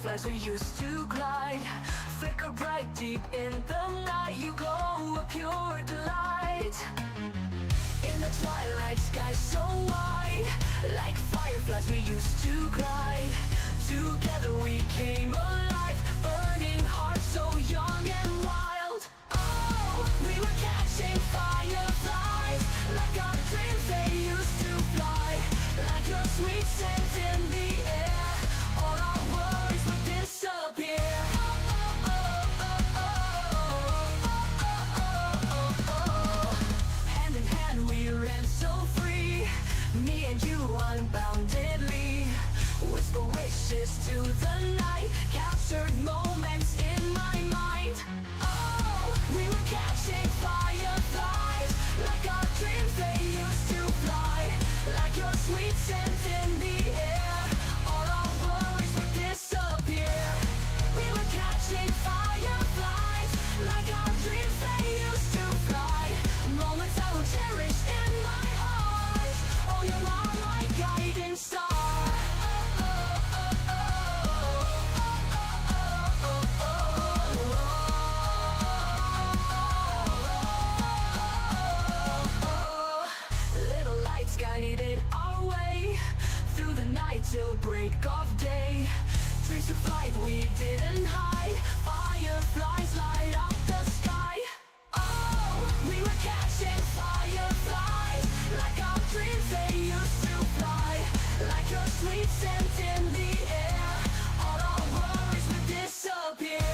fireflies we used to glide, flicker bright deep in the night. You glow a pure delight. In the twilight sky so wide, like fireflies we used to glide. Together we came alive, burning hearts so young and wild. Oh, we were catching fireflies, like our dreams they used to fly. Like your sweet scent in the air, all our worries would disappear. Hand in hand we ran so free, me and you unboundedly. Whisper wishes to the night, captured moments in my mind. Oh, we were catching fireflies, like our dreams they used to fly. Like your sweet scent in the air, all our worries would disappear. We were catching fireflies, like our dreams they used to fly. Moments I will cherish in my heart. Oh, you are my guiding star. Little lights guided our way through the night till break of day. Dreams to flight we didn't hide, fireflies light up the sky. Oh, we were catching fireflies, like our dreams they used to fly. Like your sweet scent in the air, all our worries would disappear.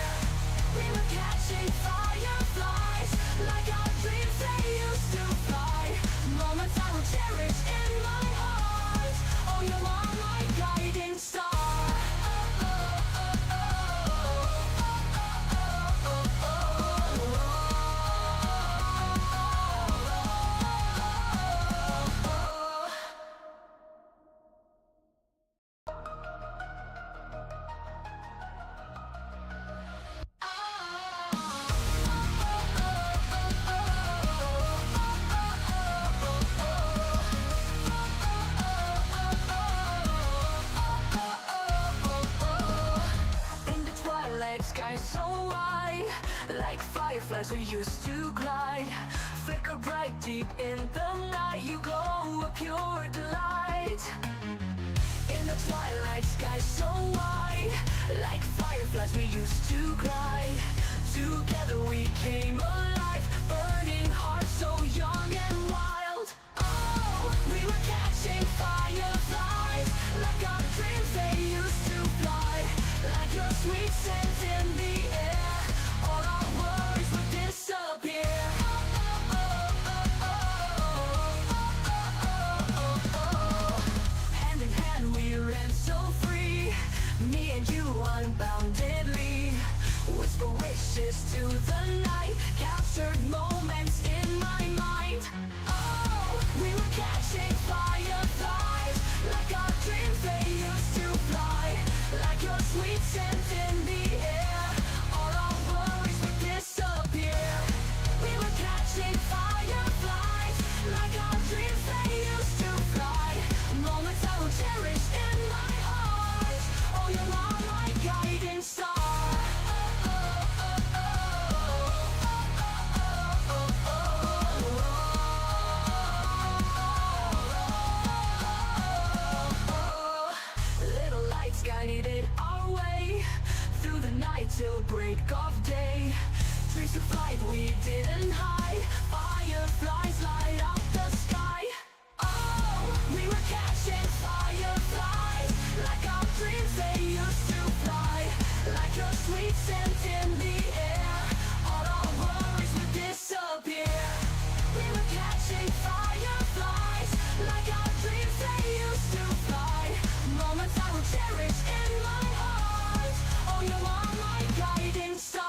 We were catching fireflies, like our dreams they used to fly. Moments I will cherish in my heart. Oh, you are my guiding star. In the twilight sky so wide, like fireflies we used to glide, flicker bright deep in the night. You glow a pure delight. In the twilight sky so wide, like fireflies we used to glide. Together we came alive, burning hearts so young and wild. Oh, we were catching fireflies, like our dreams they used to fly. Like your sweet scent in the air, all our worries would disappear. Hand in hand we ran so free, me and you unboundedly. Whisper wishes to the night, captured moments in my mind. Oh, we were catching fireflies, like our dreams they used to fly. Like your sweet scent in the air, all our worries would disappear. We were catching fireflies, like our dreams they used to fly. Moments I will cherish in my heart. Oh, you are my guiding star. Little lights guided our way through the night till break of day. Dreams to flight we didn't hide, fireflies light up the sky. Oh, we were catching fireflies, like our dreams they used to fly. Like your sweet scent in the air, all our worries would disappear. We were catching fireflies, like our dreams they used to fly. Moments I will cherish in my heart. Oh, you are my guiding star.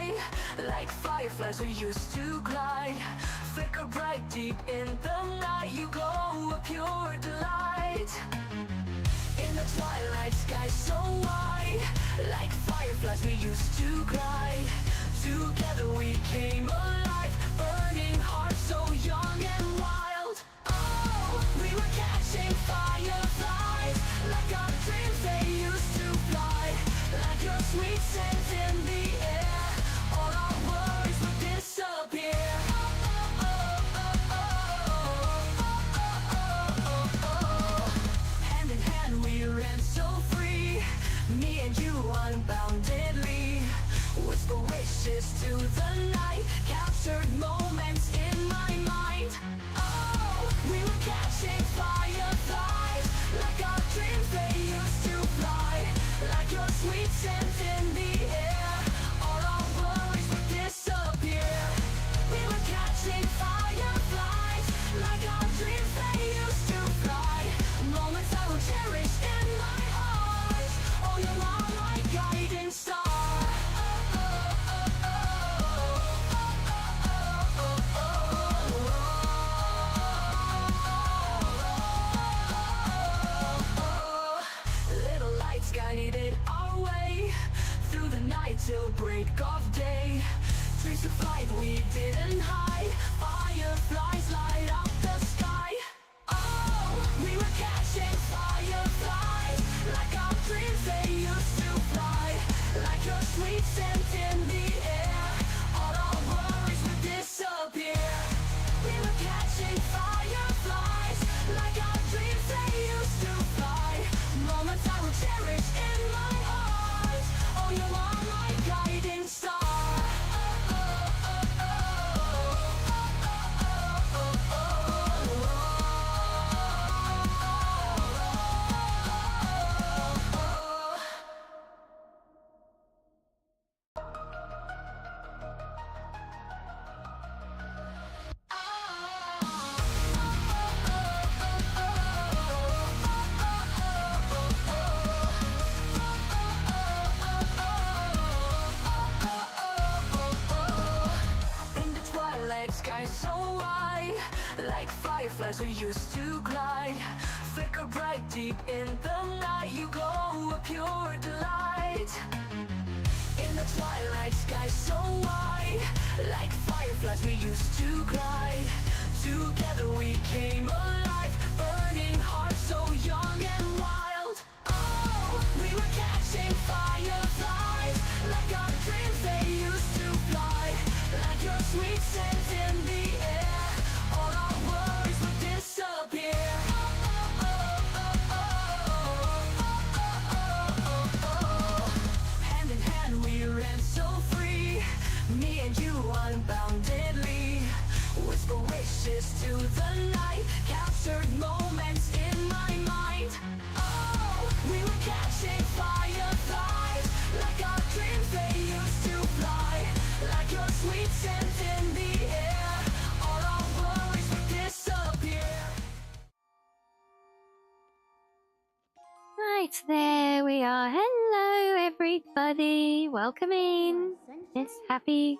why. Like fireflies we used to glide. Flicker bright deep in the night. You glow a pure delight. In the twilight sky so wide. Like fireflies we used to glide. Together we came alive. Burning hearts so young and wild. Oh, we were catching fireflies. Like our dreams they used to fly. Like your sweet scent in the air. All our worries would disappear. Hand in hand we ran so free. Me and you unboundedly. Whisper wishes to the night. Captured moments in my mind. Oh, we were catching fireflies. Like our dreams they used to fly. Like your sweet scent in the air. All our worries would disappear. We were catching fireflies. Like our dreams they used to fly. Moments I will cherish in my heart. Oh, you are my guiding star. Little lights guided our way through the night till break of day. Dreams to flight we didn't hide. Fireflies light up the sky. Oh, we were catching fireflies. Like our dreams they used to fly. Like your sweet scent in the air. All our worries would disappear. We were catching fireflies. Like our dreams they used to fly. Moments I will cherish in my heart. Oh, you are my guiding star. In the twilight sky so wide. Like fireflies we used to glide. Flicker bright deep in the night. You glow a pure delight. In the twilight sky so wide. Like fireflies we used to glide. Together we came alive. Burning hearts so young and wild. Oh, we were catching fireflies. Like our dreams they used to fly. Like your sweet scent in the air. All our worries would disappear. Hand in hand we ran so free. Me and you unboundedly. Whisper wishes to the night. Captured moments in my mind. Oh, we were catching fireflies. Like our dreams they used to fly. Like your sweet scent in the air. All our worries would disappear. Right, there we are. Hello, everybody. Welcome in. It's happy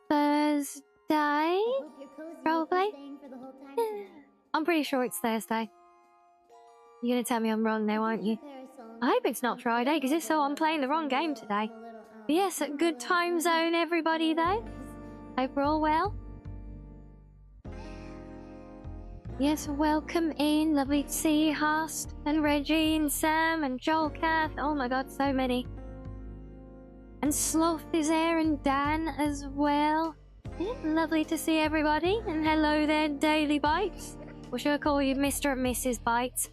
Thursday. Probably. I'm pretty sure it's Thursday. You're gonna tell me I'm wrong now, aren't you? I hope it's not Friday, because if so, I'm playing the wrong game today. But yes, a good time zone, everybody, though. Hope we're all well. Yes, welcome in. Lovely to see you, Hast, and Reggie, and Sam, and Joel Kath. Oh my god, so many. And Sloth is there, and Dan as well. Yeah, lovely to see everybody. And hello there, Daily Bites. Or should I call you Mr. and Mrs. Bites?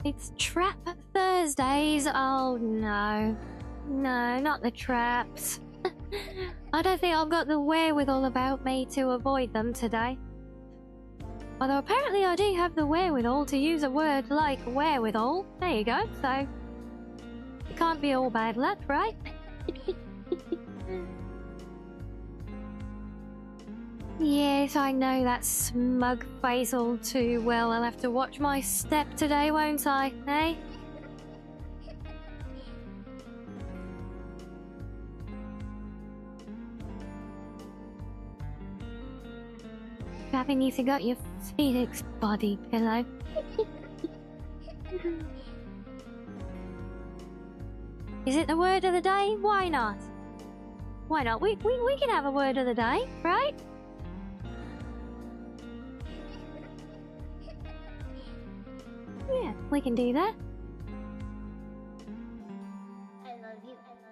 It's Trap Thursdays. Oh no. No, not the traps. I don't think I've got the wherewithal about me to avoid them today. Although apparently I do have the wherewithal to use a word like wherewithal. There you go, so... It can't be all bad luck, right? Yes, I know that smug face all too well. I'll have to watch my step today, won't I, eh? having you forgot your Phoenix body pillow. Is it the word of the day? Why not? Why not? We can have a word of the day, right? Yeah, we can do that.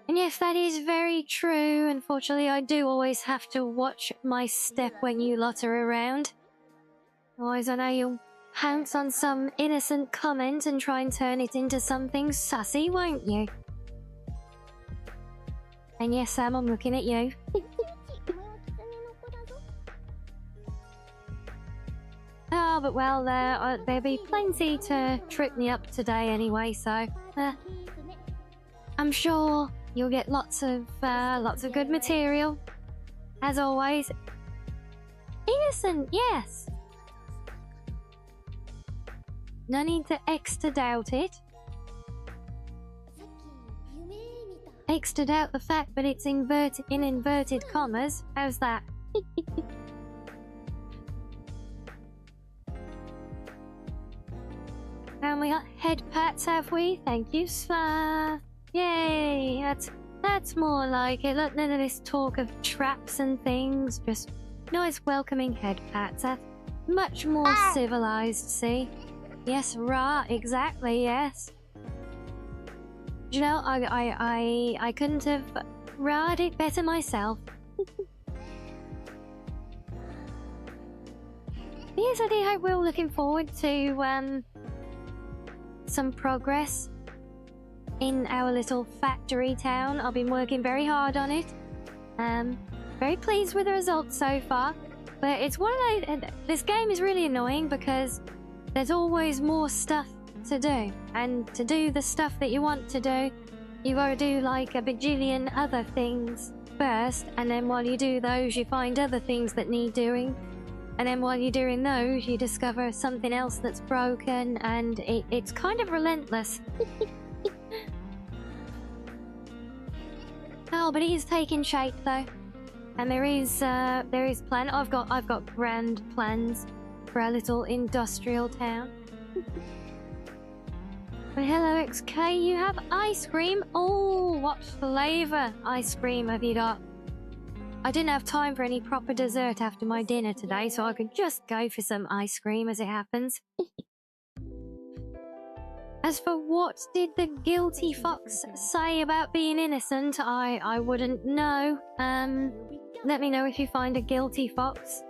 And yes, that is very true. Unfortunately, I do always have to watch my step when you lot are around. Otherwise, I know you'll pounce on some innocent comment and try and turn it into something sassy, won't you? And yes, Sam, I'm looking at you. Oh, but well, there'll be plenty to trip me up today anyway, so I'm sure you'll get lots of good material, as always. Innocent, yes. No need to extra doubt it. Extra doubt the fact that it's in inverted commas. How's that? And we got head pats, have we? Thank you, Sla. Yay! That's more like it. Look, none of this talk of traps and things. Just nice, welcoming head pats. That's much more civilized. See? Yes, exactly. Yes. You know, I couldn't have ra'd it better myself. Yes, I do hope we're all looking forward to some progress in our little factory town. I've been working very hard on it. Very pleased with the results so far. But it's one of those. This game is really annoying because there's always more stuff to do, and to do the stuff that you want to do, you gotta do like a bajillion other things first, and then while you do those, you find other things that need doing, and then while you're doing those, you discover something else that's broken, and it's kind of relentless. Oh, but it is taking shape though, and there is plan. I've got grand plans for our little industrial town. But hello, XK, you have ice cream? Oh, what flavour ice cream have you got? I didn't have time for any proper dessert after my dinner today, so I could just go for some ice cream as it happens. As for what did the guilty fox say about being innocent, I wouldn't know. Let me know if you find a guilty fox.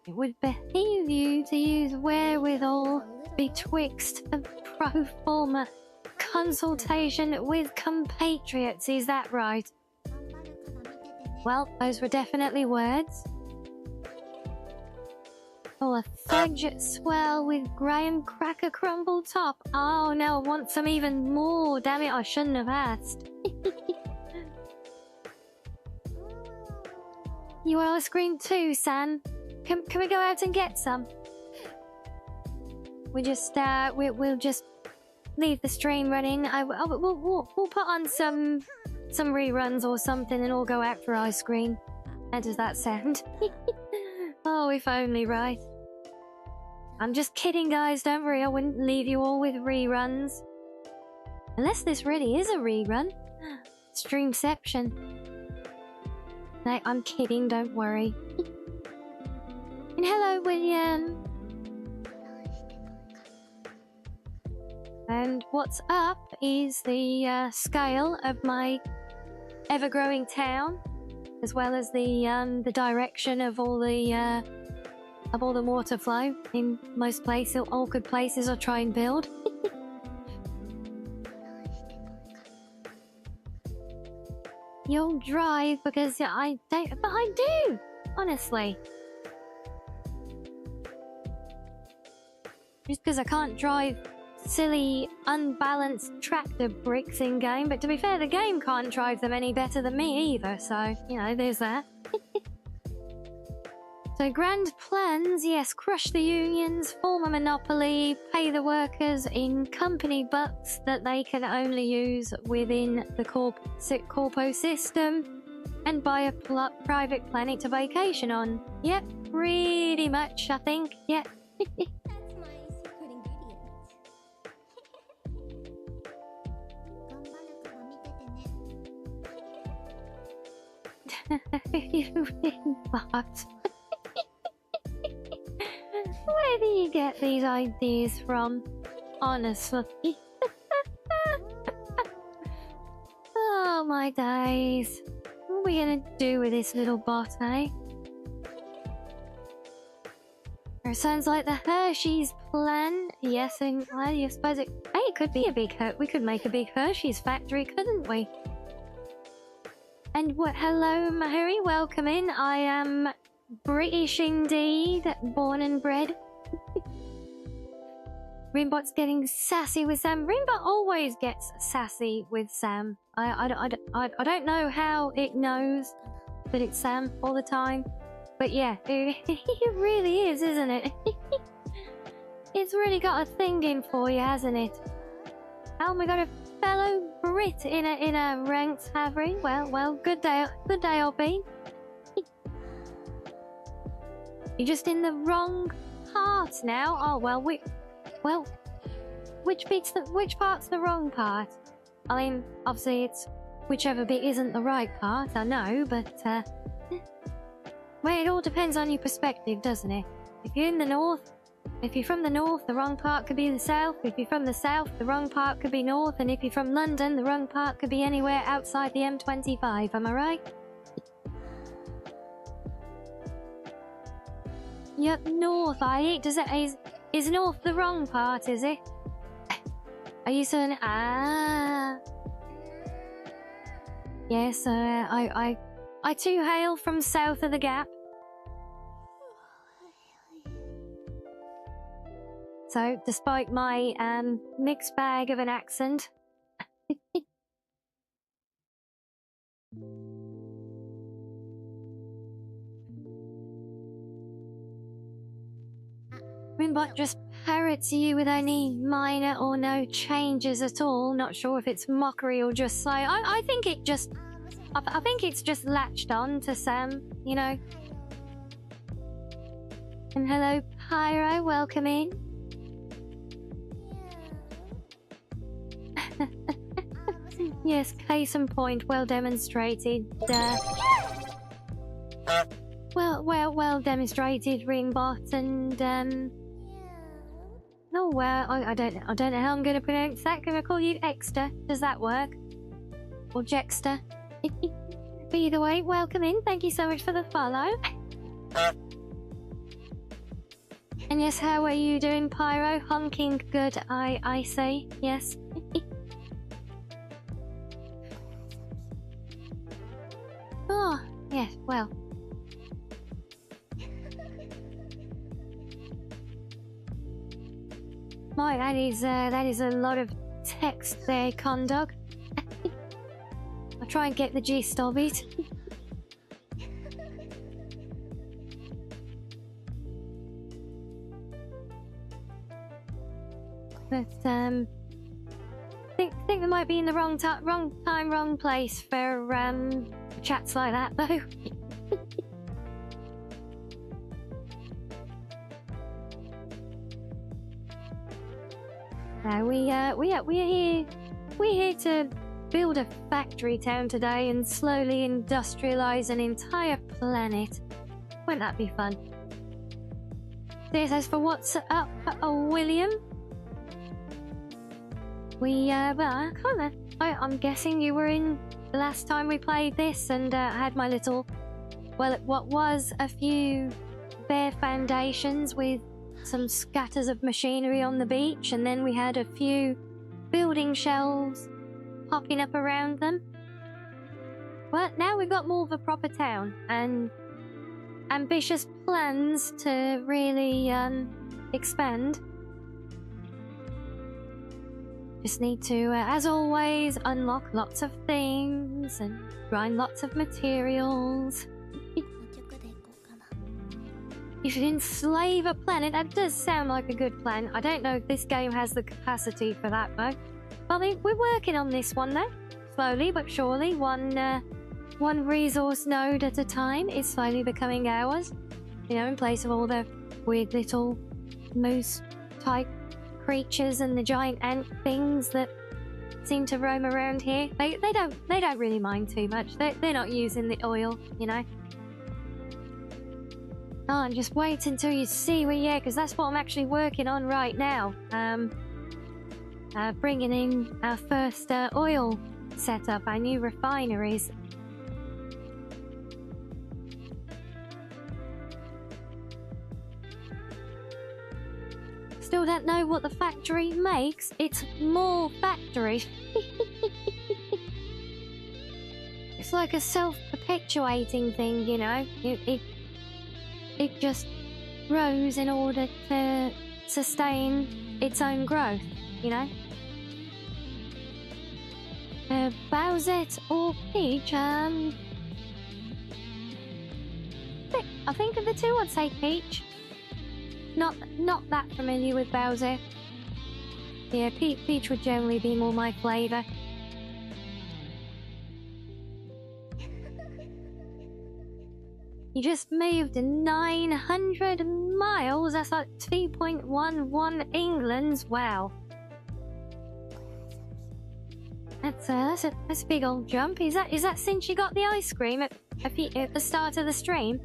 It would behoove you to use wherewithal betwixt a pro forma consultation with compatriots, is that right? Well, those were definitely words. Oh, a fudge swell with graham cracker crumble top. Oh no, I want some even more. Damn it, I shouldn't have asked. You want ice cream too, San? Can we go out and get some? We'll just leave the stream running. We'll put on some reruns or something, and all go out for ice cream. How does that sound? Oh, if only, right? I'm just kidding, guys. Don't worry, I wouldn't leave you all with reruns. Unless this really is a rerun. Streamception. No, I'm kidding, don't worry. And hello, William. And what's up is the scale of my ever-growing town, as well as the direction of all the water flow in most places, all good places I try and build. You'll drive because I don't, but I do, honestly. Just because I can't drive silly, unbalanced tractor bricks in game, but to be fair, the game can't drive them any better than me either, so, you know, there's that. So grand plans, yes, crush the unions, form a monopoly, pay the workers in company bucks that they can only use within the corpo system, and buy a private planet to vacation on. Yep, pretty much, I think. Yep. That's my secret ingredient. 頑張るから見ててね。 But where do you get these ideas from? Honestly. Oh my days. What are we gonna do with this little bot, eh? It sounds like the Hershey's plan. Yes, and I suppose it. Hey, it could be a big we could make a big Hershey's factory, couldn't we? And what? Hello, Mahari. Welcome in. I am British indeed, born and bred. Rimbot's getting sassy with Sam. Rimbot always gets sassy with Sam. I don't know how it knows that it's Sam all the time. But yeah, it really is, isn't it? It's really got a thing in for you, hasn't it? Oh, we got a fellow Brit in a ranked Havry. Well, good day, Obby. You're just in the wrong part now. Oh well, which part's the wrong part? I mean, obviously it's whichever bit isn't the right part. I know, but well, it all depends on your perspective, doesn't it? If you're in the north, if you're from the north, the wrong part could be the south. If you're from the south, the wrong part could be north. And if you're from London, the wrong part could be anywhere outside the M25. Am I right? Yep, north, is north the wrong part, is it? Are you saying, yes, I too hail from south of the gap. So, despite my mixed bag of an accent, Rimbot just parrots you with any minor or no changes at all. Not sure if it's mockery or just say. I think it just. I think it's just latched on to Sam, you know. And hello, Pyro. Welcome in. Yes, case in point. Well demonstrated. Well demonstrated, Ringbot, and oh well, I don't know how I'm gonna pronounce that. Can I call you Exter? Does that work? Or Jexter? But either way, welcome in. Thank you so much for the follow. And yes, how are you doing, Pyro? Honking good, I say. Yes. Oh, yes, well. My, that is a lot of text there, Condog. I'll try and get the gist of it. But I think they might be in the wrong time, wrong place for chats like that, though. No, we're here to build a factory town today and slowly industrialize an entire planet. Won't that be fun? This is for what's up, William. Well, I'm guessing you were in the last time we played this, and I had my little, well, what was a few bare foundations with some scatters of machinery on the beach, and then we had a few building shells popping up around them. Well, now we've got more of a proper town and ambitious plans to really expand. Just need to, as always, unlock lots of things and grind lots of materials. You should enslave a planet. That does sound like a good plan. I don't know if this game has the capacity for that, though. I mean, we're working on this one, though. Slowly but surely, one just one resource node at a time is finally becoming ours. You know, in place of all the weird little moose-type creatures and the giant ant things that seem to roam around here. They don't really mind too much. They're not using the oil, you know. Oh, and just wait until you see where, yeah, because that's what I'm actually working on right now. Bringing in our first oil setup, our new refineries. Still don't know what the factory makes. It's more factory. It's like a self-perpetuating thing, you know. It just grows in order to sustain its own growth, you know. Bowsette or Peach, I think of the two, I'd say Peach. Not that familiar with Bowser. Yeah, Peach would generally be more my flavour. You just moved 900 miles? That's like 2.11 Englands. Wow. That's a big old jump. Is that since you got the ice cream at the start of the stream?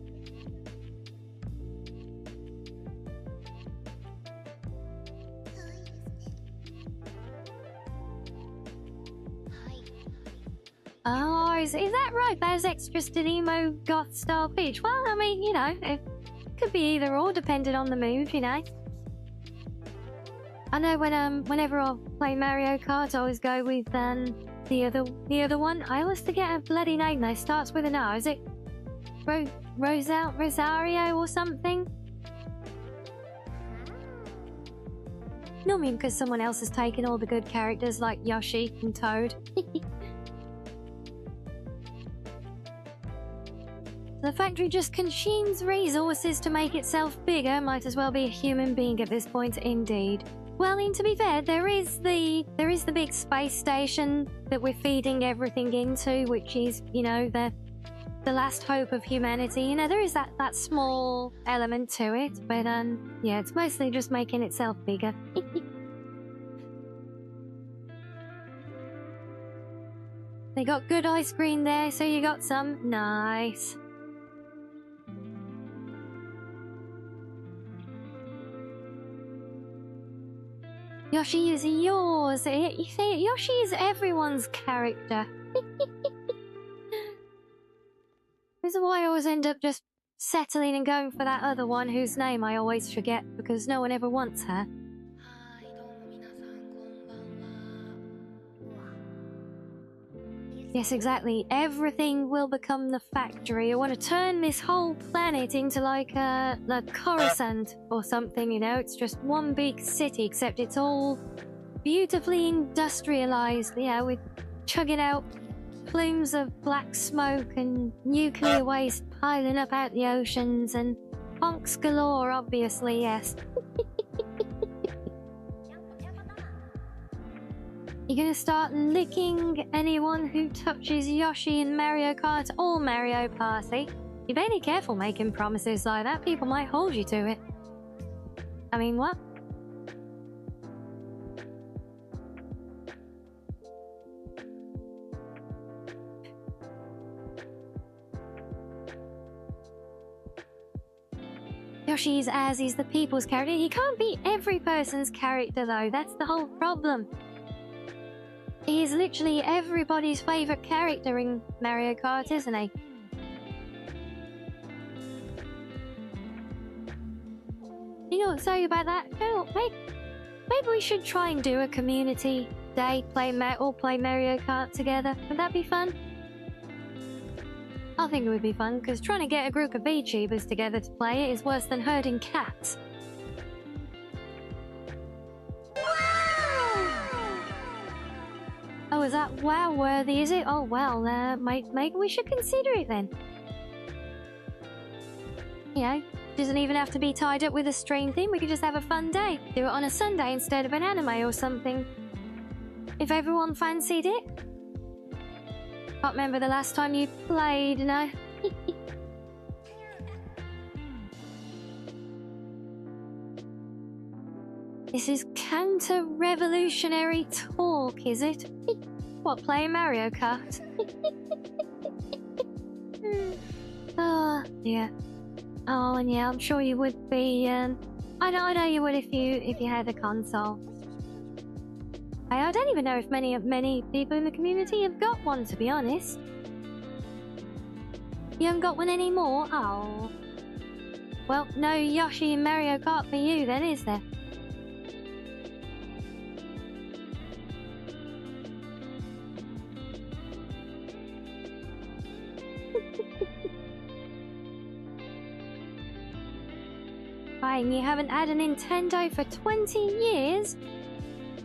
Oh, is that right? Bowsette's just an emo goth style Peach. Well, I mean, you know, it could be either or, depending on the mood, you know. I know whenever I play Mario Kart, I always go with the other one. I always forget a bloody name though. Starts with an R. Is it Rosario or something? Normally because someone else has taken all the good characters like Yoshi and Toad. The factory just consumes resources to make itself bigger. Might as well be a human being at this point, indeed. Well, and to be fair, there is the big space station that we're feeding everything into, which is, you know, the last hope of humanity. You know, there is that small element to it, but yeah, it's mostly just making itself bigger. They got good ice cream there, so you got some. Nice. Yoshi is yours. You see, Yoshi is everyone's character. This is why I always end up just settling and going for that other one whose name I always forget because no one ever wants her. Yes, exactly. Everything will become the factory. I want to turn this whole planet into like Coruscant or something, you know? It's just one big city, except it's all beautifully industrialized, yeah, with chugging out plumes of black smoke and nuclear waste piling up out the oceans and honks galore, obviously, yes. You're gonna start licking anyone who touches Yoshi in Mario Kart or Mario Party. You better be careful making promises like that. People might hold you to it. I mean, what? Yoshi's as is the people's character. He can't be every person's character though. That's the whole problem. He is literally everybody's favourite character in Mario Kart, isn't he? You know what to say about that? You know what, maybe we should try and do a community day, all play Mario Kart together. Would that be fun? I think it would be fun, because trying to get a group of VTubers together to play it is worse than herding cats. Oh, is that wow worthy, is it? Oh, well, maybe we should consider it then. You know, doesn't even have to be tied up with a stream theme. We could just have a fun day. Do it on a Sunday instead of an anime or something. If everyone fancied it. Can't remember the last time you played, no? This is counter-revolutionary talk, is it? What, playing Mario Kart? Oh, yeah. Oh, and yeah, I'm sure you would be, I know you would if you had a console. I don't even know if many people in the community have got one, to be honest. You haven't got one anymore? Oh. Well, no Yoshi and Mario Kart for you then, is there? Fine, you haven't had a Nintendo for 20 years?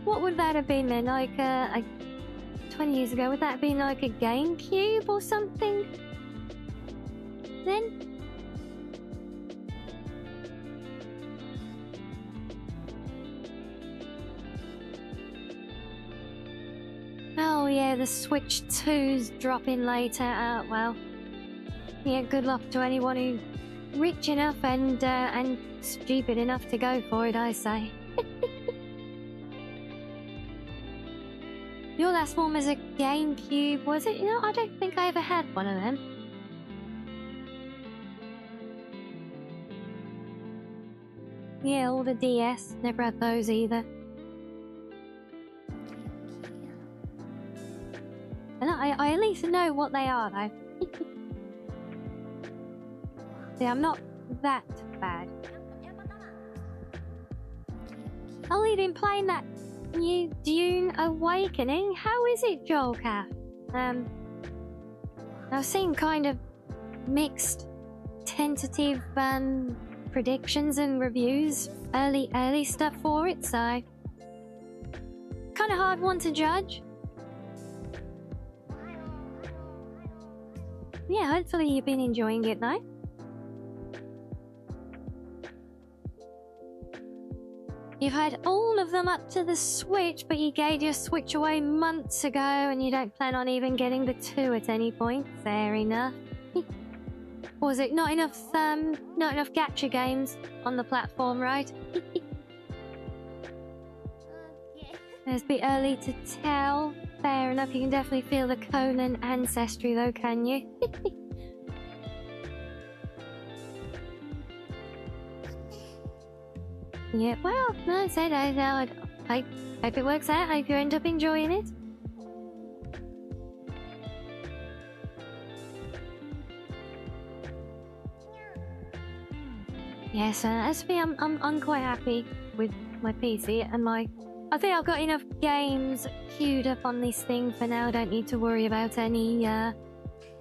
What would that have been then? Like, 20 years ago, would that have been like a GameCube or something? Then? Oh yeah, the Switch 2's dropping later. Well, yeah, good luck to anyone who's rich enough and stupid enough to go for it, I say. Your last one was a GameCube, was it? You know, I don't think I ever had one of them. Yeah, all the DS. Never had those either. And I at least know what they are, though. See, I'm not that bad. Oh, you've been playing that new Dune Awakening? How is it, Joel Cat? I've seen kind of mixed, tentative predictions and reviews, early stuff for it, so kind of hard one to judge. Yeah, hopefully you've been enjoying it though. You've had all of them up to the Switch, but you gave your Switch away months ago and you don't plan on even getting the 2 at any point. Fair enough. Was it not enough gacha games on the platform, right? It's a bit early to tell. Fair enough, you can definitely feel the Conan ancestry though, can you? Yeah, well, no, I said I hope it works out. I hope you end up enjoying it. Yes, as for me, I'm quite happy with my PC and I think I've got enough games queued up on this thing for now. I don't need to worry about any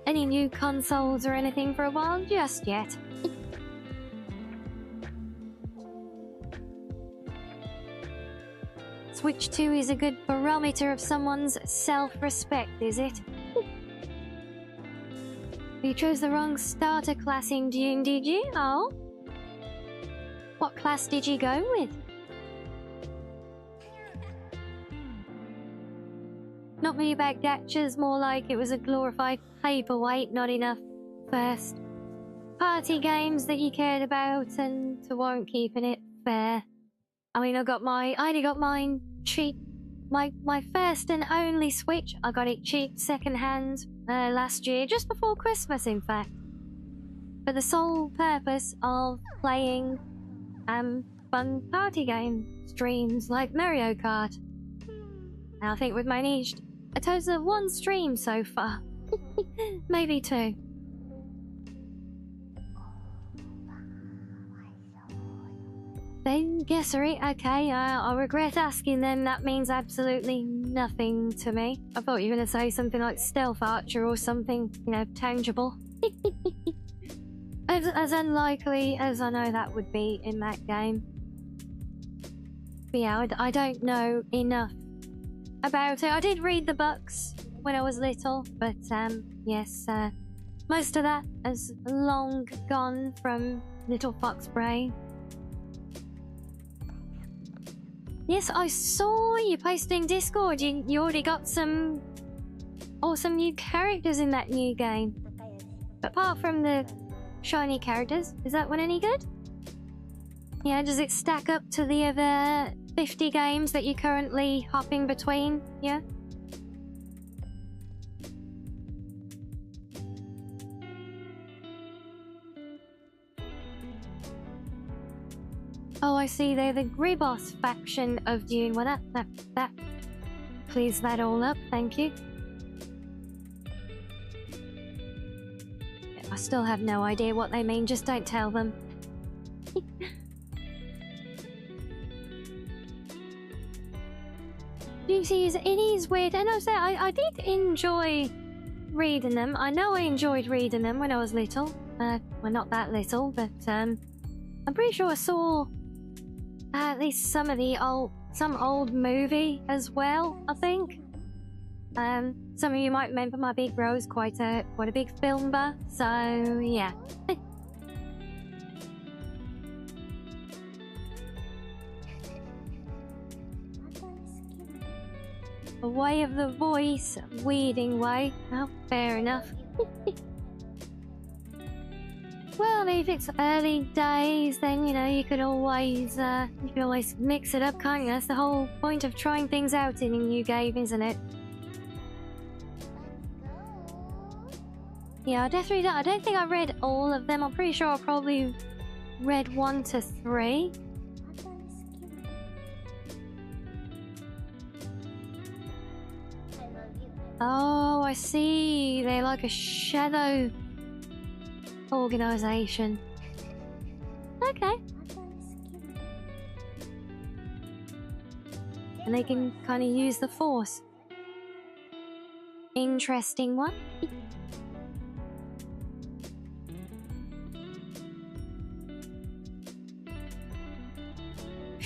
new consoles or anything for a while just yet. Switch 2 is a good barometer of someone's self-respect, is it? You chose the wrong starter class in Dune, did you? Oh? What class did you go with? Not many about gachas, more like it was a glorified paperweight, not enough first party games that you cared about and weren't keeping it fair. I mean, I only got mine cheap. My first and only Switch, I got it cheap second-hand last year, just before Christmas in fact. For the sole purpose of playing fun party game streams like Mario Kart. And I think we've managed a total of 1 stream so far. Maybe 2. Then guessery, okay, I regret asking then, that means absolutely nothing to me. I thought you were going to say something like stealth archer or something, you know, tangible. As unlikely as I know that would be in that game. But yeah, I don't know enough about it. I did read the books when I was little, but yes, most of that has long gone from little fox brain. Yes, I saw you posting Discord. You already got some awesome new characters in that new game. But apart from the shiny characters, is that one any good? Yeah, does it stack up to the other 50 games that you're currently hopping between? Yeah? Oh, I see. They're the Gribos faction of Dune. Well, that clears that all up. Thank you. I still have no idea what they mean. Just don't tell them. It is weird. And I did enjoy reading them. I know I enjoyed reading them when I was little. Well, not that little, but I'm pretty sure I saw at least some old movie as well, I think. Some of you might remember my big bro is quite a big film buff, so yeah. A way of the voice, weeding way. Oh, fair enough. Well, I mean, if it's early days, then you know you could always mix it up, can't you? That's the whole point of trying things out in a new game, isn't it? Yeah, I don't think I read all of them. I'm pretty sure I probably read 1 to 3. Oh, I see. They're like a shadow organization. Okay. And they can kind of use the force. Interesting one.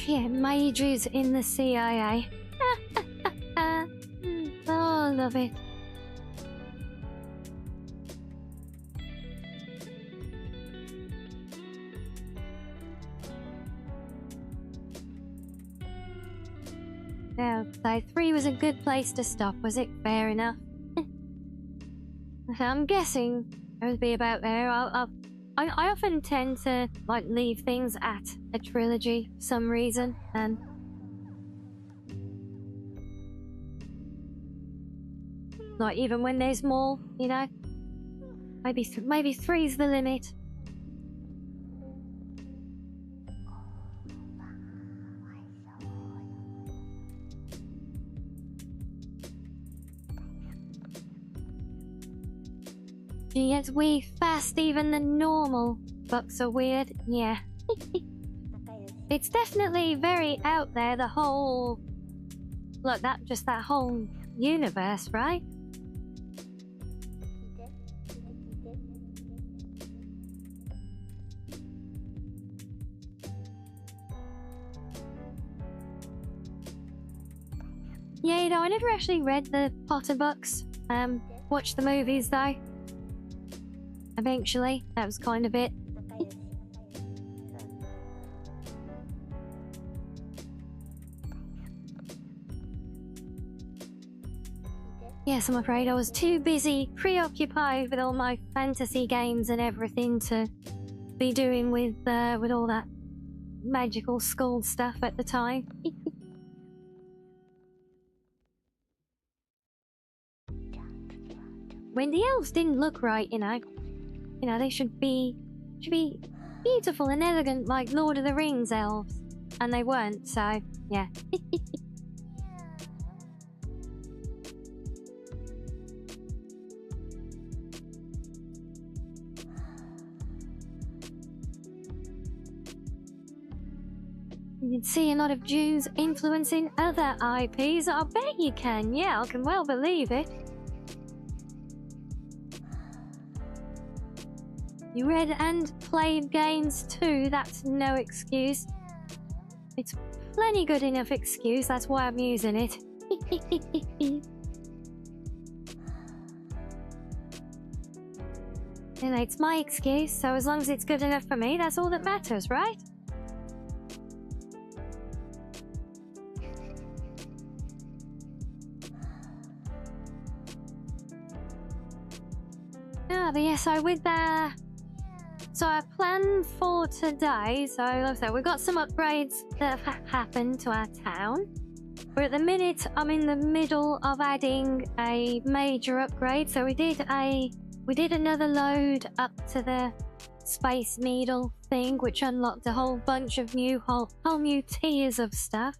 Yeah, majors in the CIA. Oh, I love it. Yeah, so 3 was a good place to stop, was it? Fair enough. I'm guessing it would be about there. I often tend to like leave things at a trilogy for some reason, and like even when there's more, you know, maybe 3's the limit. She gets way fast even than normal. Bucks are weird, yeah. It's definitely very out there, the whole... Look, that whole universe, right? Yeah, you know, I never actually read the Potter books. Watched the movies though. Eventually, that was kind of it. Yes, I'm afraid I was too busy, preoccupied with all my fantasy games and everything to be doing with all that magical school stuff at the time. When the elves didn't look right, you know, they should be beautiful and elegant like Lord of the Rings elves, and they weren't. So yeah. You can see a lot of Jews influencing other IPs. I bet you can. Yeah, I can well believe it. You read and played games too, that's no excuse. It's plenty good enough excuse, that's why I'm using it. And it's my excuse, so as long as it's good enough for me, that's all that matters, right? But yeah, so with that, so our plan for today, so like I said, we've got some upgrades that have happened to our town. But at the minute, I'm in the middle of adding a major upgrade. So we did another load up to the Space Needle thing, which unlocked a whole bunch of whole new tiers of stuff.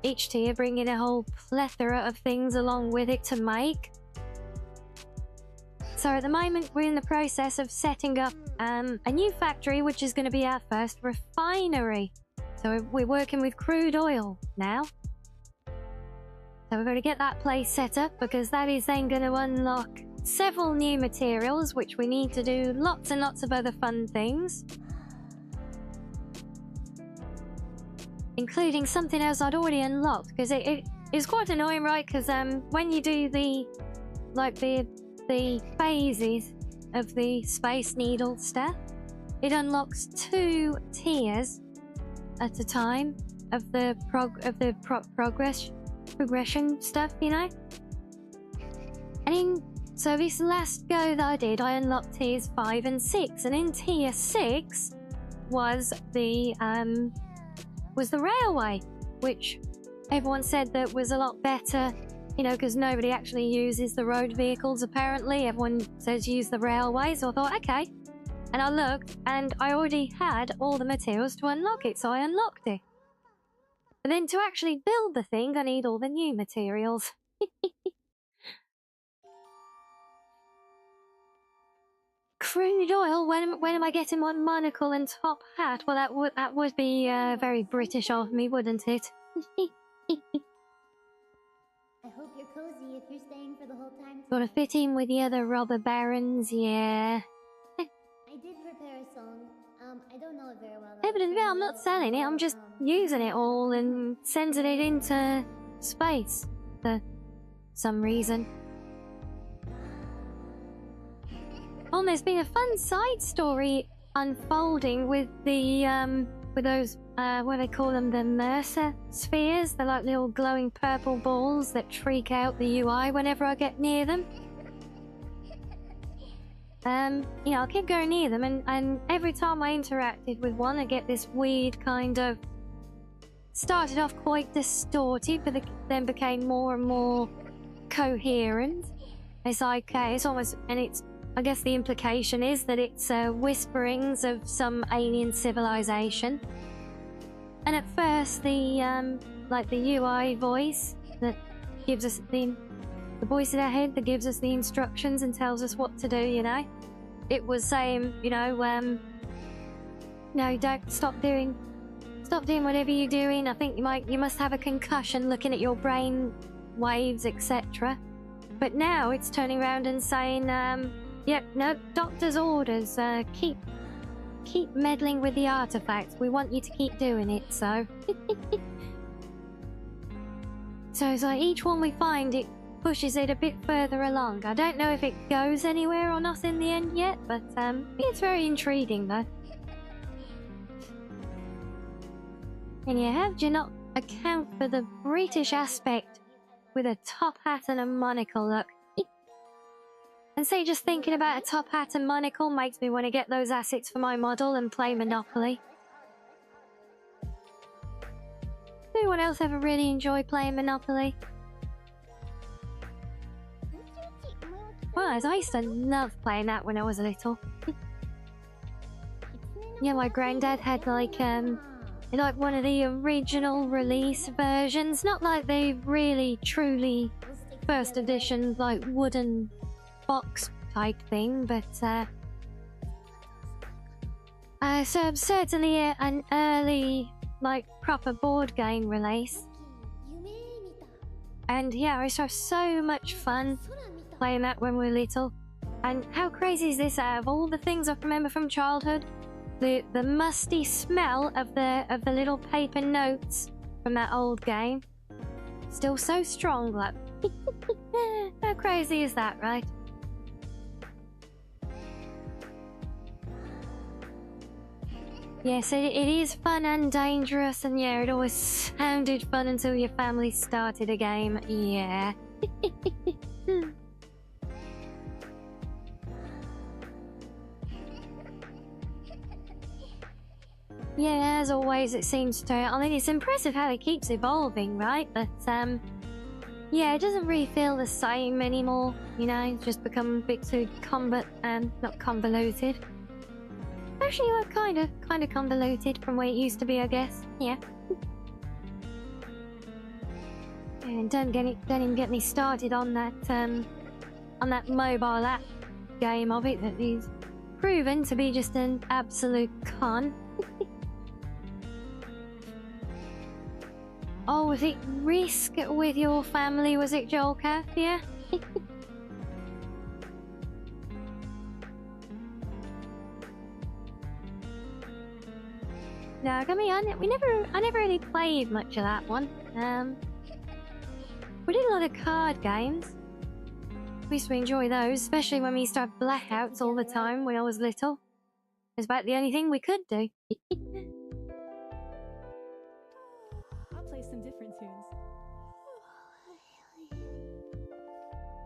Each tier bringing a whole plethora of things along with it to make. So at the moment, we're in the process of setting up a new factory, which is going to be our first refinery. So we're working with crude oil now. So we've got to get that place set up because that is then going to unlock several new materials, which we need to do lots and lots of other fun things. Including something else I'd already unlocked, because it is quite annoying, right? Because when you do the phases of the Space Needle stuff, it unlocks 2 tiers at a time of the progression stuff, you know. And so this last go that I did, I unlocked tiers 5 and 6, and in tier 6 was the railway, which everyone said that was a lot better, you know, because nobody actually uses the road vehicles apparently. Everyone says use the railway, so I thought, okay. And I looked, and I already had all the materials to unlock it, so I unlocked it. But then to actually build the thing, I need all the new materials. Crude oil? When am I getting my monocle and top hat? Well, that would be very British of me, wouldn't it? I hope you're cozy if you're staying for the whole time. Gotta fit in with the other robber barons, yeah. I did prepare a song. I don't know it very well. Evidently, I'm not selling it. I'm just using it all and sending it into space for some reason. Oh, there's been a fun side story unfolding with the with those what do they call them, the Mercer spheres. They're like little glowing purple balls that freak out the UI whenever I get near them. You know, I keep going near them, and every time I interacted with one, I get this weird kind of... Started off quite distorted, but then became more and more coherent. It's like, it's almost... And it's... I guess the implication is that it's whisperings of some alien civilization. And at first, the UI voice that gives us the voice in our head that gives us the instructions and tells us what to do, you know? It was saying, you know, no, don't stop doing whatever you're doing. I think you must have a concussion looking at your brain waves, etc. But now it's turning around and saying, yep, no, doctor's orders, keep meddling with the artifacts. We want you to keep doing it, so. So it's like each one we find, it pushes it a bit further along. I don't know if it goes anywhere or not in the end yet, but it's very intriguing though. And you have to not account for the British aspect with a top hat and a monocle look. And see, just thinking about a top hat and monocle makes me want to get those assets for my model and play Monopoly. Anyone else ever really enjoy playing Monopoly? Well, I used to love playing that when I was little. Yeah, my granddad had like one of the original release versions, not like the really truly first edition like wooden box type thing, but so certainly an early like proper board game release. And yeah, I used to have so much fun playing that when we were little. And how crazy is this? Out of all the things I remember from childhood, the musty smell of the little paper notes from that old game still so strong. Like, how crazy is that, right? Yes, it is fun and dangerous, and yeah, it always sounded fun until your family started a game. Yeah. Yeah, as always, it seems to. I mean, it's impressive how it keeps evolving, right? But, yeah, it doesn't really feel the same anymore, you know? It's just become a bit too not convoluted. Actually, well, kind of convoluted from where it used to be, I guess. Yeah. And don't even get me started on that mobile app game of it that is proven to be just an absolute con. Oh, was it Risk with your family, was it, Joelcath? Yeah? No, I mean, I never really played much of that one. We did a lot of card games. We used to enjoy those, especially when we used to have blackouts all the time when I was little. It was about the only thing we could do. I'll play some different tunes.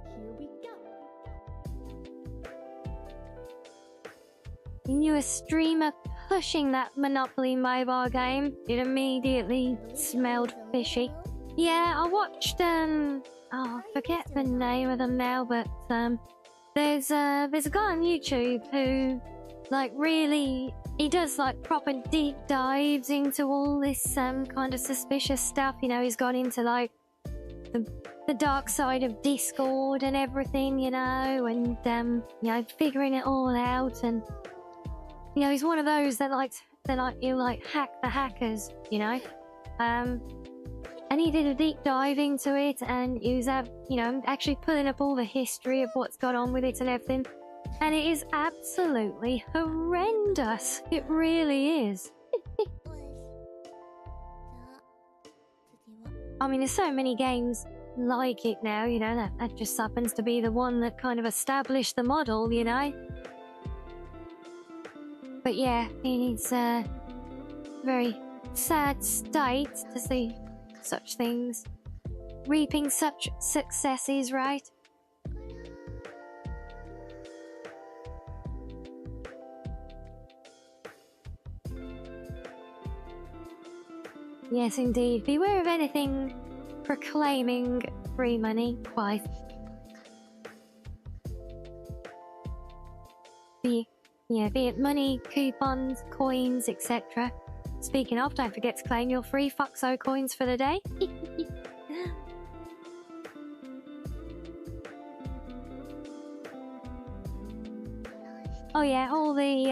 Here we go. You knew a streamer pushing that Monopoly mobile game. It immediately smelled fishy. Yeah, I watched, oh, I forget the name of them now, but, there's a guy on YouTube who, like, really, he does, like, proper deep dives into all this, kind of suspicious stuff. You know, he's gone into, like, the dark side of Discord and everything, you know, and, you know, figuring it all out. And, you know, he's one of those that he'll, like, hack the hackers, you know. And he did a deep dive into it, and he was, you know, actually pulling up all the history of what's gone on with it and everything. And it is absolutely horrendous. It really is. I mean, there's so many games like it now, you know, that just happens to be the one that kind of established the model, you know. But yeah, it's a very sad state to see such things reaping such successes, right? Yes, indeed. Beware of anything proclaiming free money, quite. Be it money, coupons, coins, etc. Speaking of, don't forget to claim your free Foxo coins for the day. Oh yeah, all the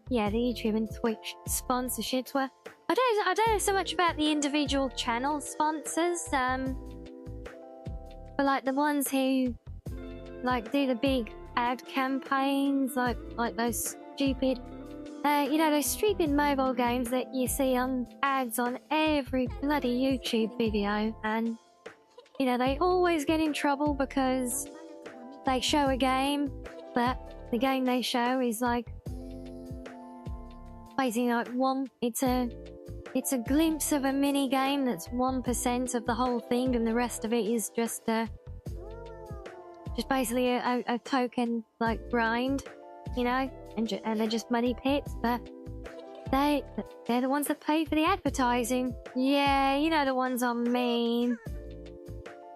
the YouTube and Twitch sponsorships were. I don't know so much about the individual channel sponsors, but like the ones who like do the big ad campaigns, like those stupid. You know, those stupid mobile games that you see on ads on every bloody YouTube video, and, you know, they always get in trouble because they show a game, but the game they show is like, basically like it's a glimpse of a mini game that's 1% of the whole thing, and the rest of it is just basically a token, like, grind, you know? And they're just money pits, but they're the ones that pay for the advertising. Yeah, you know the ones I mean.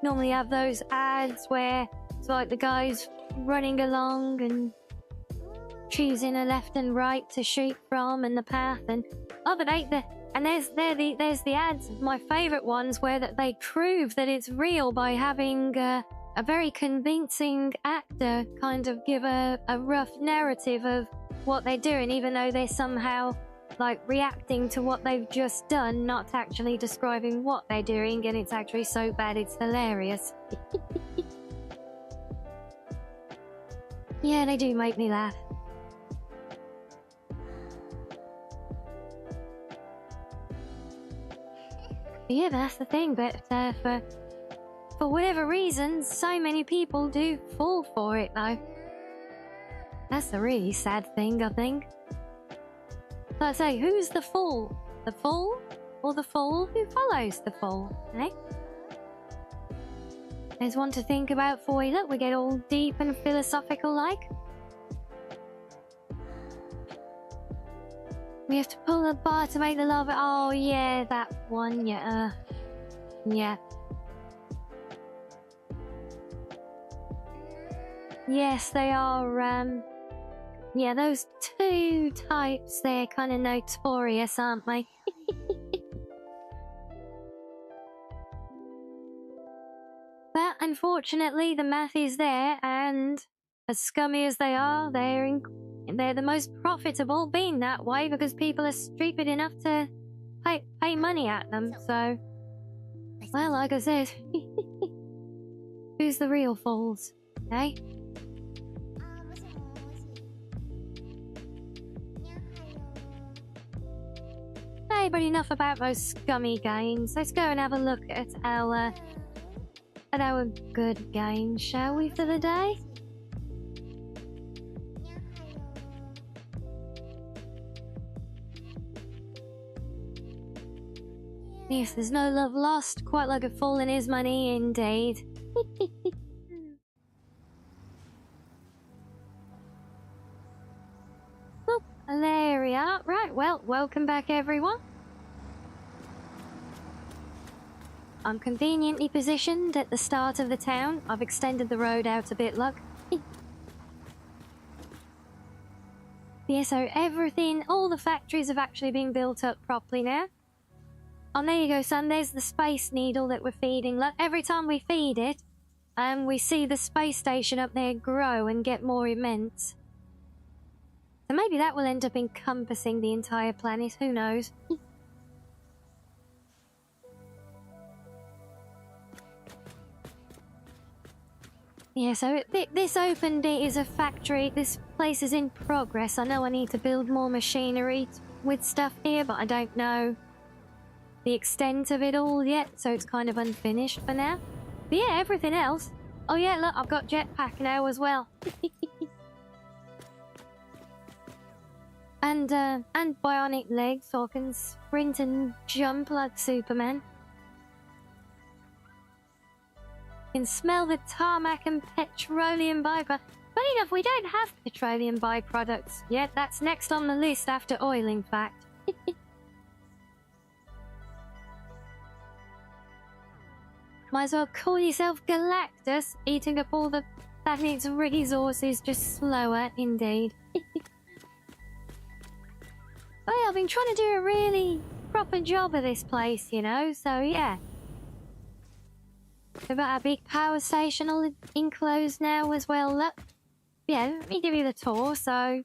Normally have those ads where it's like the guys running along and choosing a left and right to shoot from and the path, and there's the ads. My favourite ones where that they prove that it's real by having a very convincing actor kind of give a rough narrative of what they're doing, even though they're somehow like reacting to what they've just done, not actually describing what they're doing, and it's actually so bad it's hilarious. Yeah, they do make me laugh. Yeah, that's the thing, but for whatever reason, so many people do fall for it, though. That's the really sad thing, I think. So I say, who's the fool? The fool? Or the fool who follows the fool, eh? There's one to think about for you. Look, we get all deep and philosophical like. We have to pull the bar to make the lava. Oh, yeah, that one. Yeah. Yeah. Yes, they are, yeah, those two types, they're kind of notorious, aren't they? But unfortunately, the math is there, and as scummy as they are, they're the most profitable being that way because people are stupid enough to pay money at them. So, well, like I said, who's the real fools, eh? Hey, but enough about those scummy games. Let's go and have a look at our good games, shall we, for the day? Yes, there's no love lost, quite like a fool in his money, indeed. Oop, there we are. Right, well, welcome back, everyone. I'm conveniently positioned at the start of the town. I've extended the road out a bit, look. Yeah, so everything, all the factories have actually been built up properly now. Oh, there you go, son. There's the Space Needle that we're feeding. Look, every time we feed it, we see the space station up there grow and get more immense. So maybe that will end up encompassing the entire planet. Who knows? Yeah, so this opened it is a factory. This place is in progress. I know I need to build more machinery with stuff here, but I don't know the extent of it all yet, so it's kind of unfinished for now. But yeah, everything else. Oh yeah, look, I've got jetpack now as well. and bionic legs, so I can sprint and jump like Superman. Can smell the tarmac and petroleum byproducts. Funny enough, we don't have petroleum byproducts yet. That's next on the list after oil, in fact. Might as well call yourself Galactus, eating up all the planet's resources just slower, indeed. Oh yeah, I've been trying to do a really proper job of this place, you know, so yeah. We've got our big power station all enclosed now as well, look. Yeah, let me give you the tour. So,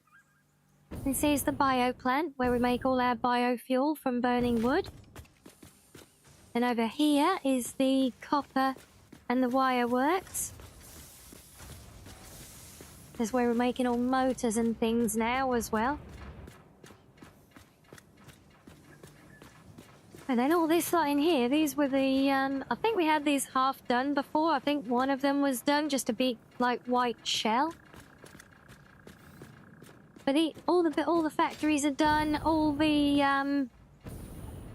this is the bio plant where we make all our biofuel from burning wood. And over here is the copper and the wire works. That's where we're making all motors and things now as well. And then all this lot in here, these were the, I think we had these half done before. I think one of them was done, just a big, like, white shell. But all the factories are done, all the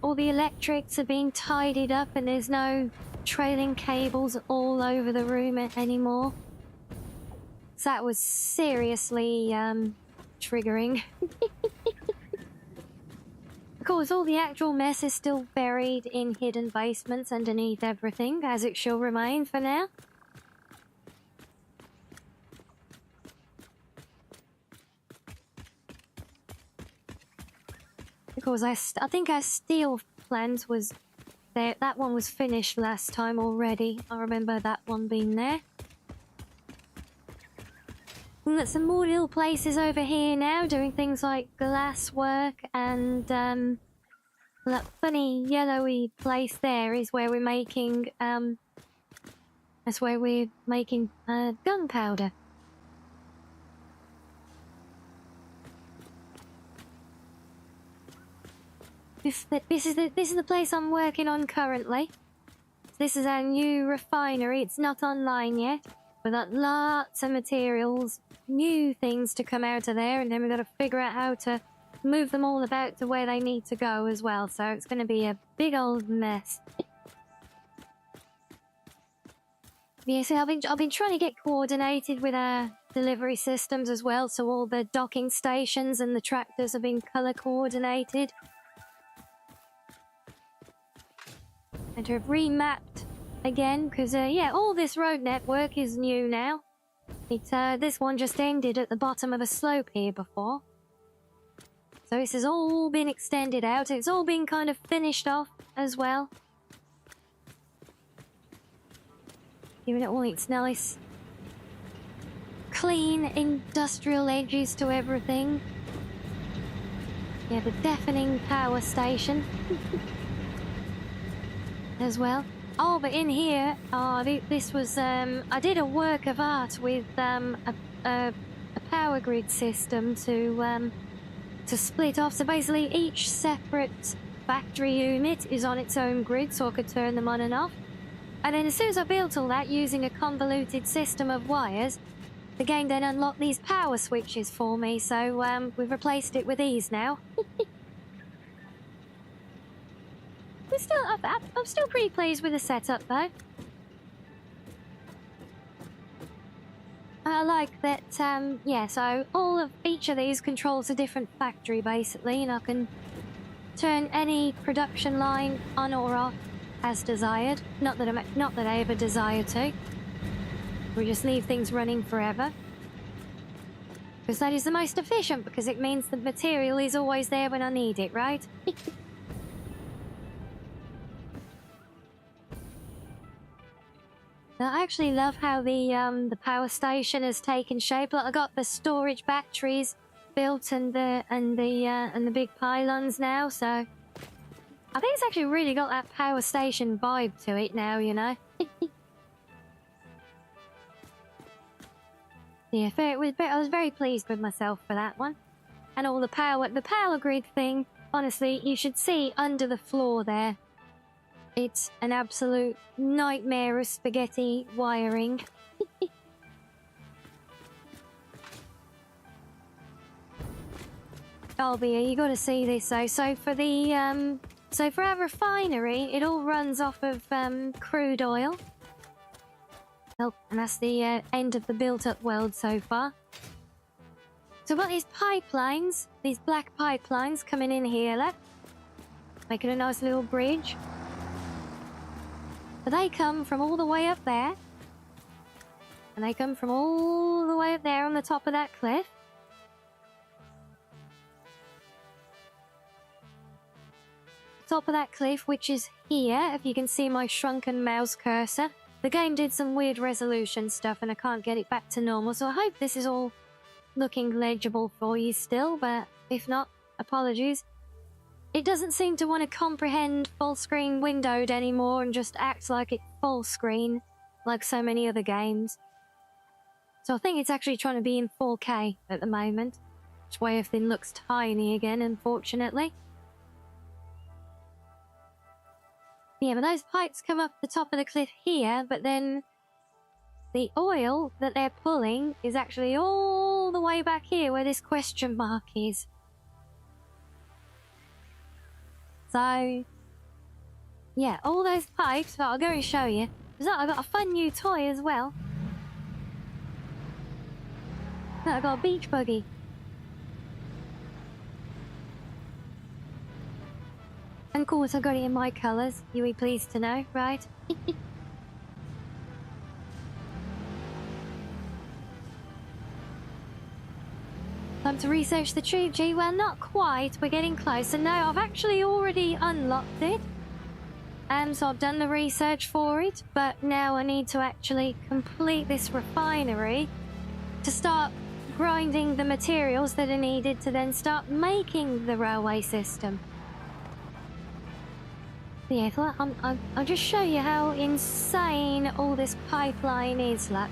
electrics are being tidied up, and there's no trailing cables all over the room anymore. So that was seriously, triggering. Of course, all the actual mess is still buried in hidden basements underneath everything, as it shall remain for now. Of course, I think our steel plant was there. That one was finished last time already. I remember that one being there. And there's some more little places over here now doing things like glass work, and that funny yellowy place there is where we're making that's where we're making gunpowder. This is the place I'm working on currently. This is our new refinery. It's not online yet. We've got lots of materials, new things to come out of there, and then we've got to figure out how to move them all about to where they need to go as well. So it's going to be a big old mess. Yeah, so I've been trying to get coordinated with our delivery systems as well, so all the docking stations and the tractors have been color coordinated. And to have remapped again, because yeah, all this road network is new now. This one just ended at the bottom of a slope here before. So this has all been extended out. It's all been kind of finished off as well. Giving it all its nice, clean, industrial edges to everything. Yeah, the deafening power station. As well. Oh, but in here, this was, I did a work of art with a power grid system to split off. So basically each separate factory unit is on its own grid, so I could turn them on and off. And then as soon as I built all that using a convoluted system of wires, the game then unlocked these power switches for me, so we've replaced it with these now. I'm still pretty pleased with the setup though. I like that, yeah, so each of these controls a different factory basically, and I can turn any production line on or off as desired. Not that I ever desire to. We just leave things running forever. Because that is the most efficient, because it means the material is always there when I need it, right? I actually love how the power station has taken shape. Like I got the storage batteries built and the big pylons now, so I think it's actually really got that power station vibe to it now, you know. Yeah, I was very pleased with myself for that one. And all the power grid thing, honestly, you should see under the floor there. It's an absolute nightmare of spaghetti wiring. Oh, but yeah, you gotta see this though. So for our refinery, it all runs off of crude oil. Oh, and that's the end of the built-up world so far. So we've got these pipelines, these black pipelines coming in here, look. Making a nice little bridge. But they come from all the way up there. And they come from all the way up there on the top of that cliff. Top of that cliff, which is here, if you can see my shrunken mouse cursor. The game did some weird resolution stuff and I can't get it back to normal, so I hope this is all looking legible for you still, but if not, apologies. It doesn't seem to want to comprehend full screen windowed anymore and just acts like it's full screen, like so many other games. So I think it's actually trying to be in 4K at the moment, which is why everything looks tiny again, unfortunately. Yeah, but those pipes come up the top of the cliff here, but then the oil that they're pulling is actually all the way back here where this question mark is. So, yeah, all those pipes, I'll go and show you. I got a fun new toy as well. Look, I got a beach buggy. And of course, I got it in my colours. You be pleased to know, right? Time to research the tube, G. Well, not quite. We're getting closer. No, I've actually already unlocked it. So I've done the research for it, but now I need to actually complete this refinery to start grinding the materials that are needed to then start making the railway system. Yeah, I'll just show you how insane all this pipeline is, look.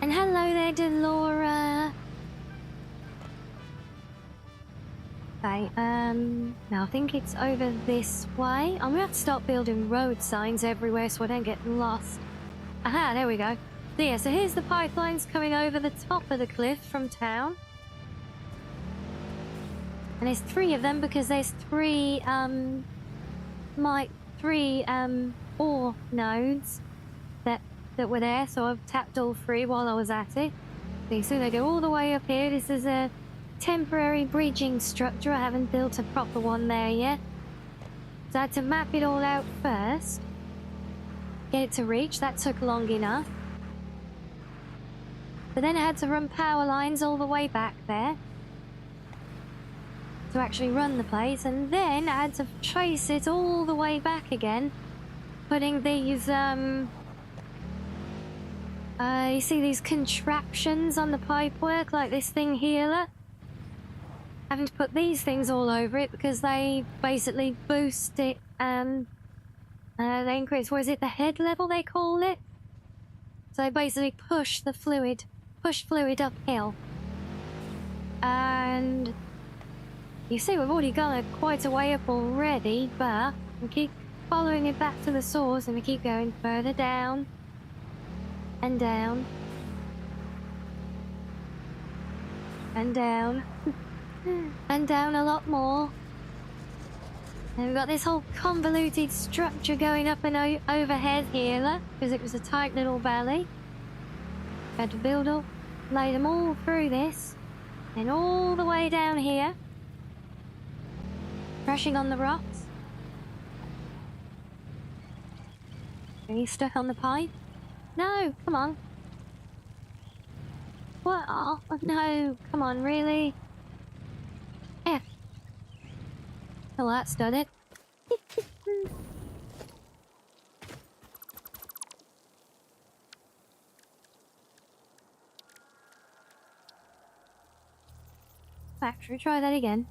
And hello there, Delora. Okay, now I think it's over this way. I'm gonna have to start building road signs everywhere so I don't get lost. Aha, there we go. So yeah, so here's the pipelines coming over the top of the cliff from town. And there's 3 of them because there's 3, ore nodes that that were there, so I've tapped all 3 while I was at it. So they go all the way up here. This is a temporary bridging structure. I haven't built a proper one there yet. So I had to map it all out first. Get it to reach. That took long enough. But then I had to run power lines all the way back there to actually run the place, and then I had to trace it all the way back again, putting these you see these contraptions on the pipework, like this thing here. Having to put these things all over it because they basically boost it and they increase, what is it, the head level they call it? So they basically push fluid uphill. And you see we've already gone quite a way up already, but we keep following it back to the source and we keep going further down and down and down and down a lot more. And we've got this whole convoluted structure going up and overhead here, because it was a tight little valley. Had to lay them all through this, and all the way down here, crashing on the rocks. Are you stuck on the pipe? No, come on. What? Oh, no, come on, really? Yeah. Well, that's done it. Factory, try that again.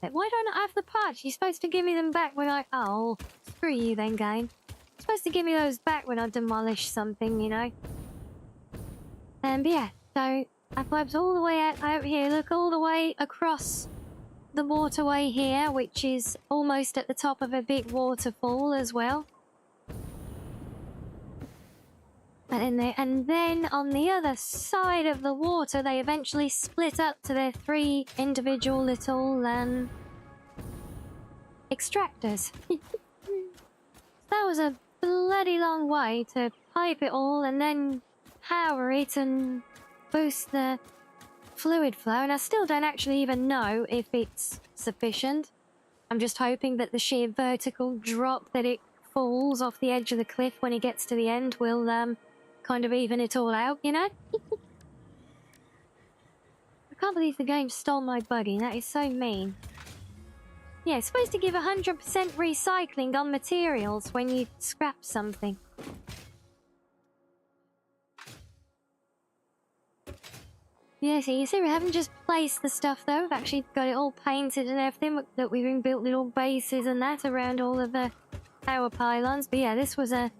Why don't I have the parts? You're supposed to give me them back when I... Oh, screw you then, game. You're supposed to give me those back when I demolish something, you know? But yeah, so I flaps all the way out here. Look, all the way across the waterway here, which is almost at the top of a big waterfall as well. And then on the other side of the water, they eventually split up to their 3 individual little extractors. That was a bloody long way to pipe it all and then power it and boost the fluid flow. And I still don't actually even know if it's sufficient. I'm just hoping that the sheer vertical drop that it falls off the edge of the cliff when it gets to the end will kind of even it all out, you know? I can't believe the game stole my buggy. That is so mean. Yeah, it's supposed to give 100% recycling on materials when you scrap something. Yeah, so you see we haven't just placed the stuff though. We've actually got it all painted and everything. That we've even built little bases and that around all of the power pylons. But yeah, this was a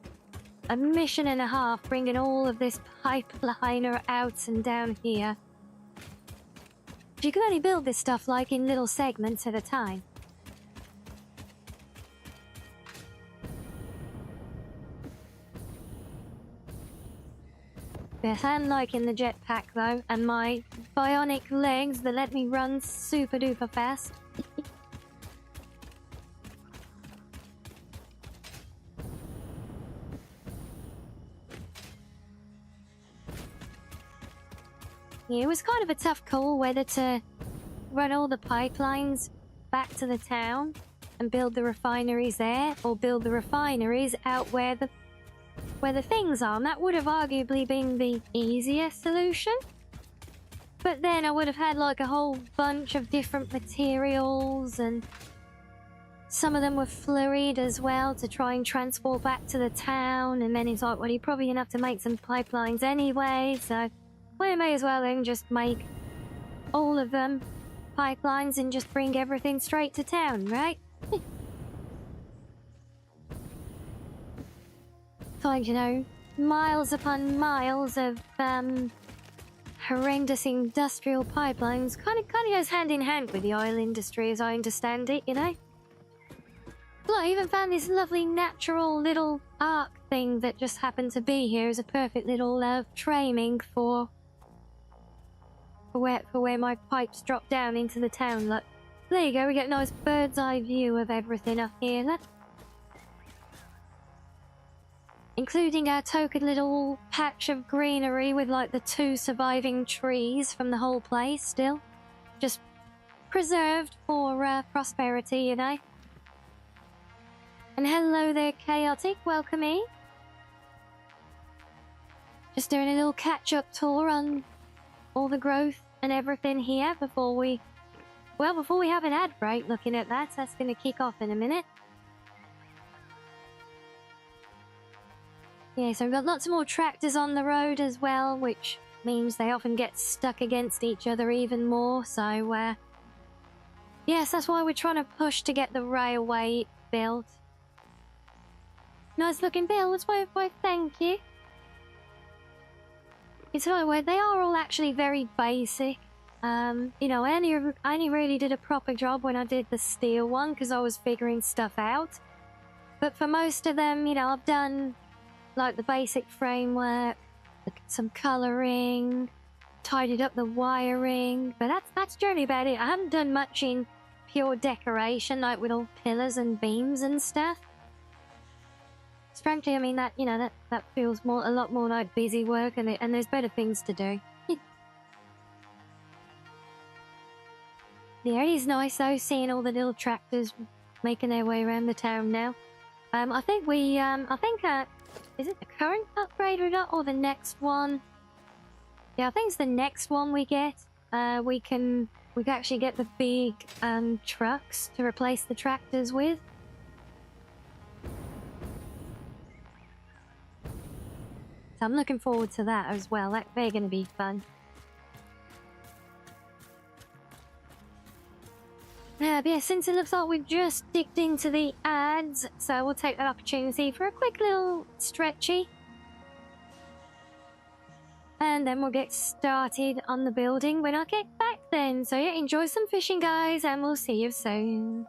mission and a half, bringing all of this pipeliner out and down here. You can only build this stuff like in little segments at a time. Yes, I'm liking the jetpack though, and my bionic legs that let me run super duper fast. Yeah, it was kind of a tough call whether to run all the pipelines back to the town and build the refineries there, or build the refineries out where the things are. And that would have arguably been the easier solution. But then I would have had like a whole bunch of different materials, and some of them were flurried as well to try and transport back to the town. And then he's like, well, you're probably gonna have to make some pipelines anyway, so we may as well then just make all of them pipelines and just bring everything straight to town, right? Like, you know, miles upon miles of horrendous industrial pipelines kind of goes hand in hand with the oil industry as I understand it, you know? Look, I even found this lovely natural little arc thing that just happened to be here as a perfect little framing for where my pipes drop down into the town. Look, there you go, we get a nice bird's eye view of everything up here. Look. including our token little patch of greenery with like the 2 surviving trees from the whole place still. Just preserved for prosperity, you know. And hello there, Chaotic, welcome in. Just doing a little catch-up tour on all the growth and everything here before we have an ad break looking at that. That's going to kick off in a minute. Yeah, so we've got lots more tractors on the road as well, which means they often get stuck against each other even more. So, yes, that's why we're trying to push to get the railway built. Nice looking builds, why thank you. It's like, they are all actually very basic. You know, I only really did a proper job when I did the steel one because I was figuring stuff out. But for most of them, you know, I've done like the basic framework, some colouring, tidied up the wiring, but that's generally about it. I haven't done much in pure decoration, like with all pillars and beams and stuff. Frankly, I mean, that, you know, that feels a lot more like busy work, and there's better things to do. Yeah, it is nice though, seeing all the little tractors making their way around the town now. I think is it the current upgrade or not, or the next one? Yeah, I think it's the next one we get. We can actually get the big trucks to replace the tractors with. So I'm looking forward to that as well. They're going to be fun. But yeah, since it looks like we've just dipped into the ads, so we'll take that opportunity for a quick little stretchy. And then we'll get started on the building when I get back then. So yeah, enjoy some fishing, guys, and we'll see you soon.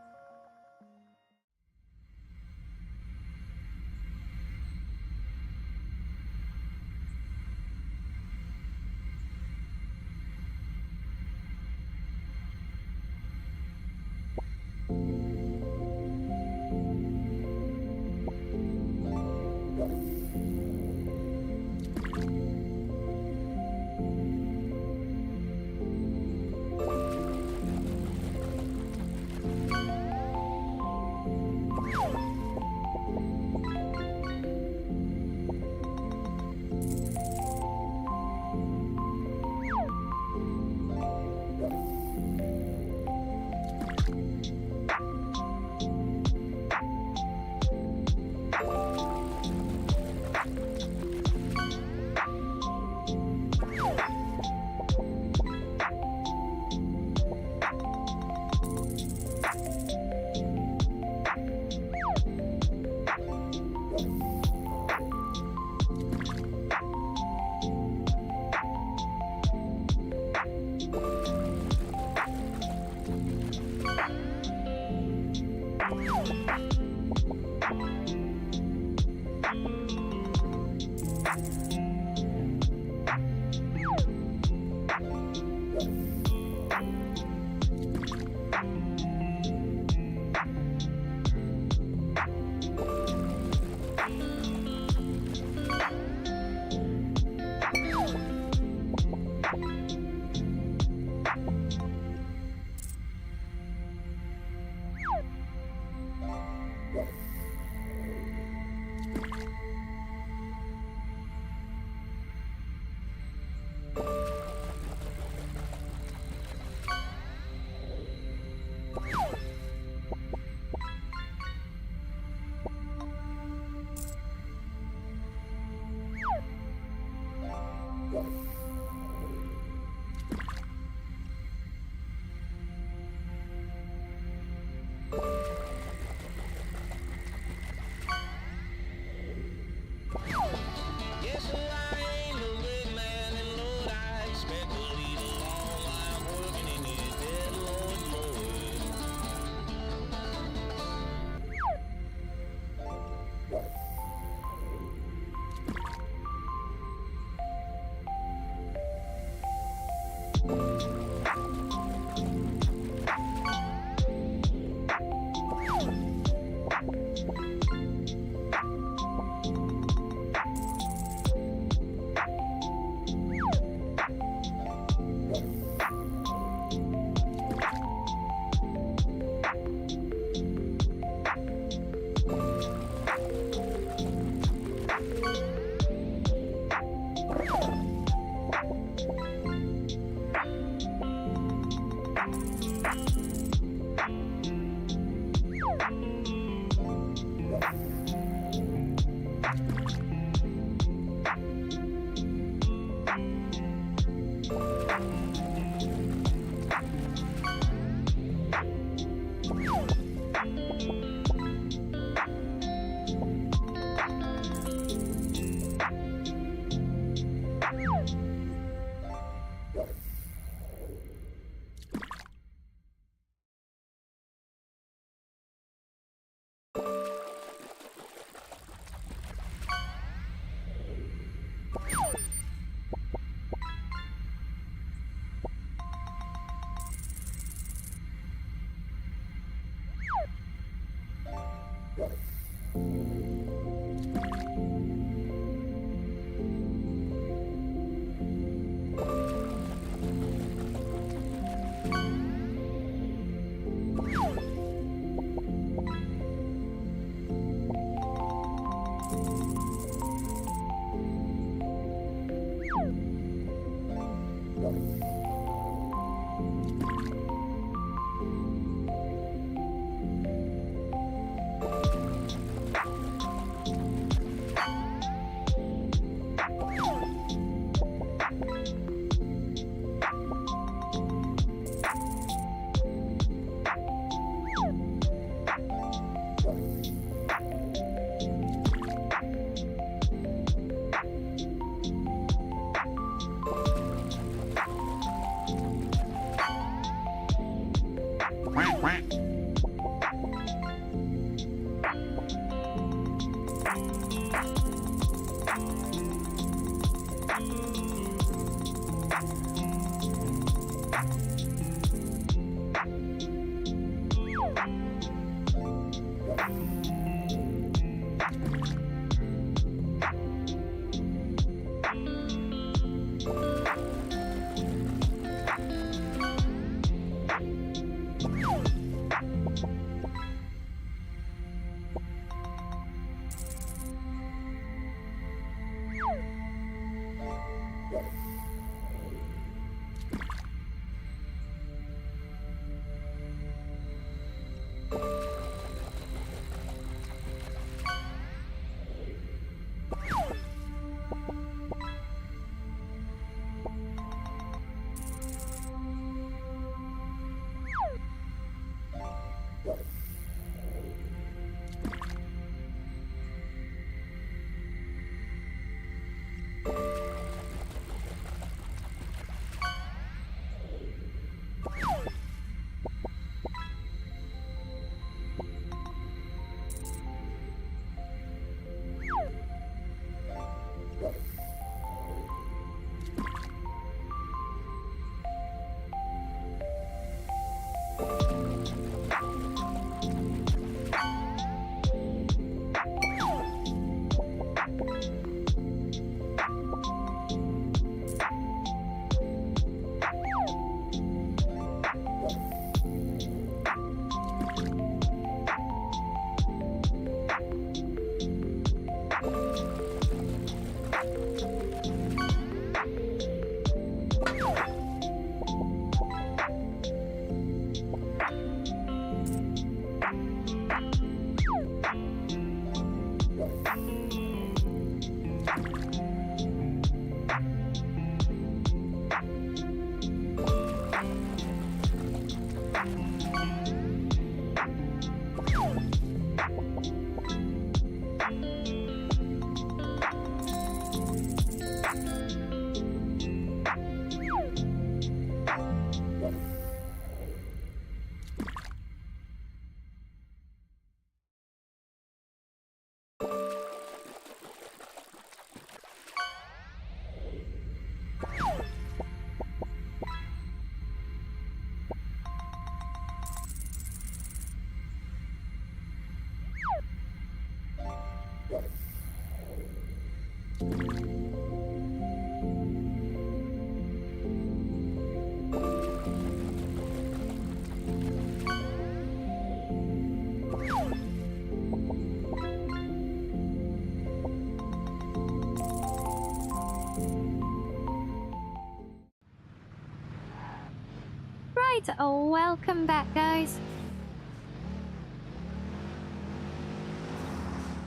Right, welcome back, guys.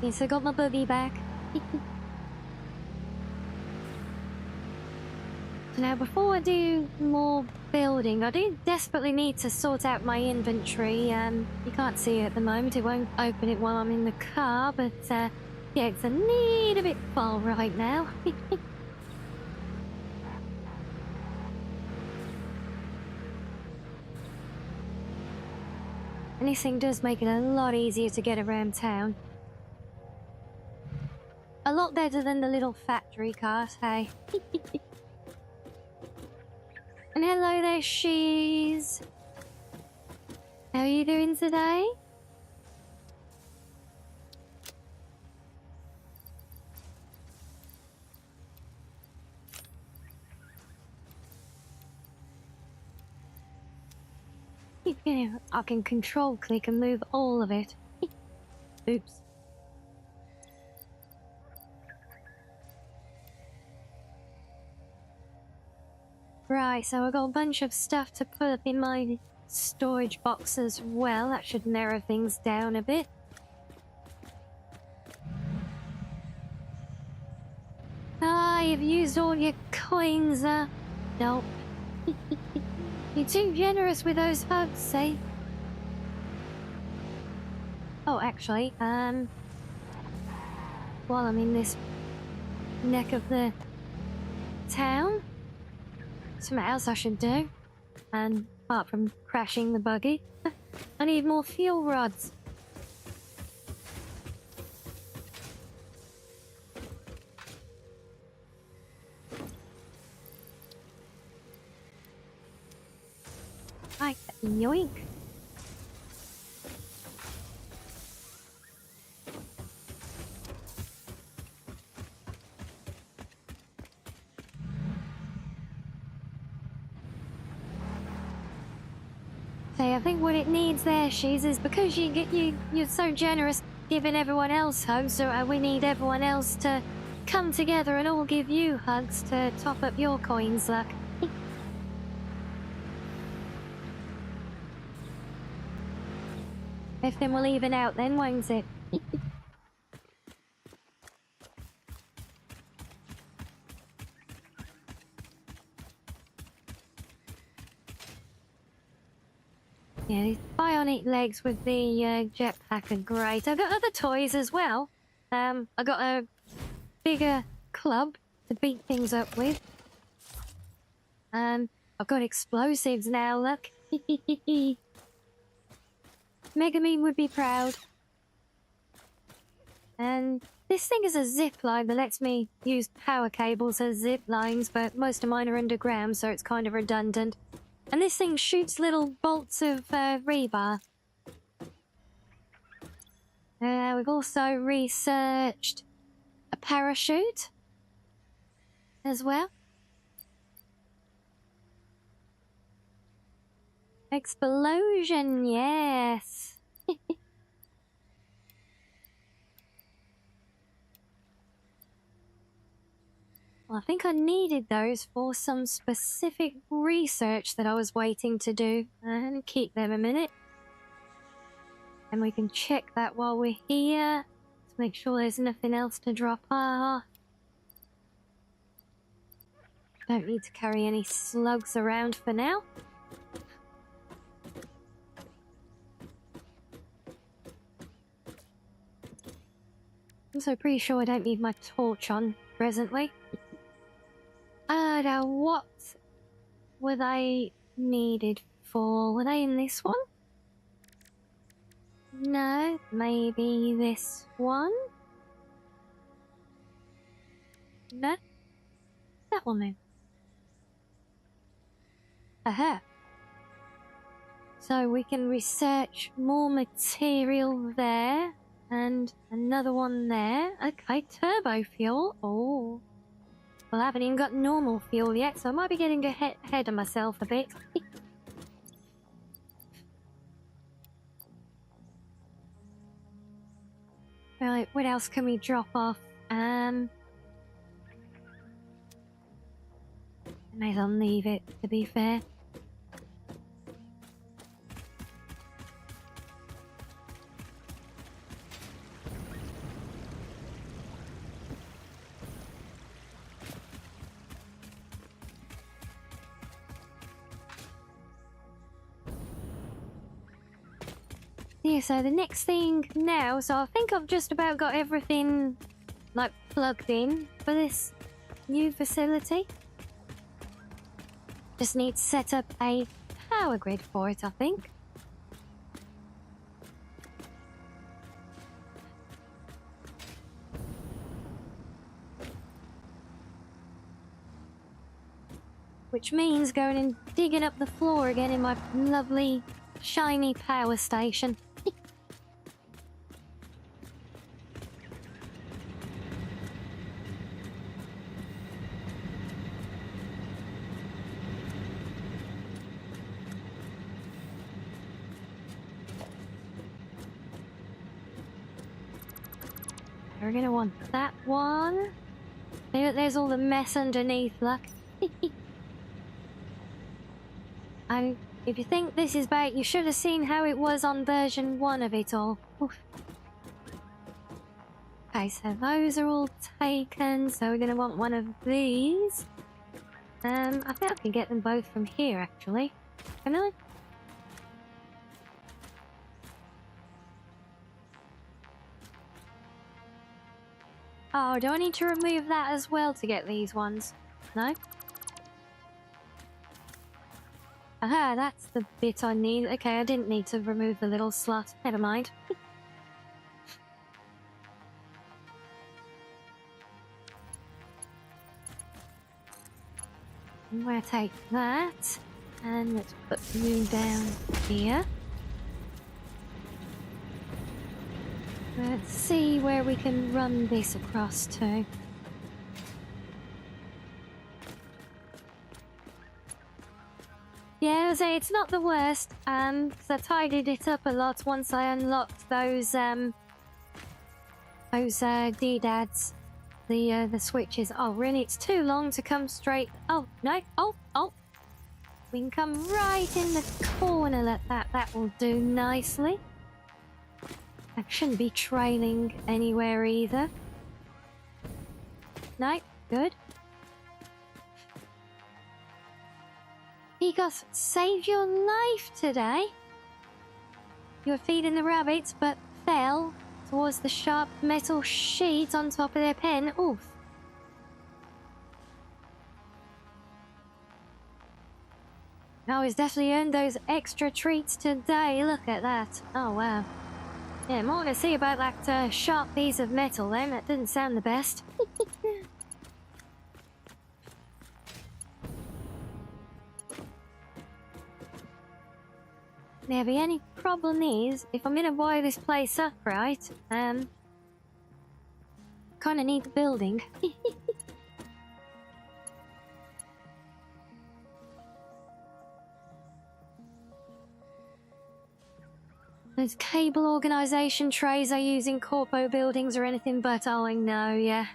Yes, I got my boogie back. Now, before I do more building, I do desperately need to sort out my inventory. You can't see it at the moment. It won't open it while I'm in the car, but yeah, it's a need a bit full right now. And this thing does make it a lot easier to get around town. A lot better than the little factory cars, hey. And hello there, Shees. How are you doing today? Yeah, I can control click and move all of it. Oops. Right, so I got a bunch of stuff to put up in my storage box as well. That should narrow things down a bit. Ah, you've used all your coins, Nope. You're too generous with those hugs, eh? Oh, actually, while I'm in this neck of the town, something else I should do. And apart from crashing the buggy, I need more fuel rods. Right, yoink. I think what it needs there, Shees, is because you're so generous giving everyone else hugs, so we need everyone else to come together and all give you hugs to top up your coins luck. Everything will even out then, won't it? Yeah, these bionic legs with the jetpack are great. I've got other toys as well. I got a bigger club to beat things up with. I've got explosives now, look. Megamine would be proud. And this thing is a zip line that lets me use power cables as zip lines, but most of mine are underground, so it's kind of redundant. And this thing shoots little bolts of rebar. We've also researched a parachute as well. Explosion, yes. Well, I think I needed those for some specific research that I was waiting to do. And keep them a minute. And we can check that while we're here to make sure there's nothing else to drop off. Don't need to carry any slugs around for now. I'm also pretty sure I don't need my torch on presently. Now what were they needed for? Were they in this one? No, maybe this one? No? That one then. Aha. So we can research more material there. And another one there. Okay, turbo fuel. Oh. Well, I haven't even got normal fuel yet, so I might be getting ahead of myself a bit. Right, what else can we drop off? I may as well leave it, to be fair. Yeah, so the next thing now, so I think I've just about got everything, like, plugged in for this new facility. Just need to set up a power grid for it, I think. Which means going and digging up the floor again in my lovely, shiny power station. We're gonna want that one. There's all the mess underneath, look. And if you think this is bait, you should have seen how it was on version 1 of it all. Oof. Okay, so those are all taken, so we're gonna want one of these. I think I can get them both from here, actually. Can I? Oh, do I need to remove that as well to get these ones? No? Aha, that's the bit I need. Okay, I didn't need to remove the little slot. Never mind. I'm gonna take that, and let's put you down here. Let's see where we can run this across to. Yeah, I say it's not the worst. 'Cause I tidied it up a lot once I unlocked those doodads, the switches. Oh, really? It's too long to come straight. Oh no! Oh! We can come right in the corner like that. That will do nicely. That shouldn't be trailing anywhere either. No, good. Picos saved your life today. You were feeding the rabbits, but fell towards the sharp metal sheet on top of their pen. Oof. Now he's definitely earned those extra treats today. Look at that. Oh, wow. Yeah, more to see about that sharp piece of metal then. That didn't sound the best. Now, the only problem is, if I'm gonna buy this place up, right, kinda need the building. Those cable organisation trays I use in corpo buildings or anything but, oh, I know, yeah.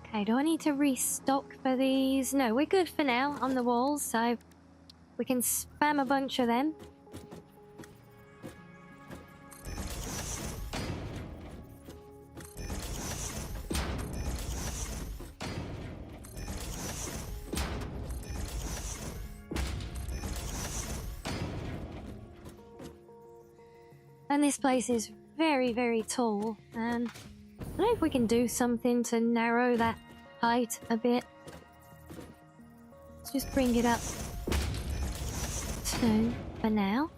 Okay, do I need to restock for these? No, we're good for now on the walls, so we can spam a bunch of them. And this place is very, very tall. I don't know if we can do something to narrow that height a bit. Let's just bring it up 2 for now.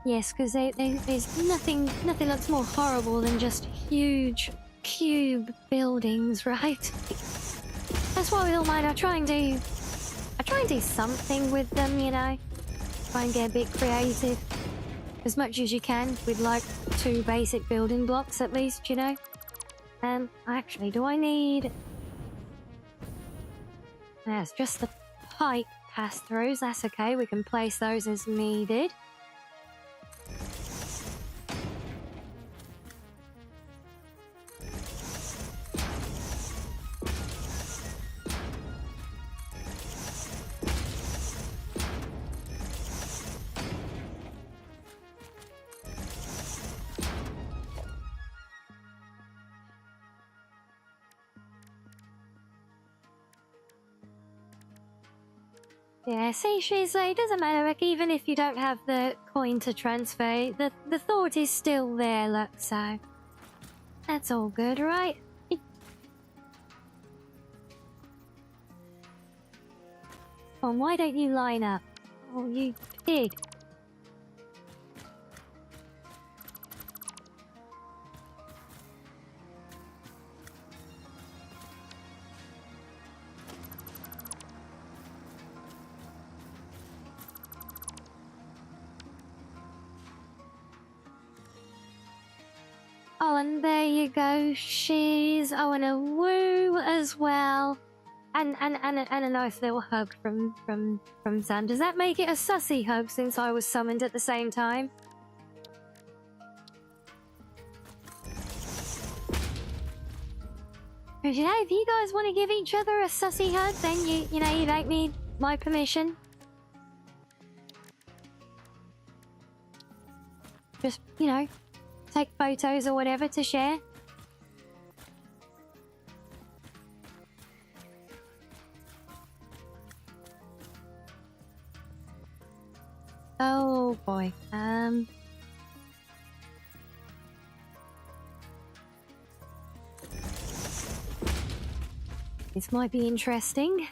Yes, because there's nothing that's more horrible than just huge cube buildings, right? That's why we don't mind. I try and do something with them, you know. Try and get a bit creative as much as you can with like 2 basic building blocks at least, you know. Actually, do I need? That's just the pipe pass-throughs. That's okay. We can place those as needed. Yeah, see, she's like, it doesn't matter, like, even if you don't have the coin to transfer, the thought is still there, look, so that's all good, right? Come on, why don't you line up? Oh, you pig. Oh, and there you go. She's and a woo as well. And a nice little hug from Sam. Does that make it a sussy hug since I was summoned at the same time? Because, you know, if you guys want to give each other a sussy hug, then you know, you don't need my permission. Just, you know, take photos or whatever to share. Oh boy. This might be interesting.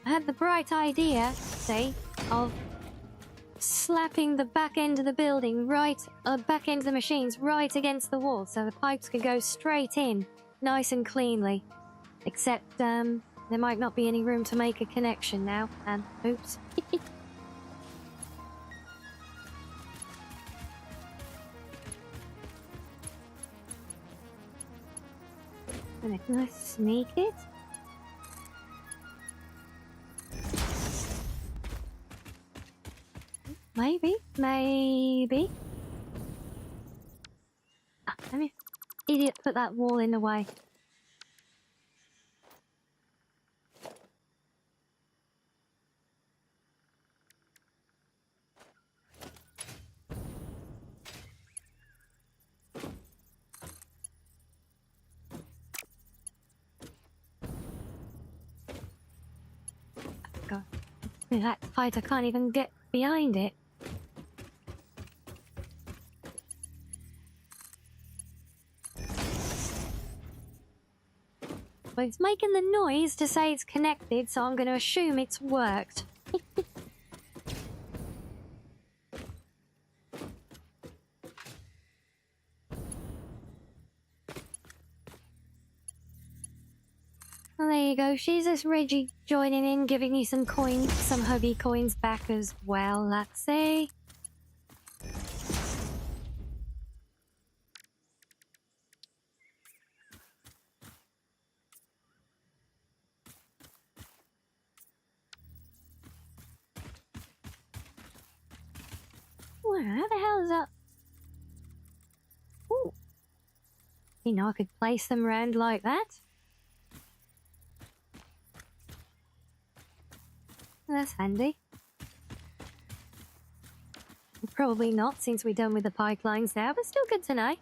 I had the bright idea, say, of slapping the back end of the building back end of the machines right against the wall so the pipes could go straight in, nice and cleanly. Except, there might not be any room to make a connection now, and oops. Can I sneak it? Maybe. Let me... Idiot put that wall in the way. God. That height, I can't even get behind it. But it's making the noise to say it's connected, so I'm going to assume it's worked. Well, there you go. She's this Reggie joining in, giving you some coins, some hubby coins back as well, let's see. Well, how the hell is that? Ooh. You know, I could place them around like that. That's handy. Probably not, since we're done with the pipelines now, but still good to know.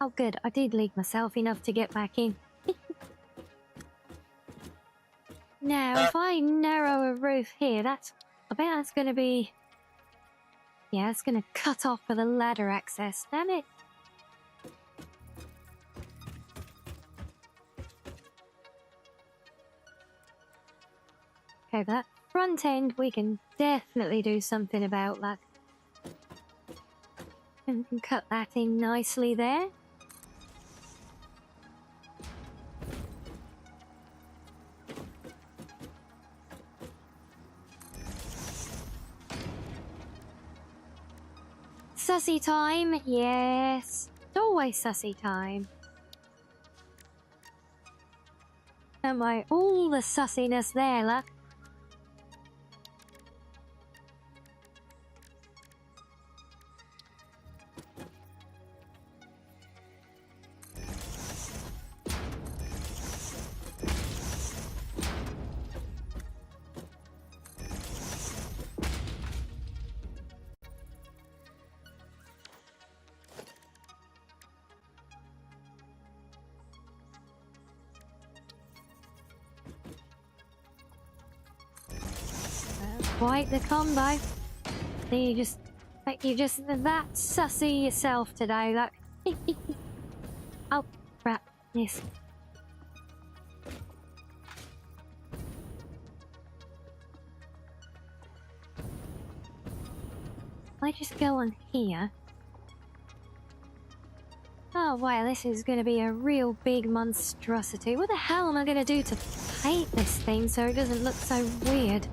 Oh good, I did leak myself enough to get back in. Now, if I narrow a roof here, I bet that's gonna be... Yeah, it's gonna cut off for the ladder access, damn it. Okay, that front end, we can definitely do something about that. And we can cut that in nicely there. Sussy time, yes. It's always sussy time. Am I all the sussiness there, look? quite the combo. You just that sussy yourself today, look. Oh, crap. Yes. I just go on here. Oh wow, this is gonna be a real big monstrosity. What the hell am I gonna do to paint this thing so it doesn't look so weird?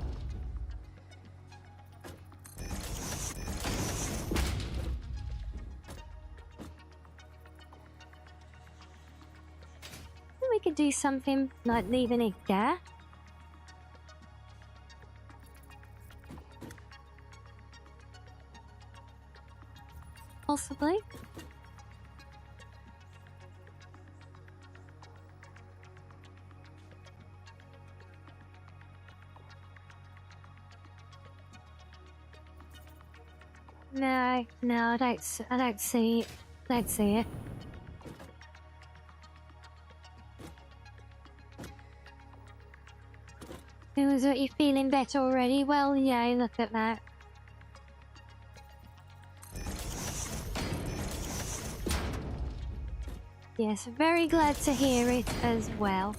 We could do something like leaving a gap. Possibly. No, I don't see it. Don't see it. It was what, you feeling better already? Well, yeah, look at that. Yes, very glad to hear it as well.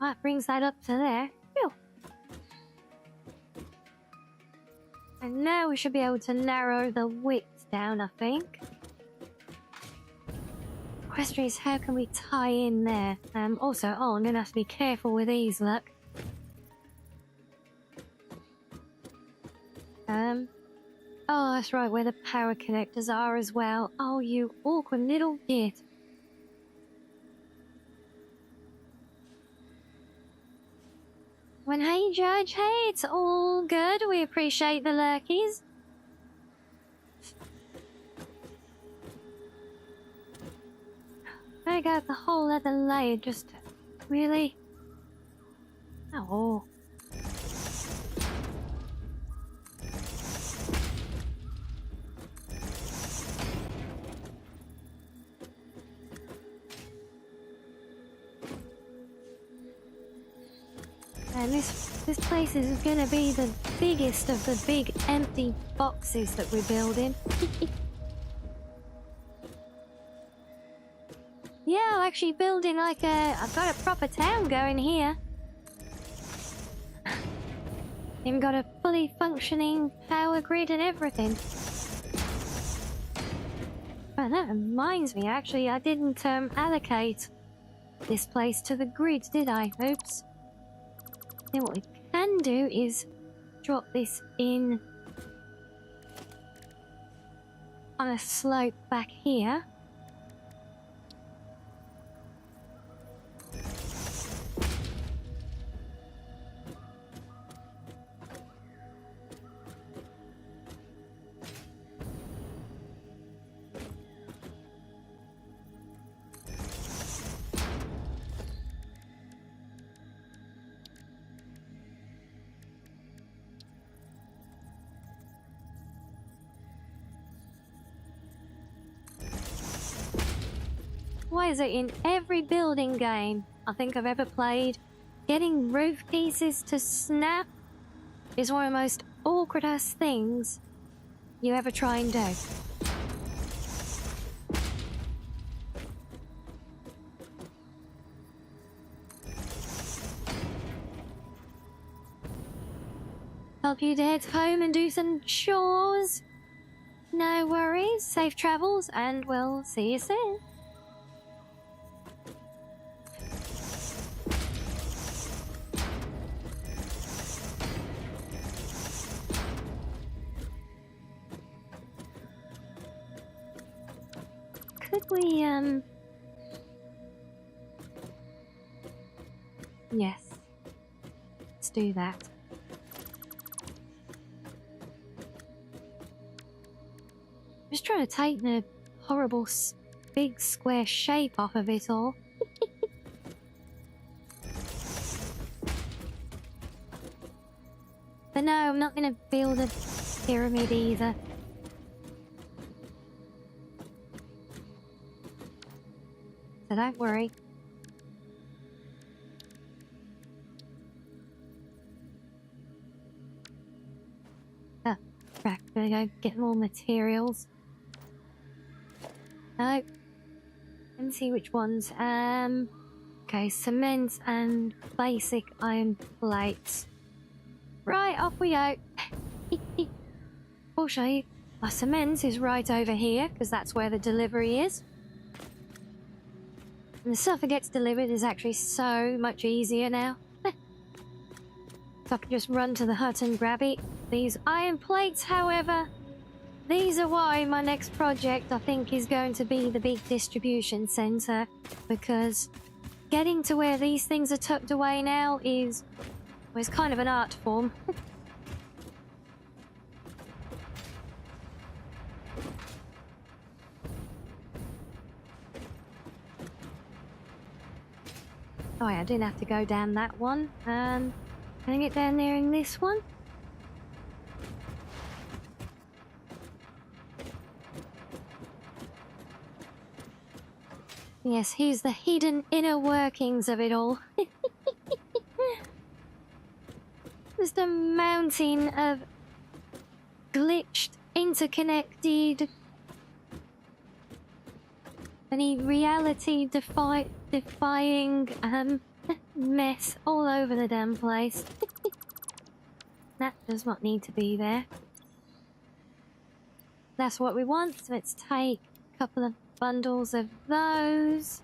That brings that up to there. Phew. And now we should be able to narrow the width down, I think. The question is, how can we tie in there? Also, oh, I'm gonna have to be careful with these, look. Oh, that's right, where the power connectors are as well. Oh, you awkward little git. When hey Judge, hey, it's all good. We appreciate the lurkies. I got the whole other layer, just really. Oh. And this place is gonna be the biggest of the big empty boxes that we're building. Yeah, I'm actually building like I've got a proper town going here. Even got a fully functioning power grid and everything. Oh, that reminds me, actually, I didn't allocate this place to the grid, did I? Oops. Then what we can do is drop this in on a slope back here. Why is it in every building game I think I've ever played, getting roof pieces to snap is one of the most awkward ass things you ever try and do. help you to head home and do some chores. No worries, safe travels, and we'll see you soon. Could we, yes. Let's do that. Just trying to take the horrible big square shape off of it all. But no, I'm not going to build a pyramid either. So don't worry. Ah, right, gonna go get more materials. No. Let me see which ones. Okay, cement and basic iron plates. Right, off we go. I'll show you. My cement is right over here, because that's where the delivery is. And the stuff that gets delivered is actually so much easier now. So I can just run to the hut and grab it. These iron plates, however, these are why my next project, I think, is going to be the big distribution centre. Because getting to where these things are tucked away now is, well, it's kind of an art form. Oh yeah, I didn't have to go down that one. Can I get down there in this one? Yes, here's the hidden inner workings of it all. Just a mountain of glitched, interconnected, any reality-defying mess all over the damn place. That does not need to be there. That's what we want, so let's take a couple of bundles of those.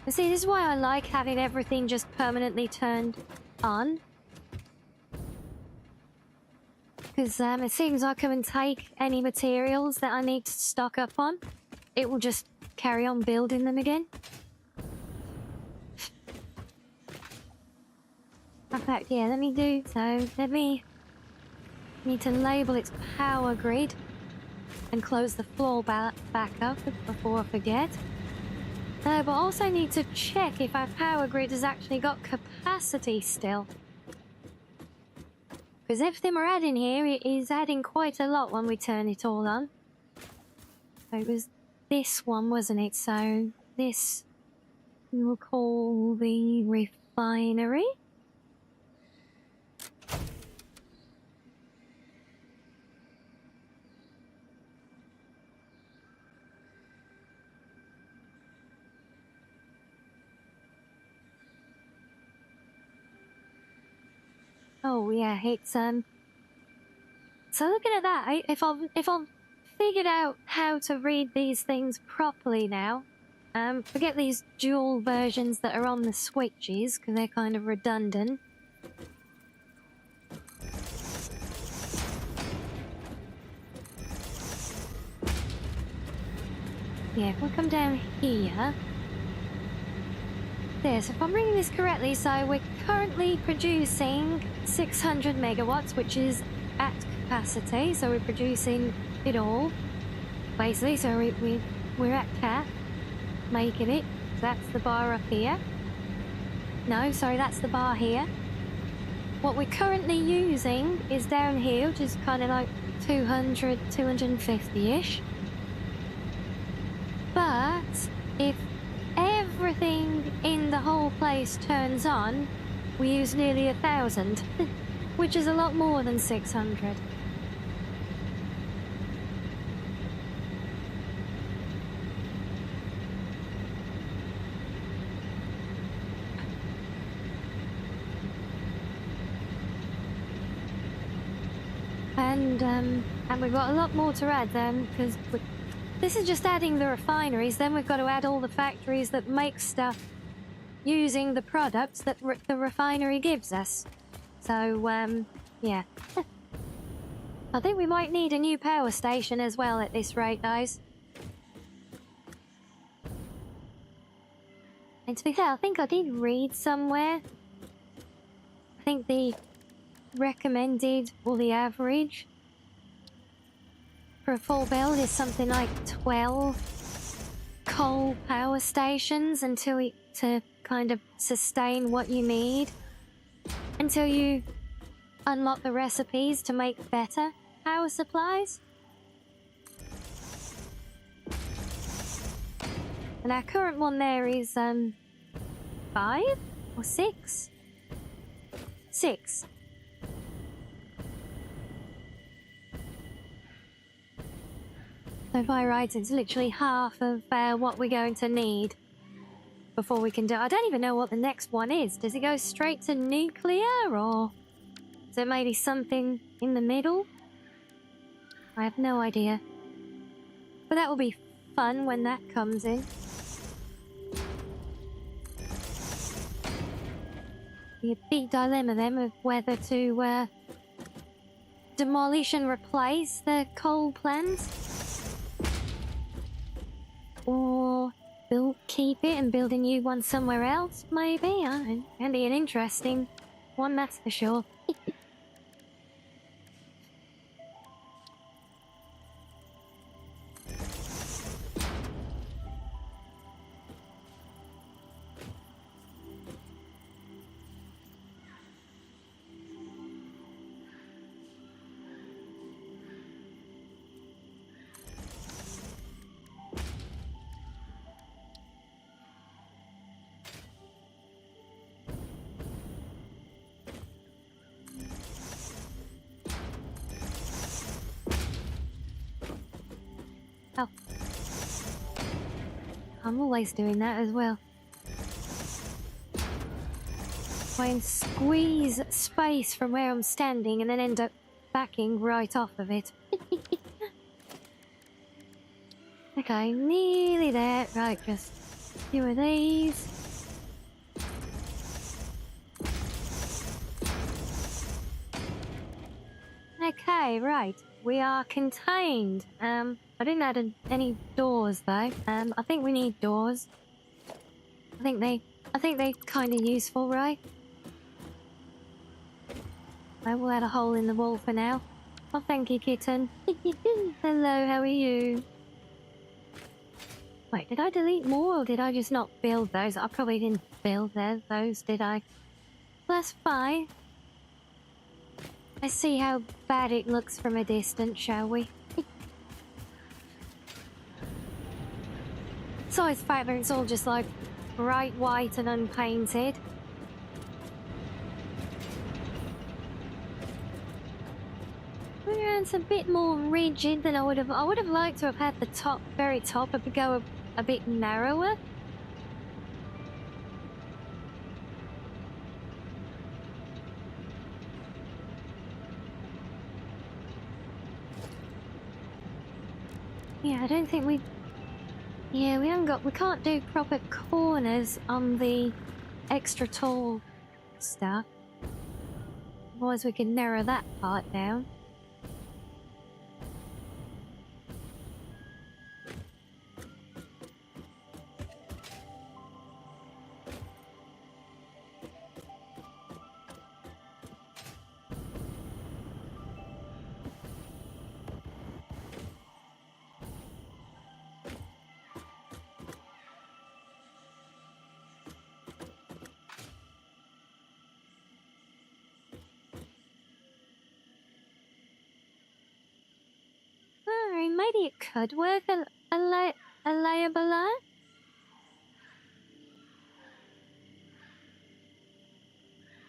You see, this is why I like having everything just permanently turned on. Because as soon as I come and take any materials that I need to stock up on, it will just carry on building them again. In fact, yeah, let me do so. Need to label its power grid and close the floor back up before I forget. But I also need to check if our power grid has actually got capacity still. Because everything we're adding here is adding quite a lot when we turn it all on. So it was this one, wasn't it? So this we'll call the refinery. Oh yeah, it's so looking at that, if I've figured out how to read these things properly now, forget these dual versions that are on the switches because they're kind of redundant. Yeah, if we come down here. There, so if I'm reading this correctly, so we're currently producing 600 megawatts, which is at capacity, so we're producing it all, basically, so we're at cap, making it. So that's the bar up here. No, sorry, that's the bar here. What we're currently using is down here, which is kind of like 200, 250-ish. But if everything in the whole place turns on, we use nearly 1,000, which is a lot more than 600. And we've got a lot more to add then, because this is just adding the refineries. Then we've got to add all the factories that make stuff using the products that the refinery gives us. So, yeah. I think we might need a new power station as well at this rate, guys. And to be fair, I think I did read somewhere. I think the recommended or the average for a full build is something like 12 coal power stations to kind of sustain what you need until you unlock the recipes to make better power supplies. And our current one there is 5 or 6? 6. So by right, it's literally half of what we're going to need before we can do. I don't even know what the next one is. Does it go straight to nuclear, or is it maybe something in the middle? I have no idea. But that will be fun when that comes in. Be a big dilemma then of whether to demolish and replace the coal plants, or keep it and build a new one somewhere else, maybe. I don't know. Can be an interesting one, that's for sure. Oh. I'm always doing that as well. Try and squeeze space from where I'm standing and then end up backing right off of it. Okay, nearly there. Right, just a few of these. Okay, right. We are contained. I didn't add any doors though. I think we need doors. I think they're kind of useful, right? I will add a hole in the wall for now. Oh, thank you, kitten. Hello, how are you? Wait, did I delete more or did I just not build those? I probably didn't build those, did I? Well, that's fine. Let's see how bad it looks from a distance, shall we? So it's fact that it's all just like bright white and unpainted. It's a bit more rigid than I would have liked to have had the top, very top, go a bit narrower. Yeah, I don't think we can't do proper corners on the extra tall stuff. Otherwise we can narrow that part down. Maybe it could work a layer below.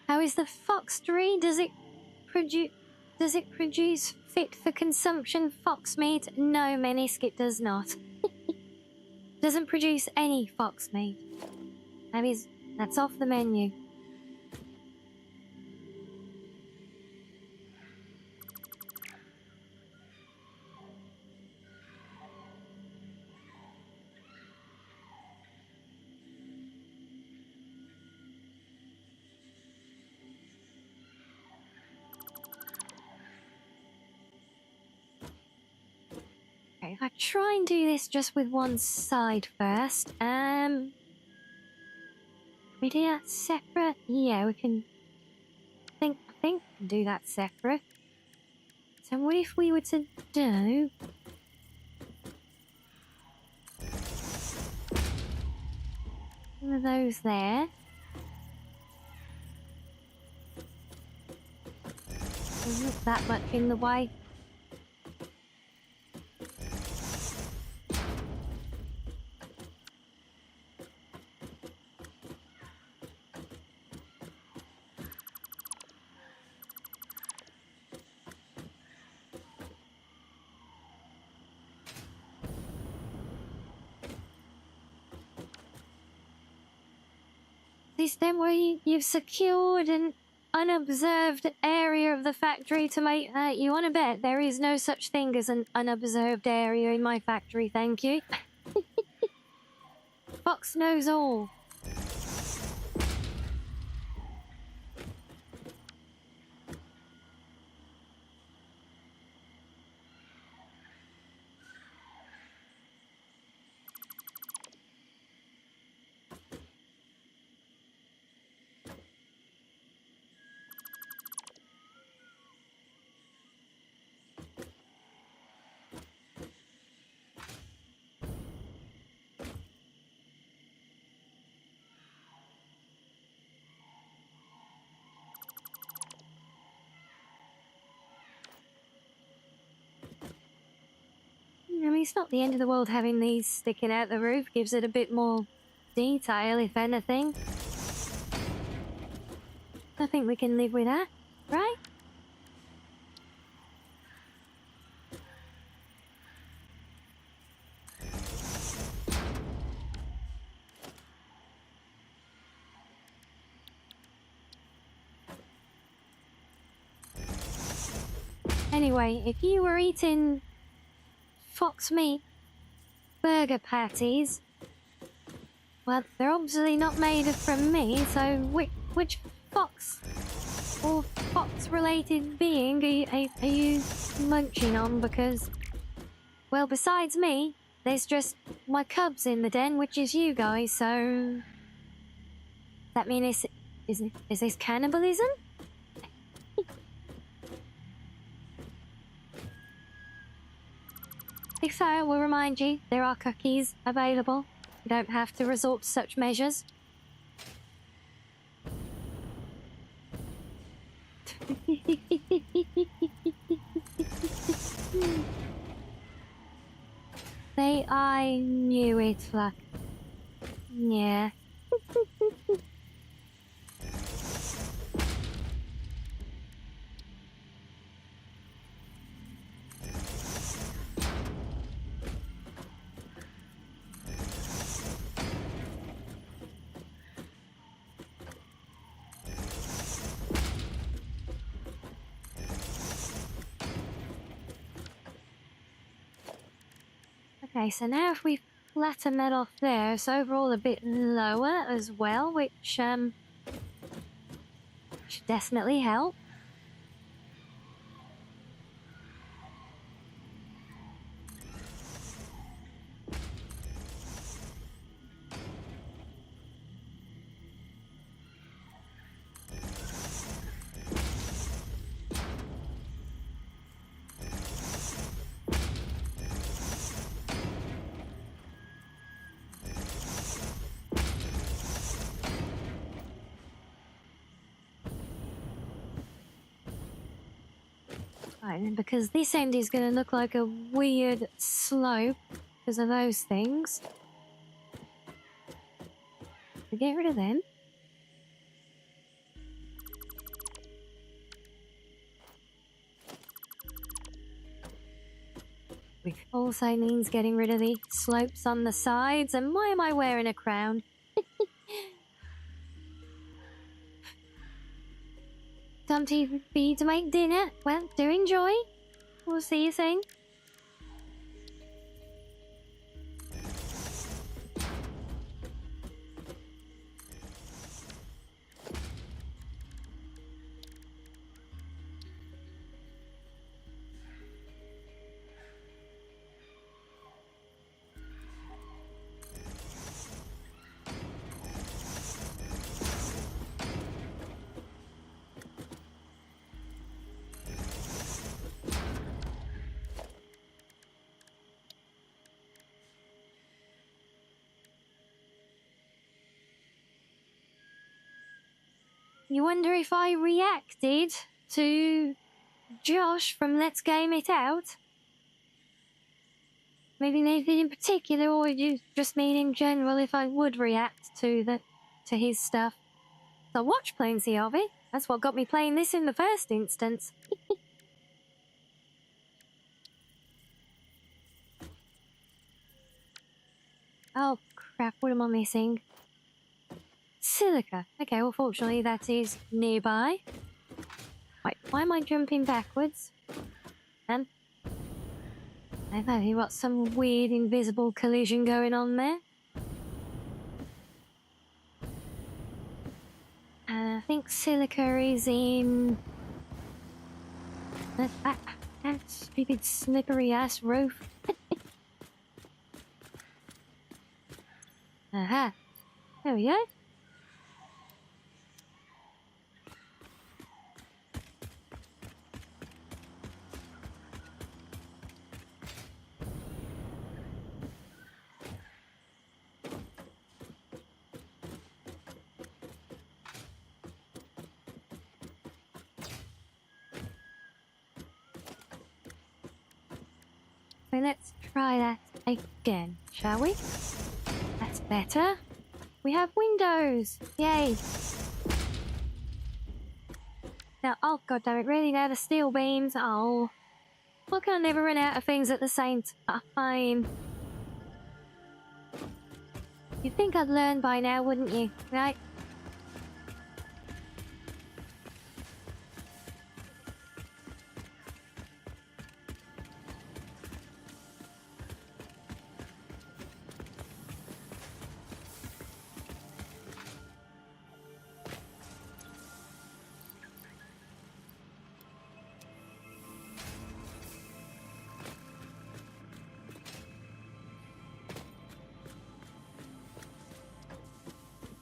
How is the foxtree? Does it produce fit for consumption fox meat? No, Menisk, it does not. Doesn't produce any fox meat. That's off the menu. if I try and do this just with one side first, we do that separate? Yeah, we can. I think we can do that separate. So what if we were to do one of those there? Isn't that much in the way. System where you've secured an unobserved area of the factory to make... you want to bet there is no such thing as an unobserved area in my factory, thank you. Fox knows all. I mean, it's not the end of the world having these sticking out the roof. Gives it a bit more detail, if anything. I think we can live with that, right? Anyway, if you were eating fox meat burger patties, well, they're obviously not made from me, so which fox or fox-related being are you munching on? Because, well, besides me, there's just my cubs in the den, which is you guys, so... That mean is this cannibalism? If so, I will remind you, there are cookies available. You don't have to resort to such measures. I knew it, Fluck. Yeah. Okay, so now if we flatten that off there, it's overall a bit lower as well, which should definitely help. Right, and because this end is going to look like a weird slope because of those things. So get rid of them. Which also means getting rid of the slopes on the sides. And why am I wearing a crown? Time for you to make dinner. Well, do enjoy. We'll see you soon. You wonder if I reacted to Josh from Let's Game It Out? Maybe anything in particular, or you just mean in general if I would react to his stuff? I watched plenty of it. That's what got me playing this in the first instance. Oh crap, what am I missing? Silica. Okay, well fortunately that is nearby. Wait, why am I jumping backwards? I thought you got some weird invisible collision going on there. I think silica is in that stupid slippery ass roof. Aha. There we go. So let's try that again, shall we? That's better. We have windows! Yay! Now, oh goddammit, really now the steel beams? Oh. Why can I never run out of things at the same time? You'd think I'd learn by now, wouldn't you? Right?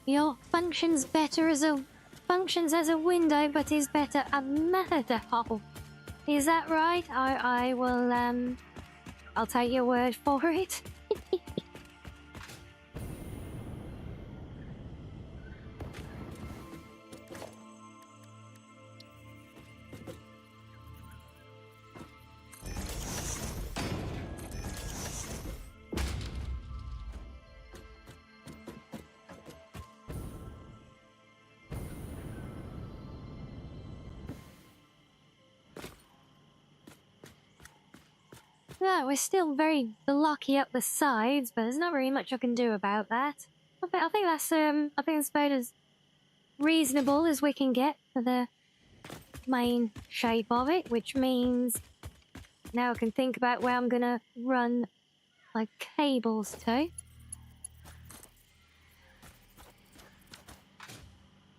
Your functions as a window, but is better a method hole. Is that right? I will I'll take your word for it. Yeah, we're still very blocky up the sides, but there's not really much I can do about that. I think that's about as reasonable as we can get for the main shape of it, which means now I can think about where I'm gonna run like cables to.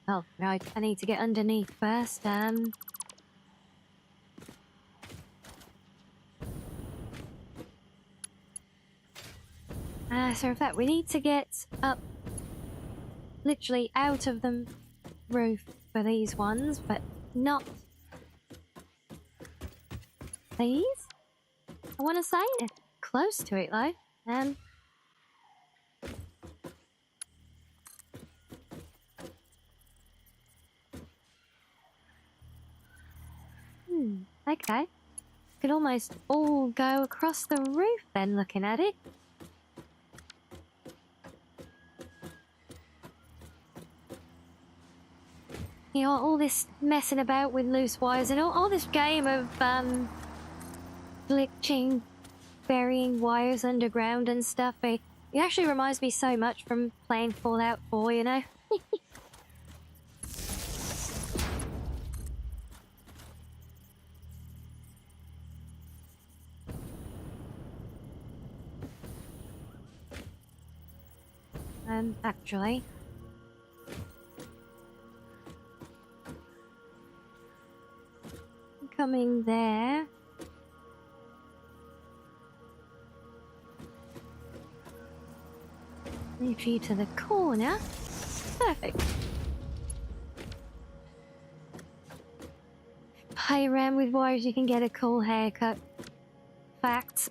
Oh, right, I need to get underneath first. So in fact, we need to get up literally out of the roof for these ones, but not these. I want to say close to it though. Okay. Could almost all go across the roof then, looking at it. You know, all this messing about with loose wires and all this game of glitching, burying wires underground and stuff. It actually reminds me so much from playing Fallout 4, you know? Actually. Coming there. Move you to the corner. Perfect. Play around with wires, you can get a cool haircut. Facts.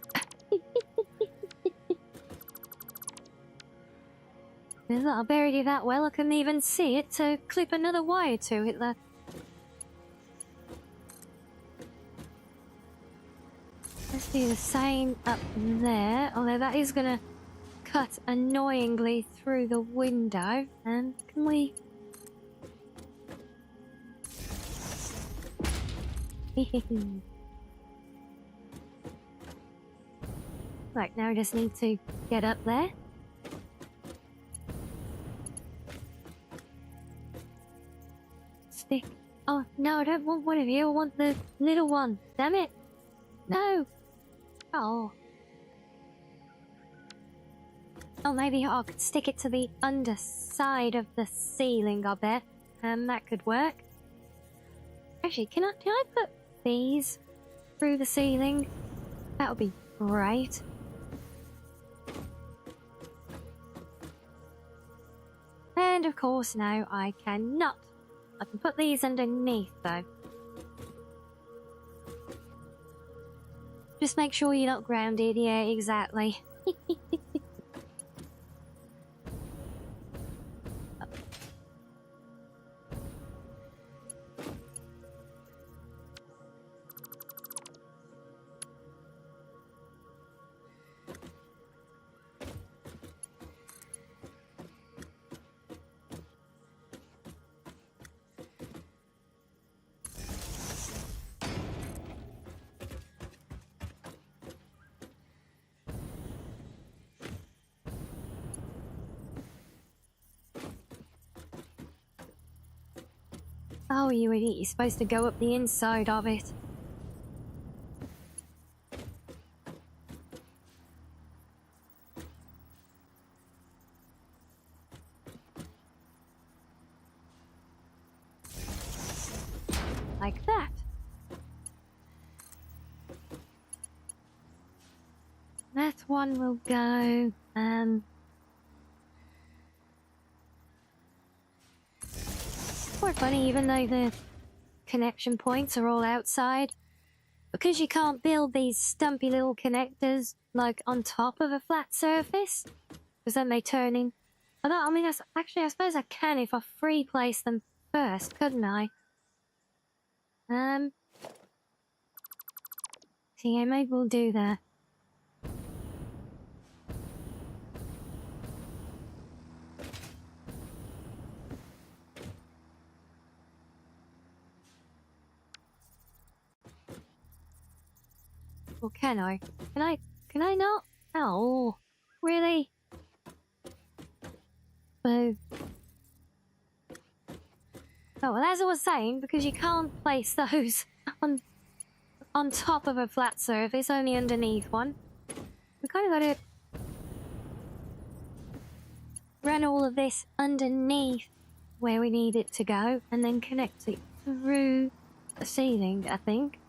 I buried it that well I couldn't even see it to clip another wire to it there. Let's do the same up there, although that is gonna cut annoyingly through the window. And can we... Right, now I just need to get up there. Stick. Oh, no, I don't want one of you. I want the little one. Damn it. No. Oh. Oh, maybe I could stick it to the underside of the ceiling, I bet. That could work. Actually, can I put these through the ceiling? That would be great. And of course, no, I cannot. I can put these underneath, though. Just make sure you're not grounded. Yeah, exactly. Oh, you idiot. You're supposed to go up the inside of it. Like that. That one will go, quite funny, even though the connection points are all outside. Because you can't build these stumpy little connectors, like, on top of a flat surface. Because then they turn in... I mean, actually, I suppose I can if I free place them first, couldn't I? So yeah, maybe we'll do that. Or can I? Can I not? Oh, really? Boo. Oh, well, as I was saying, because you can't place those on top of a flat surface, only underneath one. We kind of got to run all of this underneath where we need it to go, and then connect it through the ceiling, I think.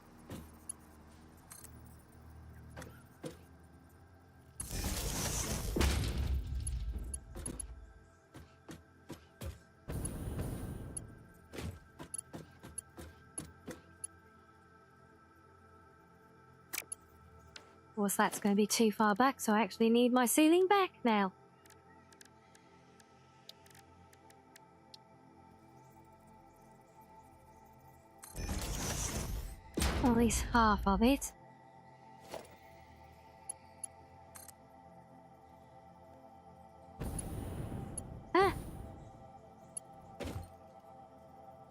Of course, that's going to be too far back, so I actually need my ceiling back now. Or at least half of it. Ah!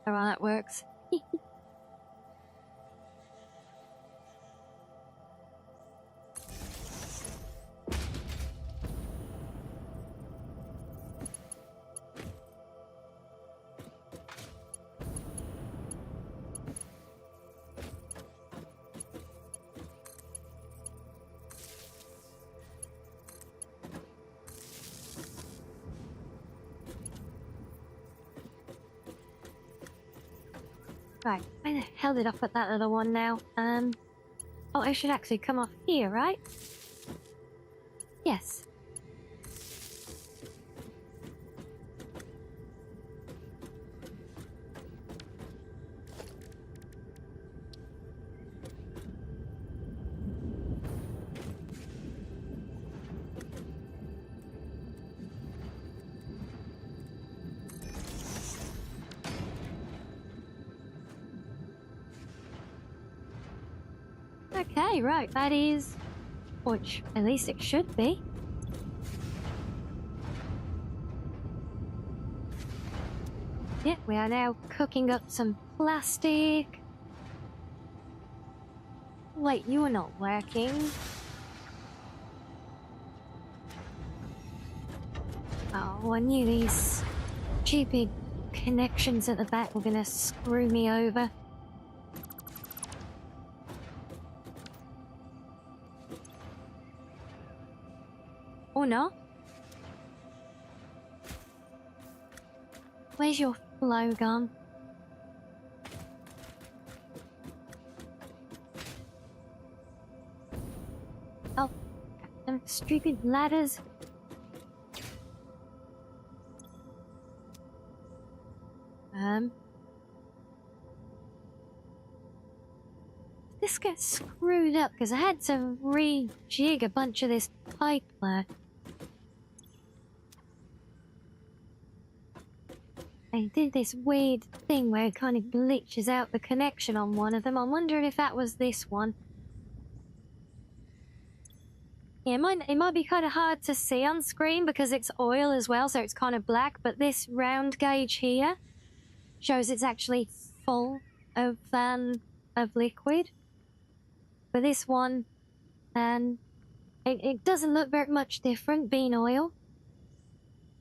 Oh, well, that works. Right, where the hell did I put that little one now? Oh, it should actually come off here, right? Yes. Okay, right, that is... which, at least it should be. Yeah, we are now cooking up some plastic. Wait, you are not working. Oh, I knew these stupid connections at the back were gonna screw me over. Or not. Where's your flow gone? Oh, them stupid ladders. This gets screwed up because I had to rejig a bunch of this pipe work. I did this weird thing where it kind of glitches out the connection on one of them. I'm wondering if that was this one. Yeah, it might be kind of hard to see on screen because it's oil as well, so it's kind of black, but this round gauge here shows it's actually full of liquid. But this one, it doesn't look very much different being oil.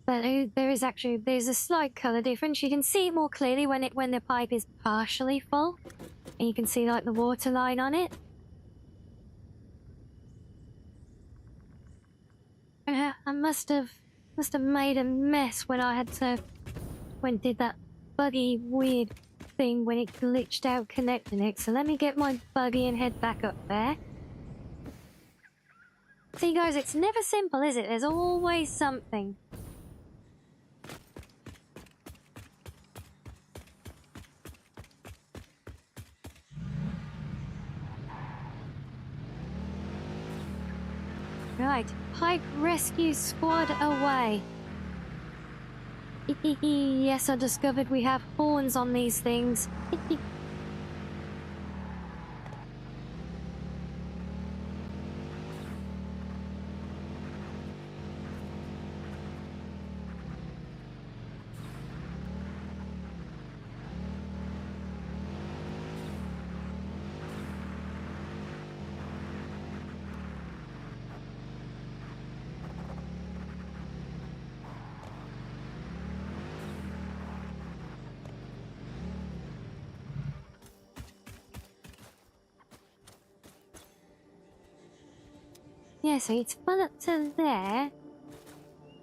But there's a slight colour difference. You can see it more clearly when the pipe is partially full. And you can see like the water line on it. I must have made a mess when I did that buggy weird thing when it glitched out connecting it. So let me get my buggy and head back up there. See guys, it's never simple, is it? There's always something. Right, pipe rescue squad away. Yes, I discovered we have horns on these things. Yeah, so it's full up to there.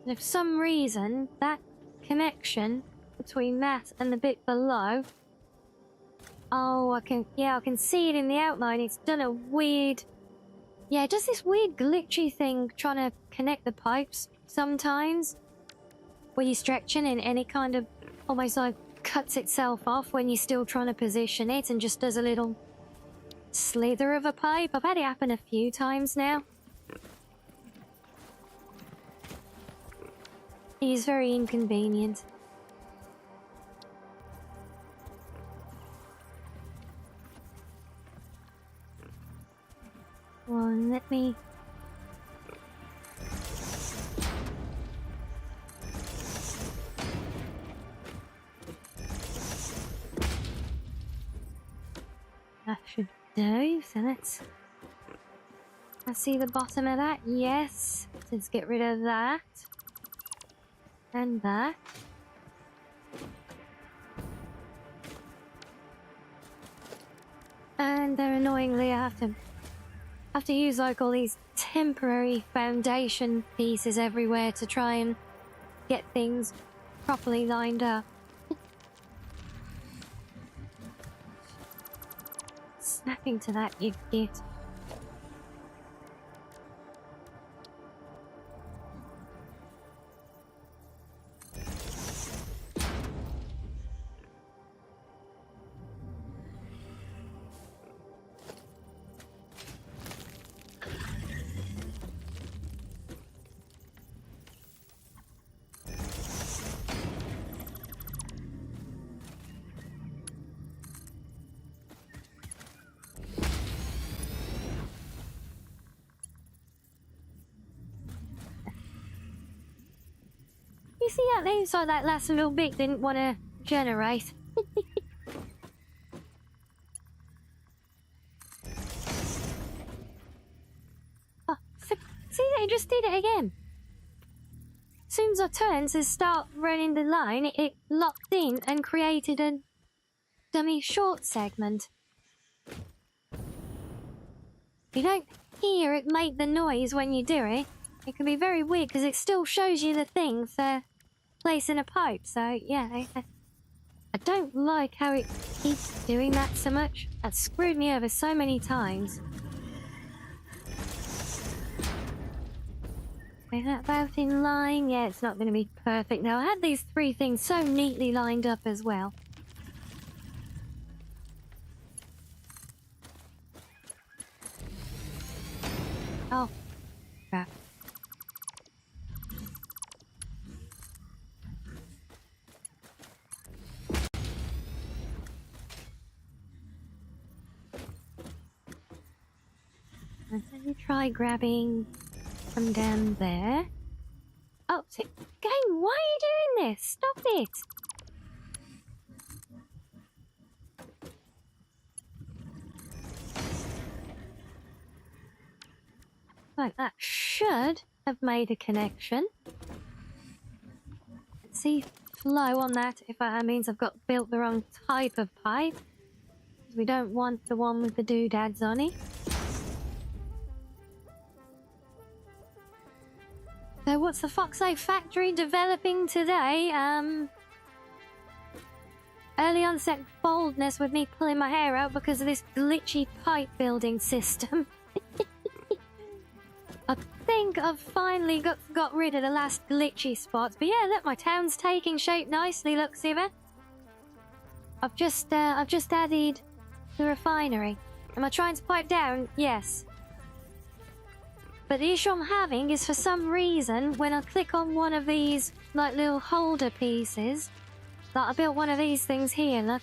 And for some reason, that connection between that and the bit below... Oh, I can see it in the outline. It's done a weird... Yeah, it does this weird glitchy thing trying to connect the pipes sometimes. Where you're stretching and it kind of almost like cuts itself off when you're still trying to position it and just does a little slither of a pipe. I've had it happen a few times now. It is very inconvenient. Well, let me... That should do, so let's see the bottom of that. Yes, let's get rid of that. And that. And then annoyingly I have to use like all these temporary foundation pieces everywhere to try and get things properly lined up. Snapping to that, you git. You see that there? So that last little bit didn't want to generate. Oh, see, they just did it again. As soon as I turned to start running the line, it locked in and created a dummy short segment. You don't hear it make the noise when you do it. It can be very weird because it still shows you the thing for placing a pipe. So yeah, I don't like how it keeps doing that so much. That's screwed me over so many times. Is that about in line? Yeah, it's not going to be perfect now. I had these three things so neatly lined up as well. Oh, crap. Let me try grabbing from down there. Oh, game, why are you doing this? Stop it! Right, that should have made a connection. Let's see flow on that, if that means I've got built the wrong type of pipe. We don't want the one with the doodads on it. So what's the Foxo factory developing today? Early onset baldness with me pulling my hair out because of this glitchy pipe building system. I think I've finally got rid of the last glitchy spots. But yeah, look, my town's taking shape nicely, look, Siva. I've just added the refinery. Am I trying to pipe down? Yes. But the issue I'm having is for some reason, when I click on one of these, like, little holder pieces, like I built one of these things here, look,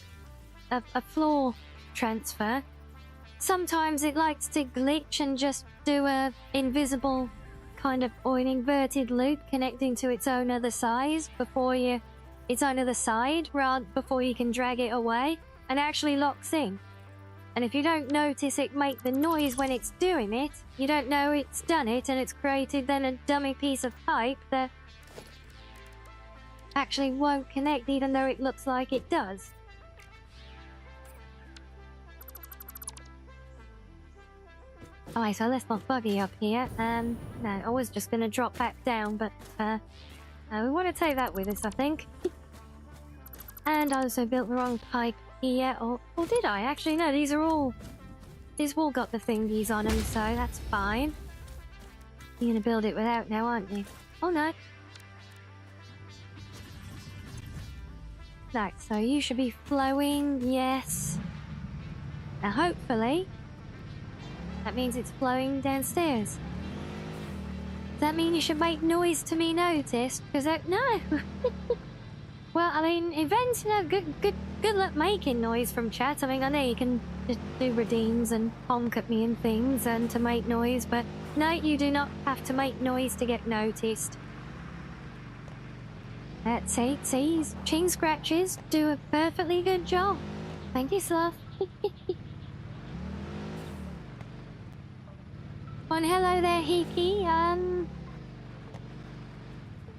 a floor transfer. Sometimes it likes to glitch and just do a invisible kind of, or an inverted loop connecting to its own other side before you can drag it away, and actually locks in. And if you don't notice it make the noise when it's doing it, you don't know it's done it, and it's created then a dummy piece of pipe that actually won't connect even though it looks like it does. Alright, so I left my buggy up here. No, I was just going to drop back down, but we want to take that with us, I think. And I also built the wrong pipe here, or did I? Actually, no, these all got the thingies on them, so that's fine. You're going to build it without now, aren't you? Oh, no. Right, so you should be flowing, yes. Now, hopefully, that means it's flowing downstairs. Does that mean you should make noise to me noticed? Because no. Well, I mean, events, you know, good luck making noise from chat. I mean, I know you can just do redeems and honk at me and things and to make noise, but no, you do not have to make noise to get noticed. See, chin scratches do a perfectly good job. Thank you, Sloth. And hello there, Hiki.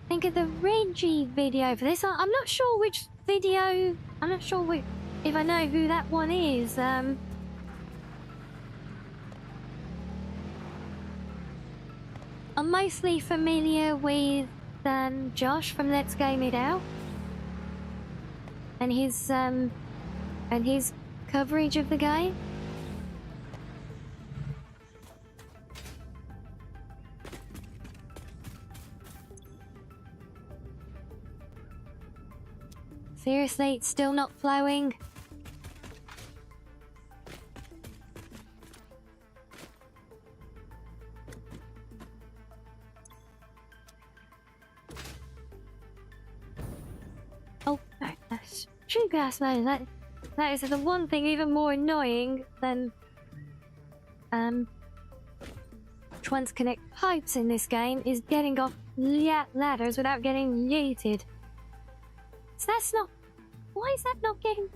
Think of the Reggie video for this. I'm not sure which video. I'm not sure if I know who that one is. I'm mostly familiar with Josh from Let's Game It Out and his coverage of the game. Seriously, it's still not flowing. Oh, no, that's true gas, man. That is the one thing even more annoying than trying to connect pipes in this game is getting off ladders without getting yeeted. So that's not... Why is that not getting...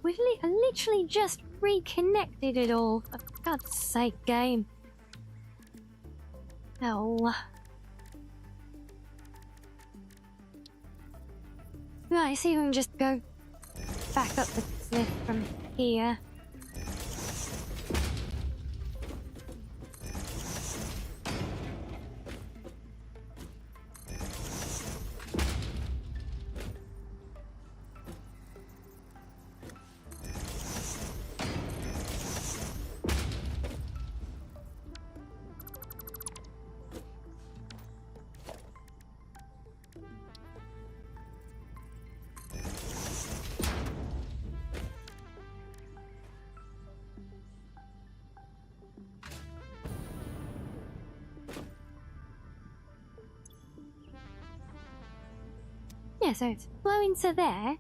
We've literally just reconnected it all. For God's sake, game. Oh. Right, see if we can just go back up the cliff from here. Yeah, so it's flowing to there.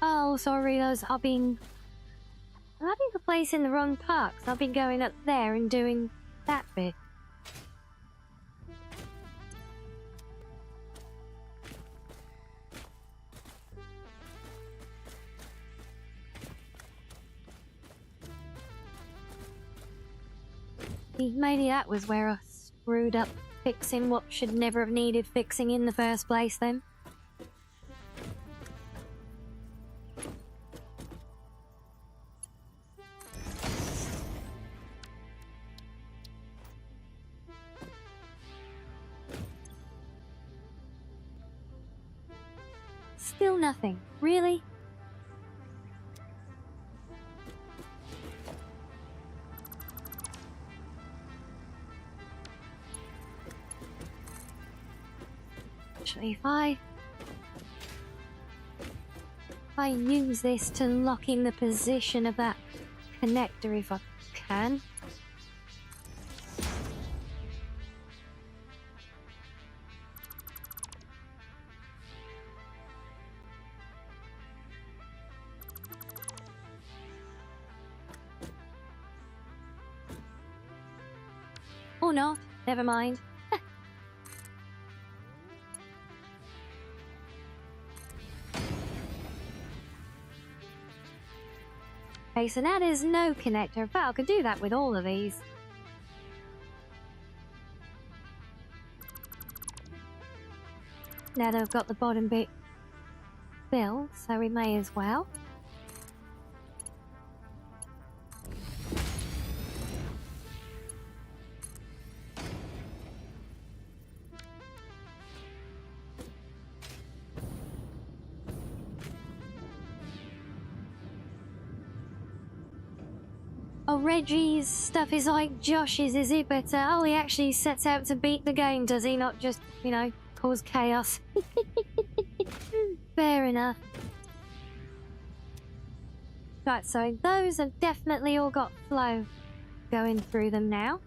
Oh, sorry, I've been the place in the wrong parks. I've been going up there and doing that bit. Maybe that was where I screwed up fixing what should never have needed fixing in the first place then. Still nothing, really? Actually, if I use this to lock in the position of that connector if I can. Or not, never mind. Okay, so now there's no connector, but I could do that with all of these. Now they've got the bottom bit built, so we may as well. Oh, Reggie's stuff is like Josh's, is it? But, oh, he actually sets out to beat the game, does he? Not just, you know, cause chaos. Fair enough. Right, so those have definitely all got flow going through them now.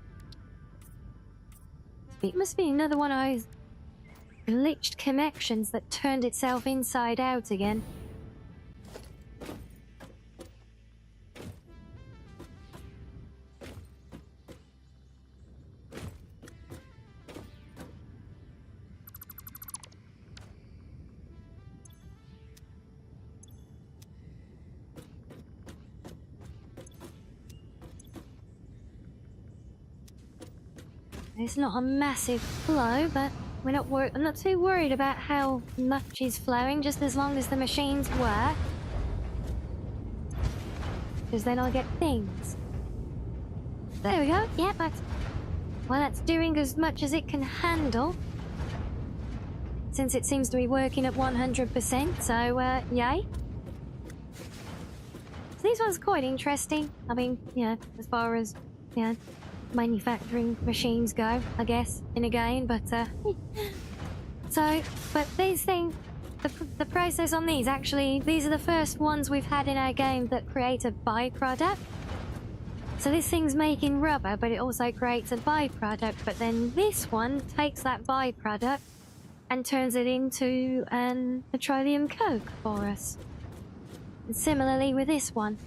It must be another one of those glitched connections that turned itself inside out again. It's not a massive flow, but I'm not too worried about how much is flowing, just as long as the machines work. Because then I'll get things. There we go. Yeah, that's doing as much as it can handle. Since it seems to be working at 100%, so, yay. So these ones are quite interesting. I mean, yeah, as far as, yeah, manufacturing machines go, I guess, in a game, but but these things, the process on these, actually, these are the first ones we've had in our game that create a byproduct. So this thing's making rubber, but it also creates a byproduct. But then this one takes that byproduct and turns it into petroleum coke for us. And similarly with this one,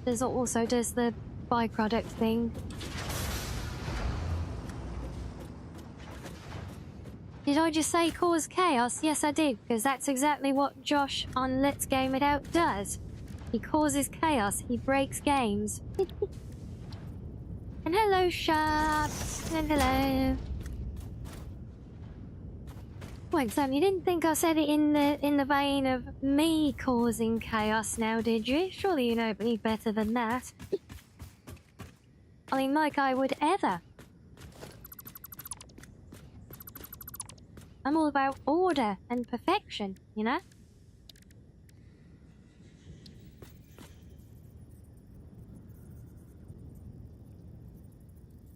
there's also does the byproduct thing. Did I just say cause chaos? Yes, I did, because that's exactly what Josh on Let's Game It Out does. He causes chaos. He breaks games. And hello, Sharps. And hello. Wait, Sam, you didn't think I said it in the vein of me causing chaos now, did you? Surely you know me better than that. I mean, like I would ever. I'm all about order and perfection, you know?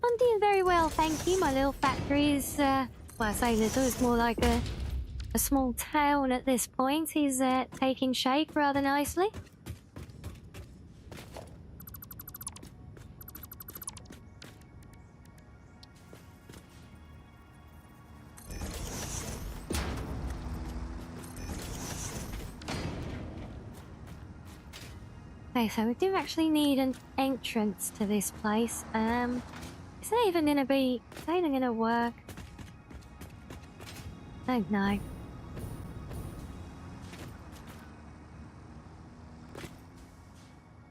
I'm doing very well, thank you. My little factory is, well, I say little, it's more like a small town at this point. He's taking shape rather nicely. Okay, so we do actually need an entrance to this place. Is that even gonna be... Is that even gonna work? I don't know.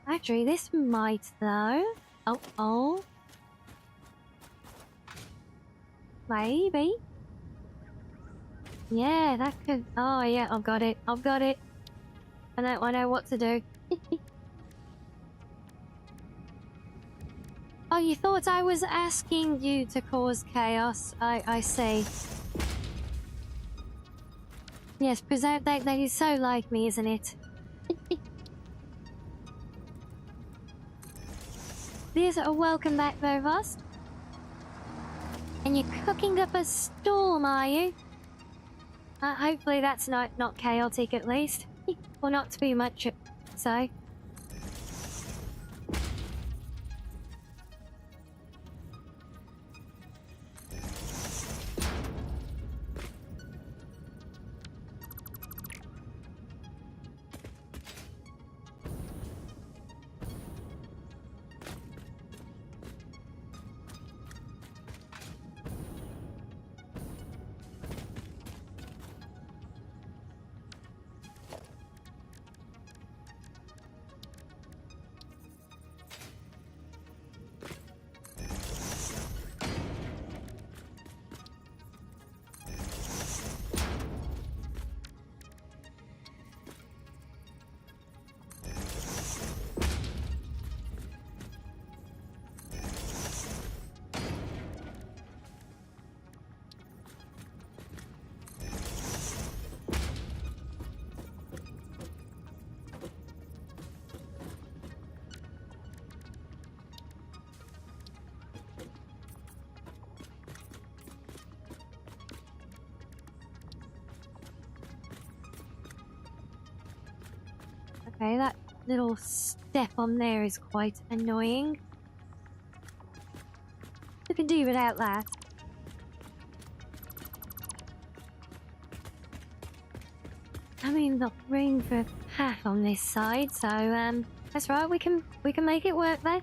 Actually, this might, though. Oh. Maybe. Yeah, that could... Oh, yeah, I've got it. I know what to do. Oh, you thought I was asking you to cause chaos? I see. Yes, present that is so like me, isn't it? There's a welcome back, Vovost. And you're cooking up a storm, are you? Hopefully that's not chaotic, at least. Or not too much, so. Okay, that little step on there is quite annoying. You can do without that. I mean, not room for a path on this side, so that's right. We can make it work though.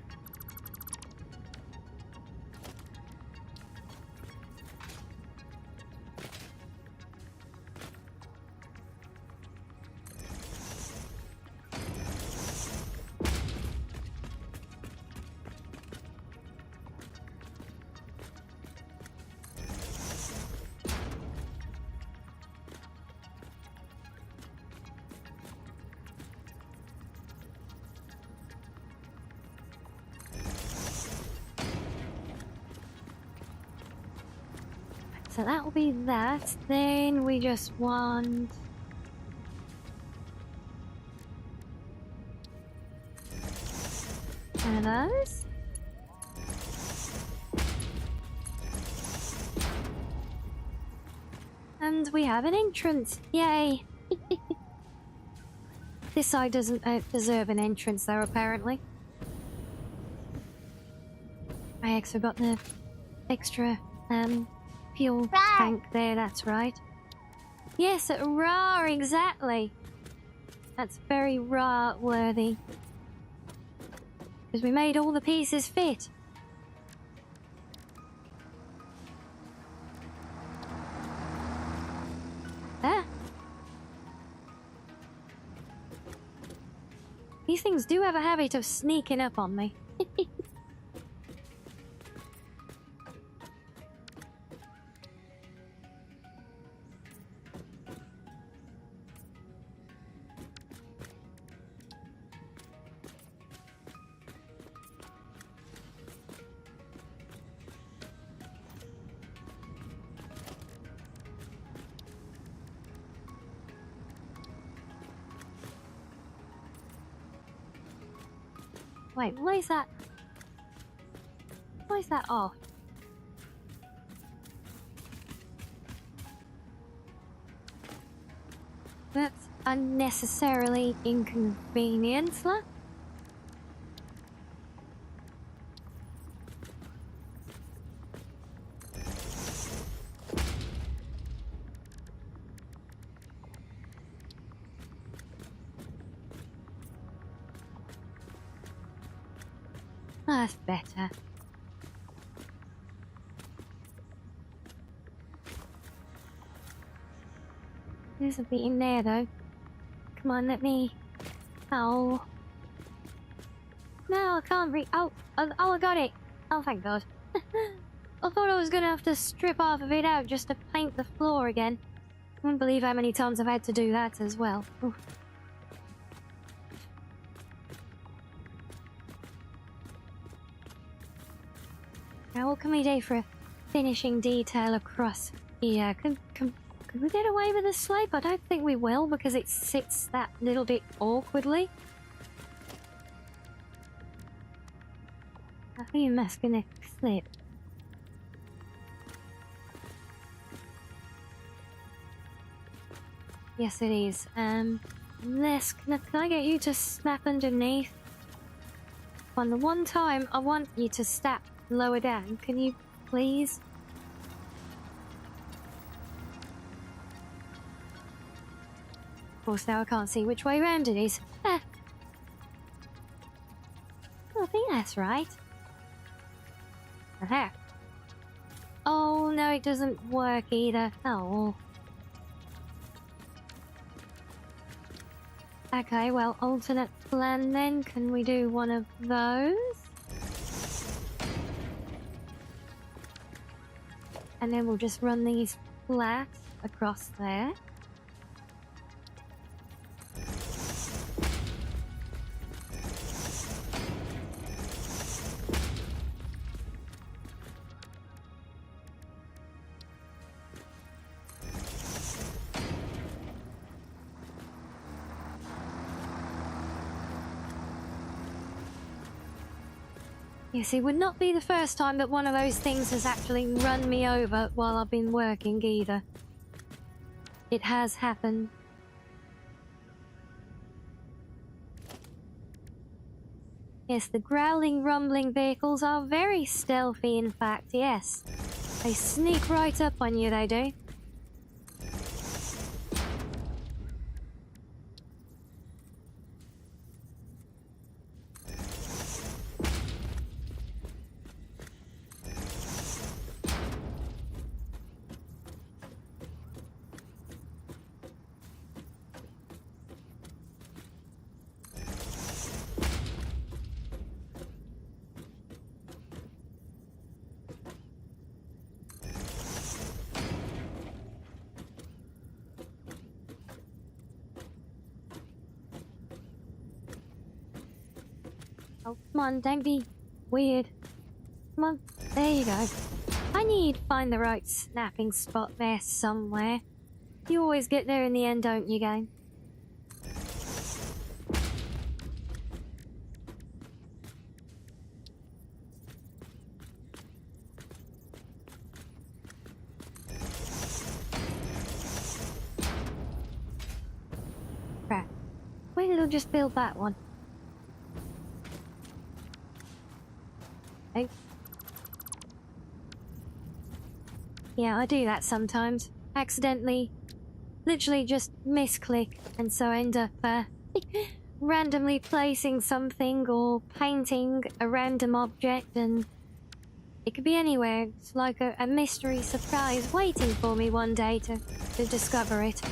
So that will be that. Then we just want... one of those. And we have an entrance. Yay! This side doesn't deserve an entrance though, apparently. I forgot the extra fuel Right. tank there, that's right. Yes, raw, exactly. That's very raw worthy. Because we made all the pieces fit. Ah. These things do have a habit of sneaking up on me. Wait, why is that? Why is that off? That's unnecessarily inconvenient, lah. That's better. There's a bit in there, though. Come on, let me... Oh. No, I can't read. Oh, I got it. Oh, thank God. I thought I was gonna have to strip half of it out just to paint the floor again. I wouldn't believe how many times I've had to do that as well. Oof. Now, what can we do for a finishing detail across here? Can we get away with the slope? I don't think we will because it sits that little bit awkwardly. I think that's gonna slip. Yes, it is. Les, can I get you to snap underneath? On the one time I want you to snap lower down, can you please? Of course, now I can't see which way round it is. Ah. I think that's right. Aha. Oh, no, it doesn't work either. Oh. Okay, well, alternate plan then. Can we do one of those? And then we'll just run these flat across there. Yes, it would not be the first time that one of those things has actually run me over while I've been working either. It has happened. Yes, the growling, rumbling vehicles are very stealthy, in fact, yes. They sneak right up on you, they do. Oh, come on, don't be weird. Come on, there you go. I need to find the right snapping spot there somewhere. You always get there in the end, don't you, game? Crap. Why did I just build that one? Okay. Yeah, I do that sometimes. Accidentally, literally just misclick, and so I end up randomly placing something or painting a random object, and it could be anywhere. It's like a mystery surprise waiting for me one day to discover it.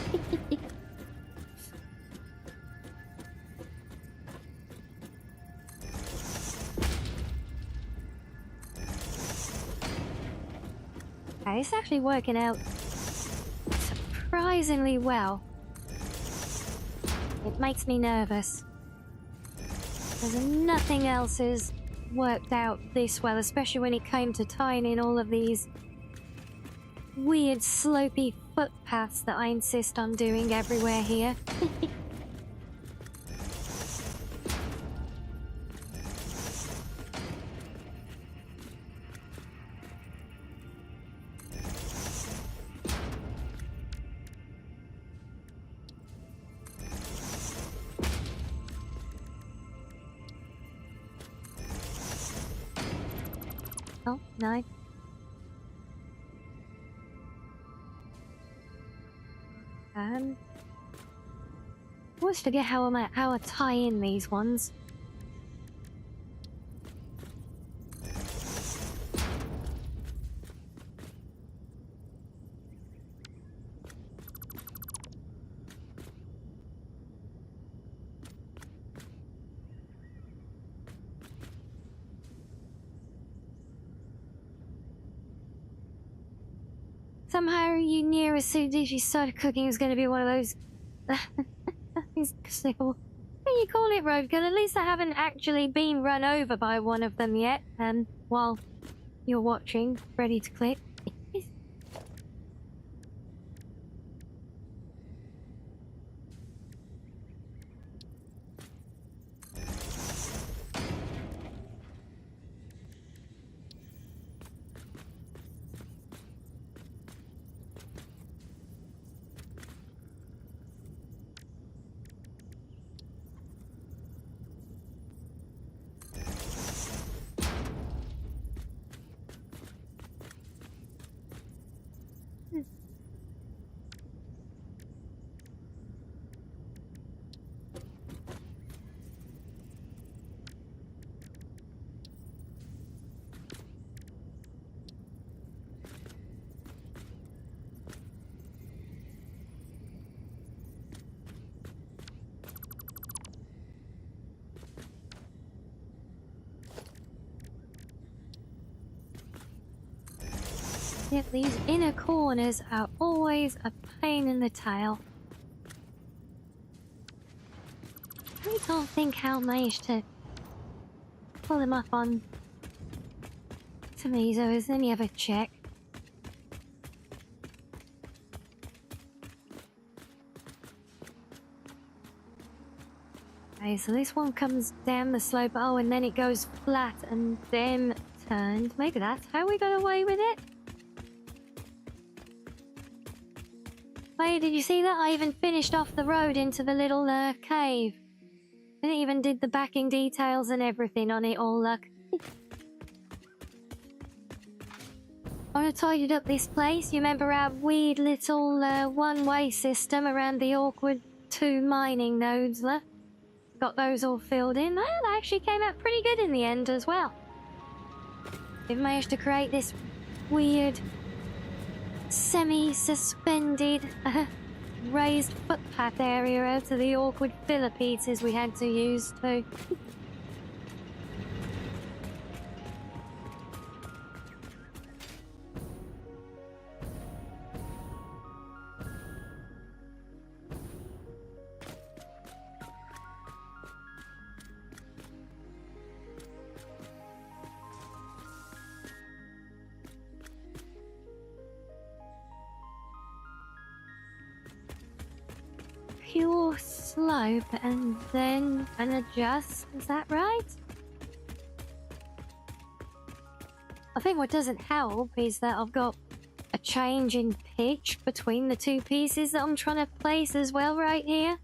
Okay, it's actually working out surprisingly well. It makes me nervous. Because nothing else has worked out this well, especially when it came to tying in all of these weird slopey footpaths that I insist on doing everywhere here. Oh, no. I always forget how I tie in these ones. Somehow you knew as soon as you started cooking it was going to be one of those... these what do you call it, Roadkill? At least I haven't actually been run over by one of them yet, while you're watching, ready to click. Yep, these inner corners are always a pain in the tail. I can't think how I managed to pull him up on tomatoes. Let me have a check. Okay, so this one comes down the slope. Oh, and then it goes flat and then turned. Maybe that's how we got away with it. Wait, did you see that? I even finished off the road into the little cave. I even did the backing details and everything on it all, look. I want to tidy up this place. You remember our weird little one-way system around the awkward 2 mining nodes, look? Got those all filled in. Well, that actually came out pretty good in the end as well. We've managed to create this weird semi-suspended raised footpath area out of the awkward filler pieces we had to use too. Pure slope and then an adjust, is that right? I think what doesn't help is that I've got a change in pitch between the 2 pieces that I'm trying to place as well right here.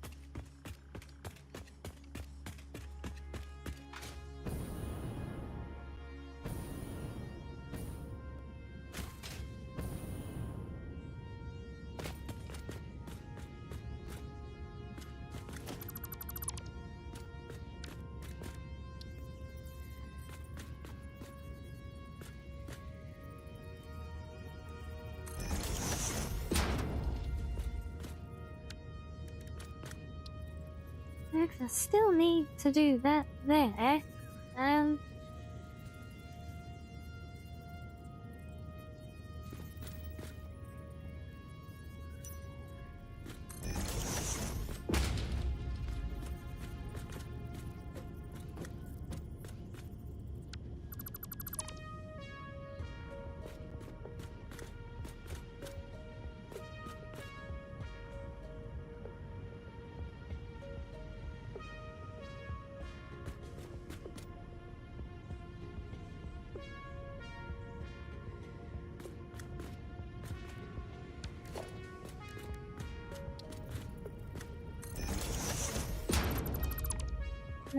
I still need to do that there.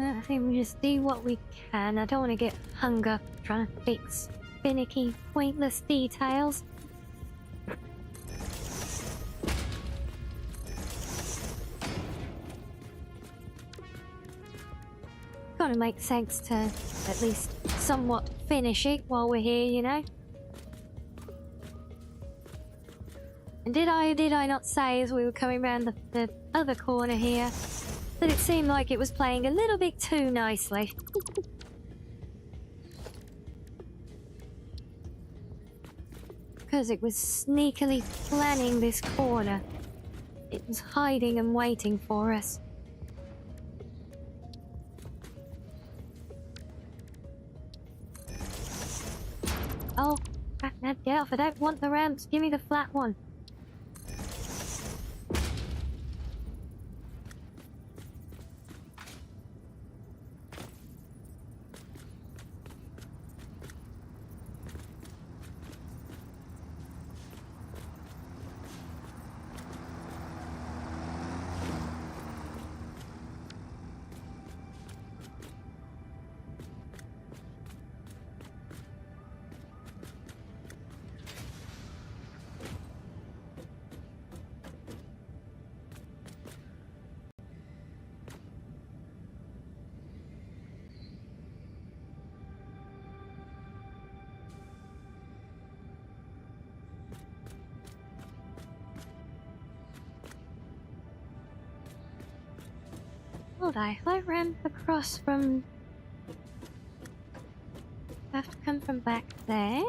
I think we just do what we can. I don't want to get hung up trying to fix finicky, pointless details. Gotta make sense to at least somewhat finish it while we're here, you know? And did I not say as we were coming around the other corner here that it seemed like it was playing a little bit too nicely? Because it was sneakily planning this corner. It was hiding and waiting for us. Oh, now get off. I don't want the ramps. Give me the flat one. Hold on, if I ramp across from... I have to come from back there?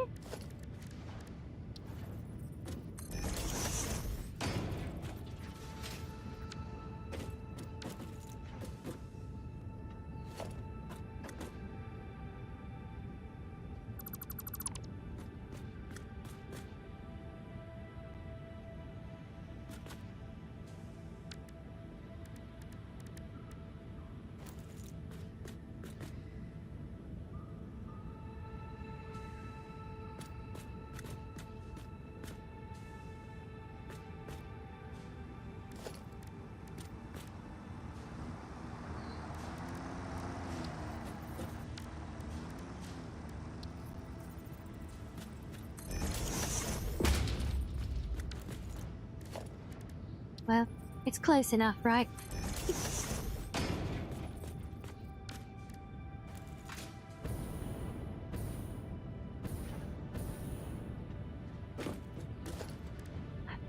Well, it's close enough, right?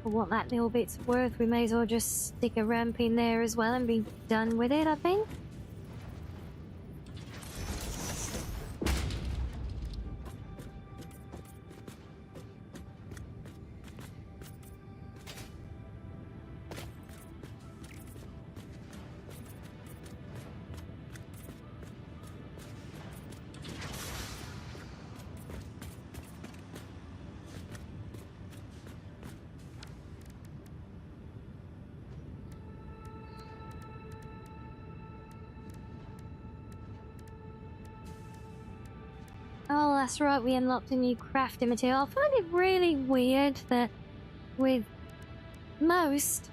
For what that little bit's worth, we may as well just stick a ramp in there as well and be done with it, I think. Oh, that's right, we unlocked a new crafting material. I find it really weird that with most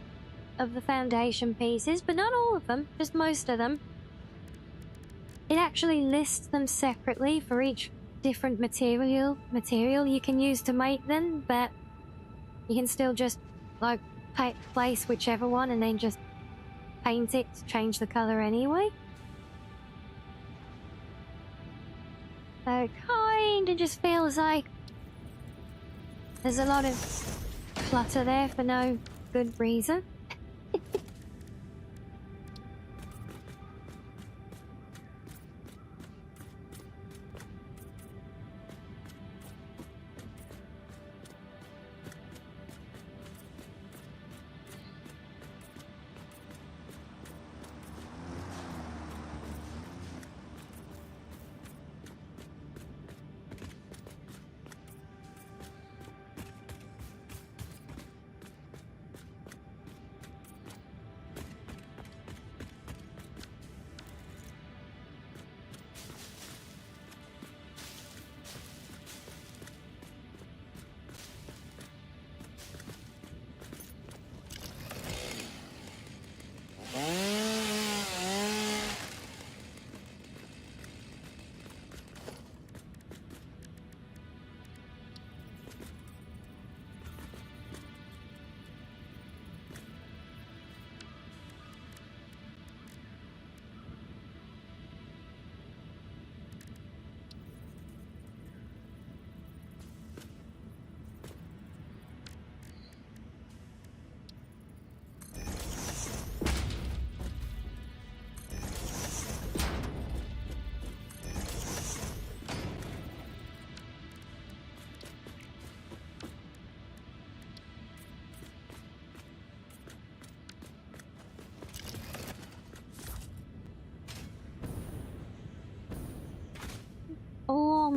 of the foundation pieces, but not all of them, just most of them, it actually lists them separately for each different material you can use to make them, but you can still just, like, place whichever one and then just paint it to change the color anyway. So it kinda just feels like there's a lot of clutter there for no good reason.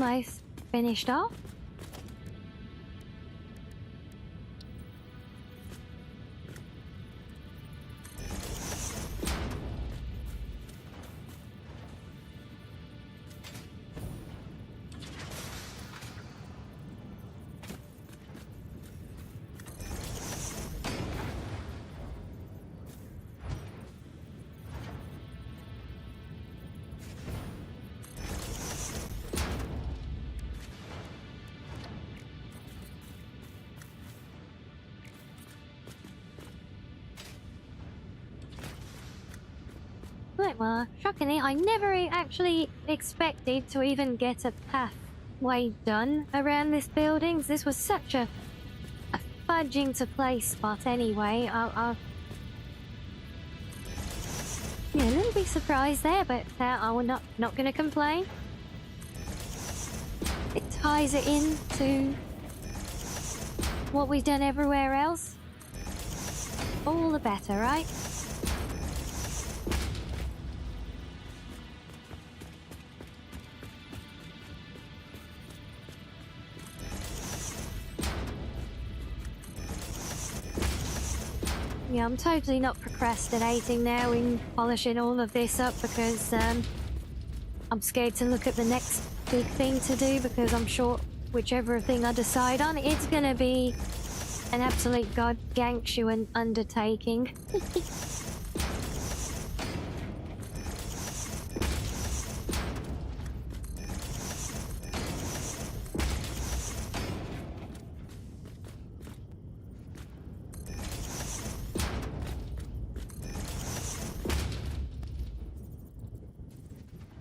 almost finished off. Right, well, shockingly, I never actually expected to even get a pathway done around this building. This was such a fudging to play spot anyway. Yeah, a little bit surprised there, but I will not gonna complain. It ties it into what we've done everywhere else. All the better, right? Yeah, I'm totally not procrastinating now in polishing all of this up because I'm scared to look at the next big thing to do because I'm sure whichever thing I decide on, it's gonna be an absolute gargantuan undertaking.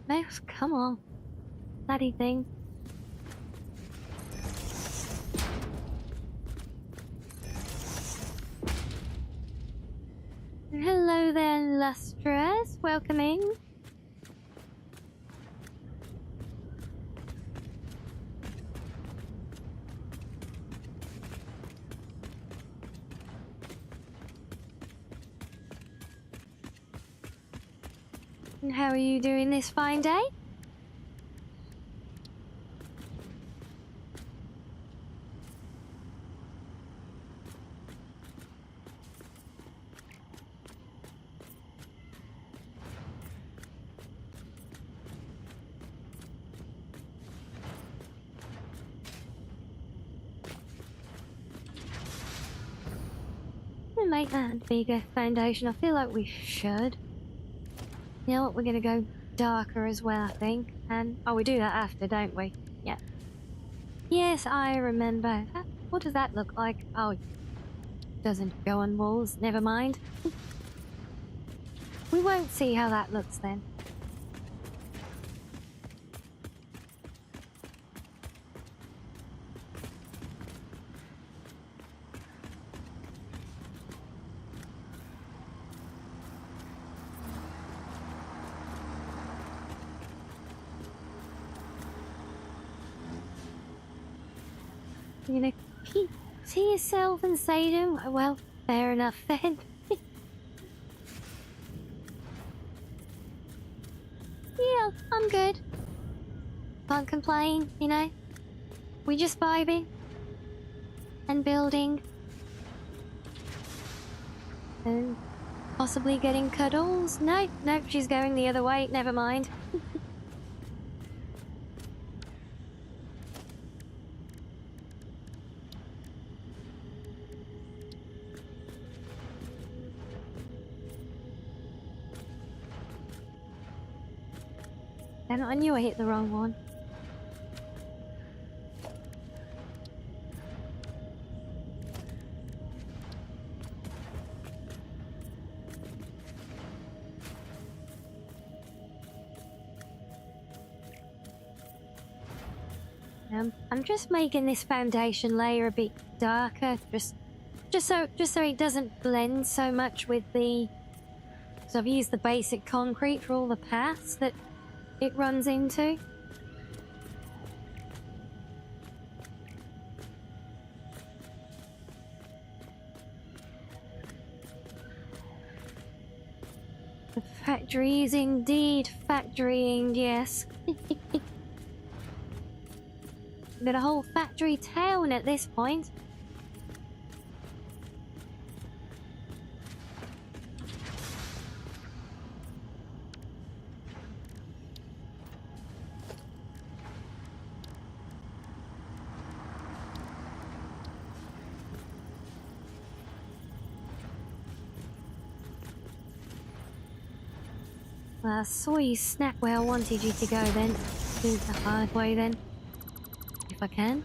Mouse, come on. Bloody thing. Hello there, Lustrous. Welcome in. And how are you doing this fine day? We'll make that a bigger foundation. I feel like we should. You know what? We're gonna go darker as well, I think. And oh, we do that after, don't we? Yeah. Yes, I remember. What does that look like? Oh, it doesn't go on walls. Never mind. We won't see how that looks then. You're gonna keep to yourself and say to him, well, fair enough then. Yeah, I'm good. Can't complain, you know. We just vibing and building and possibly getting cuddles. No, she's going the other way. Never mind. Damn it, I knew I hit the wrong one. I'm just making this foundation layer a bit darker, just so it doesn't blend so much with the. So I've used the basic concrete for all the paths that it runs into. The factory is indeed factorying, yes. got a whole factory town at this point. Well, I saw you snap where I wanted you to go then. Do it the hard way then. If I can.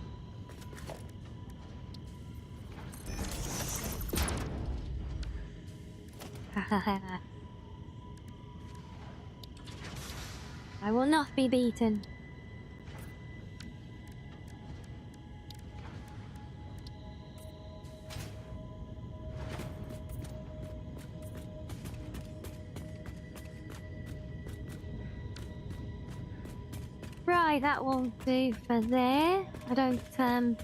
I will not be beaten. Right, that will do for there. I don't know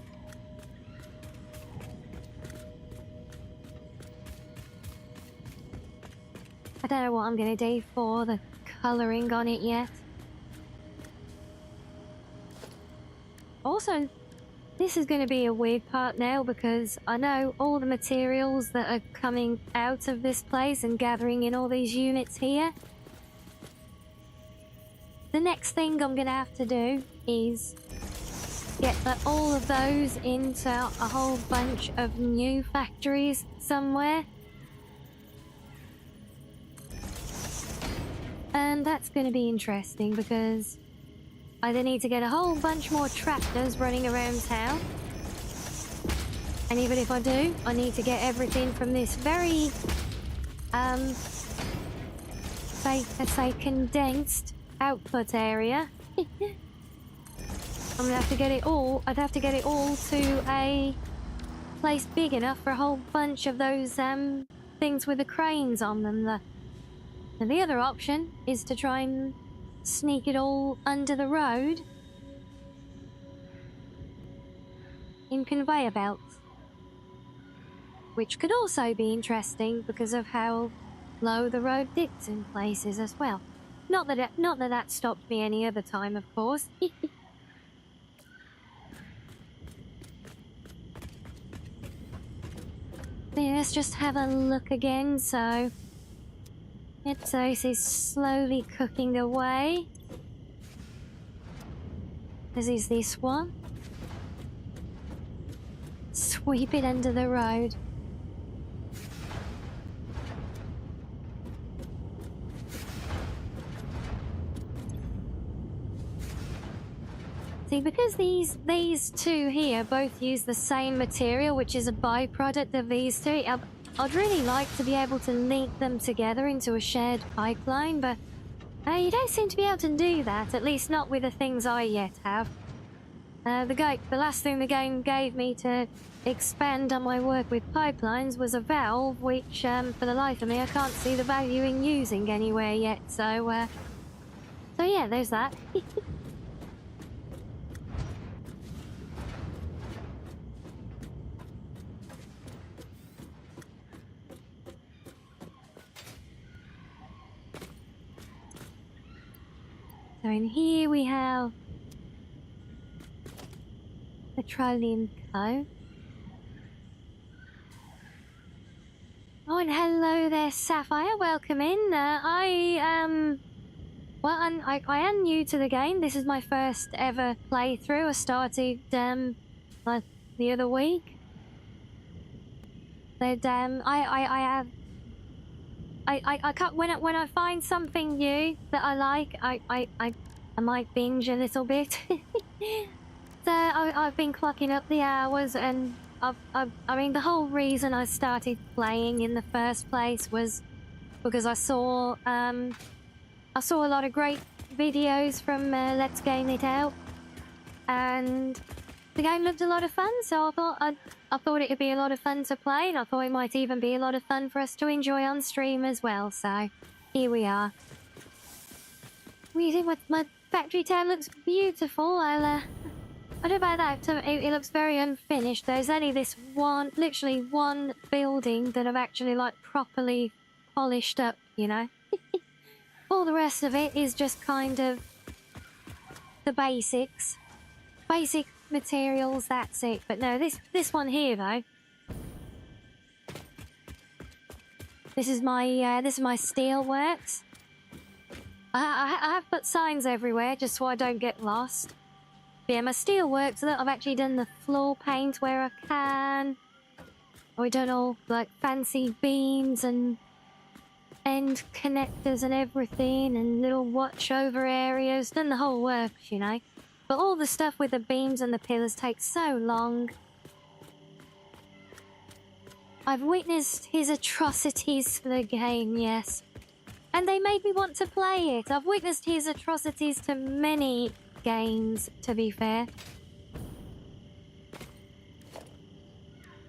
what I'm gonna do for the colouring on it yet. Also, this is gonna be a weird part now because I know all the materials that are coming out of this place and gathering in all these units here. The next thing I'm gonna have to do is get all of those into a whole bunch of new factories somewhere. And that's gonna be interesting because I either need to get a whole bunch more tractors running around town. And even if I do, I need to get everything from this very, let's say condensed output area. I'm gonna have to get it all. I'd have to get it all to a place big enough for a whole bunch of those things with the cranes on them. And the other option is to try and sneak it all under the road in conveyor belts, which could also be interesting because of how low the road dips in places as well. Not that stopped me any other time, of course. Yeah, let's just have a look again. So, this is slowly cooking away. This is this one. Sweep it under the road. See, because these two here both use the same material, which is a byproduct of these two, I'd really like to be able to link them together into a shared pipeline, but you don't seem to be able to do that, at least not with the things I yet have. The last thing the game gave me to expand on my work with pipelines was a valve, which, for the life of me, I can't see the value in using anywhere yet, so yeah, there's that. So in here we have Petroleum Co. Oh, and hello there, Sapphire. Welcome in. I am new to the game. This is my first ever playthrough. I started like the other week. But I can't, when I find something new that I like, I might binge a little bit. So I've been clocking up the hours, and I mean, the whole reason I started playing in the first place was because I saw a lot of great videos from Let's Game It Out, and the game looked a lot of fun. So I thought it would be a lot of fun to play, and I thought it might even be a lot of fun for us to enjoy on stream as well. So here we are. What do you think? My factory town looks beautiful. I don't know about that. It looks very unfinished. There's only this one, literally one building that I've actually like properly polished up, you know. All the rest of it is just kind of the basics. materials, that's it. But no, this one here though. This is my steelworks. I have put signs everywhere just so I don't get lost. But yeah, my steelworks. Look, I've actually done the floor paint where I can. We've done all like fancy beams and end connectors and everything, and little watch over areas. Done the whole works, you know. But all the stuff with the beams and the pillars takes so long. I've witnessed his atrocities for the game, yes. And they made me want to play it. I've witnessed his atrocities to many games, to be fair.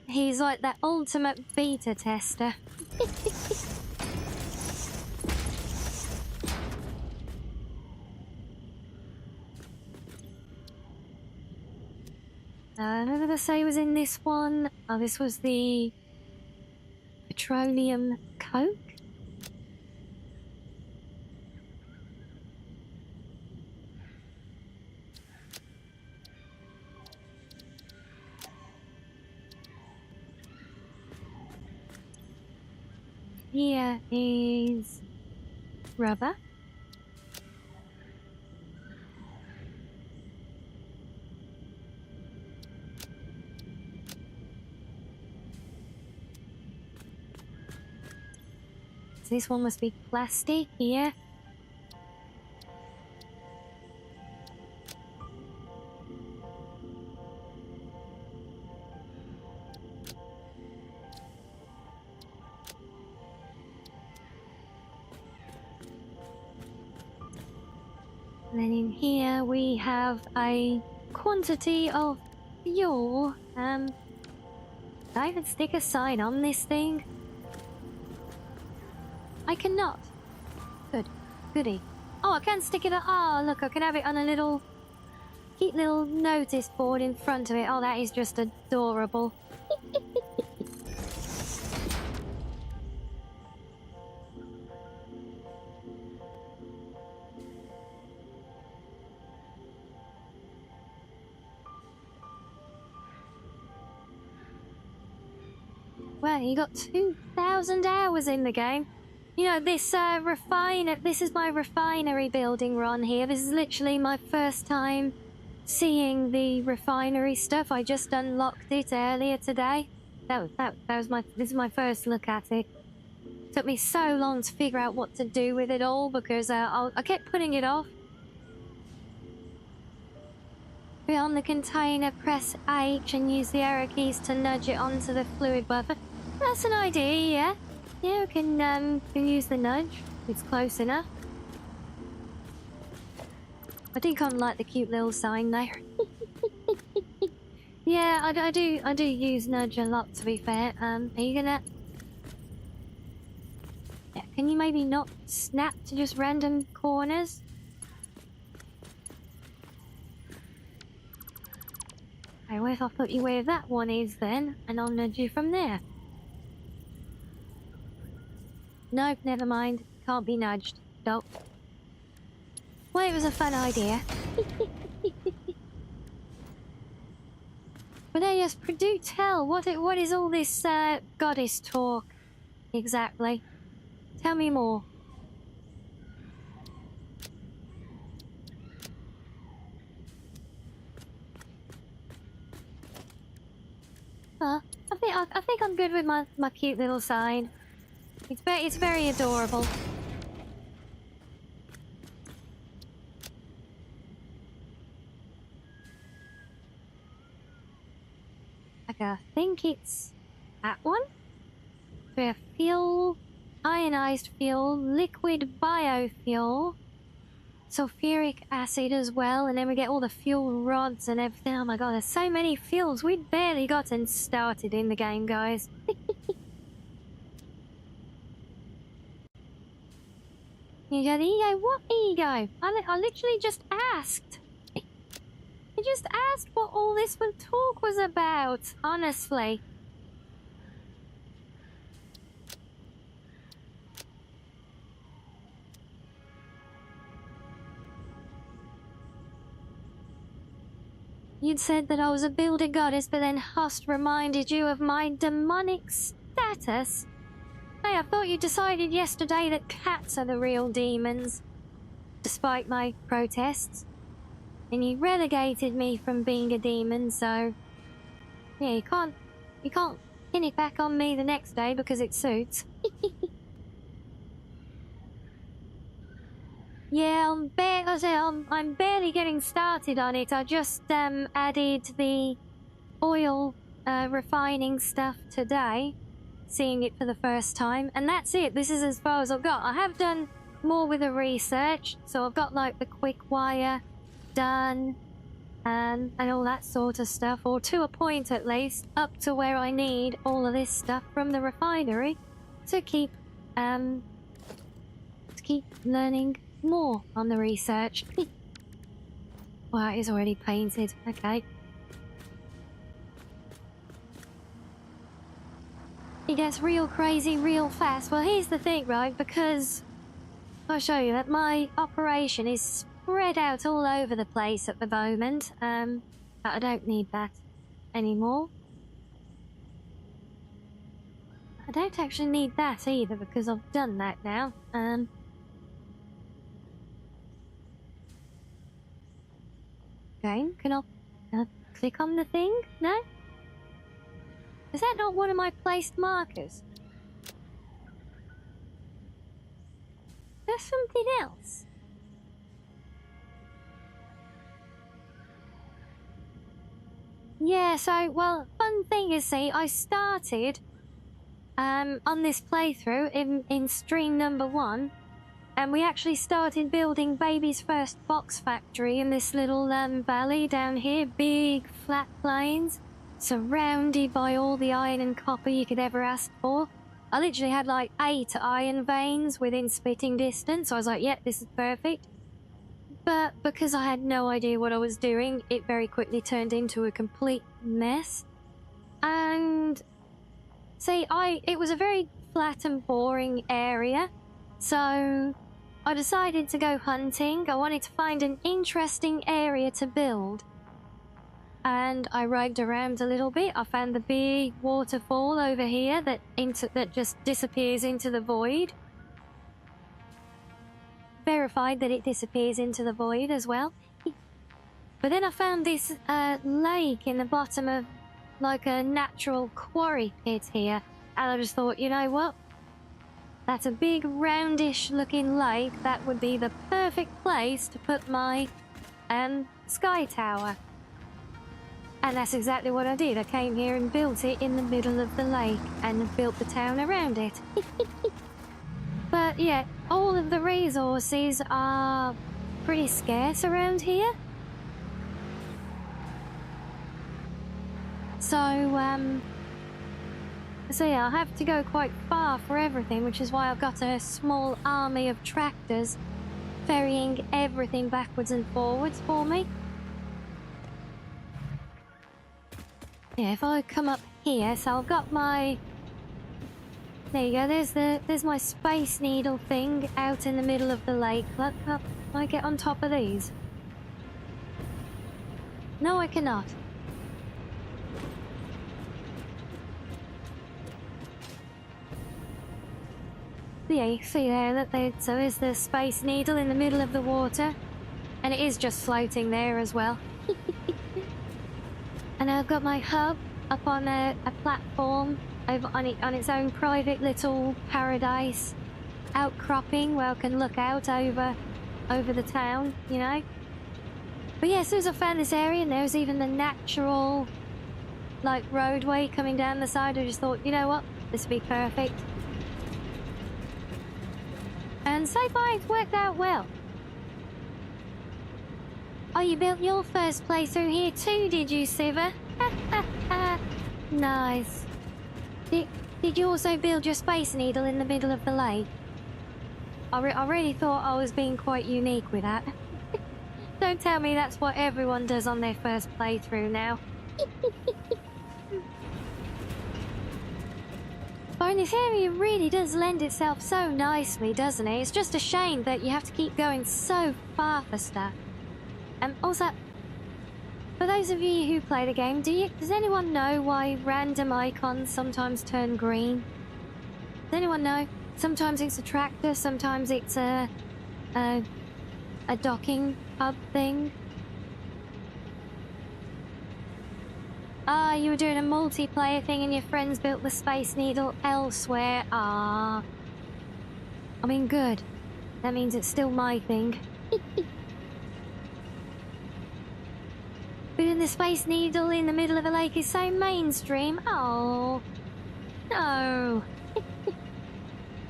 He's like that ultimate beta tester. What did I say was in this one? Oh, this was the petroleum coke. Here is rubber. So this one must be plastic here. And then in here we have a quantity of fuel. Did I even stick a sign on this thing? I cannot. Good. Goody. Oh, I can stick it on. Oh, look, I can have it on a little cute little notice board in front of it. Oh, that is just adorable. Well, you got 2,000 hours in the game. You know, this this is my refinery building we're here. This is literally my first time seeing the refinery stuff. I just unlocked it earlier today. This is my first look at it. Took me so long to figure out what to do with it all because I kept putting it off. Put it on the container, press H and use the arrow keys to nudge it onto the fluid buffer. That's an idea, yeah. Yeah, we can use the nudge. It's close enough. I do kind of like the cute little sign there. Yeah, I do use nudge a lot, to be fair. Are you gonna... Yeah, can you maybe not snap to just random corners? Okay, where if I put you where that one is then, and I'll nudge you from there. Nope, never mind. Can't be nudged. Nope. Well, it was a fun idea. But yes, do tell, what is all this goddess talk exactly? Tell me more. I think I'm good with my cute little sign. It's very adorable. Okay, I think it's that one. We have fuel, ionized fuel, liquid biofuel, sulfuric acid as well, and then we get all the fuel rods and everything. Oh my god, there's so many fuels. We'd barely gotten started in the game, guys. Ego, ego, what ego? I literally just asked. I just asked what all this talk was about, honestly. You'd said that I was a builder goddess, but then Host reminded you of my demonic status. Hey, I thought you decided yesterday that cats are the real demons, despite my protests. And you relegated me from being a demon, so... Yeah, you can't pin it back on me the next day because it suits. Yeah, I'm barely getting started on it. I just added the oil refining stuff today, seeing it for the first time, and that's it. This is as far as I've got. I have done more with the research, so I've got like the quick wire done and all that sort of stuff, or to a point at least, up to where I need all of this stuff from the refinery to keep learning more on the research. Wow, it is already painted. Okay. It gets real crazy real fast. Well, here's the thing, right? Because I'll show you that my operation is spread out all over the place at the moment. But I don't need that anymore. I don't actually need that either because I've done that now. Okay, can I click on the thing? No? Is that not one of my placed markers? There's something else. Yeah, so, well, fun thing is, see, I started on this playthrough in stream number 1, and we actually started building baby's first box factory in this little valley down here, big flat plains, surrounded by all the iron and copper you could ever ask for. I literally had like 8 iron veins within spitting distance, so I was like, yeah, this is perfect. But because I had no idea what I was doing, it very quickly turned into a complete mess. And see, it was a very flat and boring area, so I decided to go hunting. I wanted to find an interesting area to build. And I roved around a little bit. I found the big waterfall over here that just disappears into the void. Verified that it disappears into the void as well. But then I found this lake in the bottom of like a natural quarry pit here. And I just thought, you know what? That's a big roundish looking lake. That would be the perfect place to put my sky tower. And that's exactly what I did. I came here and built it in the middle of the lake and built the town around it. But yeah, all of the resources are pretty scarce around here. So yeah, I have to go quite far for everything, which is why I've got a small army of tractors ferrying everything backwards and forwards for me. Yeah, if I come up here, so I've got my... There you go, there's my space needle thing out in the middle of the lake. Can I get on top of these? No, I cannot. Yeah, you see there that so is the space needle in the middle of the water. And it is just floating there as well. And I've got my hub up on a platform over on its own private little paradise outcropping where I can look out over the town, you know. But yeah, as soon as I found this area and there was even the natural like roadway coming down the side, I just thought, you know what, this would be perfect. And so far it's worked out well. Oh, you built your first playthrough here too, did you, Siva? Nice. Did you also build your space needle in the middle of the lake? I really thought I was being quite unique with that. Don't tell me that's what everyone does on their first playthrough now. But this area really does lend itself so nicely, doesn't it? It's just a shame that you have to keep going so far for stuff. Also, For those of you who play the game, does anyone know why random icons sometimes turn green? Does anyone know? Sometimes it's a tractor, sometimes it's a docking hub thing. Ah, you were doing a multiplayer thing and your friends built the Space Needle elsewhere. Ah. I mean, good. That means it's still my thing. Putting the Space Needle in the middle of a lake is so mainstream. Oh. No.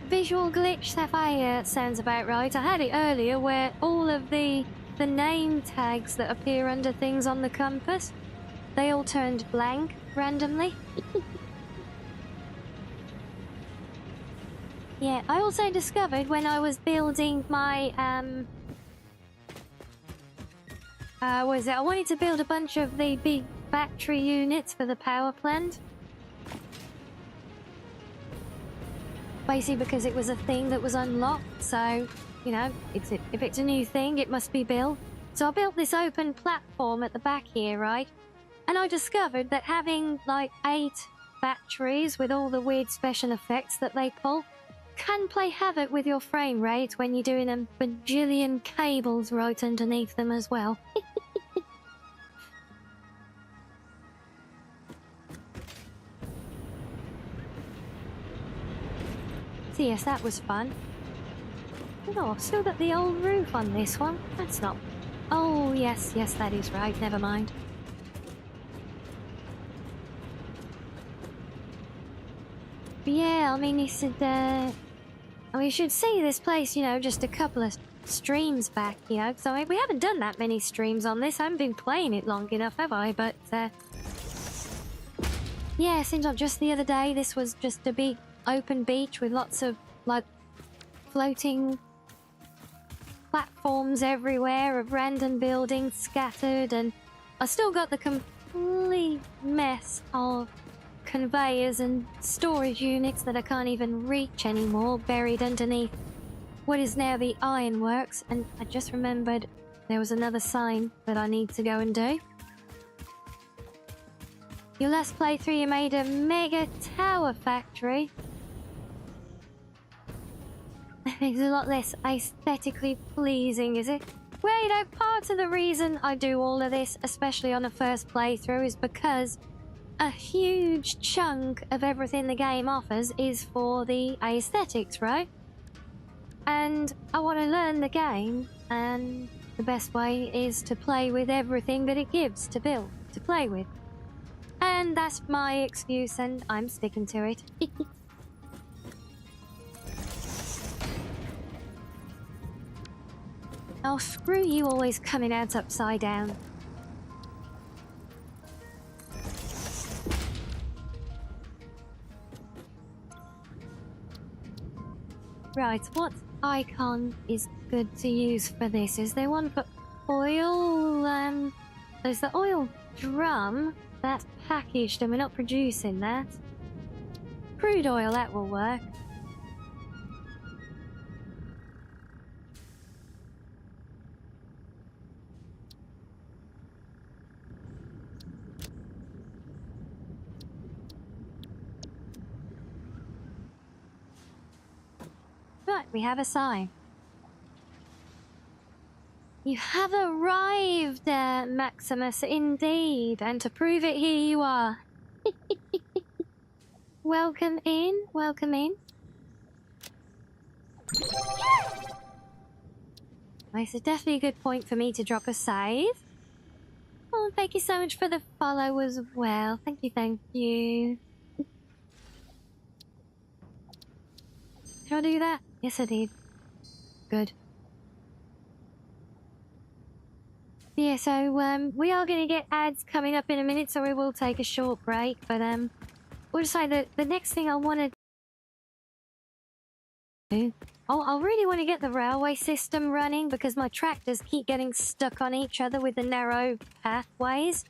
Visual glitch, Sapphire sounds about right. I had it earlier where all of the name tags that appear under things on the compass, they all turned blank randomly. Yeah, I also discovered when I was building my, what is it? I wanted to build a bunch of the big battery units for the power plant. Basically because it was a thing that was unlocked, so, you know, if it's a new thing, it must be built. So I built this open platform at the back here, right? And I discovered that having, like, 8 batteries with all the weird special effects that they pull can play havoc with your frame rate when you're doing a bajillion cables right underneath them as well. So yes, that was fun. Oh, I've still got the old roof on this one. That's not... Oh, yes, that is right. Never mind. But yeah, I mean, you should see this place, you know, just a couple of streams back, you know. So I mean, we haven't done that many streams on this. I haven't been playing it long enough, have I? But, yeah, it seems like just the other day, this was just a big open beach with lots of, like, floating platforms everywhere of random buildings scattered, and I still got the complete mess of conveyors and storage units that I can't even reach anymore, buried underneath what is now the ironworks. And I just remembered there was another sign that I need to go and do. Your last playthrough, you made a mega tower factory. It's a lot less aesthetically pleasing, is it? Well, you know, part of the reason I do all of this, especially on a first playthrough, is because a huge chunk of everything the game offers is for the aesthetics, right? And I want to learn the game, and the best way is to play with everything that it gives to build, to play with. And that's my excuse, and I'm sticking to it. Oh, screw you always coming out upside down. Right, what icon is good to use for this? Is there one for oil? There's the oil drum that's packaged and we're not producing that. Crude oil, that will work. Right, we have a sign. You have arrived, Maximus, indeed, and to prove it, here you are. Welcome in, welcome in. This is definitely a good point for me to drop a save. Oh, thank you so much for the follow as well. Thank you, thank you. Did I do that? Yes, I did. Good. Yeah, so, we are going to get ads coming up in a minute, so we will take a short break, but, we'll just say that the next thing I want to do... Oh, I really want to get the railway system running, because my tractors keep getting stuck on each other with the narrow pathways.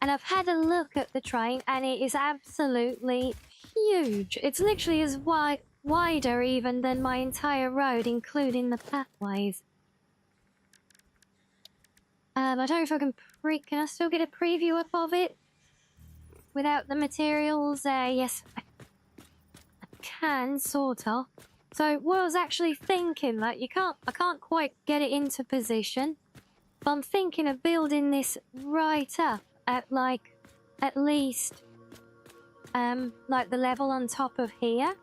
And I've had a look at the train, and it is absolutely huge. It's literally as wider even than my entire road, including the pathways. I don't know if I can Can I still get a preview up of it? Without the materials? Yes, I can, sort of. So what I was actually thinking, like, I can't quite get it into position. But I'm thinking of building this right up at, like, at least, like the level on top of here.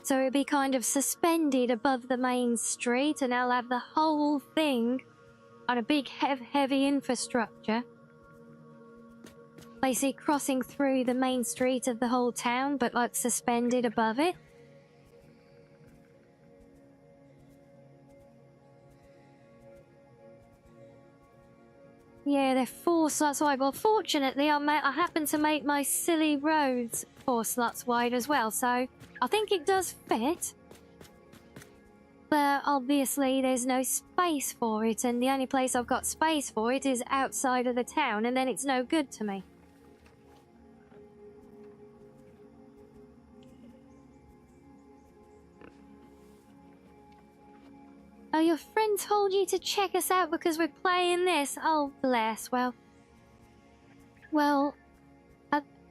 So it'd be kind of suspended above the main street, and I'll have the whole thing on a big, heavy infrastructure. Basically crossing through the main street of the whole town, but like suspended above it. Yeah, they're 4 slots wide. Well, fortunately, I happen to make my silly roads 4 slots wide as well, so I think it does fit. But obviously, there's no space for it, and the only place I've got space for it is outside of the town, and then it's no good to me. Oh, your friend told you to check us out because we're playing this. Oh, bless. Well,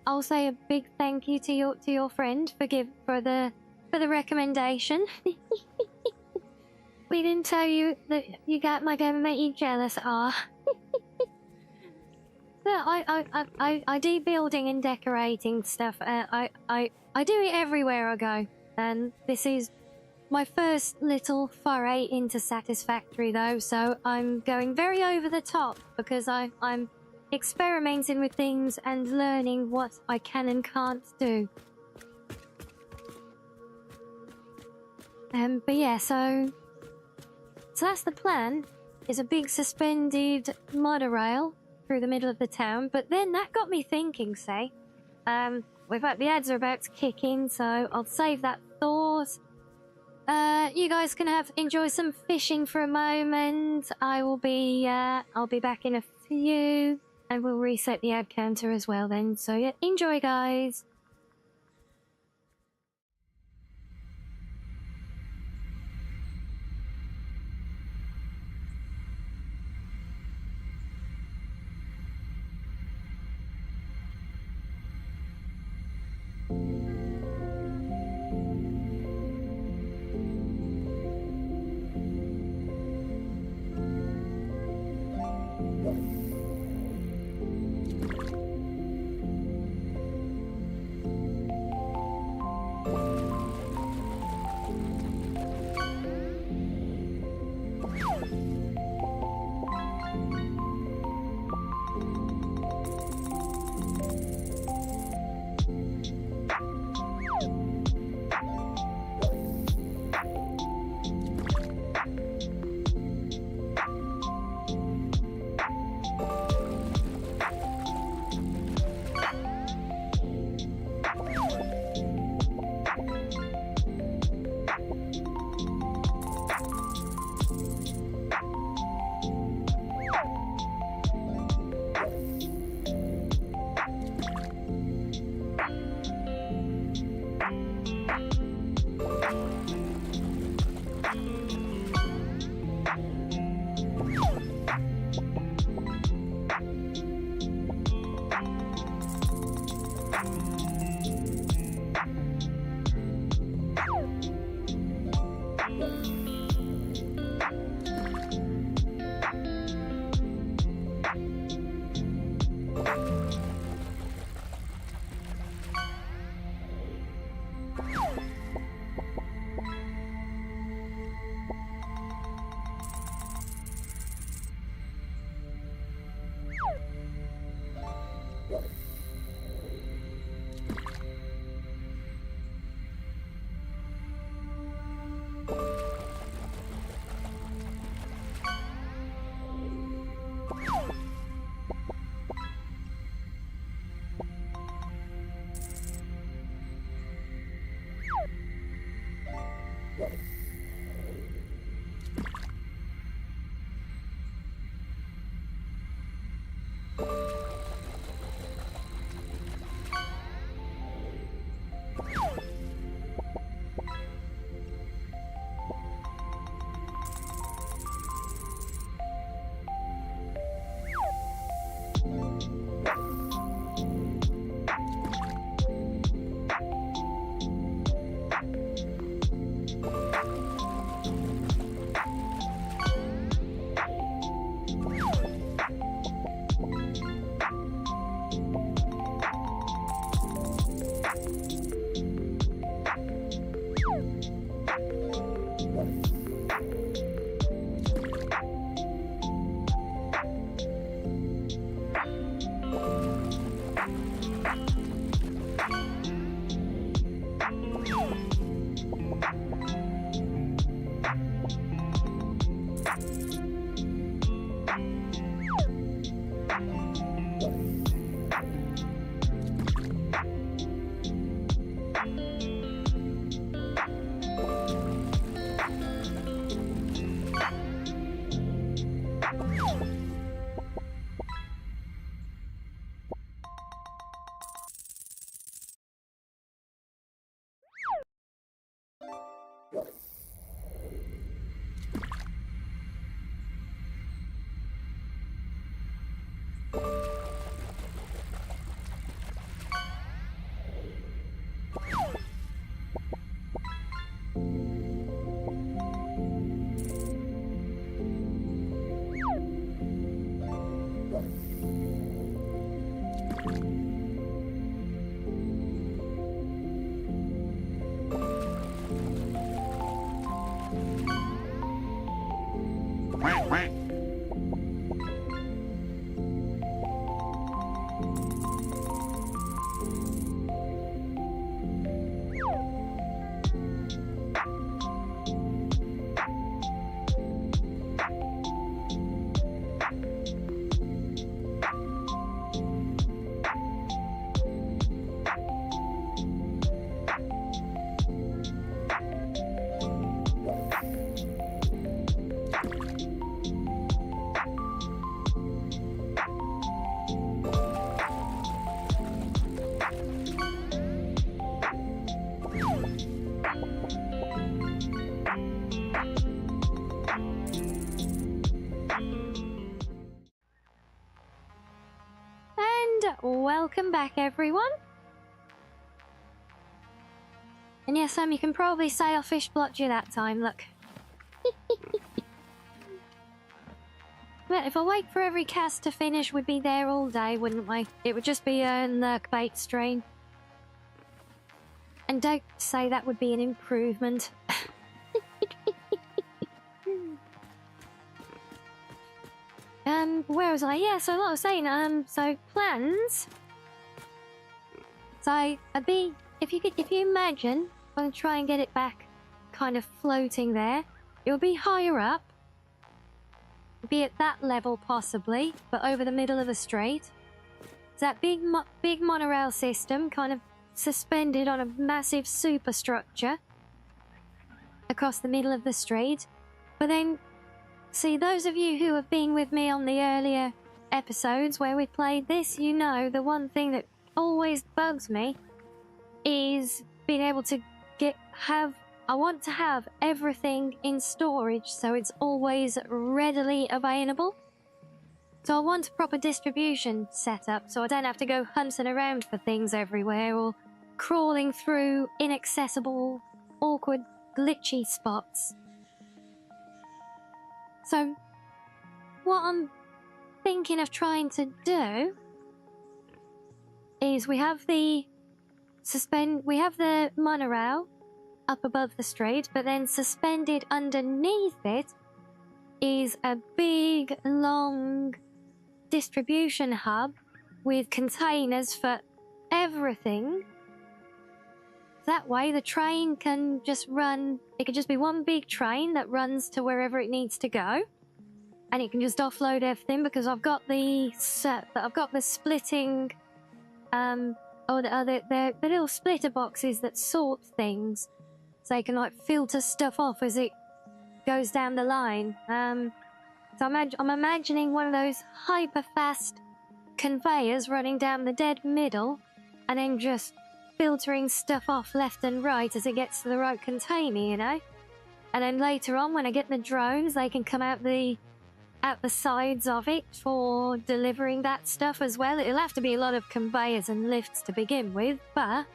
I'll say a big thank you to your friend for the recommendation. We didn't tell you that you got my game and make you jealous. Ah. I do building and decorating stuff. I do it everywhere I go, and this is my first little foray into Satisfactory, though, so I'm going very over the top because I'm experimenting with things and learning what I can and can't do. But yeah, so that's the plan. Is a big suspended monorail through the middle of the town. But then that got me thinking, say, with that the ads are about to kick in, so I'll save that thought. You guys can enjoy some fishing for a moment. I'll be back in a few, and we'll reset the ad counter as well then. So yeah, enjoy, guys. Welcome back, everyone. And yes, Sam, you can probably say I fish blocked you that time, look. But if I wait for every cast to finish, we'd be there all day, wouldn't we? It would just be a lurk bait stream. And don't say that would be an improvement. Where was I? Yeah, so like I was saying, so plans. So I'd be, if you imagine, I'm gonna try and get it back kind of floating there. It'll be higher up. Be at that level possibly, but over the middle of the strait. It's that big monorail system kind of suspended on a massive superstructure across the middle of the strait. But then, see, those of you who have been with me on the earlier episodes where we played this, you know the one thing that always bugs me is being able to I want to have everything in storage so it's always readily available. So I want a proper distribution setup so I don't have to go hunting around for things everywhere or crawling through inaccessible, awkward, glitchy spots. So what I'm thinking of trying to do is we have the monorail up above the strait, but then suspended underneath it is a big, long distribution hub with containers for everything. That way the train can just run, it could just be one big train that runs to wherever it needs to go. And it can just offload everything because I've got the splitting, the little splitter boxes that sort things. So they can like filter stuff off as it goes down the line. So I'm imagining one of those hyper-fast conveyors running down the dead middle and then just filtering stuff off left and right as it gets to the right container, you know? And then later on, when I get the drones, they can come out the at the sides of it for delivering that stuff as well. It'll have to be a lot of conveyors and lifts to begin with, but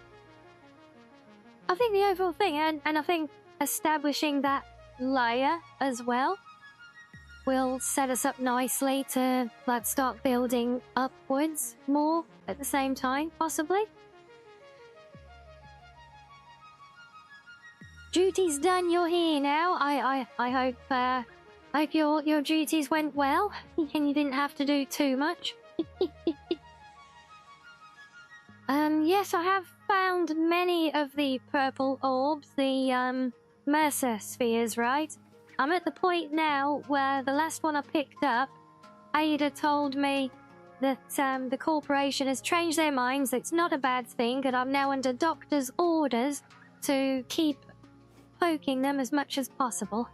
I think the overall thing, and I think establishing that layer as well will set us up nicely to like start building upwards more at the same time, possibly. Duty's done, you're here now. I hope your duties went well and you didn't have to do too much. Yes, I have found many of the purple orbs, the Mercer spheres, right? I'm at the point now where the last one I picked up, Ada told me that the corporation has changed their minds. It's not a bad thing, and I'm now under doctor's orders to keep poking them as much as possible.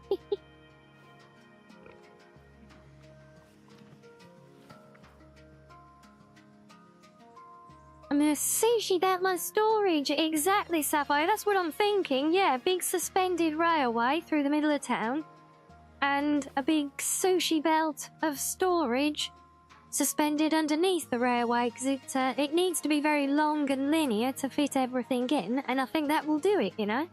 I'm gonna sushi that my storage. Exactly, Sapphire. That's what I'm thinking. Yeah, big suspended railway through the middle of town. And a big sushi belt of storage suspended underneath the railway, because it needs to be very long and linear to fit everything in, and I think that will do it, you know?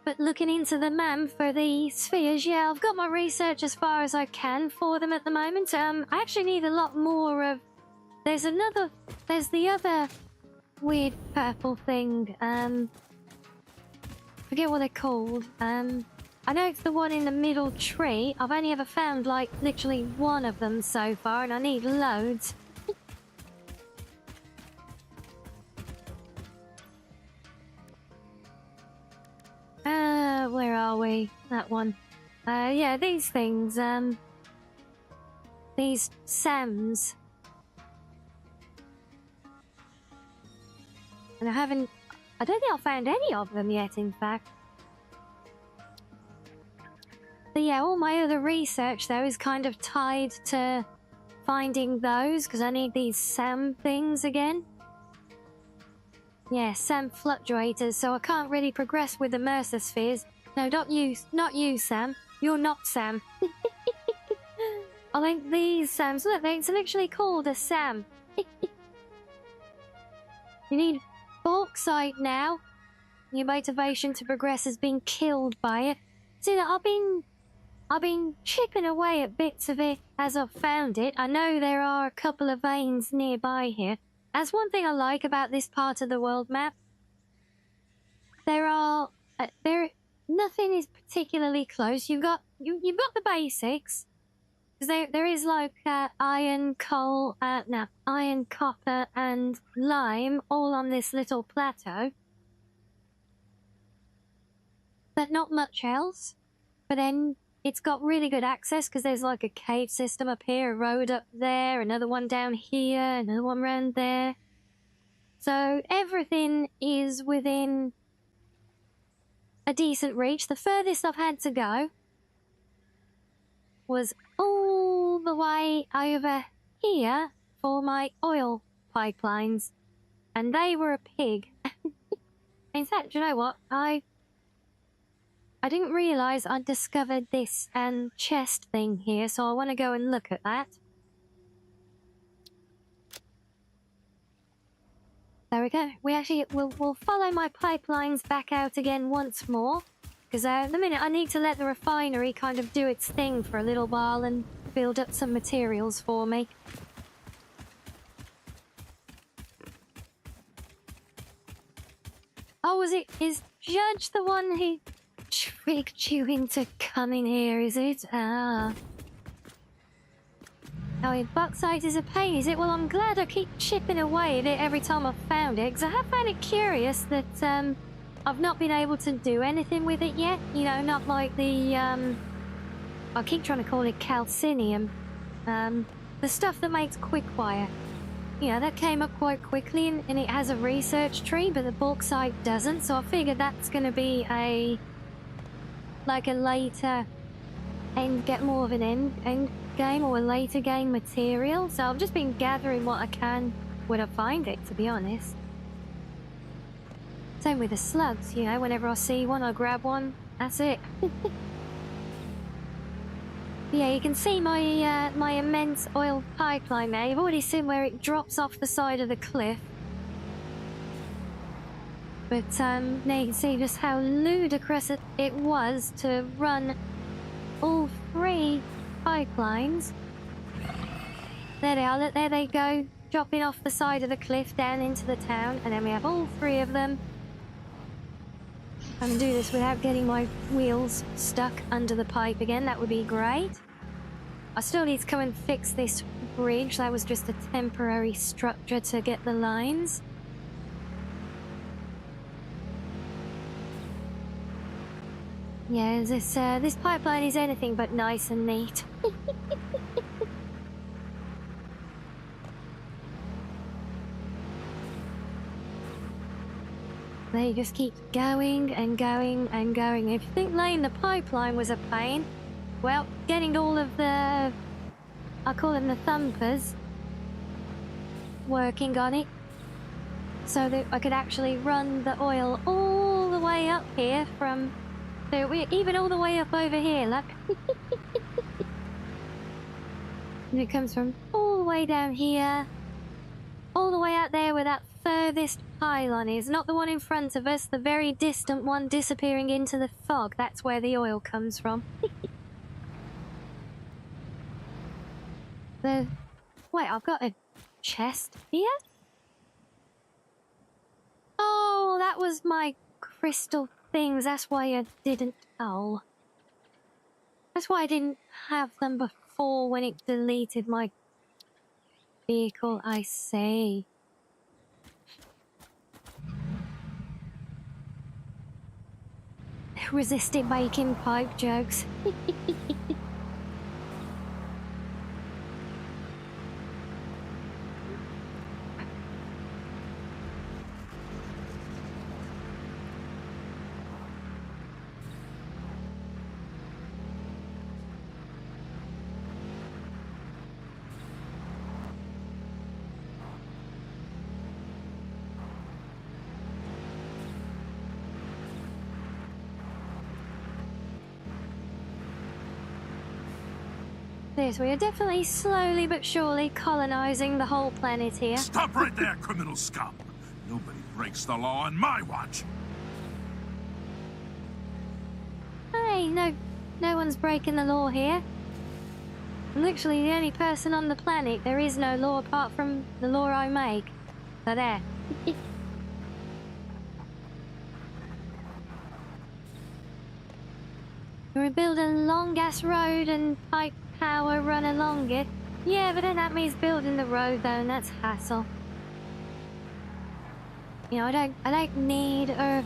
But looking into the map for the spheres, yeah, I've got my research as far as I can for them at the moment. I actually need a lot more of... There's the other weird purple thing. Forget what they're called. I know it's the one in the middle tree. I've only ever found, like, literally one of them so far, and I need loads. Where are we? That one. Yeah, these things, these SAMs. And I don't think I've found any of them yet, in fact. But yeah, all my other research, though, is kind of tied to finding those, because I need these SAM things again. Yeah, SAM fluctuators, so I can't really progress with the Mercer spheres. No, not you, Sam. You're not Sam. I think these SAMs, look, it's literally called a SAM. You need bauxite now. Your motivation to progress has been killed by it. See, that I've been chipping away at bits of it as I've found it. I know there are a couple of veins nearby here. That's one thing I like about this part of the world map. Nothing is particularly close. You've got the basics. Because there is like iron, coal, iron, copper, and lime all on this little plateau. But not much else. But then it's got really good access because there's like a cave system up here, a road up there, another one down here, another one around there. So everything is within a decent reach. The furthest I've had to go was all the way over here for my oil pipelines. And they were a pig. In fact, you know what? I didn't realise I'd discovered this chest thing here, so I want to go and look at that. There we go. We'll follow my pipelines back out again once more. Because at the minute I need to let the refinery kind of do its thing for a little while and build up some materials for me. Oh, is Judge the one who tricked you into coming here, is it? Ah. Oh, bauxite is a pain, is it? Well, I'm glad I keep chipping away at it every time I've found it, because I have found it curious that, I've not been able to do anything with it yet. You know, not like the, I keep trying to call it calcinium. The stuff that makes quick-wire. You know, that came up quite quickly, and it has a research tree, but the bauxite doesn't, so I figured that's going to be a later get more of an end game or a later game material. So I've just been gathering what I can when I find it, to be honest. Same with the slugs, you know, whenever I see one, I grab one. That's it. Yeah, you can see my my immense oil pipeline there. You've already seen where it drops off the side of the cliff. But now you can see just how ludicrous it was to run all 3 pipelines. There they are, look, there they go, dropping off the side of the cliff down into the town, and then we have all 3 of them. I can do this without getting my wheels stuck under the pipe again, that would be great. I still need to come and fix this bridge, that was just a temporary structure to get the lines. Yeah, this pipeline is anything but nice and neat. They just keep going and going and going. If you think laying the pipeline was a pain, well, getting all of the, I call them the thumpers, working on it, so that I could actually run the oil all the way up here from, so we're even all the way up over here, look. And it comes from all the way down here, all the way out there where that furthest pylon is, not the one in front of us, the very distant one disappearing into the fog. That's where the oil comes from. Wait, I've got a chest here? Oh, that was my crystal things. That's why I didn't... Oh. That's why I didn't have them before when it deleted my vehicle, I say. Resisted making pipe jokes. Yes, we are definitely slowly but surely colonizing the whole planet here. Stop right there, criminal scum! Nobody breaks the law on my watch! Hey, no one's breaking the law here. I'm literally the only person on the planet. There is no law apart from the law I make. So there. We build a long-ass road and pipe power run along it. Yeah, but then that means building the road though, and that's hassle. You know, I don't need a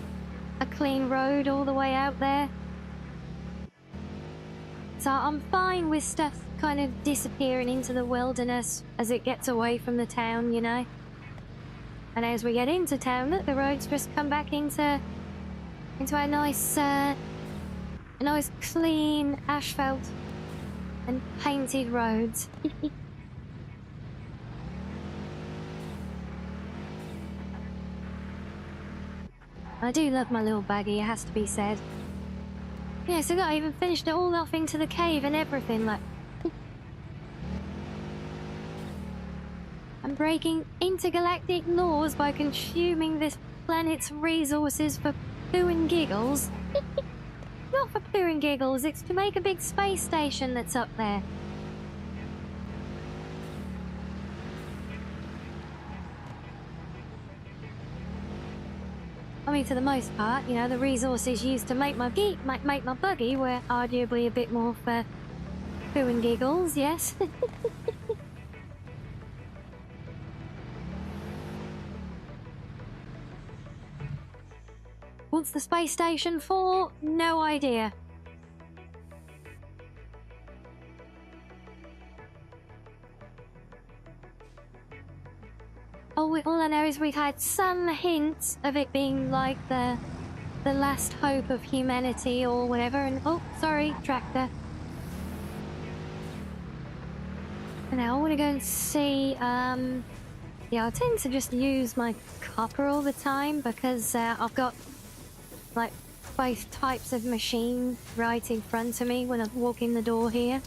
clean road all the way out there. So I'm fine with stuff kind of disappearing into the wilderness as it gets away from the town, you know. And as we get into town, look, the roads just come back into a nice clean asphalt and painted roads. I do love my little buggy, it has to be said. Yeah, so I even finished it all off into the cave and everything, like. I'm breaking intergalactic laws by consuming this planet's resources for poo and giggles. Not for poo and giggles, it's to make a big space station that's up there. I mean, for the most part, you know, the resources used to make my buggy were arguably a bit more for poo and giggles, yes. What's the space station for? No idea. All I know is we've had some hints of it being like the last hope of humanity or whatever, and oh, sorry, tractor. And now I want to go and see Yeah, I tend to just use my copper all the time because I've got like both types of machine right in front of me when I walk in the door here.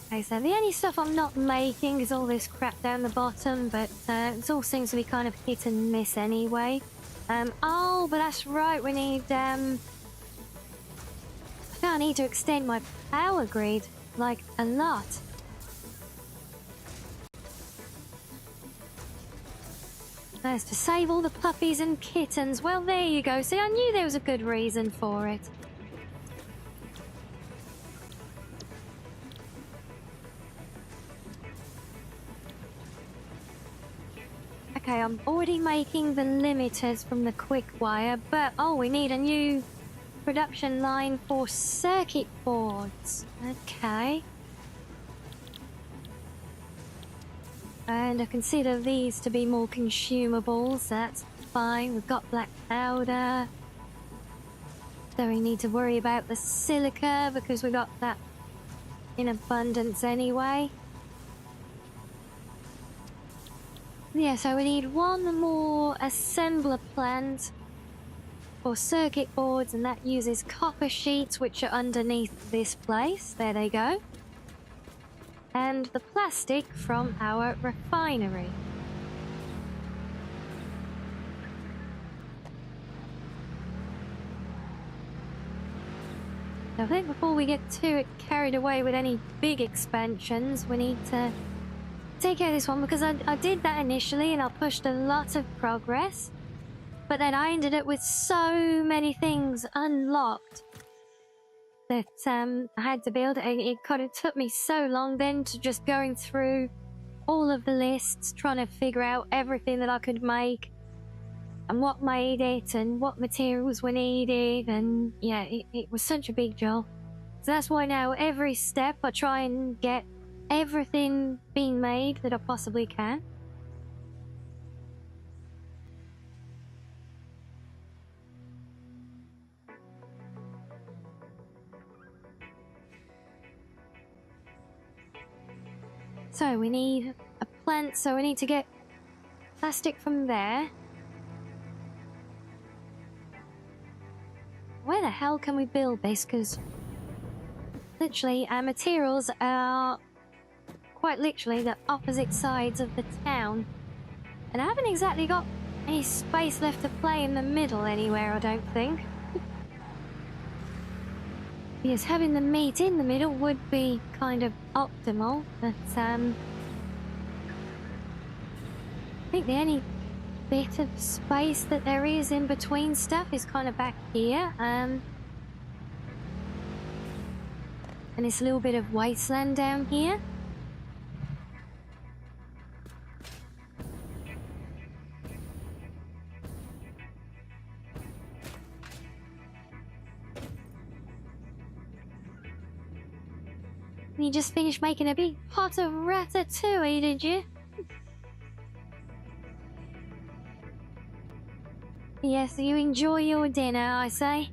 Okay, so the only stuff I'm not making is all this crap down the bottom, but it all seems to be kind of hit and miss anyway. Oh, but that's right, we need, I think I need to extend my power grid, like, a lot. That's to save all the puppies and kittens. Well, there you go. See, I knew there was a good reason for it. Okay, I'm already making the limiters from the quick wire, but oh, we need a new production line for circuit boards. Okay. And I consider these to be more consumables. That's fine. We've got black powder. Don't really need to worry about the silica because we got that in abundance anyway. Yeah, so we need one more assembler plant for circuit boards, and that uses copper sheets, which are underneath this place. There they go. And the plastic from our refinery. I think before we get too carried away with any big expansions, we need to take care of this one, because I did that initially and I pushed a lot of progress, but then I ended up with so many things unlocked that I had to build it. It kind of took me so long then to just going through all of the lists, trying to figure out everything that I could make and what made it and what materials were needed, and yeah, it was such a big job. So that's why now every step I try and get everything being made that I possibly can. So we need a plant, so we need to get plastic from there. Where the hell can we build this? Because literally our materials are quite literally the opposite sides of the town, and I haven't exactly got any space left to play in the middle anywhere, I don't think. Because having the meat in the middle would be kind of optimal, but I think the only bit of space that there is in between stuff is kind of back here, and this little bit of wasteland down here. You just finished making a big pot of ratatouille, did you? Yes, you enjoy your dinner, I say.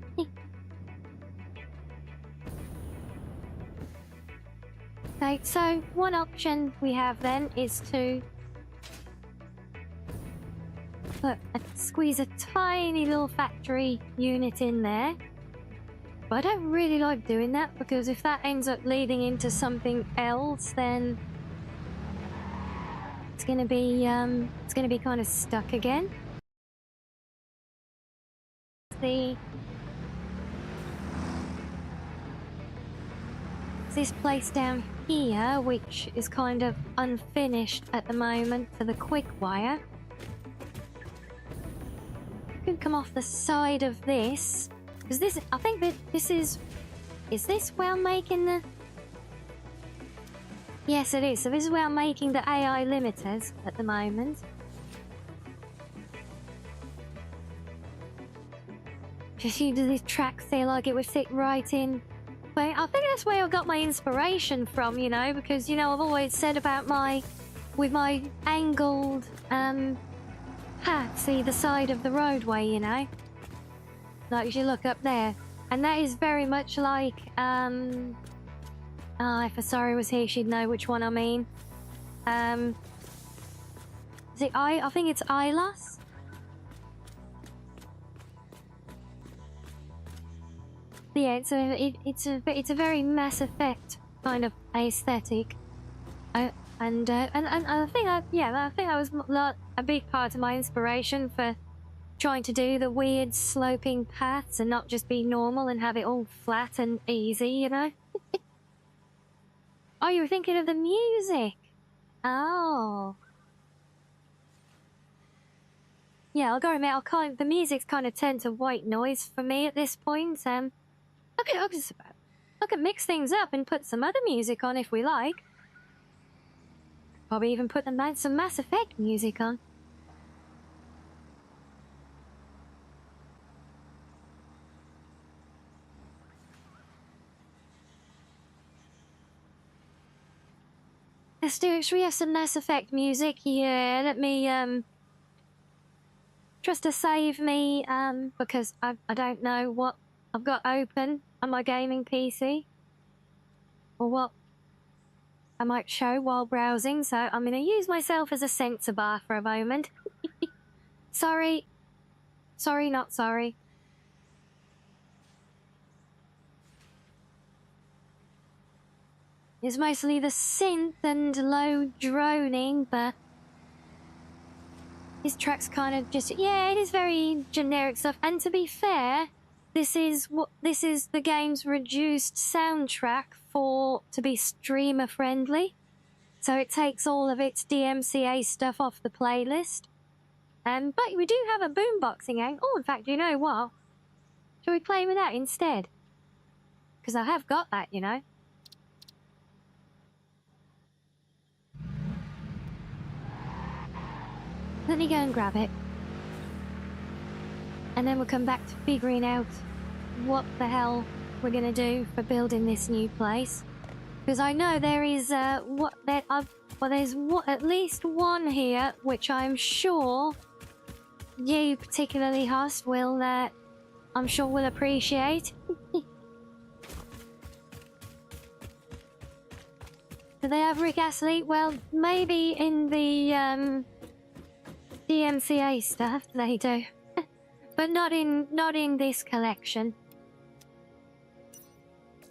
Okay, so one option we have then is to squeeze a tiny little factory unit in there. But I don't really like doing that, because if that ends up leading into something else, then it's gonna be kind of stuck again. This place down here, which is kind of unfinished at the moment for the quick wire, could come off the side of this. Because this, I think that this is this where I'm making the... Yes, it is. So this is where I'm making the AI limiters at the moment. Just you do these tracks there like it would fit right in. But I think that's where I got my inspiration from, you know, because, you know, I've always said about with my angled, see the side of the roadway, you know. Like, as you look up there, And that is very much like, if Asari was here, she'd know which one I mean. Is it I think it's Ilas? Yeah, it's a very Mass Effect kind of aesthetic. And I think that was a big part of my inspiration for trying to do the weird sloping paths and not just be normal and have it all flat and easy, you know? Oh, you were thinking of the music. Oh. Yeah, I'll go admit, the music's kind of turned to white noise for me at this point. I could mix things up and put some other music on if we like. Probably even put some Mass Effect music on. Let's do it. Should we have some Mass Effect music? Yeah, let me, just to save me, because I don't know what I've got open on my gaming PC. Or what I might show while browsing, so I'm going to use myself as a sensor bar for a moment. Sorry. Sorry, not sorry. It's mostly the synth and low droning, but this track's kind of just, yeah, it is very generic stuff. And to be fair, this is the game's reduced soundtrack to be streamer friendly. So it takes all of its DMCA stuff off the playlist. But we do have a boomboxing game. Oh, in fact, you know what? Shall we play with that instead? Because I have got that, you know. Let me go and grab it. And then we'll come back to figuring out what the hell we're going to do for building this new place. Because I know there is there's at least one here, which I'm sure you particularly, Hust, will appreciate. Do they have Rick Astley? Well, maybe in the DMCA stuff they do, but not in this collection.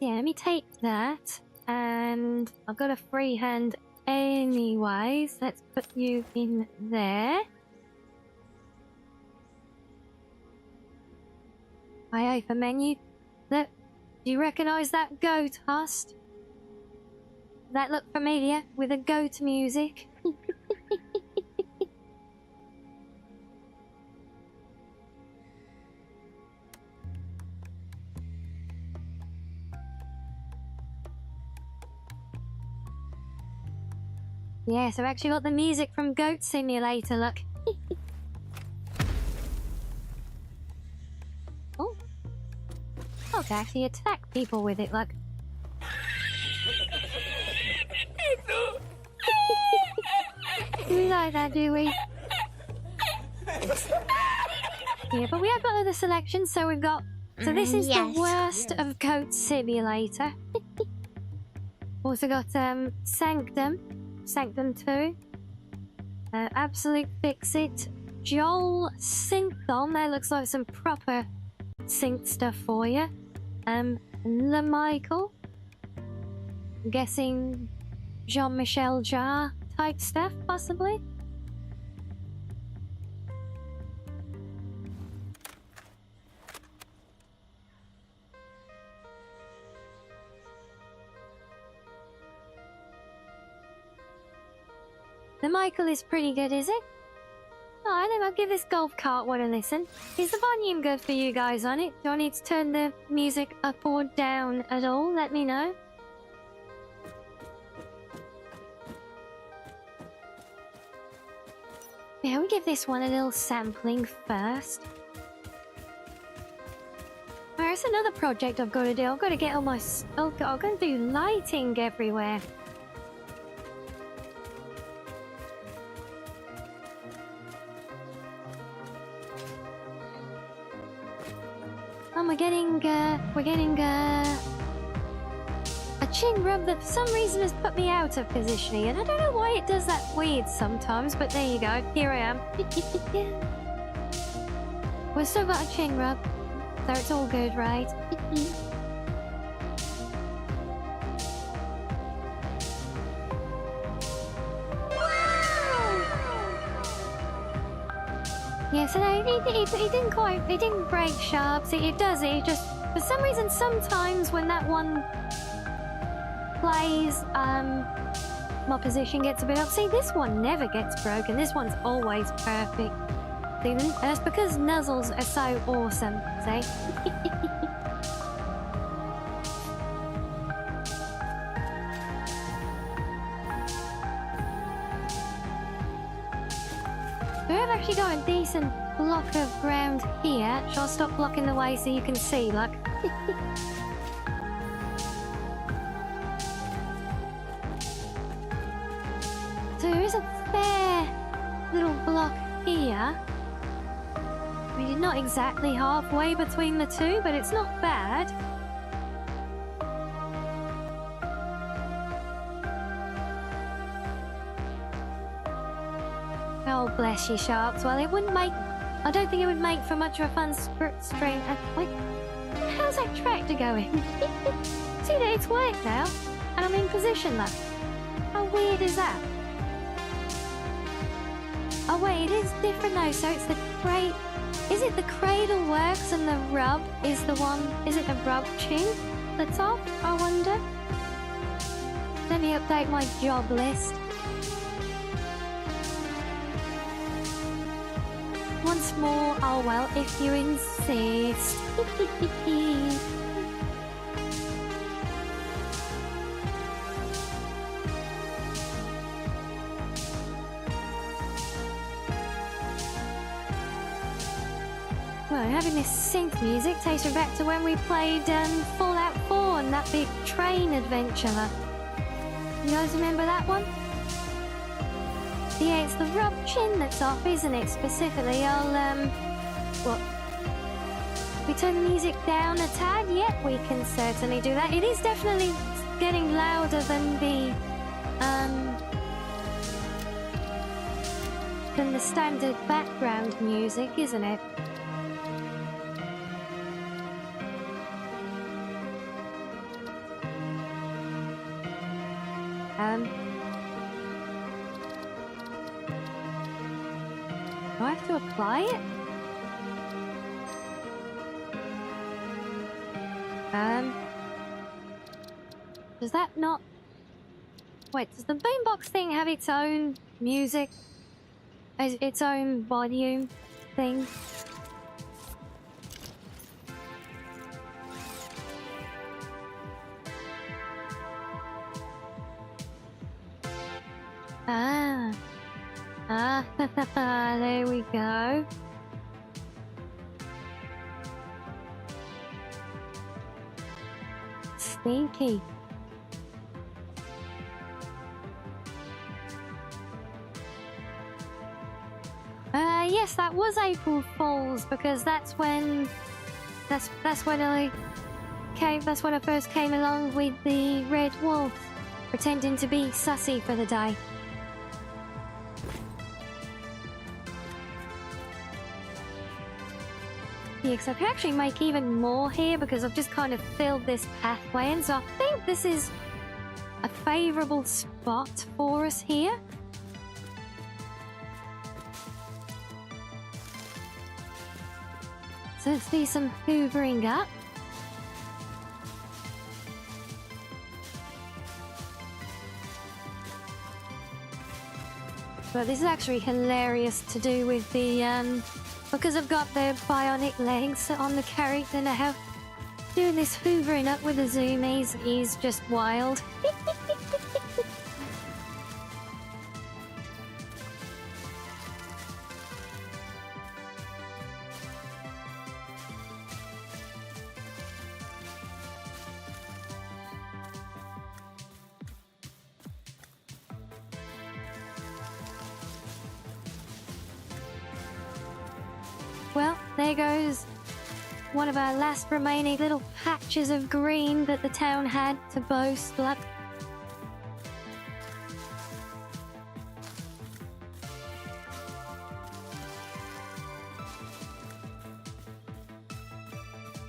Yeah, let me take that, and I've got a free hand anyways. Let's put you in there. I open menu. Look, do you recognise that goat, Hust? That look familiar with the goat music? Yes, I've actually got the music from Goat Simulator, look. Oh. I can actually attack people with it, look. We like that, do we? Yeah, but we have got other selections, so we've got... So this is the worst of Goat Simulator. Also got Sanctum 2, Absolute Fix-It, Joel Synthon, that looks like some proper synth stuff for you. LeMichael, I'm guessing Jean-Michel Jarre type stuff, possibly. The Michael is pretty good, is it? Oh, I think I'll give this golf cart one a listen. Is the volume good for you guys on it? Do I need to turn the music up or down at all? Let me know. Yeah, we give this one a little sampling first. There's another project I've got to do. I've got to get all my... Oh, I'm going to do lighting everywhere. And we're getting a chin rub that for some reason has put me out of positioning, and I don't know why it does that weird sometimes, but there you go, here I am. We've still got a chin rub, so it's all good, right? Yeah, so no, he didn't break sharp. See, it does, it just, for some reason, sometimes when that one plays, my position gets a bit up. See, this one never gets broken. This one's always perfect. See, that's because nuzzles are so awesome, see? We have actually got a decent block of ground here. Shall I stop blocking the way so you can see, like? So there is a fair little block here. I mean, it's not exactly halfway between the two, but it's not bad. Oh, bless you, Sharks. Well, it wouldn't make... I don't think it would make for much of a fun stream. Wait, how's that tractor going? See that it's worked now, and I'm in position, though. How weird is that? Oh, wait, it is different, though. So it's the crate... Is it the cradle works and the rub is the one... Is it the rub chin that's off, I wonder? Let me update my job list. Once more, oh well, if you insist. Well, having this synth music takes me back to when we played Fallout 4 and that big train adventure. You guys remember that one? Yeah, it's the rub chin that's off, isn't it? Specifically, what? We turn the music down a tad? Yep, we can certainly do that. It is definitely getting louder than the standard background music, isn't it? Do I have to apply it? Does that not... Wait, does the boombox thing have its own music? Its own volume thing? There we go. Stinky. Yes, that was April Fool's because that's when I first came along with the Red Wolf, pretending to be sussy for the day. Yeah, because I can actually make even more here because I've just kind of filled this pathway in, so I think this is a favourable spot for us here. So let's do some hoovering up. But this is actually hilarious to do with the, because I've got the bionic legs on the character now. Doing this hoovering up with the zoomies is just wild. Well, there goes one of our last remaining little patches of green that the town had to boast. Like,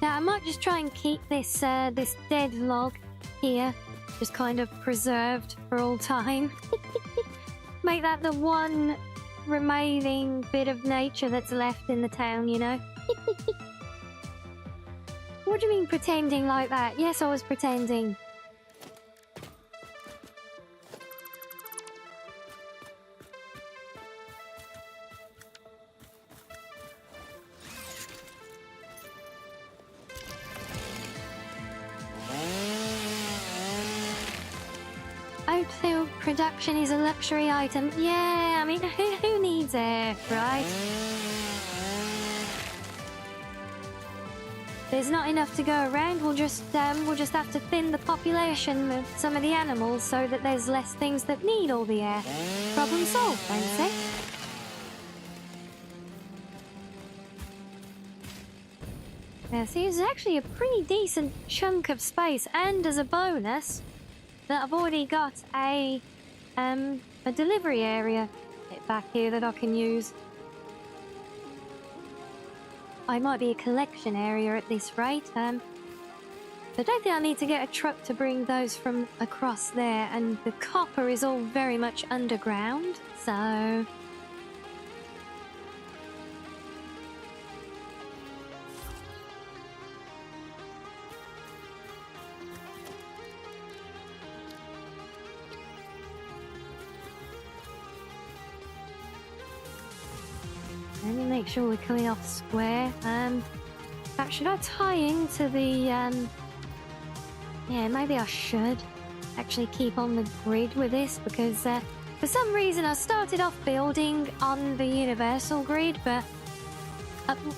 now I might just try and keep this this dead log here, just kind of preserved for all time. Make that the one remaining bit of nature that's left in the town, you know? What do you mean pretending like that? Yes, I was pretending. Oatfield production is a luxury item. Yeah, I mean, who needs it, right? There's not enough to go around. We'll just have to thin the population of some of the animals so that there's less things that need all the air. Problem solved, don't you say? Yeah, see, it's actually a pretty decent chunk of space, and as a bonus, that I've already got a delivery area back here that I can use. I might be a collection area at this rate. I don't think I need to get a truck to bring those from across there, and the copper is all very much underground, so... Let me make sure we're coming off square. In fact, should I tie into the, yeah, maybe I should actually keep on the grid with this, because for some reason I started off building on the universal grid, but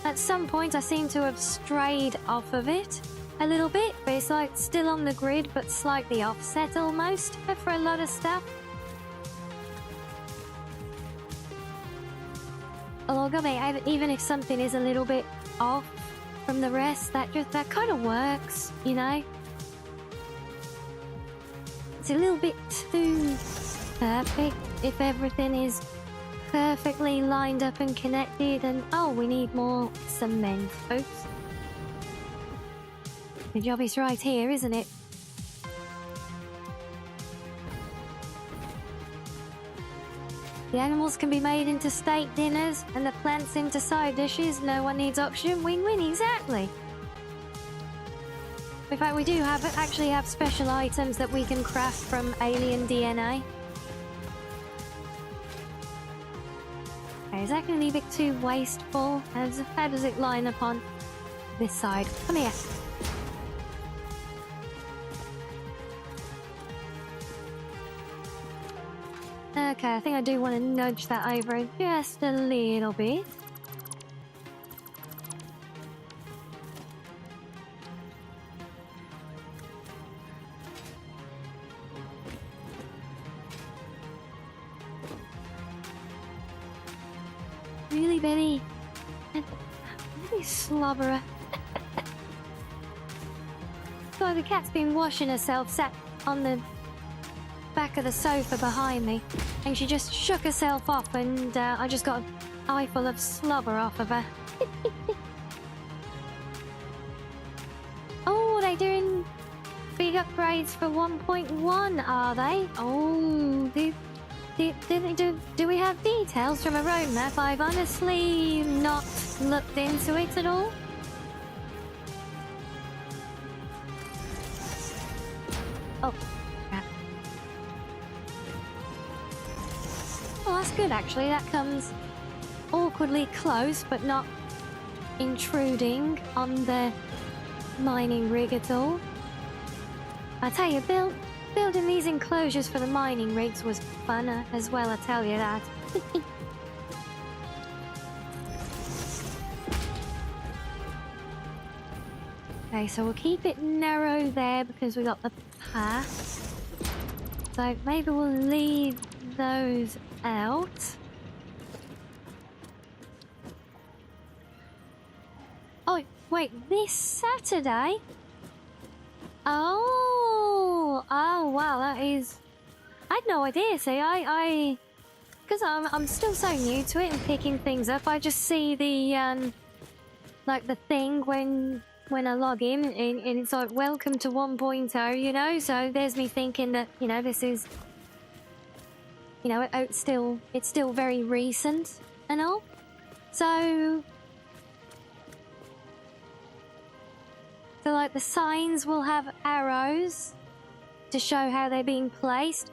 at some point I seem to have strayed off of it a little bit, but it's like still on the grid, but slightly offset almost for a lot of stuff. Although, even if something is a little bit off from the rest, that kind of works, you know? It's a little bit too perfect if everything is perfectly lined up and connected, and oh, we need more cement, folks. The job is right here, isn't it? The animals can be made into steak dinners and the plants into side dishes. No one needs oxygen. Win-win, exactly. In fact, we do actually have special items that we can craft from alien DNA. Okay, is that going to be a bit too wasteful? How does it line up on this side? Come here. Okay, I think I do want to nudge that over just a little bit. Really, Benny? Really slobberer. So the cat's been washing herself, sat on the back of the sofa behind me, and she just shook herself off, and I just got an eyeful of slobber off of her. Oh, they're doing big upgrades for 1.1, are they? Oh, do we have details from a roadmap? I've honestly not looked into it at all. Oh. Well, that's good, actually. That comes awkwardly close, but not intruding on the mining rig at all. I tell you, building these enclosures for the mining rigs was fun as well, I tell you that. Okay, so we'll keep it narrow there because we got the path. So maybe we'll leave those out. Oh, Wait, this Saturday? Oh, wow, that is... I had no idea, see, because I'm still so new to it and picking things up, I just see the, like the thing when I log in, and it's like, welcome to 1.0, you know, so there's me thinking that, you know, this is, you know, it's still very recent and all, so like the signs will have arrows to show how they're being placed.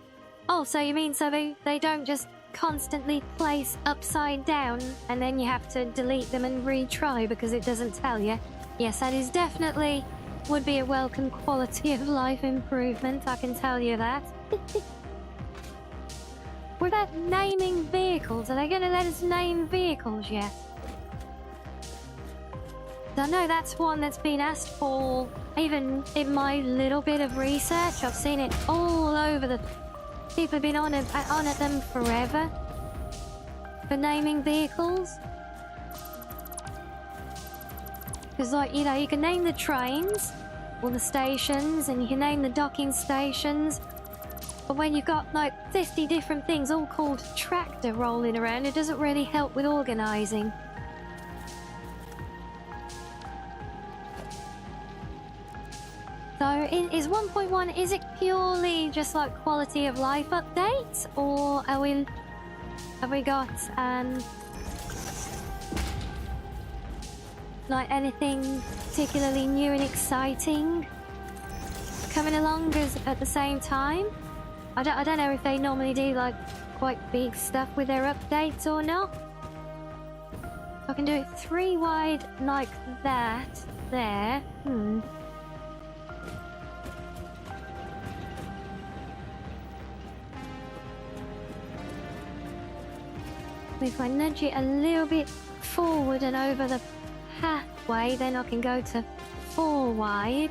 Oh, so you mean so they don't just constantly place upside down and then you have to delete them and retry because it doesn't tell you? Yes, that is definitely would be a welcome quality of life improvement, I can tell you that. What about naming vehicles? Are they going to let us name vehicles yet? I know that's one that's been asked for, even in my little bit of research. I've seen it all over the... People have been on at them forever for naming vehicles. Because, like, you know, you can name the trains or the stations, and you can name the docking stations. But when you've got, like, 50 different things all called tractor rolling around, it doesn't really help with organising. So, is 1.1, is it purely just like quality of life updates, or have we got, like anything particularly new and exciting coming along at the same time? I don't know if they normally do like quite big stuff with their updates or not. I can do it 3 wide like that there. If I nudge it a little bit forward and over the pathway, then I can go to 4 wide.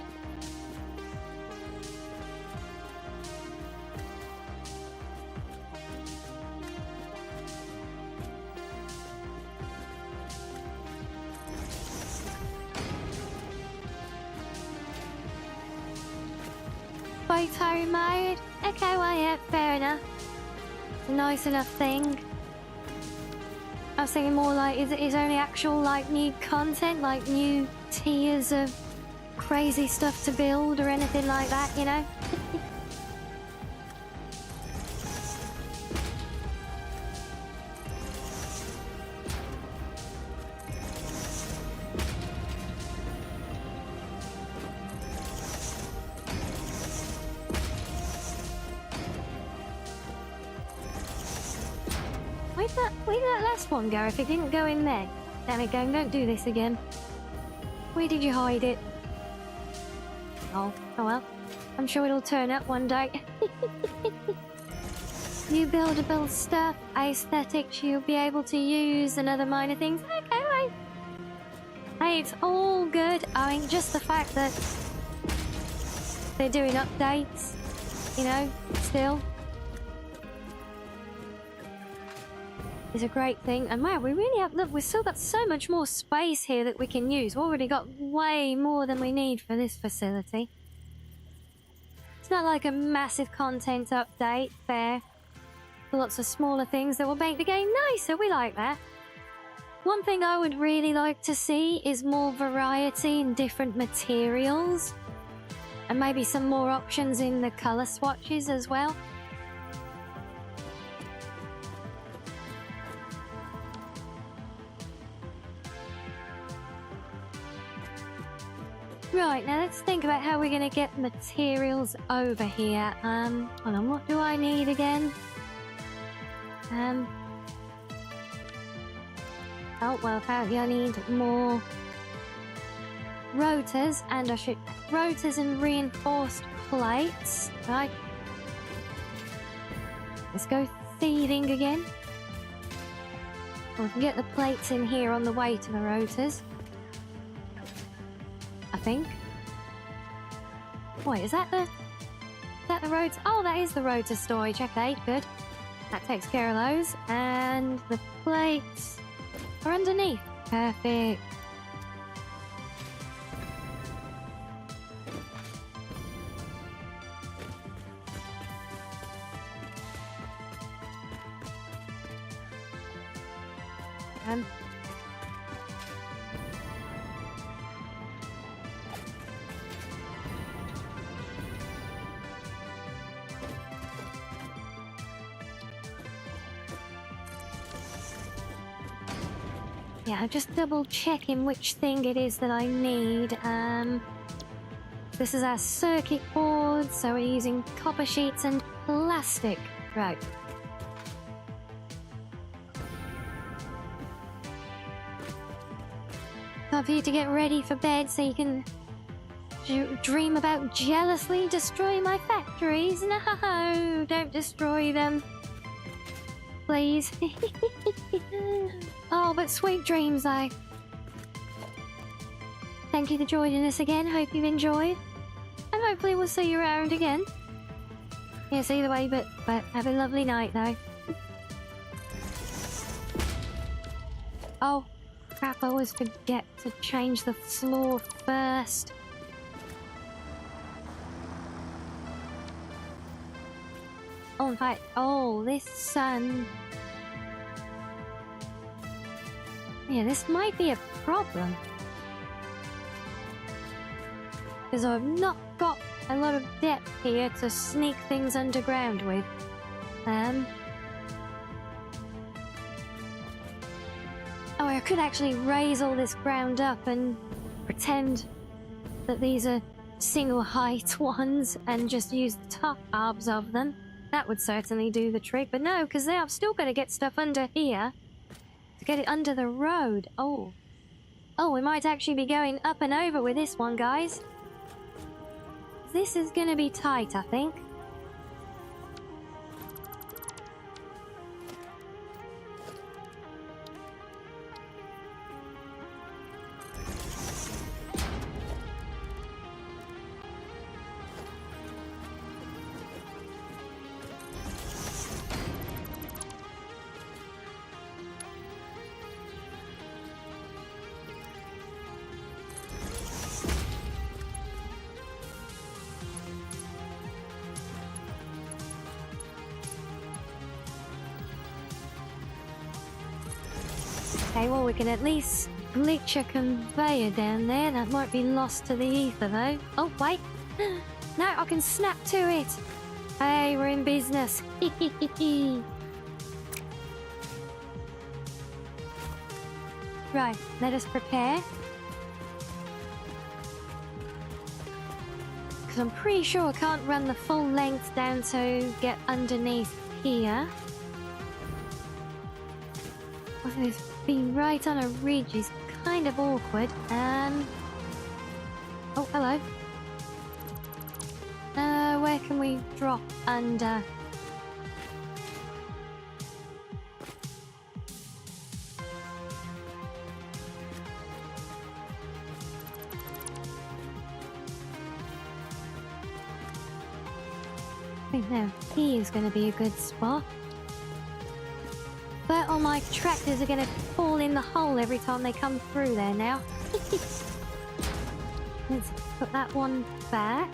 Photo mode? Okay, well, yeah, fair enough. It's a nice enough thing. I was thinking more like, is there any actual, like, new content, like new tiers of crazy stuff to build or anything like that, you know? Where did that last one go if it didn't go in there? Damn it, gang, don't do this again. Where did you hide it? Oh well. I'm sure it'll turn up one day. New buildable stuff, aesthetics you'll be able to use, and other minor things. Okay, right. Hey, it's all good. I mean, just the fact that they're doing updates, you know, still. Is a great thing. And wow, we really have, look, we've still got so much more space here that we can use. We've already got way more than we need for this facility. It's not like a massive content update, fair. Lots of smaller things that will make the game nicer. We like that. One thing I would really like to see is more variety in different materials, and maybe some more options in the color swatches as well. Right, now let's think about how we're going to get materials over here. Hold on, what do I need again? Oh, well, apparently I need more rotors, and rotors and reinforced plates. Right. Let's go thieving again. We can get the plates in here on the way to the rotors, I think. Wait, is that the rotor? Oh, that is the rotor storage. Okay, good. That takes care of those. And the plates are underneath. Perfect. Yeah, I'm just double checking which thing it is that I need. This is our circuit board, so we're using copper sheets and plastic. Right. Time for you to get ready for bed so you can dream about jealously destroying my factories. No, don't destroy them. Please. Oh, but sweet dreams, though. Thank you for joining us again. Hope you've enjoyed. And hopefully we'll see you around again. Yes, either way, but have a lovely night, though. Oh, crap, I always forget to change the floor first. Oh, in fact, this sun. Yeah, this might be a problem. Because I've not got a lot of depth here to sneak things underground with. Oh, I could actually raise all this ground up and pretend that these are single height ones and just use the top halves of them. That would certainly do the trick, but no, because I've still got to get stuff under here to get it under the road. Oh, we might actually be going up and over with this one, guys. This is going to be tight, I think. Okay, well, we can at least glitch a conveyor down there. That might be lost to the ether, though. Oh, wait. No, I can snap to it. Hey, we're in business. Right, let us prepare. Because I'm pretty sure I can't run the full length down to get underneath here. This being right on a ridge is kind of awkward. Oh, hello. Where can we drop under? I think now here is going to be a good spot. But all my tractors are going to fall in the hole every time they come through there now. Let's put that one back.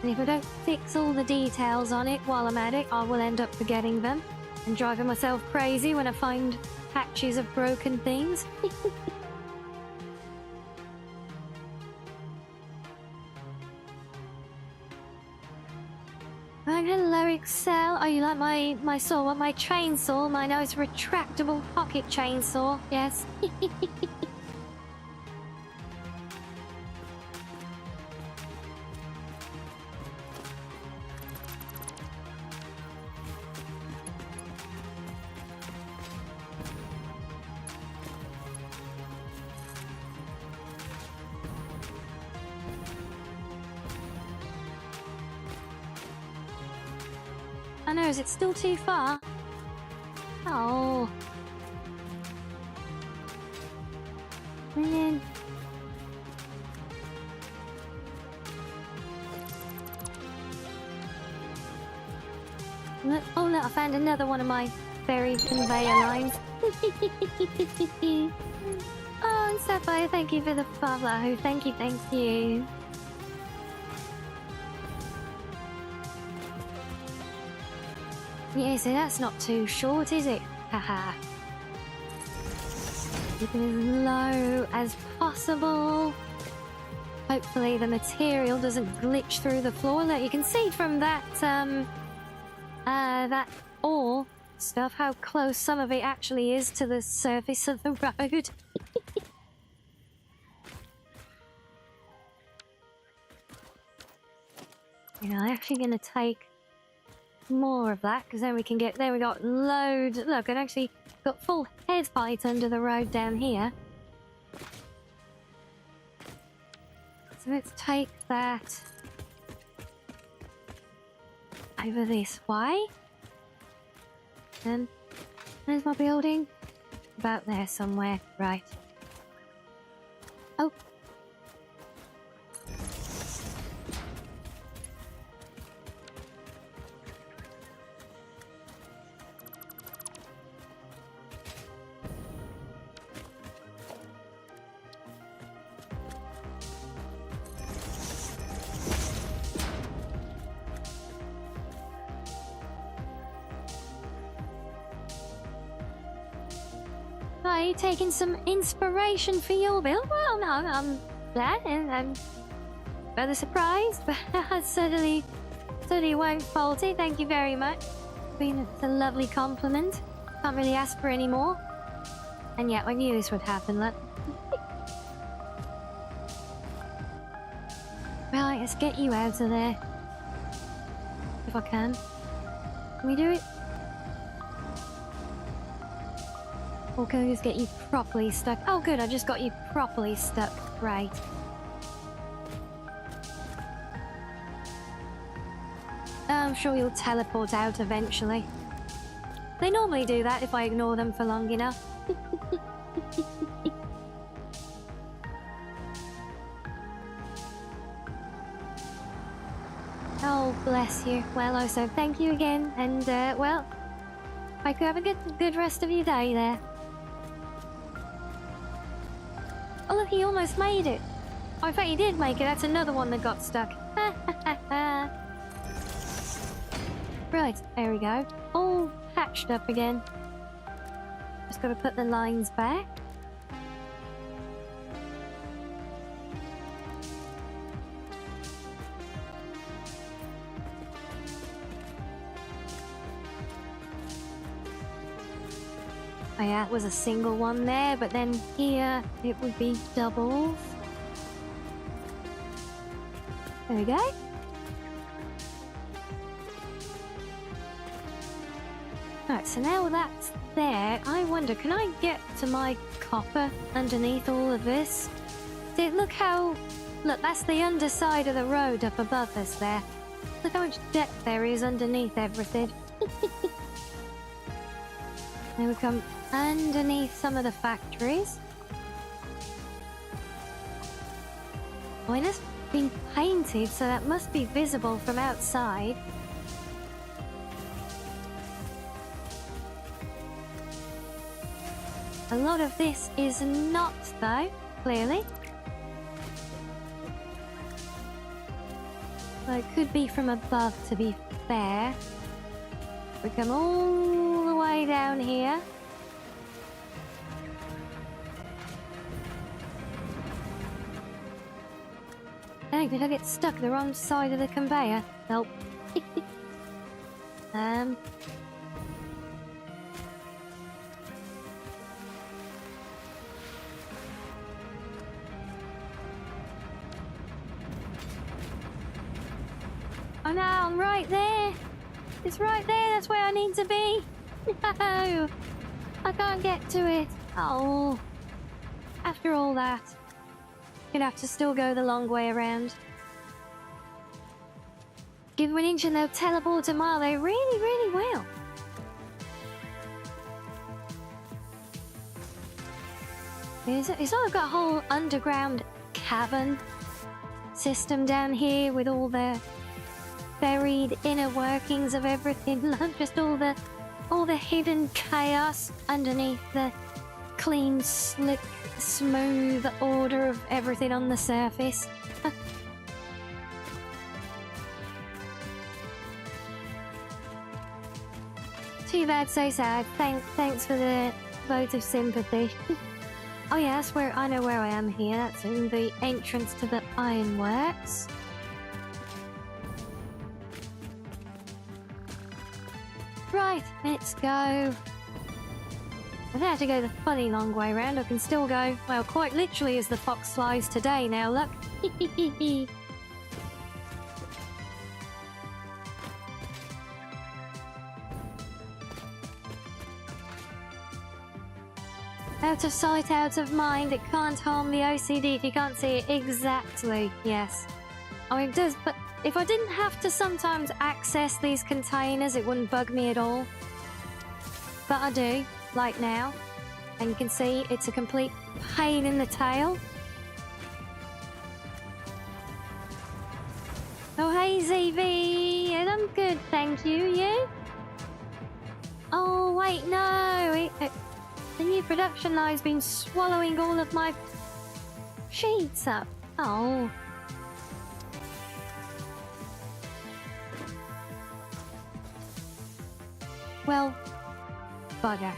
And if I don't fix all the details on it while I'm at it, I will end up forgetting them and driving myself crazy when I find patches of broken things. Oh, hello, Excel. Oh, you like my saw? My chainsaw? My nice retractable pocket chainsaw. Yes. I know, is it still too far? Oh. Man. Look, oh look, I found another one of my buried conveyor lines. Oh, and Sapphire, thank you for the follow. Thank you, thank you. Yeah, so that's not too short, is it? Haha. Keep it as low as possible. Hopefully the material doesn't glitch through the floor. Look, you can see from that, that ore stuff, how close some of it actually is to the surface of the road. You know, I'm actually going to take more of that, because then we can get... There we got loads... Look, I've actually got full head height under the road down here. So let's take that over this way. There's my building. About there somewhere. Right. Oh. Are you taking some inspiration for your build? Well, no, I'm glad and I'm rather surprised, but I certainly won't fault it. Thank you very much. It's a lovely compliment. Can't really ask for any more. And yet, I knew this would happen, look. Right, let's get you out of there. If I can. Can we do it? Or can we just get you properly stuck? Oh good, I just got you properly stuck. Right. I'm sure you'll teleport out eventually. They normally do that if I ignore them for long enough. Oh, bless you. Well, also, thank you again. And, well, I hope you have a good rest of your day there. Oh look, he almost made it. Oh, in fact, he did make it. That's another one that got stuck. Right, there we go. All patched up again. Just gotta put the lines back. Oh yeah, it was a single one there, but then here it would be doubles. There we go. Right, so now that's there, I wonder, can I get to my copper underneath all of this? See, look how... Look, that's the underside of the road up above us there. Look how much depth there is underneath everything. Now we come underneath some of the factories. Oh, and it's been painted, so that must be visible from outside. A lot of this is not, though, clearly. So it could be from above, to be fair. We come all the way down here. Hey, did I get stuck the wrong side of the conveyor? Nope. Oh no, I'm right there. It's right there, that's where I need to be. No, I can't get to it. Oh, after all that, gonna have to still go the long way around. Give them an inch and they'll teleport a mile. They really, really will. It's like I've got a whole underground cavern system down here with all the buried inner workings of everything. Just all the hidden chaos underneath the clean, slick, smooth order of everything on the surface. Too bad, so sad. Thanks for the vote of sympathy. Oh yeah, that's where I know where I am here. That's in the entrance to the ironworks. Right, Right, let's go. I don't have to go the funny long way round. I can still go, well, quite literally as the fox flies today now, look. Out of sight, out of mind. It can't harm the OCD if you can't see it. Exactly, yes. I mean, it does, but if I didn't have to sometimes access these containers, it wouldn't bug me at all. But I do, like now. And you can see it's a complete pain in the tail. Oh, hey, ZV. And I'm good, thank you. You? Oh, wait, no. The new production line's been swallowing all of my sheets up. Oh. Well, bugger.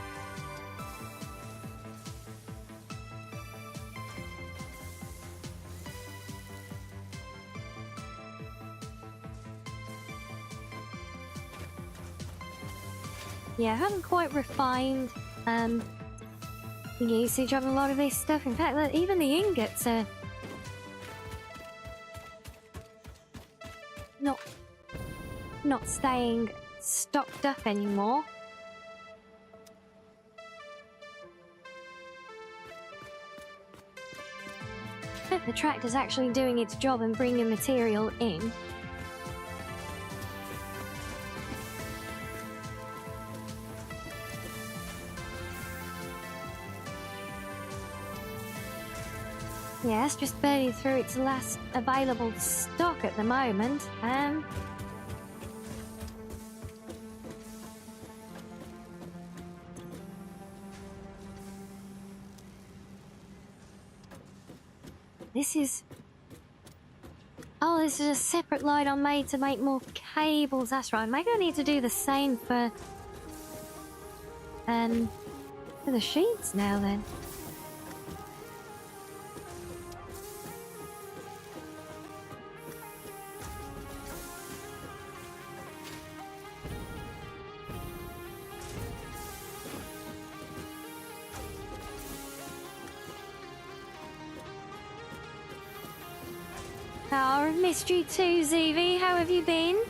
Yeah, I haven't quite refined the usage on a lot of this stuff. In fact, even the ingots are not staying stocked up anymore. But the tractor's actually doing its job and bringing material in. Yeah, it's just burning through its last available stock at the moment. This is... Oh, this is a separate line I made to make more cables. That's right. Maybe I need to do the same for the sheets now then. Oh, I've missed you too, ZV. How have you been?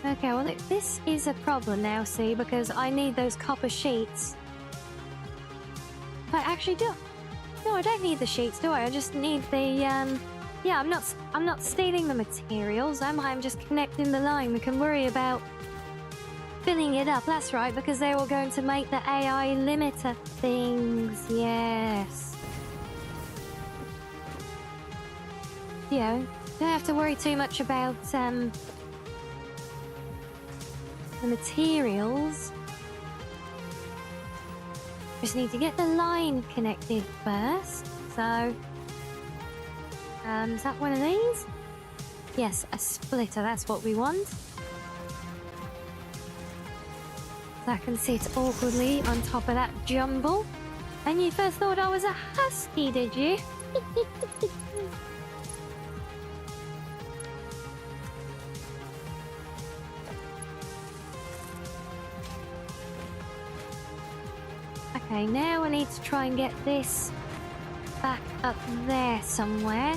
Okay, well, this is a problem now, see, because I need those copper sheets. But actually, no, I don't need the sheets, do I? I just need the, yeah, I'm not stealing the materials, am I? I'm just connecting the line. We can worry about filling it up. That's right, because they're all going to make the AI limiter things. Yes. Yeah, don't have to worry too much about the materials. Just need to get the line connected first. So is that one of these? Yes, a splitter, that's what we want. That can sit awkwardly on top of that jumble. And you first thought I was a husky, did you? Okay, now I need to try and get this back up there somewhere.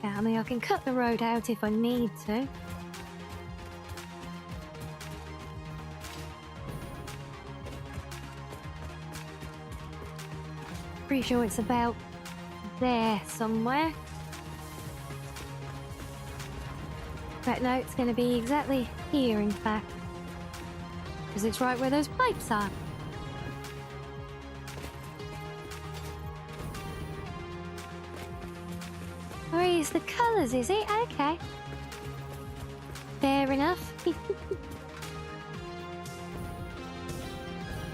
Yeah, I mean, I can cut the road out if I need to. Pretty sure it's about there somewhere. But no, it's going to be exactly here, in fact. Because it's right where those pipes are. Oh, it's the colours, is it? Okay. Fair enough.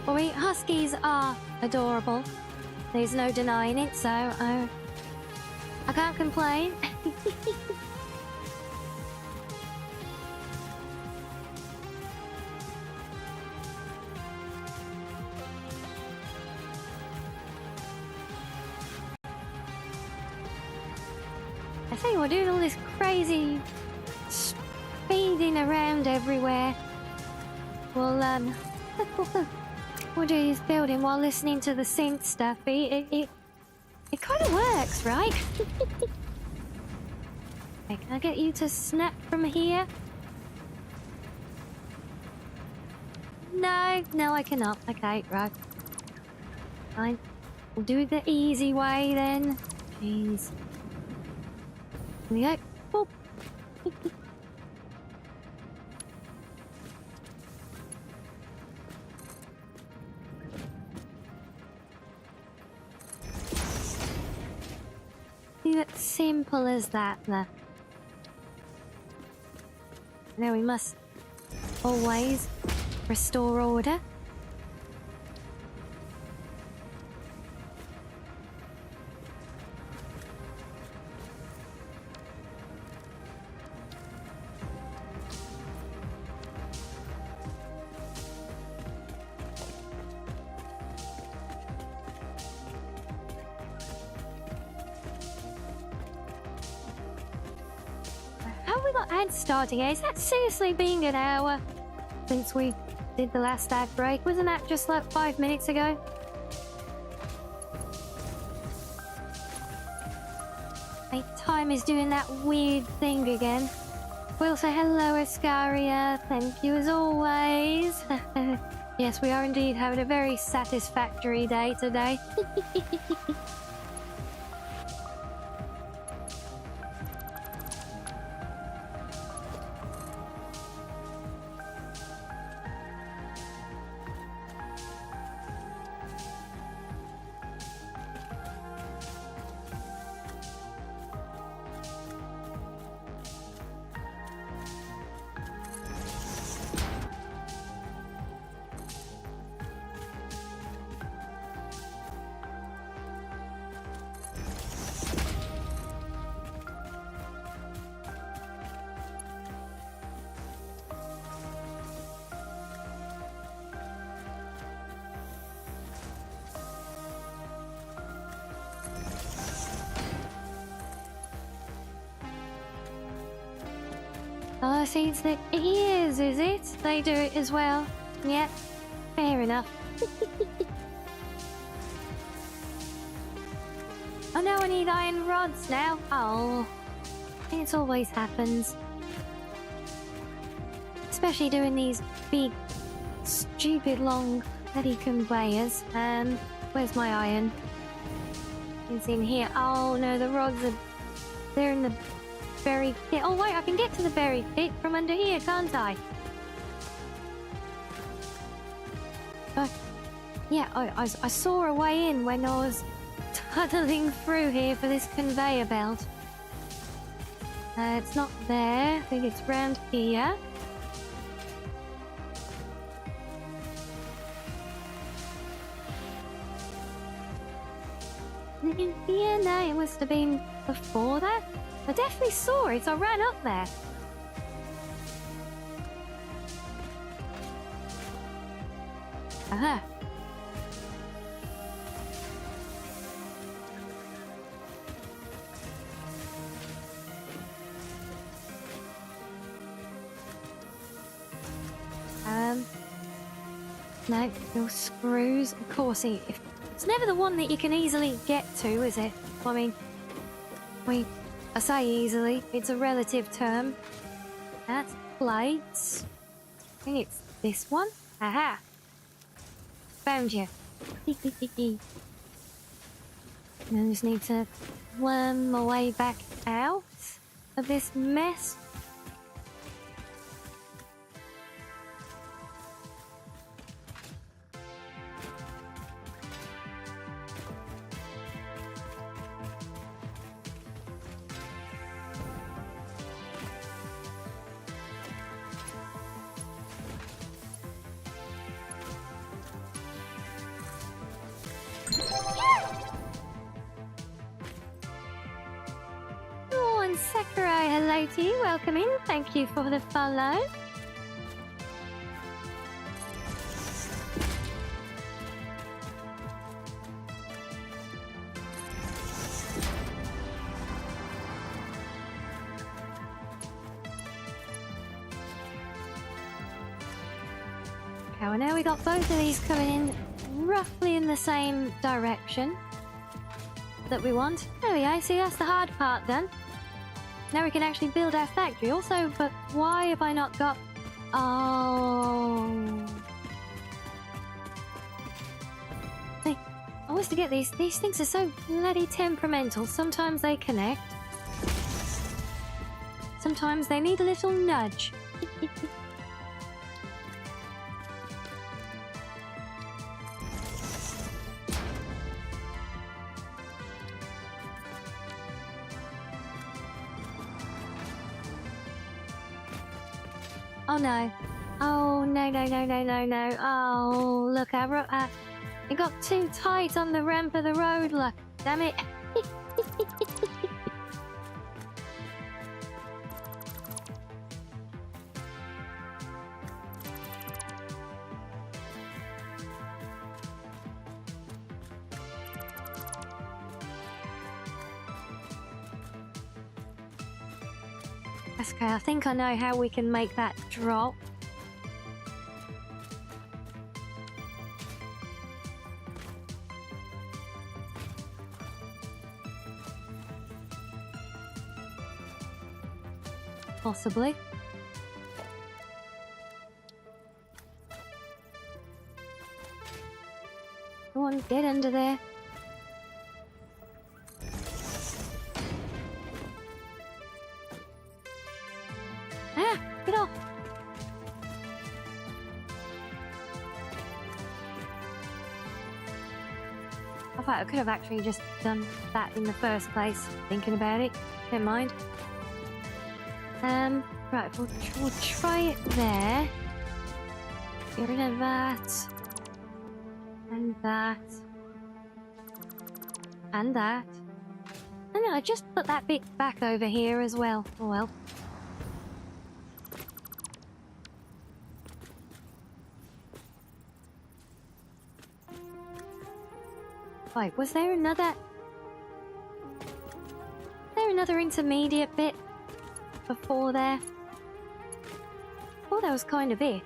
Well, huskies are adorable. There's no denying it, so I can't complain. I tell you what, doing all this crazy speeding around everywhere. We'll do this building while listening to the synth stuff. It kind of works, right? Okay, can I get you to snap from here? No, I cannot. Okay, right. Fine. We'll do it the easy way then. Jeez. Here we go. Boop. See, that's simple as that. Now we must always restore order. How have we got ads starting here? Is that seriously being an hour since we did the last ad break? Wasn't that just like 5 minutes ago? My time is doing that weird thing again. We'll say hello, Ascaria. Thank you as always. Yes, we are indeed having a very satisfactory day today. Oh, see, it's the ears, is it? They do it as well. Yeah, fair enough. Oh no, I need iron rods now. Oh, it always happens. Especially doing these big, stupid, long, bloody conveyors. Where's my iron? It's in here. Oh no, the rods are... They're in the... berry pit. Oh wait, I can get to the berry pit from under here, can't I? Yeah, I saw a way in when I was tunneling through here for this conveyor belt. It's not there. I think it's round here. Yeah, no, it must have been before that. I definitely saw it. I ran up there. Aha. No, no screws. Of course, it's never the one that you can easily get to, is it? I mean, I say easily, it's a relative term. That's plates. I think it's this one. Aha! Found you. I just need to worm my way back out of this mess. Sakurai, hello to you. Welcome in. Thank you for the follow. Okay, well now we got both of these coming in roughly in the same direction that we want. There we go. See, that's the hard part done. Now we can actually build our factory. Also, but why have I not got... Oh... I always forget these things are so bloody temperamental. Sometimes they connect. Sometimes they need a little nudge. Oh no. Oh no, no, no, no, no, no. Oh, look, it got too tight on the ramp of the road, look. Damn it. Okay, I think I know how we can make that drop. Possibly. Go on, get under there. Ah, get off. I thought I could have actually just done that in the first place, thinking about it. Never mind. Right, we'll try it there. Get rid of that. And that. And that. And I just put that bit back over here as well. Oh well. Wait, was there another... intermediate bit before there? Oh, that was kind of it.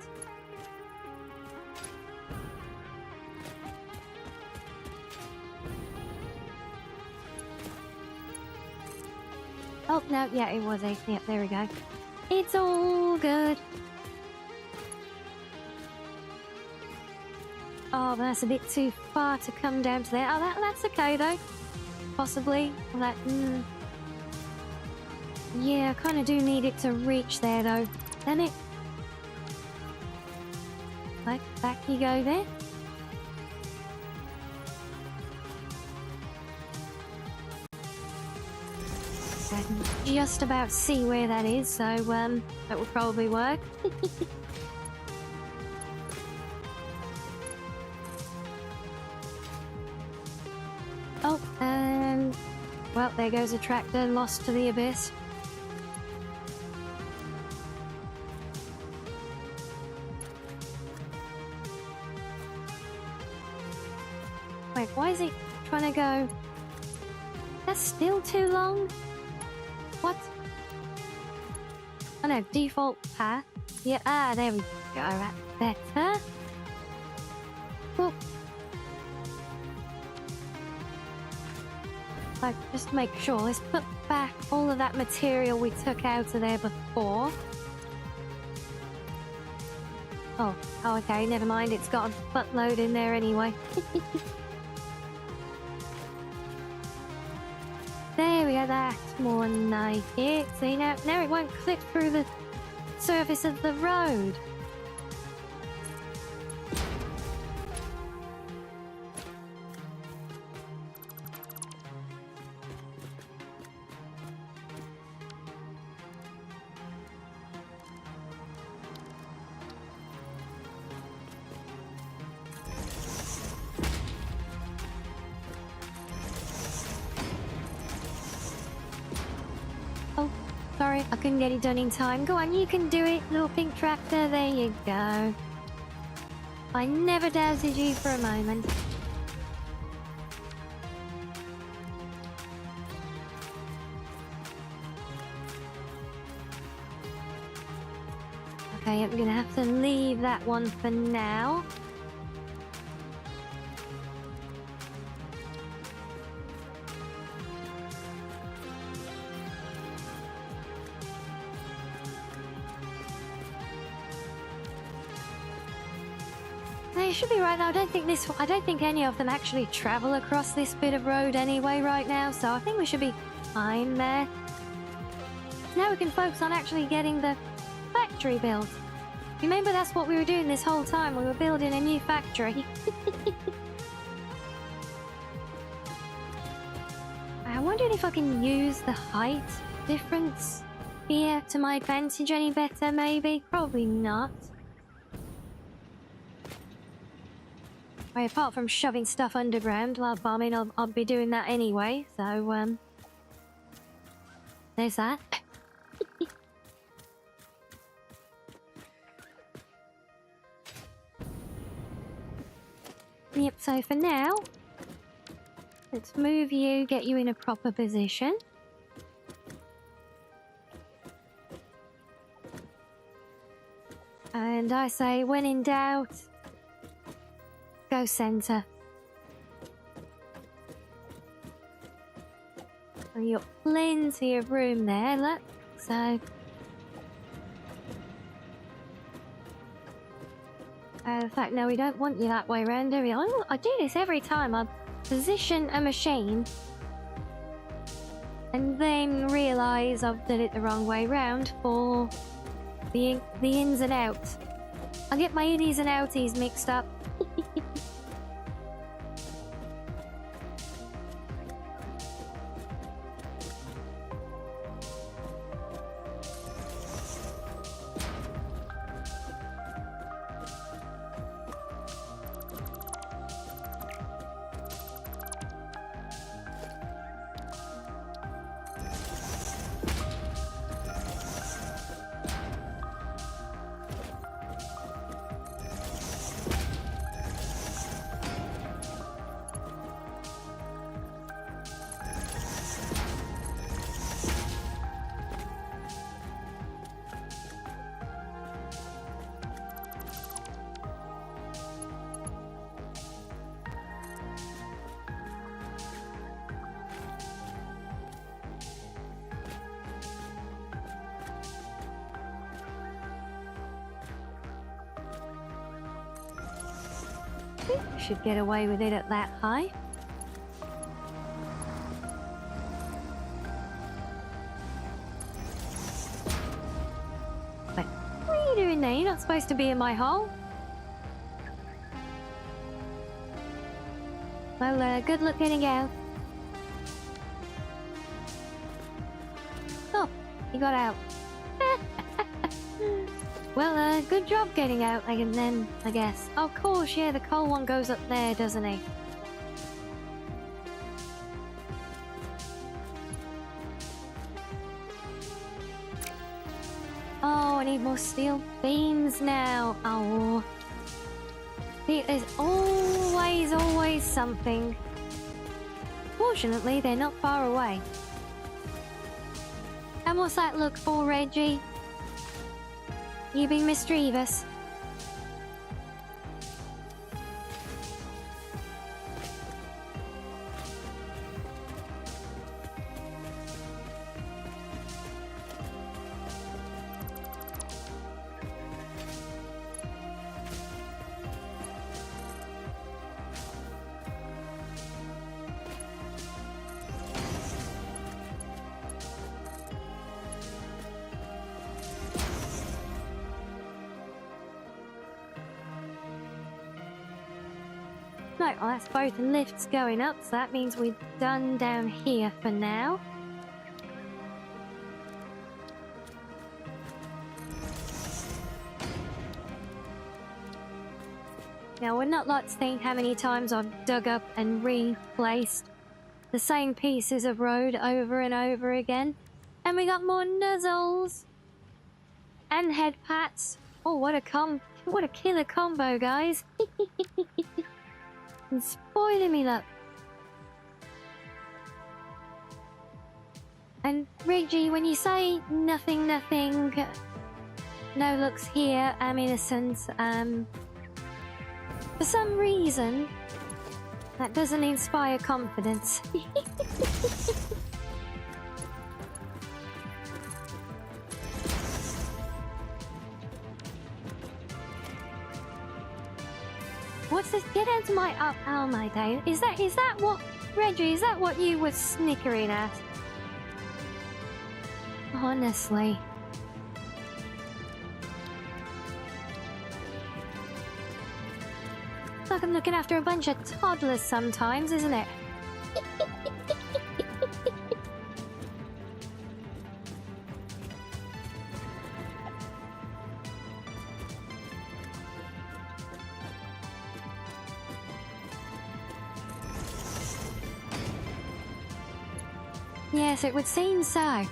Oh, no, yeah, it was it. Yep, there we go. It's all good. Oh, that's a bit too far to come down to there. Oh, that's okay, though. Possibly. Well, that... Yeah, I kind of do need it to reach there, though. Damn it. Like, back you go there. I can just about see where that is, so, that will probably work. Oh, well, there goes a tractor lost to the abyss. Wait, why is it trying to go? That's still too long? What? Oh no, default path. Yeah, there we go, right, better. Well, like, just make sure, let's put back all of that material we took out of there before. Oh, okay, never mind, it's got a buttload in there anyway. There we go, that's more like it. See, now it won't clip through the surface of the road. Oh, sorry, I couldn't get it done in time. Go on, you can do it, little pink tractor. There you go. I never doubted you for a moment. Okay, I'm gonna have to leave that one for now. They should be right now. I don't think any of them actually travel across this bit of road anyway right now, so I think we should be fine there. Now we can focus on actually getting the factory built. Remember, that's what we were doing this whole time. We were building a new factory. I wondered if I can use the height difference here to my advantage any better, maybe? Probably not. Right, apart from shoving stuff underground, well, I mean, I'll be doing that anyway, so, there's that. Yep, so for now, let's move you, get you in a proper position. And I say, when in doubt, go center. And you've got plenty of room there, look. So, in fact, no, we don't want you that way around, do we? I do this every time. I position a machine and then realise I've done it the wrong way round for the ins and outs. I get my innies and outies mixed up. Should get away with it at that height. But what are you doing there? You're not supposed to be in my hole. Well, good luck getting out. Oh, you got out. Well, good job getting out, I guess. Oh, of course, yeah, the coal one goes up there, doesn't he? Oh, I need more steel beams now. Oh. See, there's always something. Fortunately, they're not far away. And what's that look for, Reggie? You being mischievous? Right, well, that's both lifts going up, so that means we're done down here for now. Now, we're not like saying how many times I've dug up and replaced the same pieces of road over and over again. And we got more nuzzles. And head pats. Oh, what a killer combo, guys. And spoiling me, look. And Reggie, when you say nothing, no looks here, I'm innocent, for some reason, that doesn't inspire confidence. What's this? Get into my oh my day. Is that what, Reggie, is that what you were snickering at? Honestly. Like I'm looking after a bunch of toddlers sometimes, isn't it? Yes, it would seem so.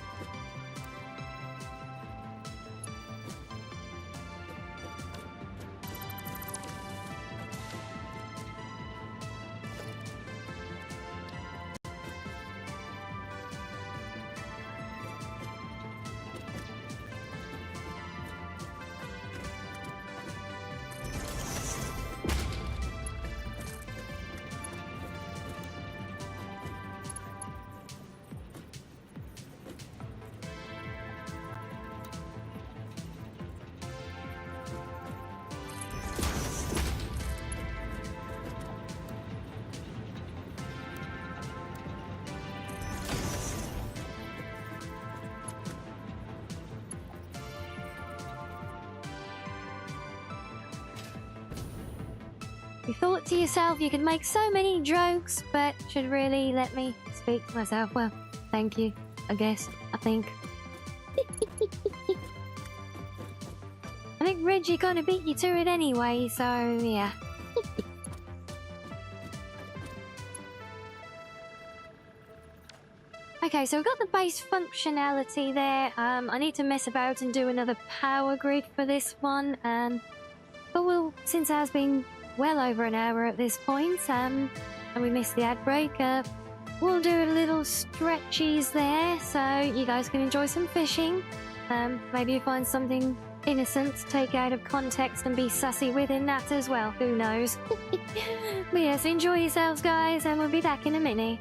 You thought to yourself you could make so many jokes, but should really let me speak to myself. Well, thank you, I guess. I think Reggie kind of beat you to it anyway, so yeah. Okay, so we've got the base functionality there. I need to mess about and do another power grid for this one. But since it has been well over an hour at this point, and we missed the ad break, we'll do a little stretchies there, so you guys can enjoy some fishing. Maybe you find something innocent to take out of context and be sussy with in that as well, who knows. But yes, enjoy yourselves, guys, and we'll be back in a minute.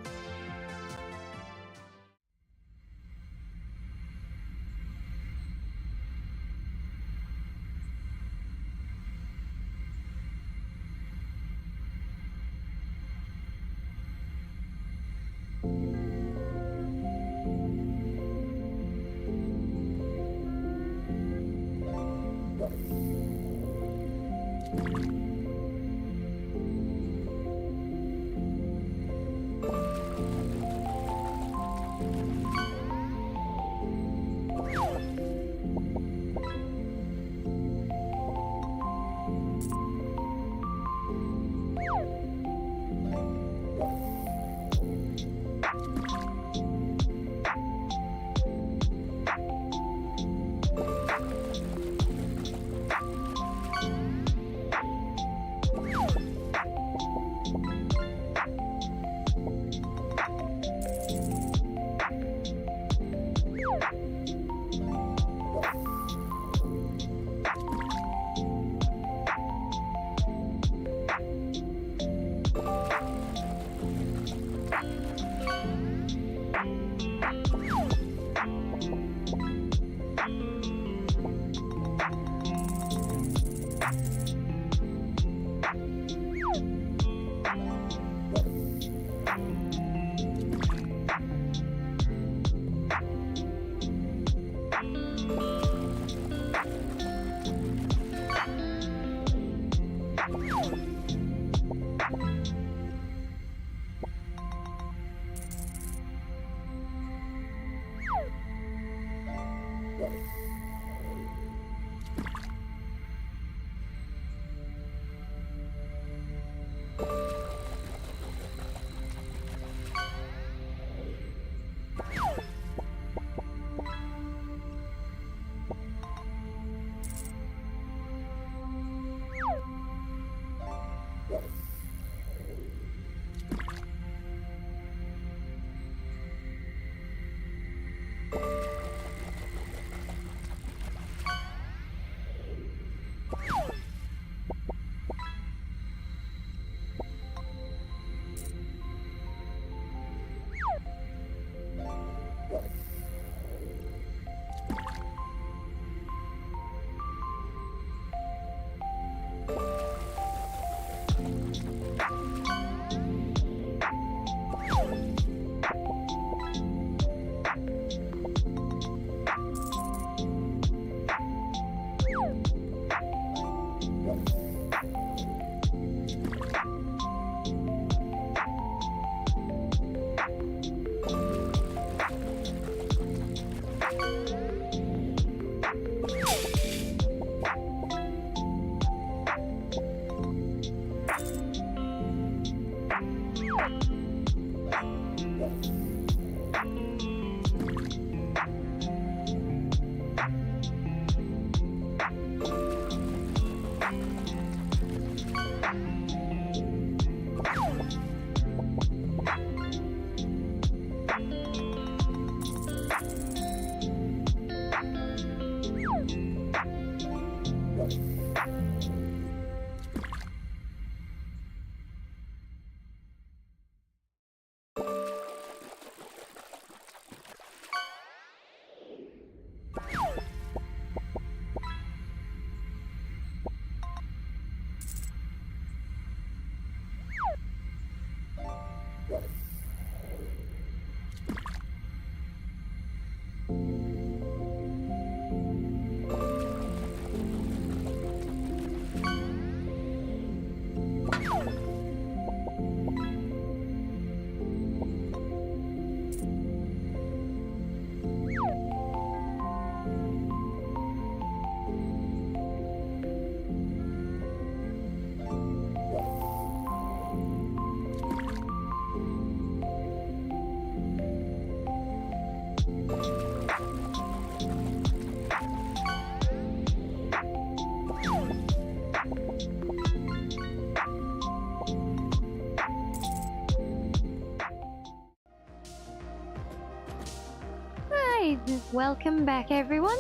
Welcome back, everyone.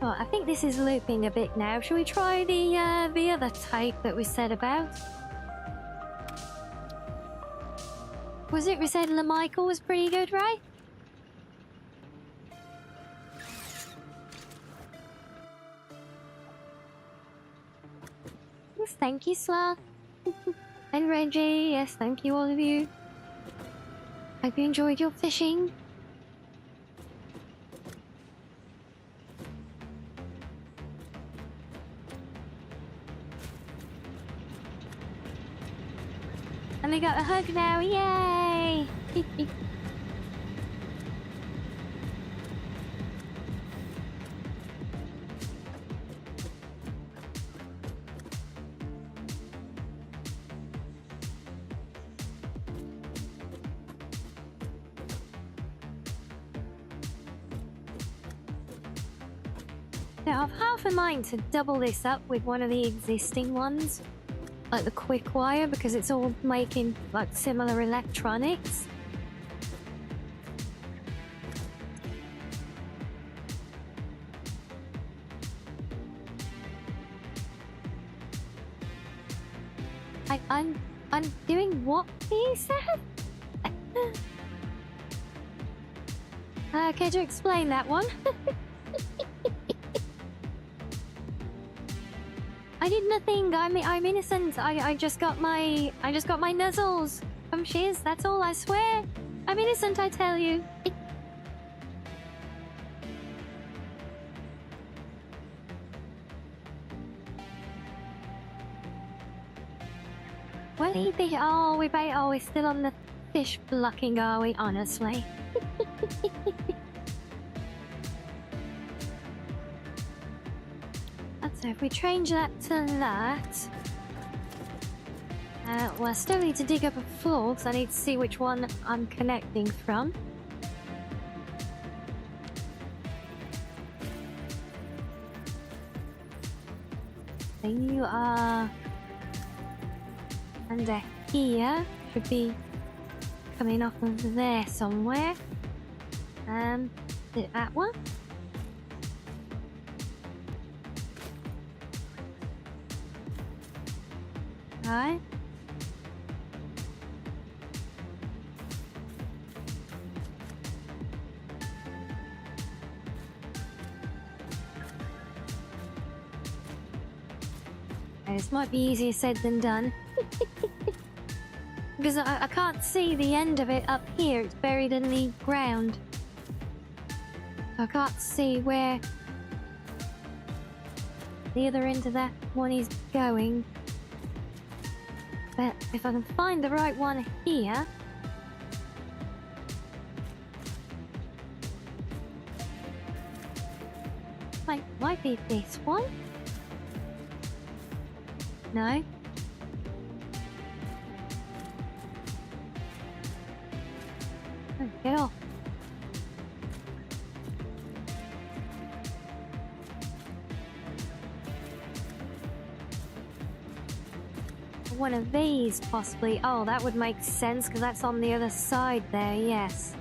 Oh, I think this is looping a bit now. Shall we try the other type that we said about? Was it we said LaMichael was pretty good, right? Yes, thank you, Sloth. And Reggie, yes, thank you, all of you. Hope you enjoyed your fishing. And we got a hug now, yay! Now, I've half a mind to double this up with one of the existing ones, like the quick wire, because it's all making like similar electronics. I'm doing what he said? Care to explain that one? I did nothing. I'm innocent. I just got my nuzzles from Shiz. That's all. I swear. I'm innocent. I tell you. Well, we're still on the fish blocking, are we? Honestly. So if we change that to that, well, I still need to dig up a floor because I need to see which one I'm connecting from. So you are under here, should be coming off of there somewhere. That one. Right. This might be easier said than done. Because I can't see the end of it up here. It's buried in the ground. I can't see where the other end of that one is going. But if I can find the right one here... Might be this one. No? Oh, get off. One of these, possibly. Oh, that would make sense, because that's on the other side there, yes.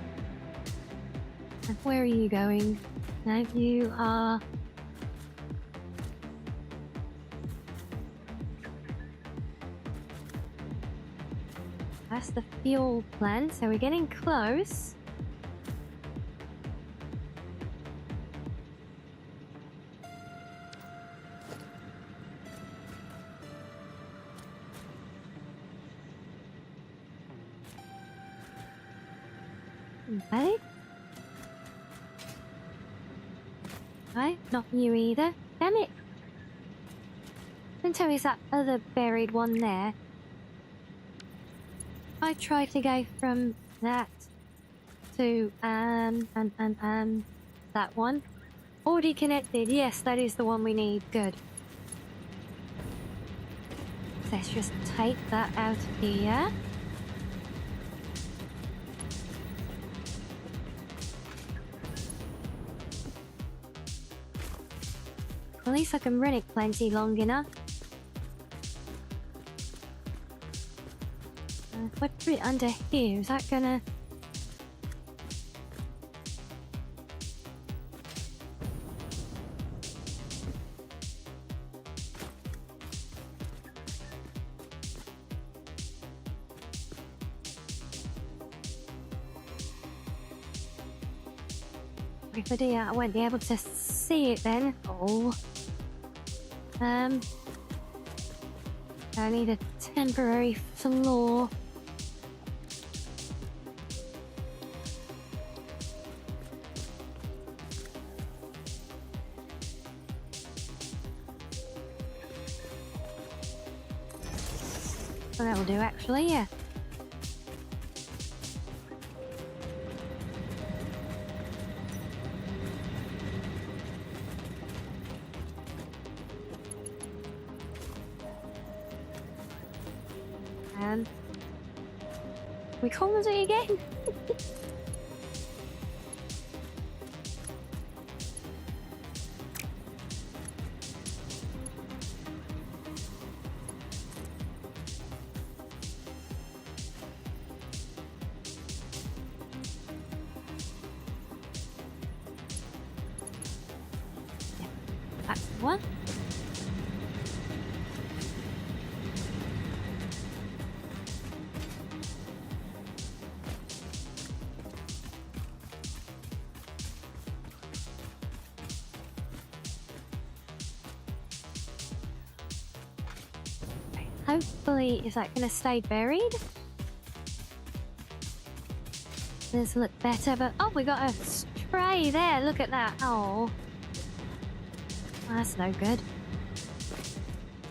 And where are you going? No, you are... That's the fuel plant, so we're getting close. Okay. No, not you either. Damn it! Don't tell me it's that other buried one there. I tried to go from that to that one. Already connected. Yes, that is the one we need. Good. Let's just take that out of here. At least I can run it plenty long enough. If I put it under here, is that gonna... If I do that, I won't be able to see it then. Oh. I need a temporary floor. Well, that will do, actually, yeah. And we call it again. That's the one. Hopefully, is that going to stay buried? This look better, but oh, we got a stray there. Look at that. Oh, that's no good.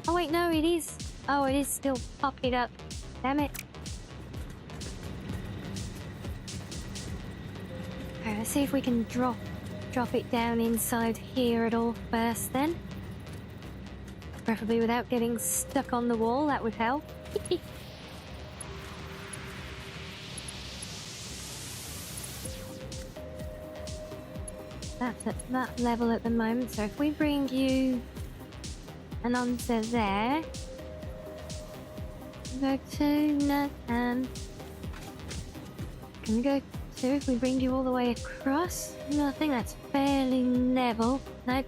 Oh wait, no, it is. Oh, it is still popping up. Damn it. Okay, let's see if we can drop it down inside here at all first, then. Preferably without getting stuck on the wall, that would help. That's at that level at the moment, so if we bring you and onto there, go to no, can we go to if we bring you all the way across? No, I think that's fairly level. Nope.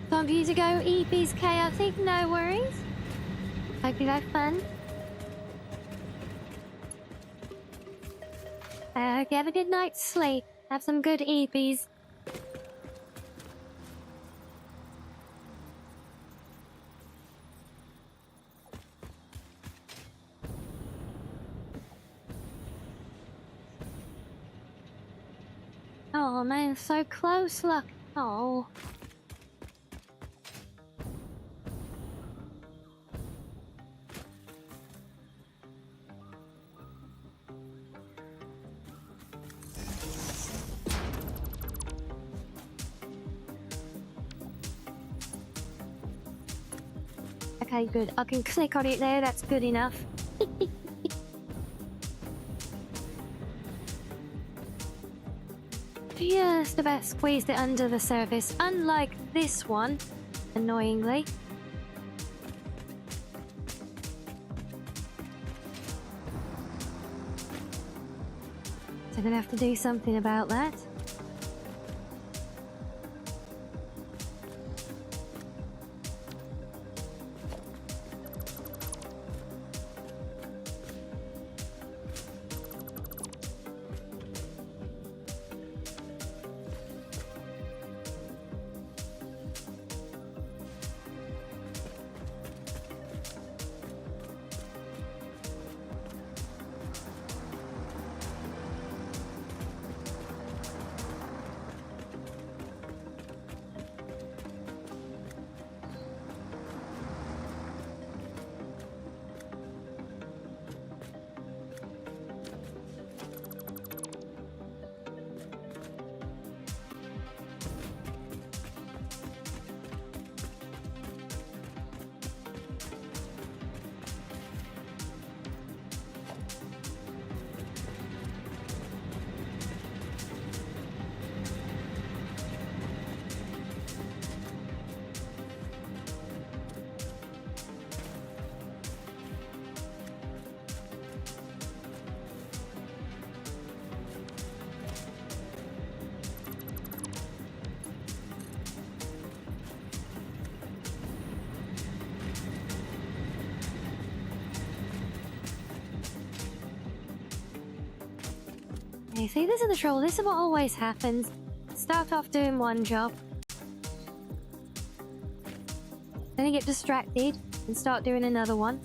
Time for you to go, EP's chaotic, no worries. Hope you had fun. Hope you have a good night's sleep. Have some good EPs. Oh man, so close, look. Oh. Okay, good. I can click on it there, that's good enough. Just about squeezed it under the surface, unlike this one, annoyingly. So I'm gonna have to do something about that. You see, this is the trouble. This is what always happens. Start off doing one job, then you get distracted and start doing another one.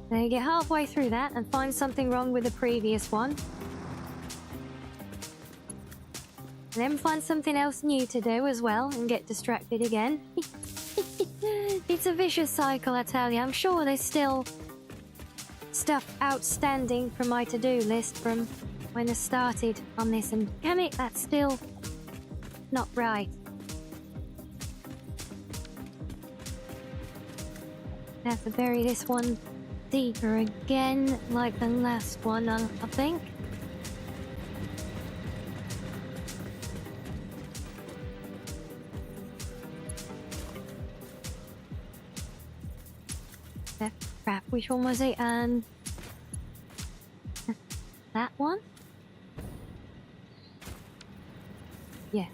Then you get halfway through that and find something wrong with the previous one. And then find something else new to do as well and get distracted again. It's a vicious cycle, I tell you. I'm sure there's still stuff outstanding from my to-do list from when I started on this, and damn it, that's still not right. I have to bury this one deeper again, like the last one, I think. Crap, which one was it? And that one? Yeah.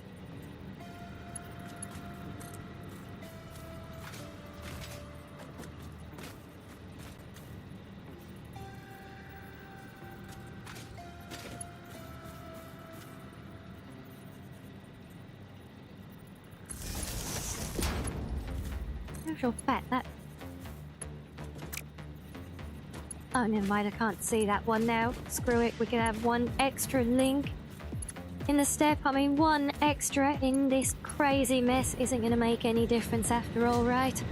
I'm sure fat that. Oh, never mind, I can't see that one now. Screw it, we can have one extra link in the step. I mean, one extra in this crazy mess isn't going to make any difference after all, right?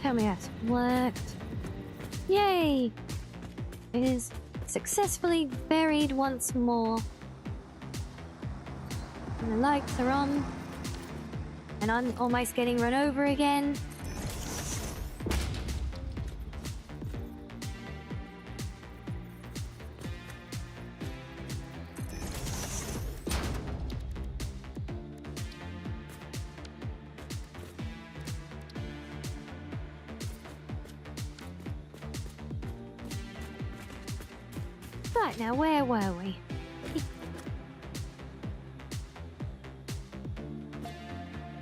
Tell me that's worked. Yay! It is successfully buried once more. And the lights are on. And I'm almost getting run over again. Right, now where were we?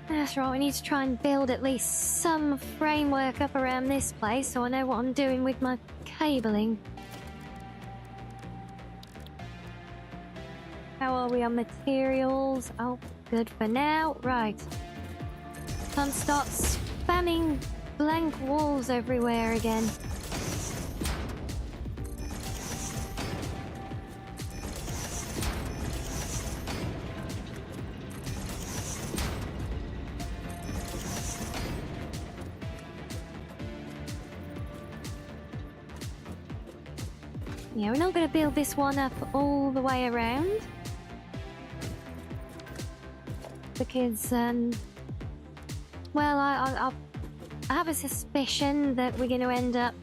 That's right, we need to try and build at least some framework up around this place so I know what I'm doing with my cabling. How are we on materials? Oh, good for now. Right. Time to start spamming blank walls everywhere again. Yeah, we're not going to build this one up all the way around. Because, well, I have a suspicion that we're going to end up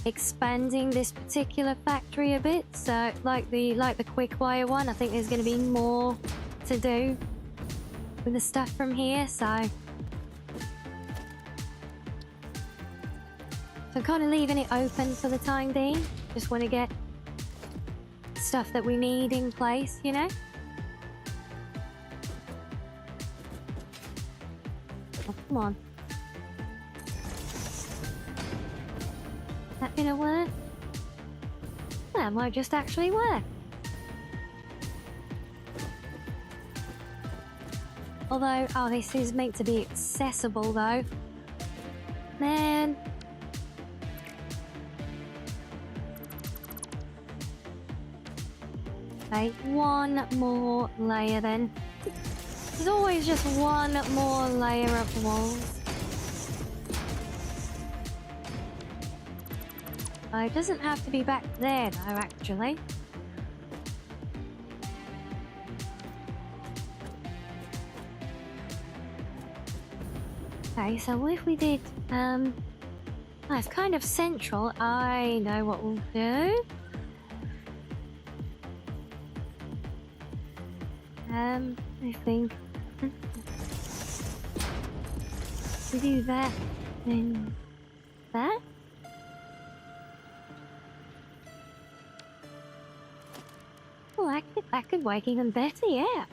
expanding this particular factory a bit. So, like the quick wire one, I think there's going to be more to do with the stuff from here. So I'm kind of leaving it open for the time being. Just want to get stuff that we need in place, you know? Oh, come on. That gonna work? That might just actually work. Although, oh, this is meant to be accessible though. Man. Okay, one more layer then. There's always just one more layer of walls. It doesn't have to be back there though, actually. Okay, so what if we did, oh, it's kind of central. I know what we'll do. I think we do that, then that. Well, that could work even better, yeah.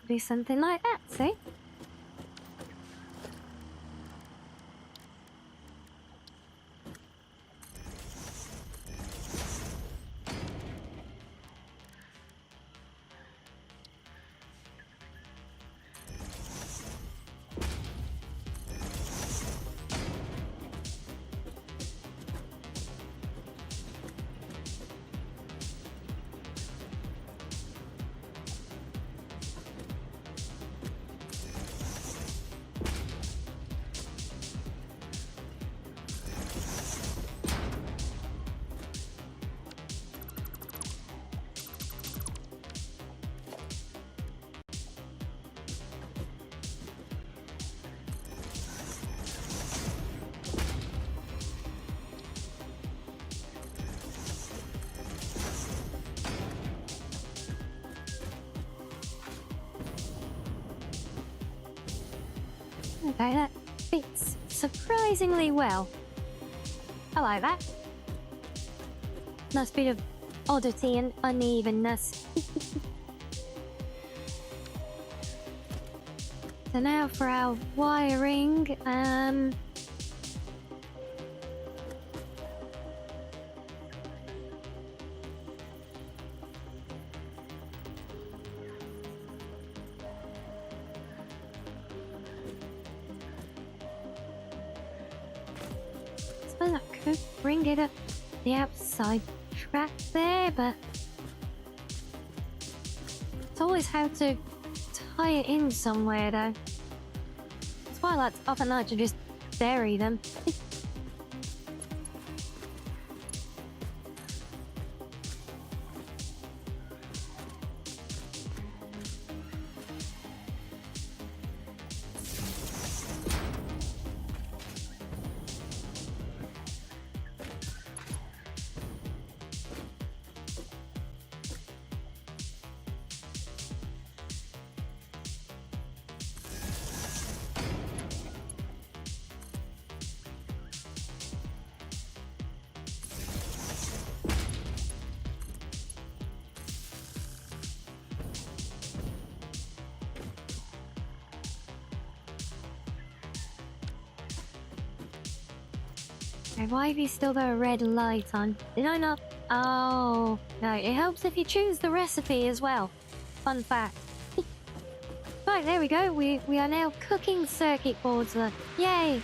Do something like that, see? Okay, that fits surprisingly well. I like that. Nice bit of oddity and unevenness. So now for our wiring, I could bring it up the outside track there, but it's always how to tie it in somewhere though. That's why I often like to just bury them. Why have you still got a red light on? Did I not? Oh, no, it helps if you choose the recipe as well. Fun fact. Right, there we go. We are now cooking circuit boards. Yay!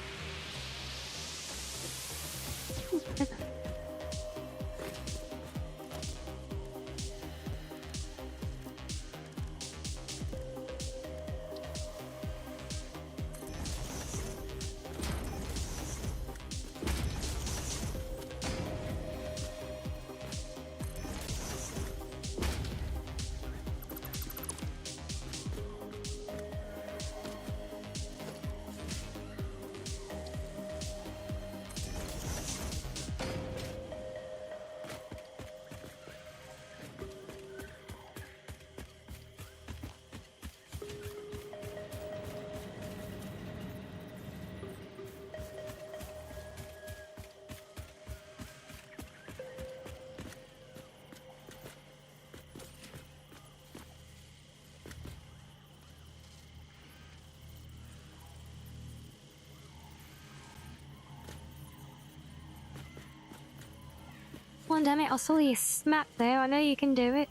on, damn it. I saw you smack there. I know you can do it.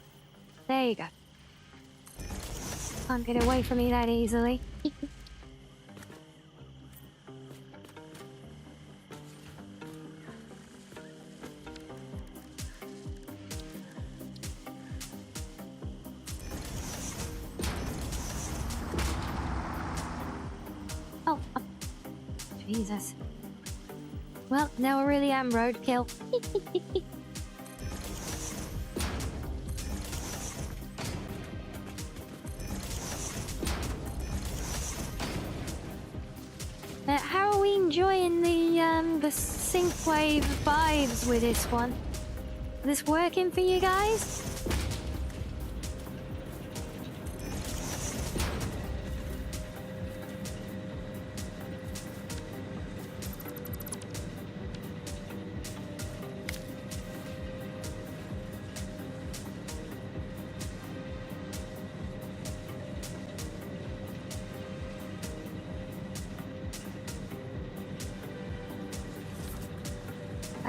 There you go. Can't get away from me that easily. Oh, Jesus. Well, now I really am roadkill. How are we enjoying the synthwave vibes with this one? Is this working for you guys?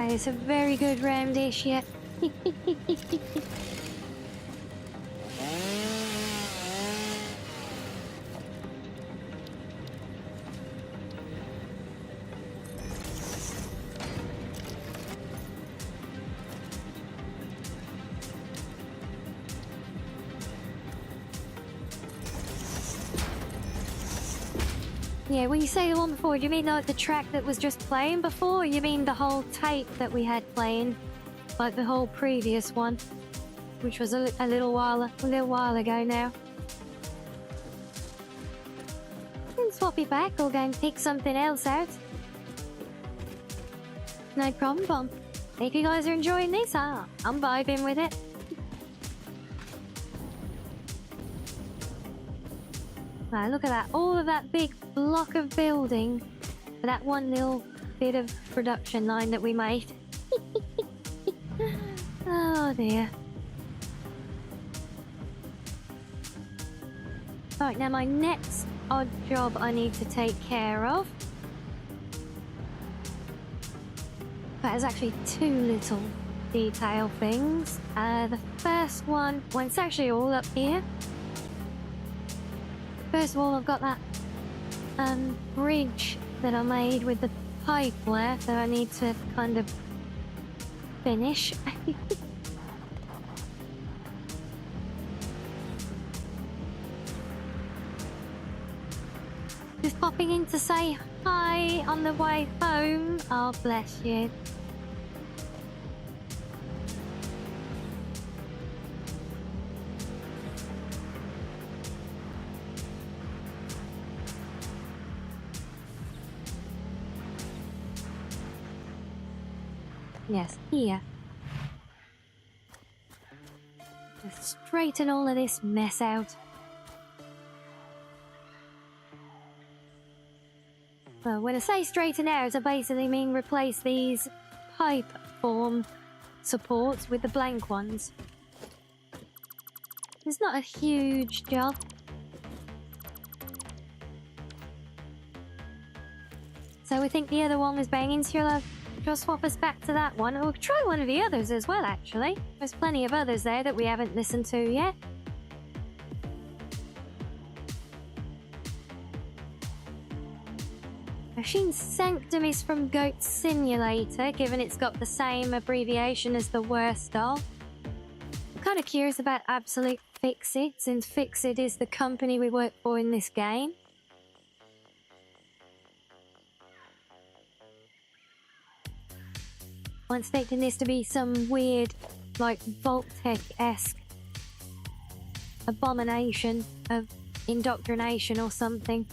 It's a very good round dish yet. Yeah, when you say the one before, do you mean like the track that was just playing before, or you mean the whole tape that we had playing? Like the whole previous one, which was a little while ago now. We can swap it back or go and pick something else out. No problem, Bomb. If you guys are enjoying this, I'm vibing with it. Wow, look at that. All of that big block of building for that one little bit of production line that we made. Oh dear. Right, now my next odd job I need to take care of. That is actually two little detail things. The first one, well, it's actually all up here. First of all, I've got that bridge that I made with the pipe there that I need to kind of finish. Just popping in to say hi on the way home. Oh, bless you. Yes, here. Just straighten all of this mess out. Well, when I say straighten out, I basically mean replace these pipe form supports with the blank ones. It's not a huge job. So we think the other one was banging, so you'll just swap us back to that one. We'll try one of the others as well, actually. There's plenty of others there that we haven't listened to yet. Machine Sanctum is from Goat Simulator, given it's got the same abbreviation as the worst doll. I'm kind of curious about Absolute Fixit, since Fixit is the company we work for in this game. I'm expecting this to be some weird, like, Vault-Tec-esque abomination of indoctrination or something.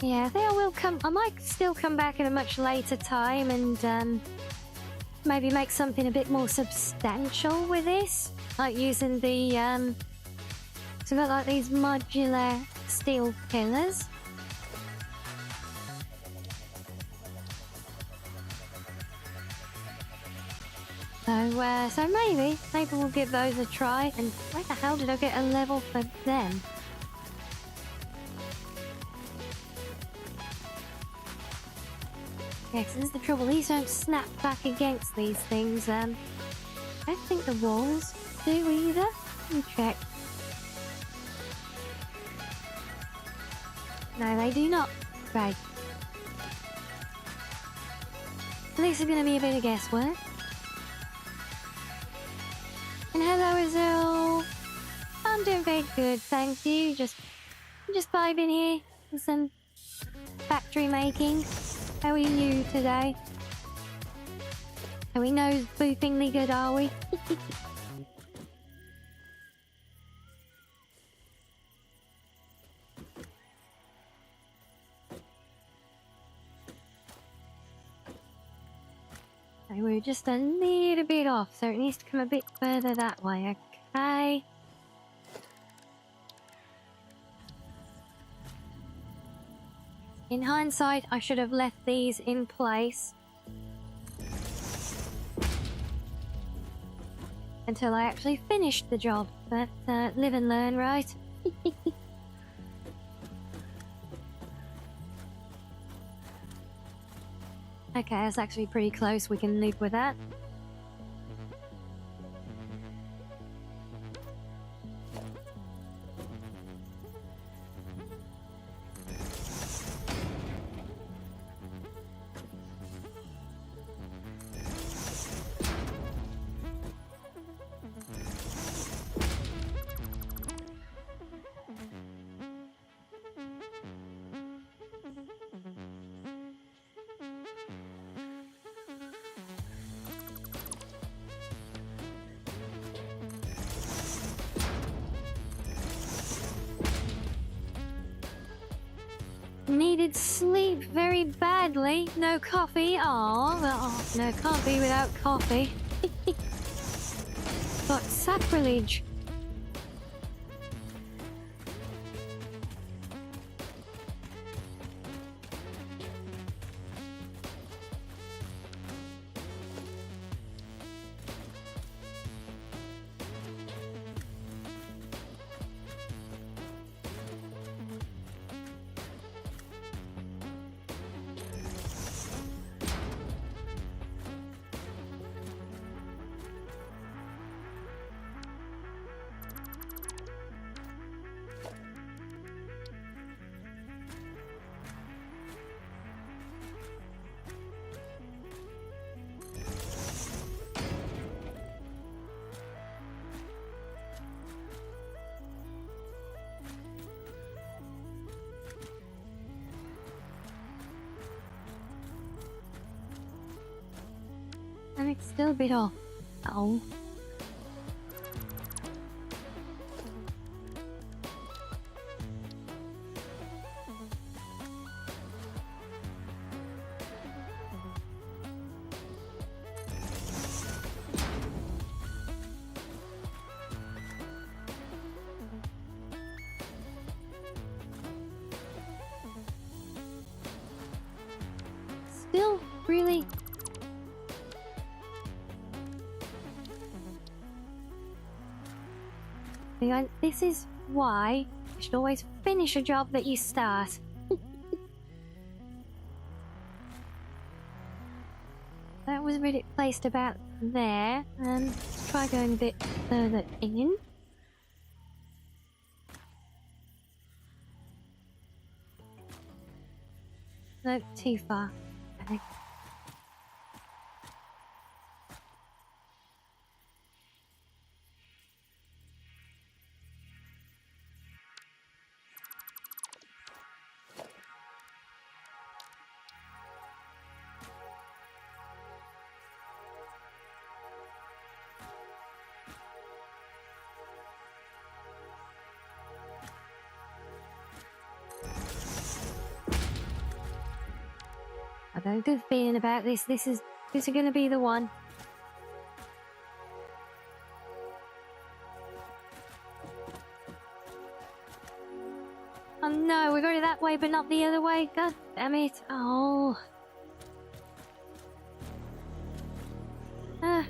Yeah, I think I will come. I might still come back at a much later time and maybe make something a bit more substantial with this, like using the so I've got like these modular steel pillars. So maybe we'll give those a try. And where the hell did I get a level for them? Yeah, 'cause this is the trouble. These don't snap back against these things. I don't think the walls do either. Let me check. No, they do not. Right. This is going to be a bit of guesswork. And hello, Azul. I'm doing very good, thank you. Just vibing here with some factory making. How are you today? Are we nose boopingly good, are we? So we're just a little bit off, so it needs to come a bit further that way, okay? In hindsight, I should have left these in place until I actually finished the job, but live and learn, right? Okay, that's actually pretty close. We can live with that. Needed sleep very badly. No coffee. Oh, no, can't be without coffee. But sacrilege. And it's still a bit off. Oh. Still really... This is why you should always finish a job that you start. That was really placed about there. Let's try going a bit further in. No, too far. Okay. got a good feeling about this. This is gonna be the one. Oh no, we got it that way, but not the other way. God damn it! Oh. Ah.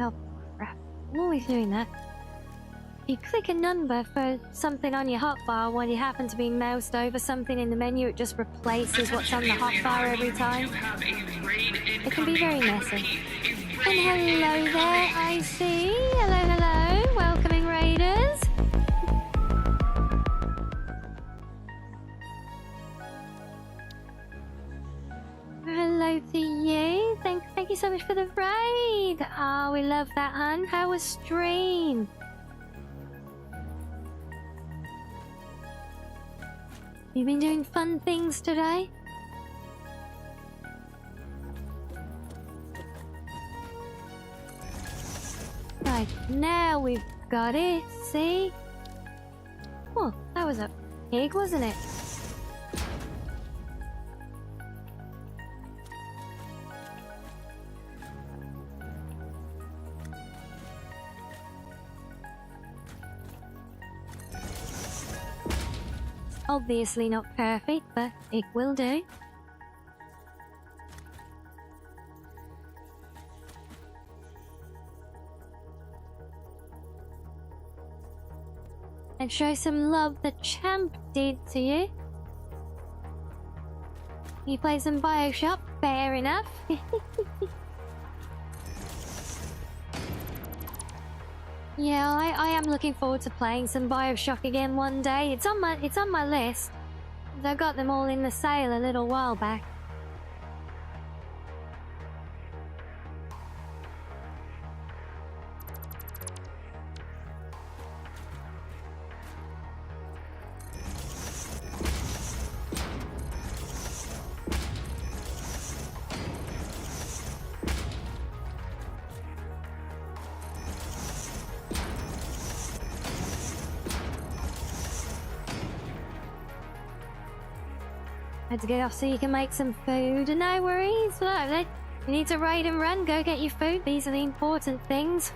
Oh, crap. I'm always doing that. You click a number for something on your hotbar when you happen to be moused over something in the menu, it just replaces what's on the hotbar every time. It can be very messy. And hello there, I see. Hello, hello. Welcoming raiders. Hello to you. Thank you so much for the raid. Oh, we love that, hun. How was stream? You been doing fun things today? Right, now we've got it, see? Oh, that was a pig, wasn't it? Obviously not perfect, but it will do. And show some love the champ did to you. You play some Bioshock, fair enough. Yeah, I am looking forward to playing some Bioshock again one day. It's on my list. I got them all in the sale a little while back. Had to get off so you can make some food. No worries. Look, you need to raid and run. Go get your food. These are the important things.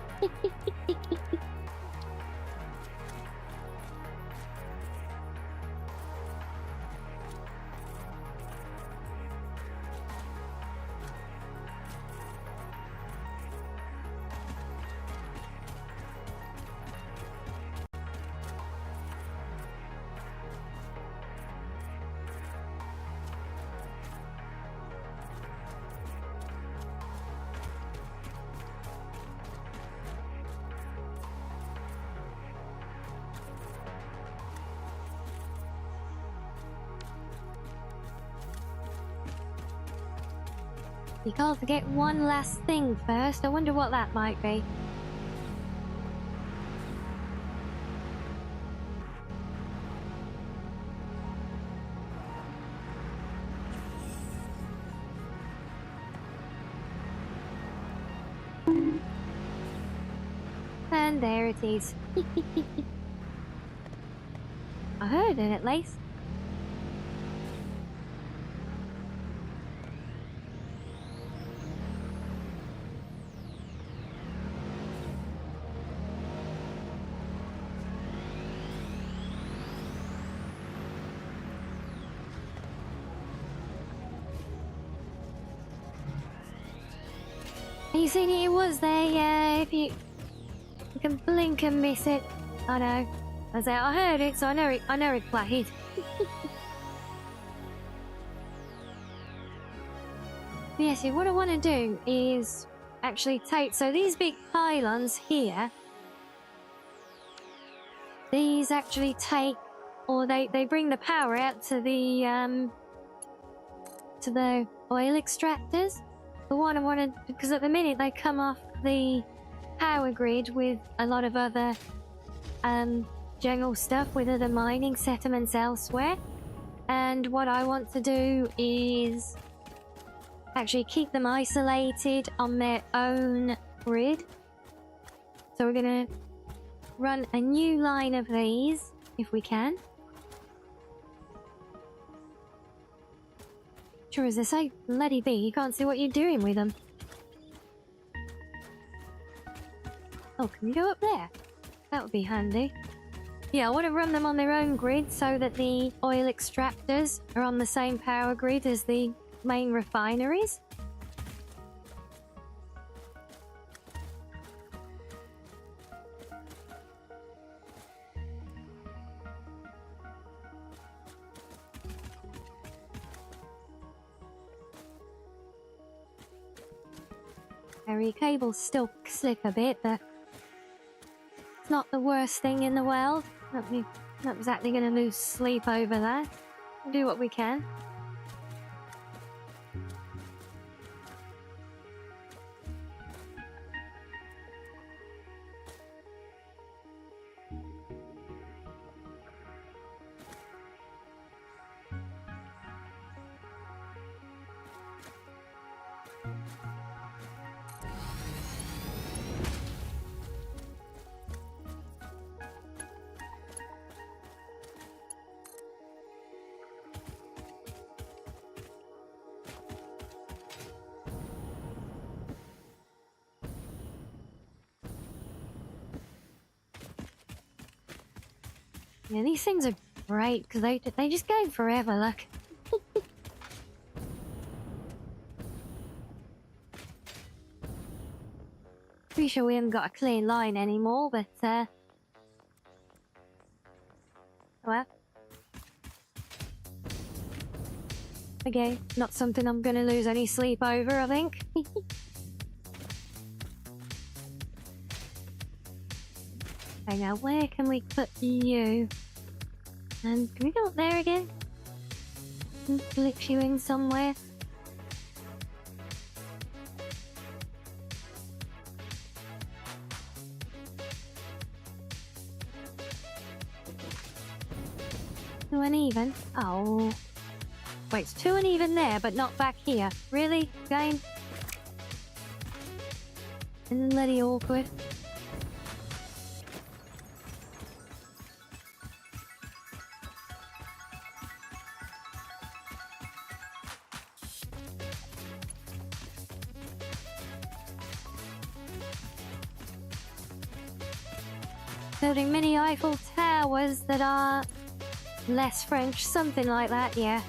You can't forget one last thing first. I wonder what that might be. And there it is. I heard it at least. You seen it? It was there, yeah. If you can blink and miss it. I know. I heard it, so I know it played. Yeah, see, what I want to do is actually take... So these big pylons here, these actually take... Or they bring the power out to the oil extractors. The one I wanted... Because at the minute they come off the power grid with a lot of other general stuff with other mining settlements elsewhere. And what I want to do is actually keep them isolated on their own grid. So we're gonna run a new line of these, if we can. Sure, as I say, let it be. You can't see what you're doing with them. Oh, can you go up there? That would be handy. Yeah, I want to run them on their own grid so that the oil extractors are on the same power grid as the main refineries. Area cable's still slick a bit, but it's not the worst thing in the world. Not exactly going to lose sleep over that. We'll do what we can. Yeah, these things are great because they just go forever, look. Pretty sure we haven't got a clear line anymore, but well. Okay, not something I'm gonna lose any sleep over, I think. Okay, now where can we put you? And can we go up there again? And glitch you in somewhere? Too uneven? Oh. Wait, it's too uneven there, but not back here. Really? Game? Isn't bloody awkward? Building mini Eiffel Towers that are less French, something like that, yeah.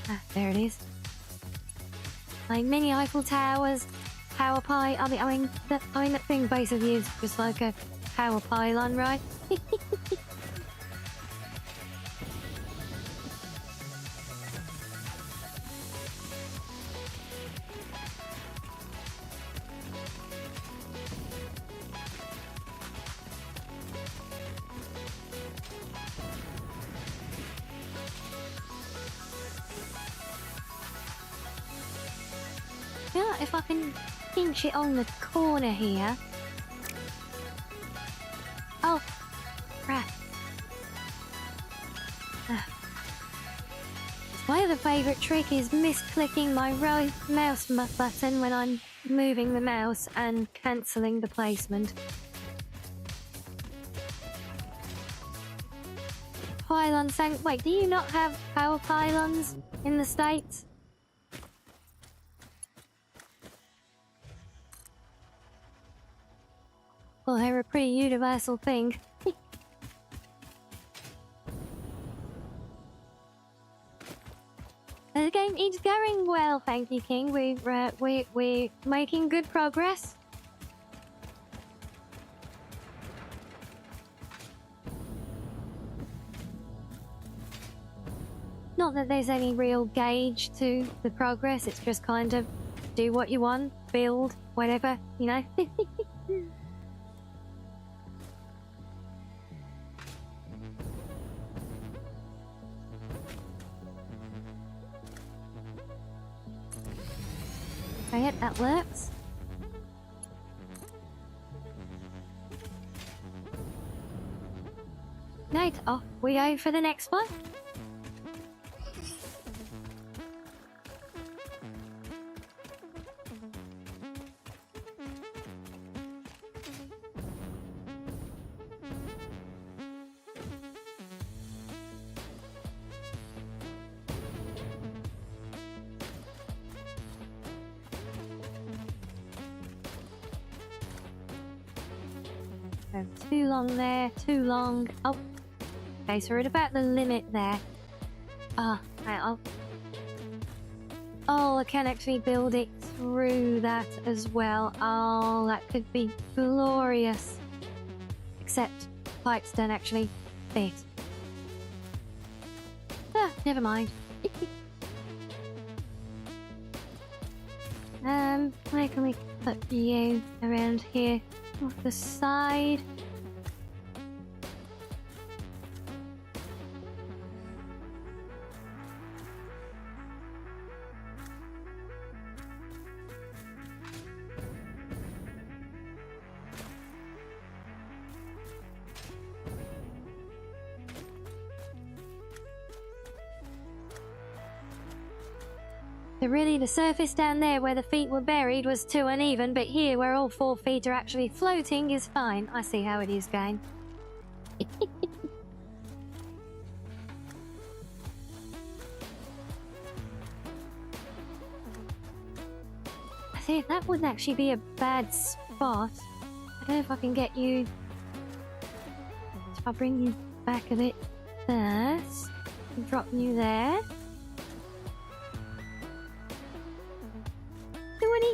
Ah, there it is. Like mini Eiffel Towers, power pie. I mean that thing basically is just like a power pylon, right? Yeah, if I can pinch it on the corner here. Oh, crap. My other favourite trick is misclicking my right mouse button when I'm moving the mouse and cancelling the placement. Pylon sank. Wait, do you not have power pylons in the States? Well, they're a pretty universal thing. The game is going well, thank you, King. We're making good progress. Not that there's any real gauge to the progress. It's just kind of do what you want, build, whatever, you know. Okay, that works. Right, off we go for the next one. Oh, too long there, too long. Oh, okay, so we're at about the limit there. Ah, right, oh, I can actually build it through that as well. Oh, that could be glorious. Except pipes don't actually fit. Ah, never mind. Where can we put you around here? Off the side. So really, the surface down there where the feet were buried was too uneven, but here where all 4 feet are actually floating is fine. I see how it is going. I think that wouldn't actually be a bad spot. I don't know if I can get you... If I bring you back a bit first, and drop you there.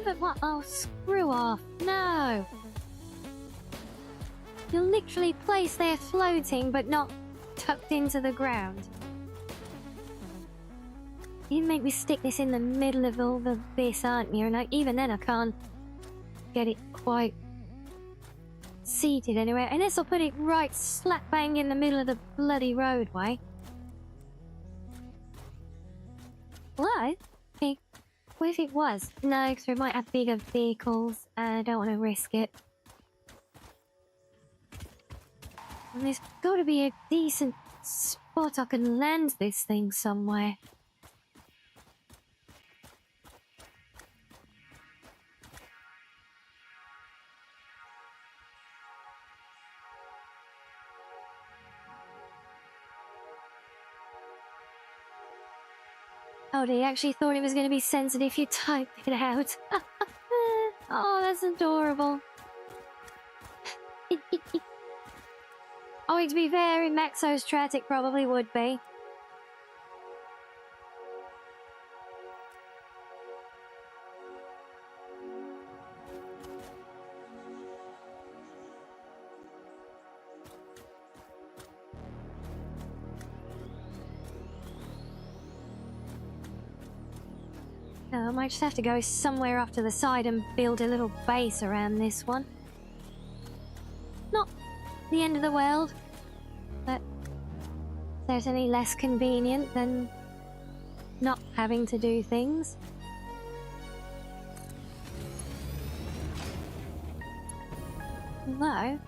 Even what? Oh, screw off. No. You're literally placed there floating, but not tucked into the ground. You make me stick this in the middle of all of this, aren't you? And even then I can't get it quite seated anywhere. Unless I'll put it right slap bang in the middle of the bloody roadway. What? Okay. What if it was? No, because we might have bigger vehicles. I don't want to risk it. And there's got to be a decent spot I can land this thing somewhere. Oh, they actually thought it was going to be sensitive if you typed it out. Oh, that's adorable. Oh, to be fair, in Maxo's Strat it probably would be. I might just have to go somewhere off to the side and build a little base around this one. Not the end of the world, but certainly less convenient than not having to do things. No,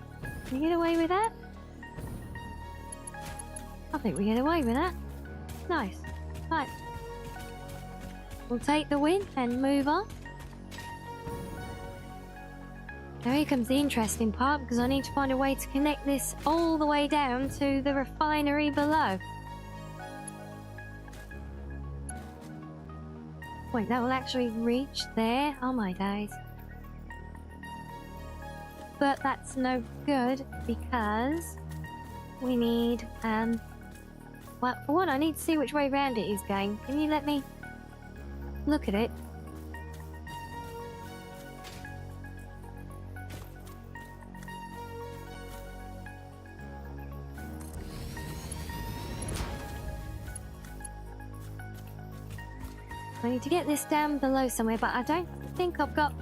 we get away with that? I think we get away with that. Nice. Right. We'll take the win and move on. Now here comes the interesting part, because I need to find a way to connect this all the way down to the refinery below. Wait, that will actually reach there? Oh my days. But that's no good, because we need, well, for one, I need to see which way round it is going. Can you let me look at it? I need to get this down below somewhere, but I don't think I've got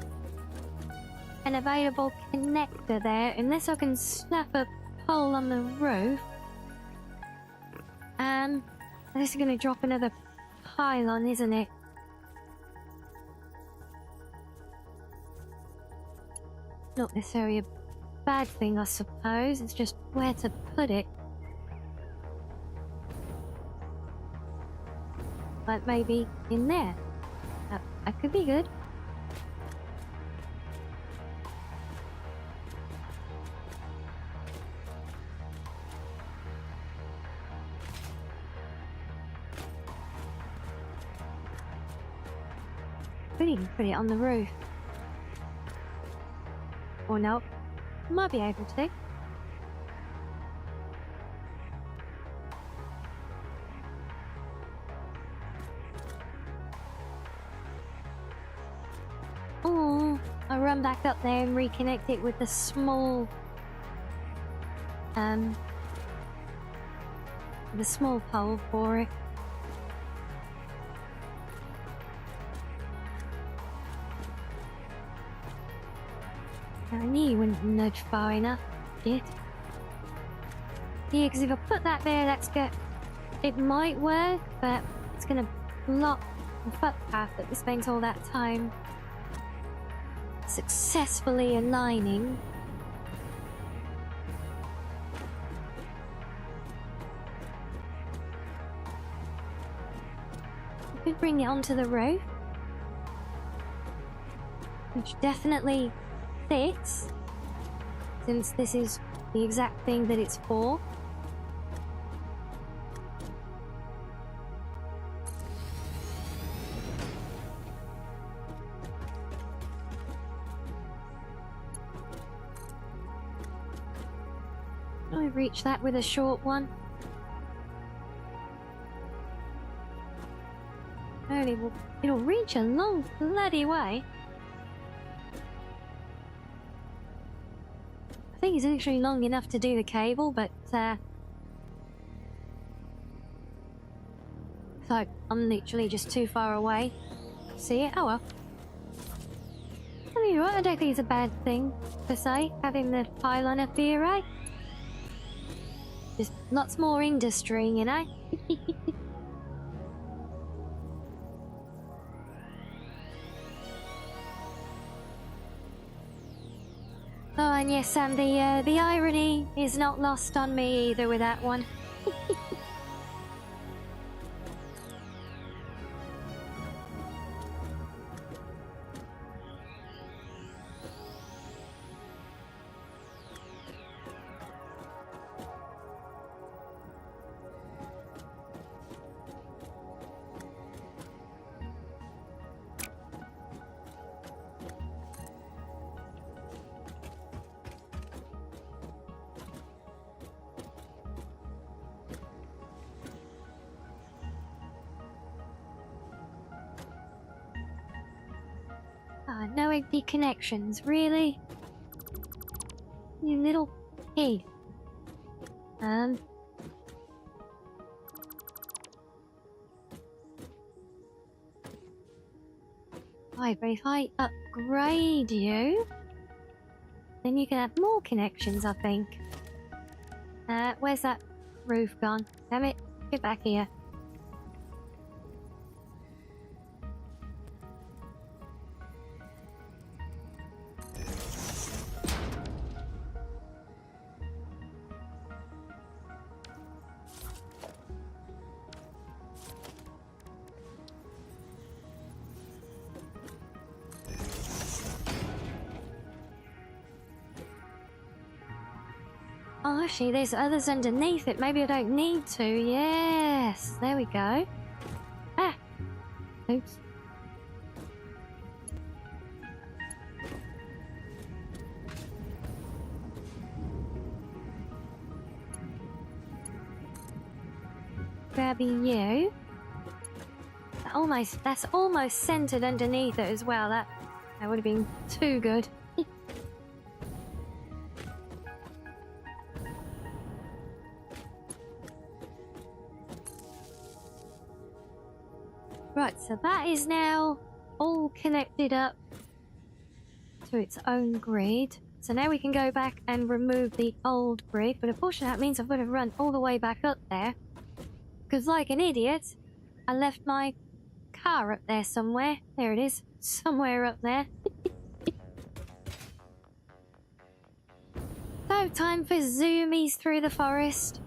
an available connector there, unless I can snap a pole on the roof. This is going to drop another pylon, isn't it? Not necessarily a bad thing, I suppose. It's just where to put it. Like maybe in there. That could be good. Could even put it on the roof. Or no. Might be able to. Oh, I'll run back up there and reconnect it with the small pole for it. I knew you wouldn't nudge far enough, shit. Yeah, because if I put that there, that's good. It might work, but it's gonna block the footpath that we spent all that time successfully aligning. We could bring it onto the roof, which definitely fits, since this is the exact thing that it's for. I reach that with a short one. Only it'll reach a long bloody way. I think it's actually long enough to do the cable, but so I'm literally just too far away. See it? Oh well. I mean, right, I don't think it's a bad thing per se, having the pylon up here, right? Just lots more industry, you know? Oh, and yes, Sam, the irony is not lost on me either with that one. Ah, no empty connections, really? You little pig. Right, but if I upgrade you, then you can have more connections, I think. Where's that roof gone? Damn it, get back here. Oh, actually, there's others underneath it. Maybe I don't need to. Yes, there we go. Ah! Oops. Grabbing you. That's almost centered underneath it as well. That would have been too good. Right, so that is now all connected up to its own grid. So now we can go back and remove the old grid, but unfortunately that means I've got to run all the way back up there. Because like an idiot, I left my car up there somewhere. There it is, somewhere up there. So time for zoomies through the forest.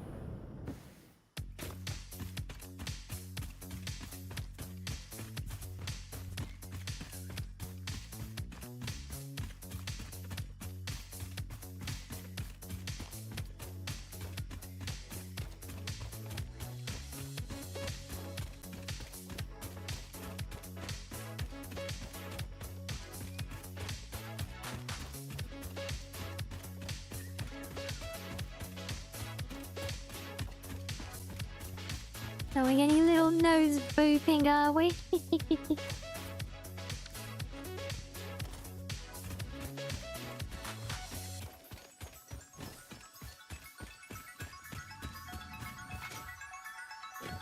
Doing any little nose booping, are we?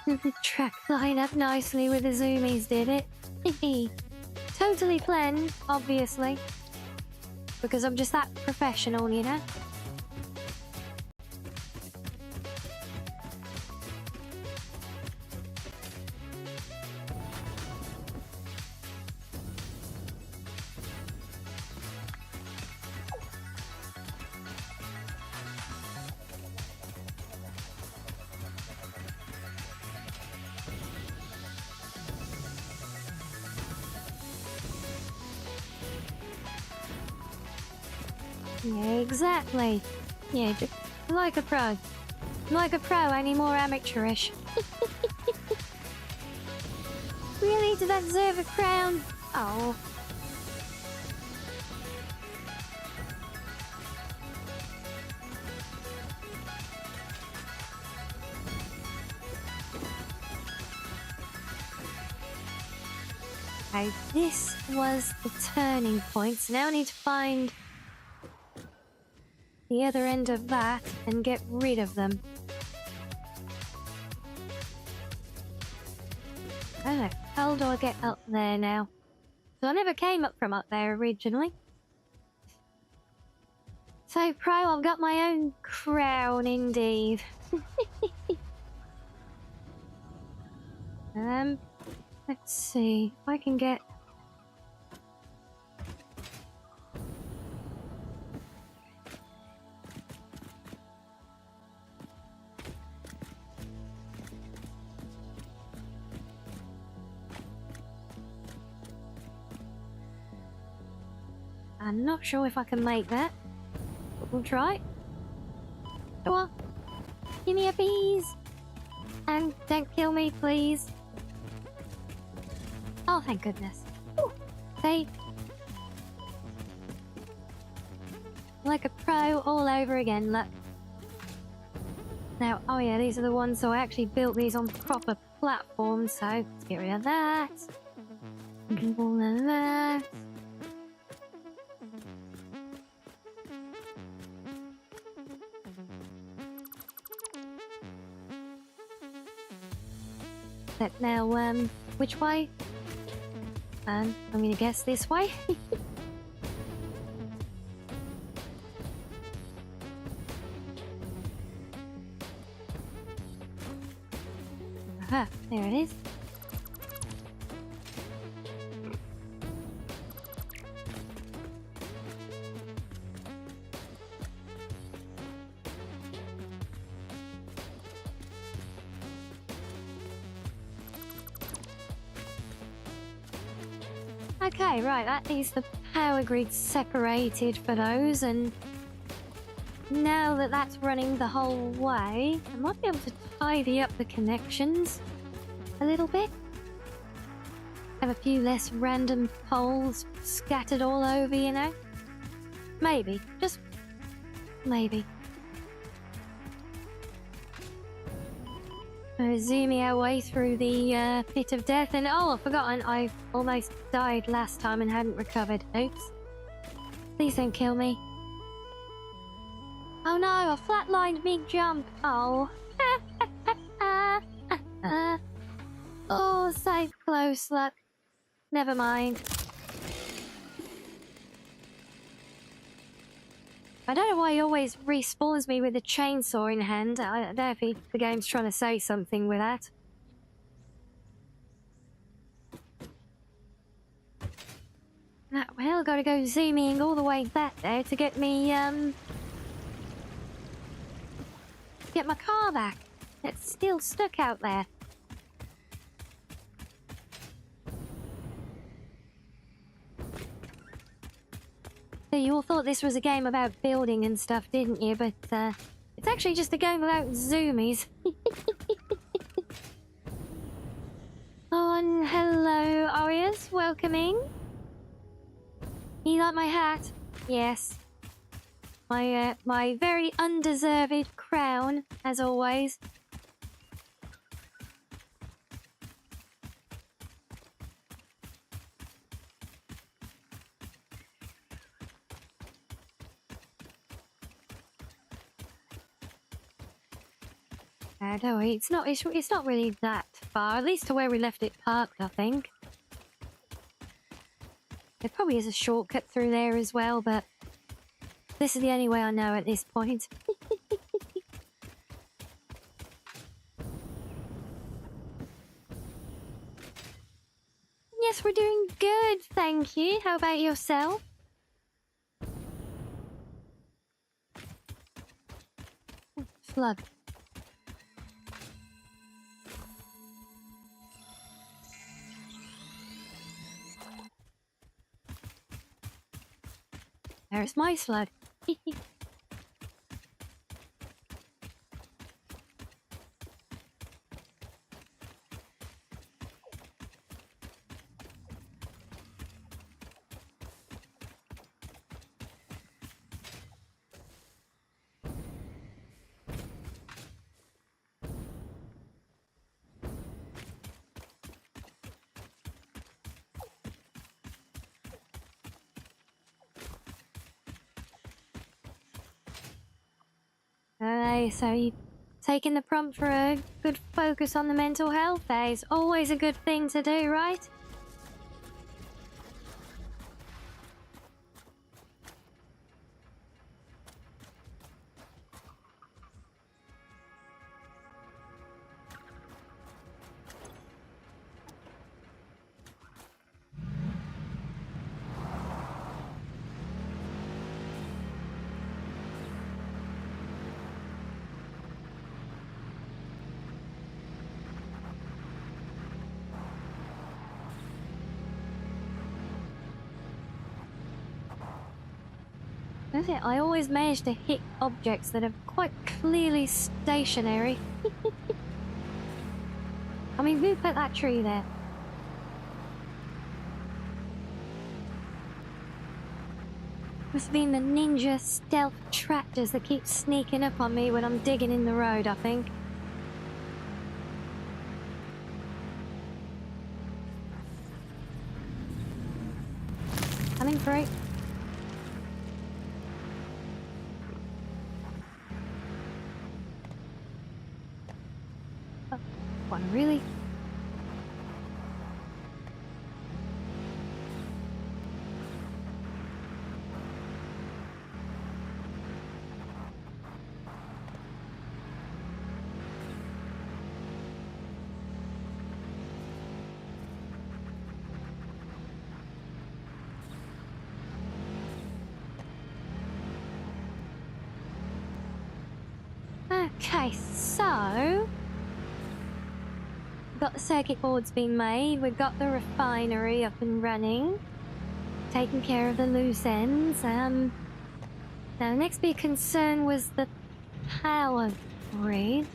The track line up nicely with the zoomies, did it? Totally planned, obviously. Because I'm just that professional, you know? Yeah, exactly. Yeah, just like a pro. Like a pro, any more amateurish. Really? Did that deserve a crown? Oh. Okay, this was the turning point, so now I need to find the other end of that and get rid of them. I don't know, how do I get up there now? So I never came up from up there originally. So pro, I've got my own crown indeed. Let's see if I can get... I'm not sure if I can make that, but we'll try. Go on. Give me a piece. And don't kill me, please. Oh, thank goodness. Ooh, safe. Like a pro all over again, look. Now, oh yeah, these are the ones, so I actually built these on proper platforms, so let's get rid of that. All of that. But now, which way? I'm gonna guess this way. Aha, there it is. Okay, right, that is the power grid separated for those, and now that that's running the whole way, I might be able to tidy up the connections a little bit. Have a few less random poles scattered all over, you know? Maybe, just maybe. Zooming our way through the pit of death, and oh, I've forgotten, I almost died last time and hadn't recovered. Oops. Please don't kill me. Oh no, I flatlined mid-jump. Oh. Oh, so close, look. Never mind. I don't know why he always respawns me with a chainsaw in hand. I don't know if the game's trying to say something with that. Well, gotta go zooming all the way back there to get me, get my car back. It's still stuck out there. So you all thought this was a game about building and stuff, didn't you? But it's actually just a game about zoomies. Oh, and hello, Arias. Welcoming. You like my hat? Yes. My very undeserved crown, as always. No, it's not. It's not really that far. At least to where we left it parked, I think. There probably is a shortcut through there as well, but this is the only way I know at this point. Yes, we're doing good, thank you. How about yourself? Flood. There's my slug. Alright, so you taking the prompt for a good focus on the mental health phase. Always a good thing to do, right? That's it. I always manage to hit objects that are quite clearly stationary. I mean, who put that tree there? Must have been the ninja stealth tractors that keep sneaking up on me when I'm digging in the road, I think. Coming through. Oh, what, really? Okay, so we've got the circuit boards being made, we've got the refinery up and running, taking care of the loose ends. Now the next big concern was the power grid.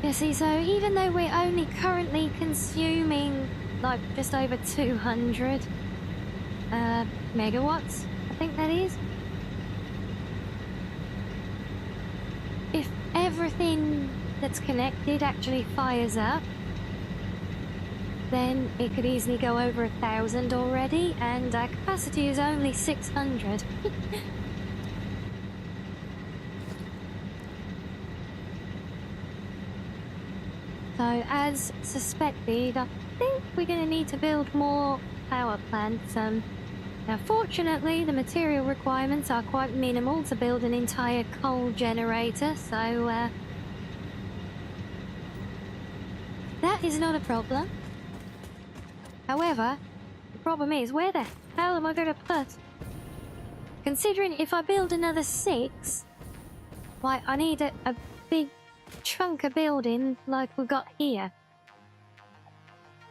Yeah, see, so even though we're only currently consuming like just over 200 megawatts, I think that is. If everything that's connected actually fires up, then it could easily go over 1,000 already, and our capacity is only 600. So, as suspected, I think we're going to need to build more power plants. Now, fortunately, the material requirements are quite minimal to build an entire coal generator, so that is not a problem. However, the problem is, where the hell am I going to put? Considering if I build another 6, why, I need a big chunk of building like we've got here.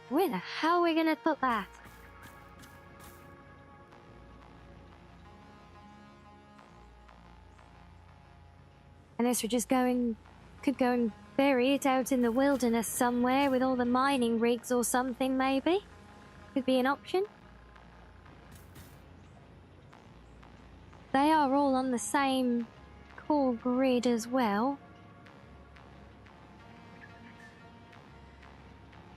Where the hell are we going to put that? Unless we're just could go and bury it out in the wilderness somewhere with all the mining rigs or something, maybe. Could be an option. They are all on the same core grid as well.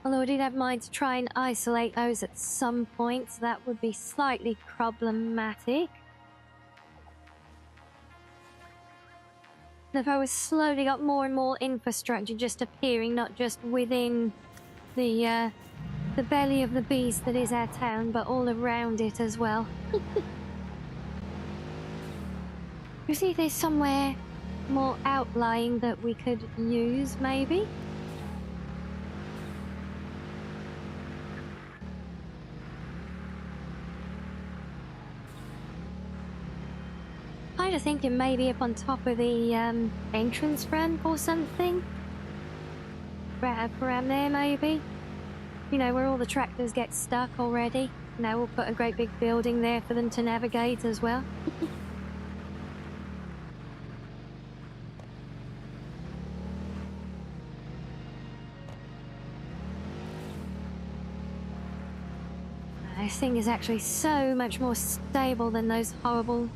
Although I did have mind to try and isolate those at some point, so that would be slightly problematic. If I was slowly got more and more infrastructure just appearing, not just within the belly of the beast that is our town, but all around it as well. You see if there's somewhere more outlying that we could use, maybe? Kind of thinking maybe up on top of the entrance ramp or something. Right up around there, maybe. You know, where all the tractors get stuck already. Now we'll put a great big building there for them to navigate as well. This thing is actually so much more stable than those horrible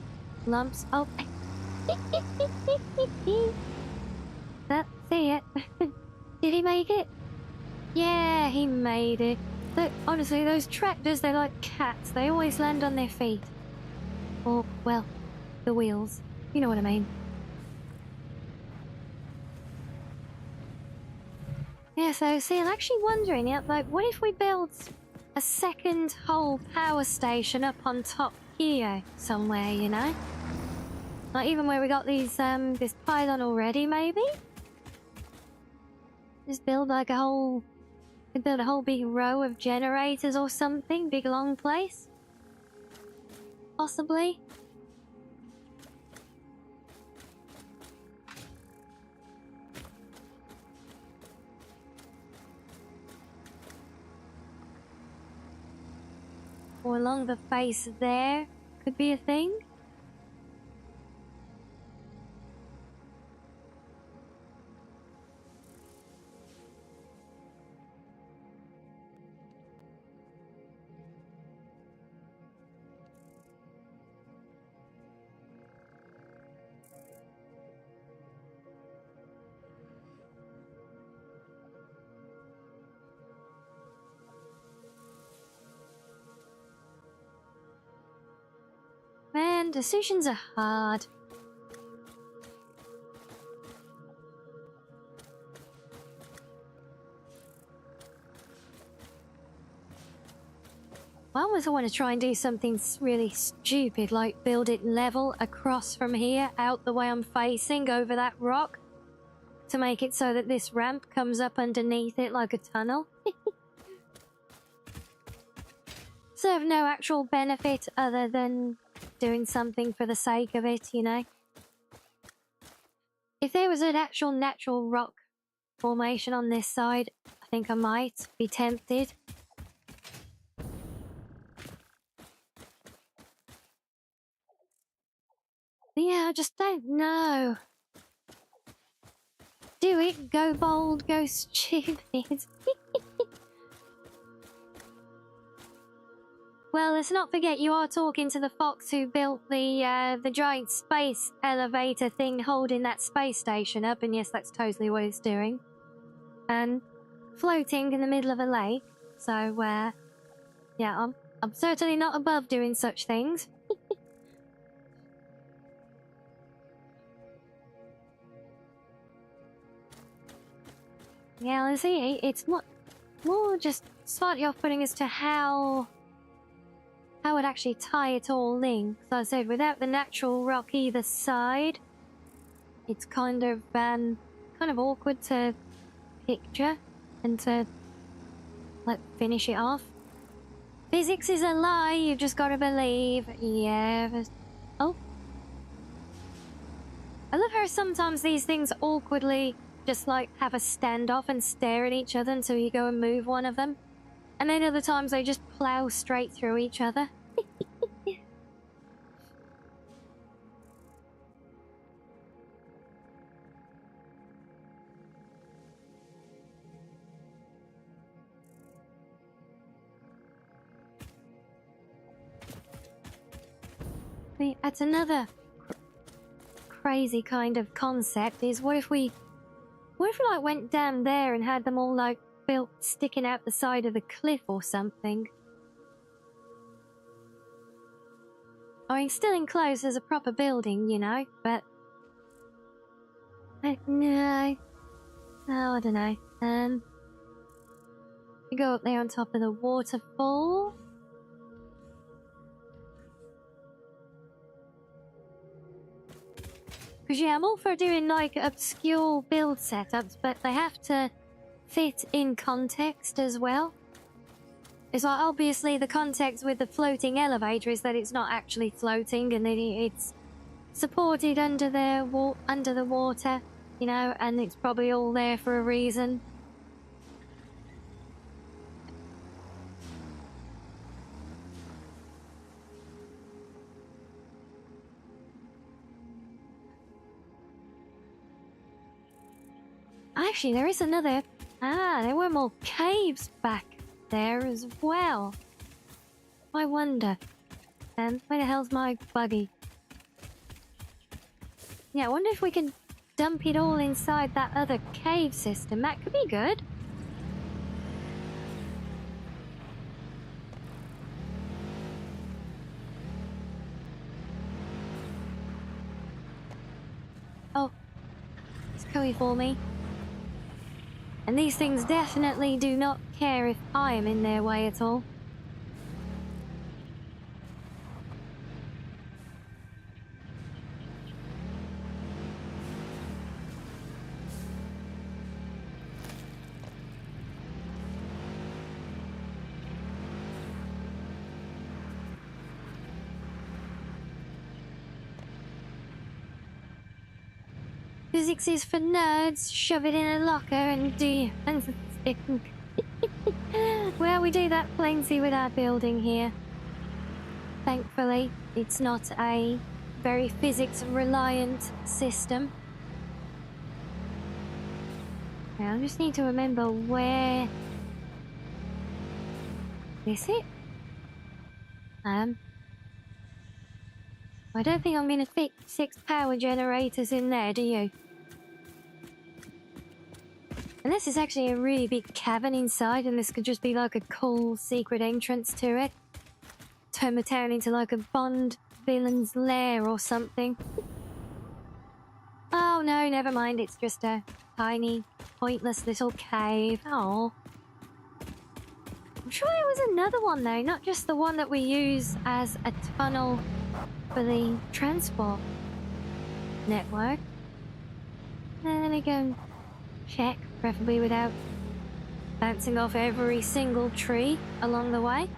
lumps. Oh. That's it. Did he make it? Yeah, he made it. Look, honestly, those tractors, they're like cats. They always land on their feet. Or, well, the wheels. You know what I mean. Yeah, so, see, I'm actually wondering, yeah, like, what if we build a second whole power station up on top here somewhere, you know? Not even where we got these, this pylon already, maybe? Just build like a whole... Could build a whole big row of generators or something, big long place? Possibly? Or along the face there, could be a thing? Man, decisions are hard. I always want to try and do something really stupid, like build it level across from here, out the way I'm facing, over that rock, to make it so that this ramp comes up underneath it like a tunnel. Serve no actual benefit other than doing something for the sake of it, you know? If there was an actual natural rock formation on this side, I think I might be tempted. But yeah, I just don't know. Do it, go bold, go stupid. Well, let's not forget you are talking to the fox who built the giant space elevator thing holding that space station up, and yes, that's totally what it's doing. And floating in the middle of a lake. So, yeah, I'm certainly not above doing such things. Yeah, let's see, it's more just slightly off-putting as to how it actually tie it all in. So I said, without the natural rock either side, it's kind of awkward to picture and to like finish it off. Physics is a lie, you've just got to believe. Yeah. Oh. I love how sometimes these things awkwardly just like have a standoff and stare at each other until you go and move one of them. And then other times they just plow straight through each other. That's another crazy kind of concept, is what if we like went down there and had them all like built sticking out the side of the cliff or something. I mean, still enclosed as a proper building, you know, but... no. Oh, I don't know. We go up there on top of the waterfall. Because, yeah, I'm all for doing, like, obscure build setups, but they have to fit in context as well. It's like, obviously, the context with the floating elevator is that it's not actually floating and that it's supported under the water, you know, and it's probably all there for a reason. Actually, there is another... there were more caves back there as well. I wonder. Where the hell's my buggy? Yeah, I wonder if we can dump it all inside that other cave system. That could be good. Oh. It's Chloe for me. And these things definitely do not care if I am in their way at all. Physics is for nerds. Shove it in a locker and do... Well, we do that plenty with our building here. Thankfully, it's not a very physics-reliant system. Now, I just need to remember where... Is it? I don't think I'm going to fit 6 power generators in there, do you? And this is actually a really big cavern inside, and this could just be like a cool secret entrance to it. Turn the town into like a Bond villain's lair or something. Oh no, never mind, it's just a tiny, pointless little cave. Oh. I'm sure there was another one though, not just the one that we use as a tunnel for the transport network. Let me go and check, preferably without bouncing off every single tree along the way.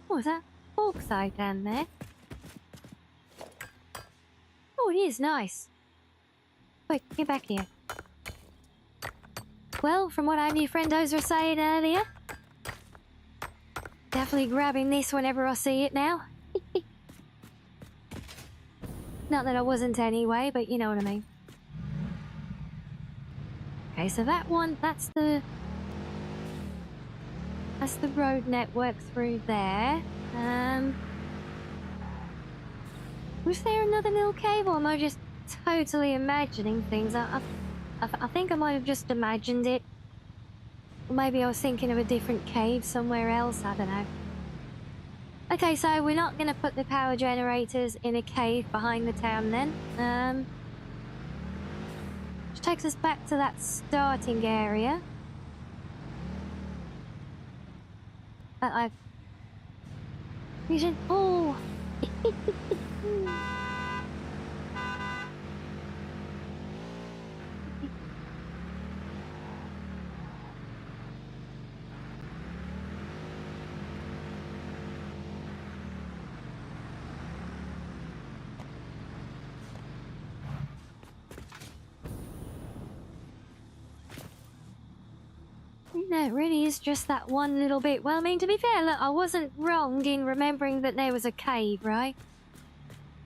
Oh, is that Foxo down there? Oh, it is nice. Wait, get back here. Well, from what our new friendos were saying earlier, definitely grabbing this whenever I see it now. Not that I wasn't anyway, but you know what I mean. Okay, so that one, that's the road network through there. Was there another little cave, or am I just totally imagining things? I think I might have just imagined it. Or maybe I was thinking of a different cave somewhere else, I don't know. Okay, so we're not going to put the power generators in a cave behind the town then. Which takes us back to that starting area. I've... Oh! No, it really is just that one little bit. Well, I mean, to be fair, look, I wasn't wrong in remembering that there was a cave, right?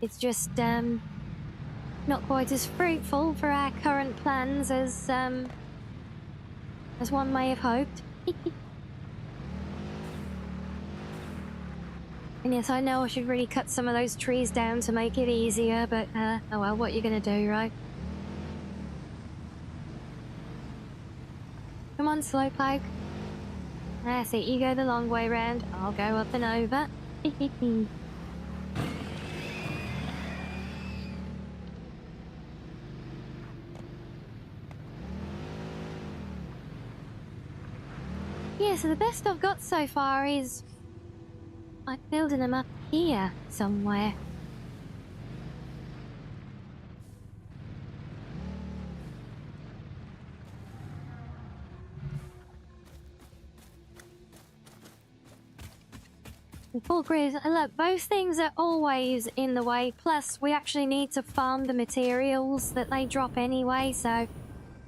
It's just, not quite as fruitful for our current plans as one may have hoped. And yes, I know I should really cut some of those trees down to make it easier, but, oh well, what are you gonna do, right? Come on, Slowpoke. That's it, you go the long way round. I'll go up and over. Yeah, so the best I've got so far is I'm building them up here somewhere. The full grid, look, those things are always in the way, plus we actually need to farm the materials that they drop anyway, so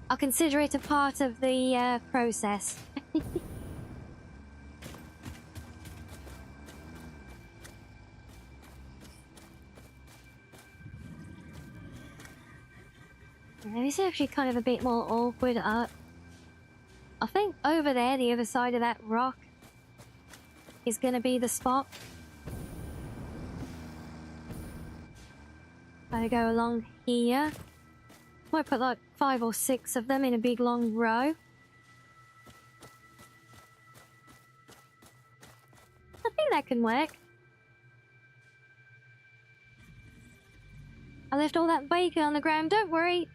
I'll consider it a part of the process. This is actually kind of a bit more awkward. I think over there, the other side of that rock, is going to be the spot. I go along here. Might put like 5 or 6 of them in a big long row. I think that can work. I left all that bacon on the ground. Don't worry,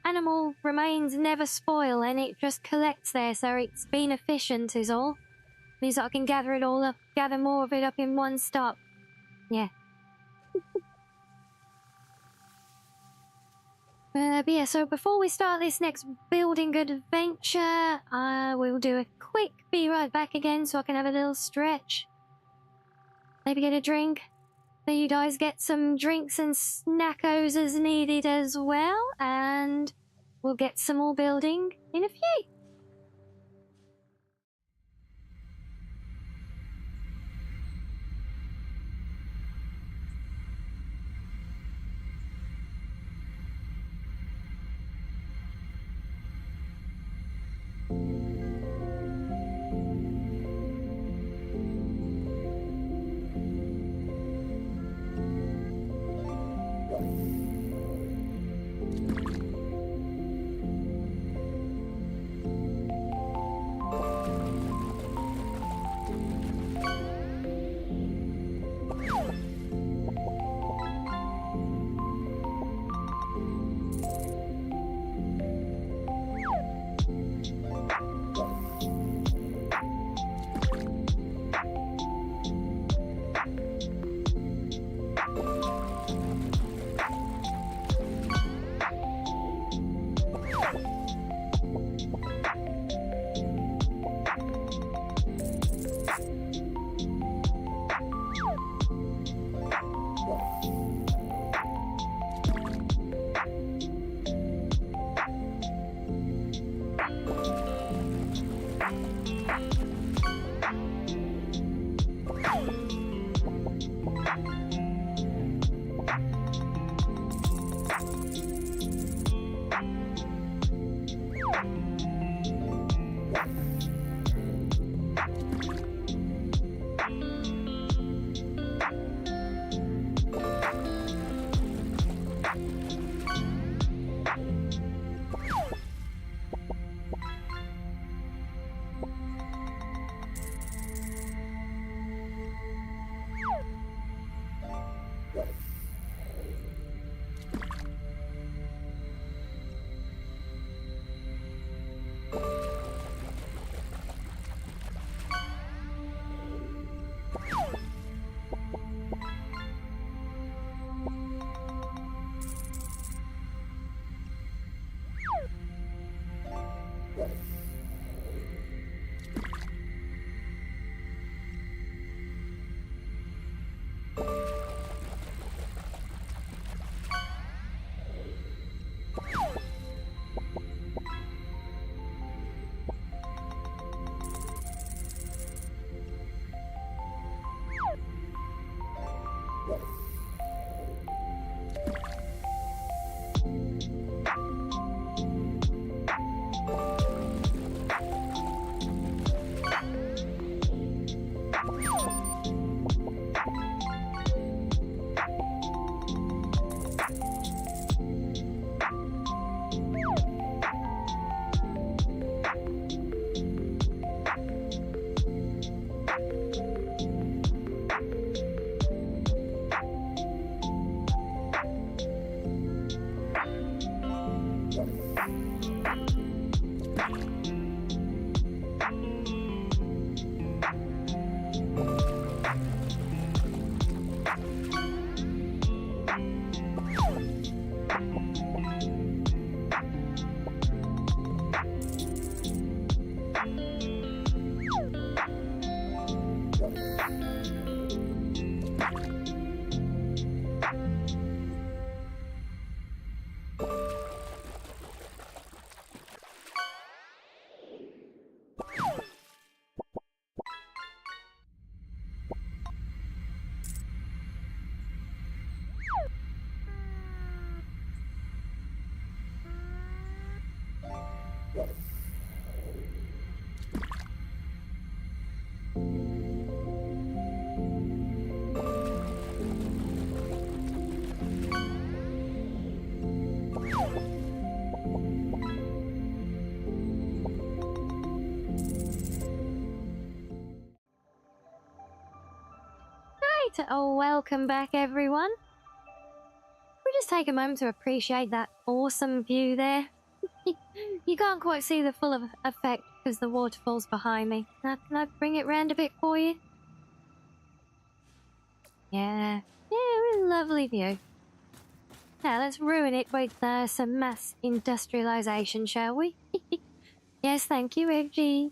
animal remains never spoil and it just collects there, so it's been efficient is all. Means that I can gather it all up, gather more of it up in one stop. Yeah. But yeah, so before we start this next building adventure, we'll do a quick be right back again so I can have a little stretch. Maybe get a drink. Then you guys get some drinks and snackos as needed as well, and we'll get some more building in a few. welcome back everyone. We just take a moment to appreciate that awesome view there. You can't quite see the full effect because the waterfall's behind me. Now, can I bring it round a bit for you? Yeah, lovely view. Now let's ruin it with some mass industrialization, shall we? Yes, thank you, Reggie.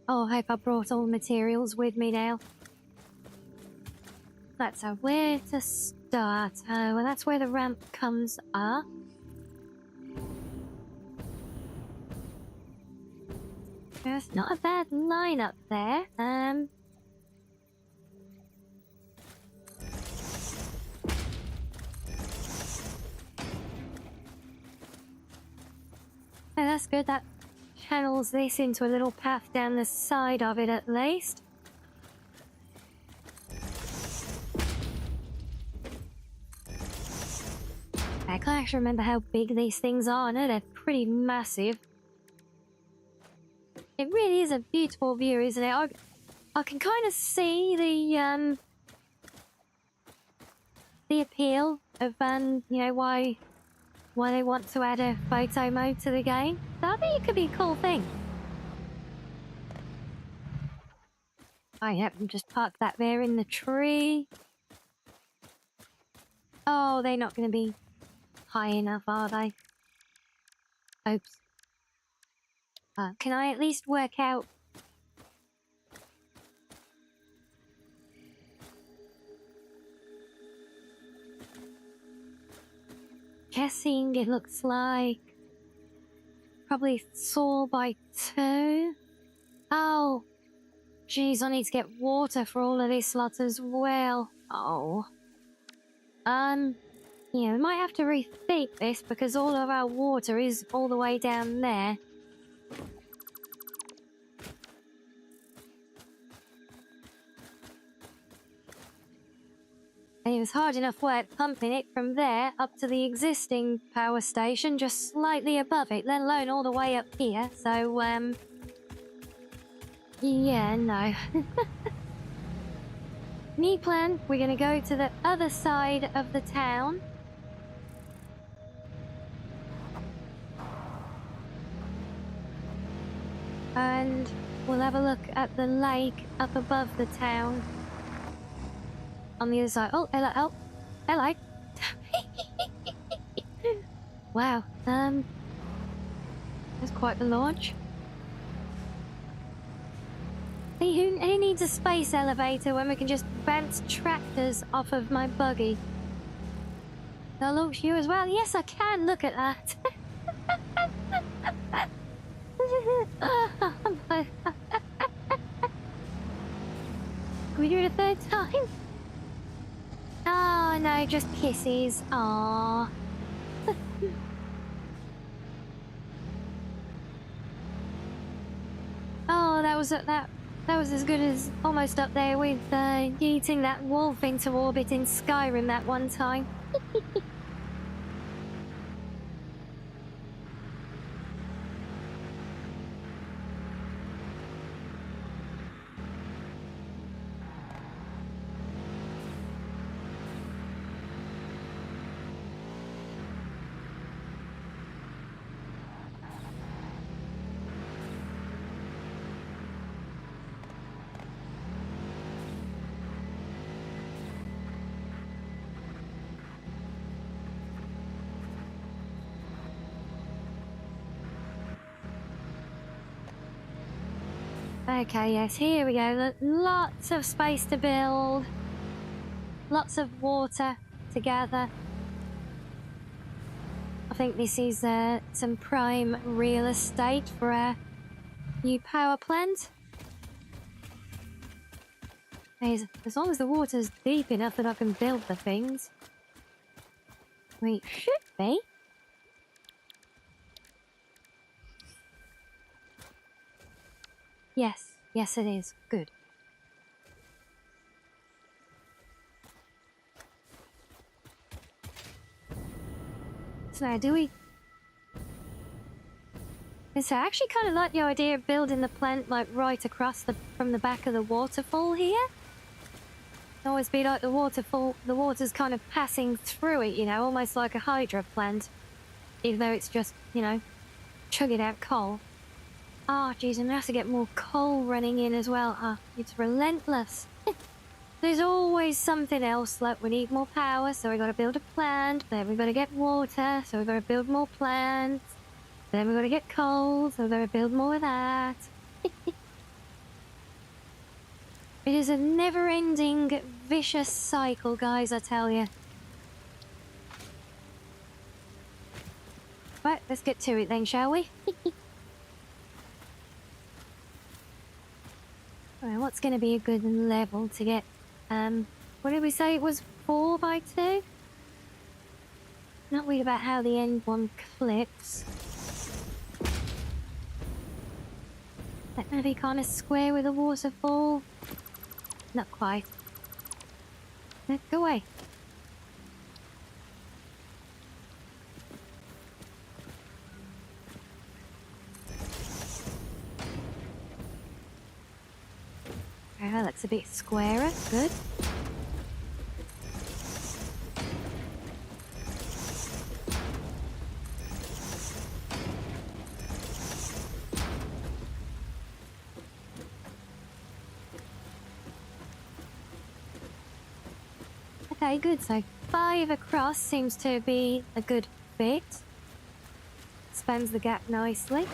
Oh, I hope I brought all the materials with me now. That's where to start. Well, that's where the ramp comes up. There's not a bad line up there. Oh, that's good. That channels this into a little path down the side of it at least. I can't actually remember how big these things are. I know they're pretty massive. It really is a beautiful view, isn't it? I can kind of see the appeal of you know, why they want to add a photo mode to the game. So I think it could be a cool thing. Oh, yep, just park that there in the tree. Oh, they're not going to be high enough, are they? Oops. Can I at least work out? Guessing it looks like probably tall by 2. Oh, geez, I need to get water for all of this lot as well. Oh. Yeah, we might have to rethink this because all of our water is all the way down there. And it was hard enough work pumping it from there up to the existing power station, just slightly above it, let alone all the way up here. So, yeah, no. New plan, we're gonna go to the other side of the town. And we'll have a look at the lake up above the town. On the other side. Oh, hello. Oh, hello. Wow. That's quite the launch. Hey, who needs a space elevator when we can just bounce tractors off of my buggy? I'll launch you as well. Yes, I can. Look at that. Can we do it a third time? Oh no, just kisses. Aww. Oh, that was as good as almost up there with yeeting that wolf into orbit in Skyrim that one time. Okay, yes, here we go. Lots of space to build. Lots of water to gather. I think this is some prime real estate for our new power plant. As long as the water's deep enough that I can build the things. We should be. Yes it is. Good. So now, do we... So I actually kind of like the idea of building the plant like right across from the back of the waterfall here. It'd always be like the waterfall, the water's kind of passing through it, you know, almost like a hydro plant. Even though it's just, you know, chugging out coal. Oh, geez, and we have to get more coal running in as well. Ah, it's relentless. There's always something else, like we need more power, so we gotta build a plant, then we gotta get water, so we gotta build more plants, then we gotta get coal, so we gotta build more of that. It is a never-ending, vicious cycle, guys, I tell you. Right, let's get to it then, shall we? Alright, what's gonna be a good level to get? What did we say it was 4 by 2? Not worried about how the end one clips. That gonna be kind of square with a waterfall? Not quite. Go away. Oh, that looks a bit squarer. Good. Okay, good. So 5 across seems to be a good fit. Spans the gap nicely.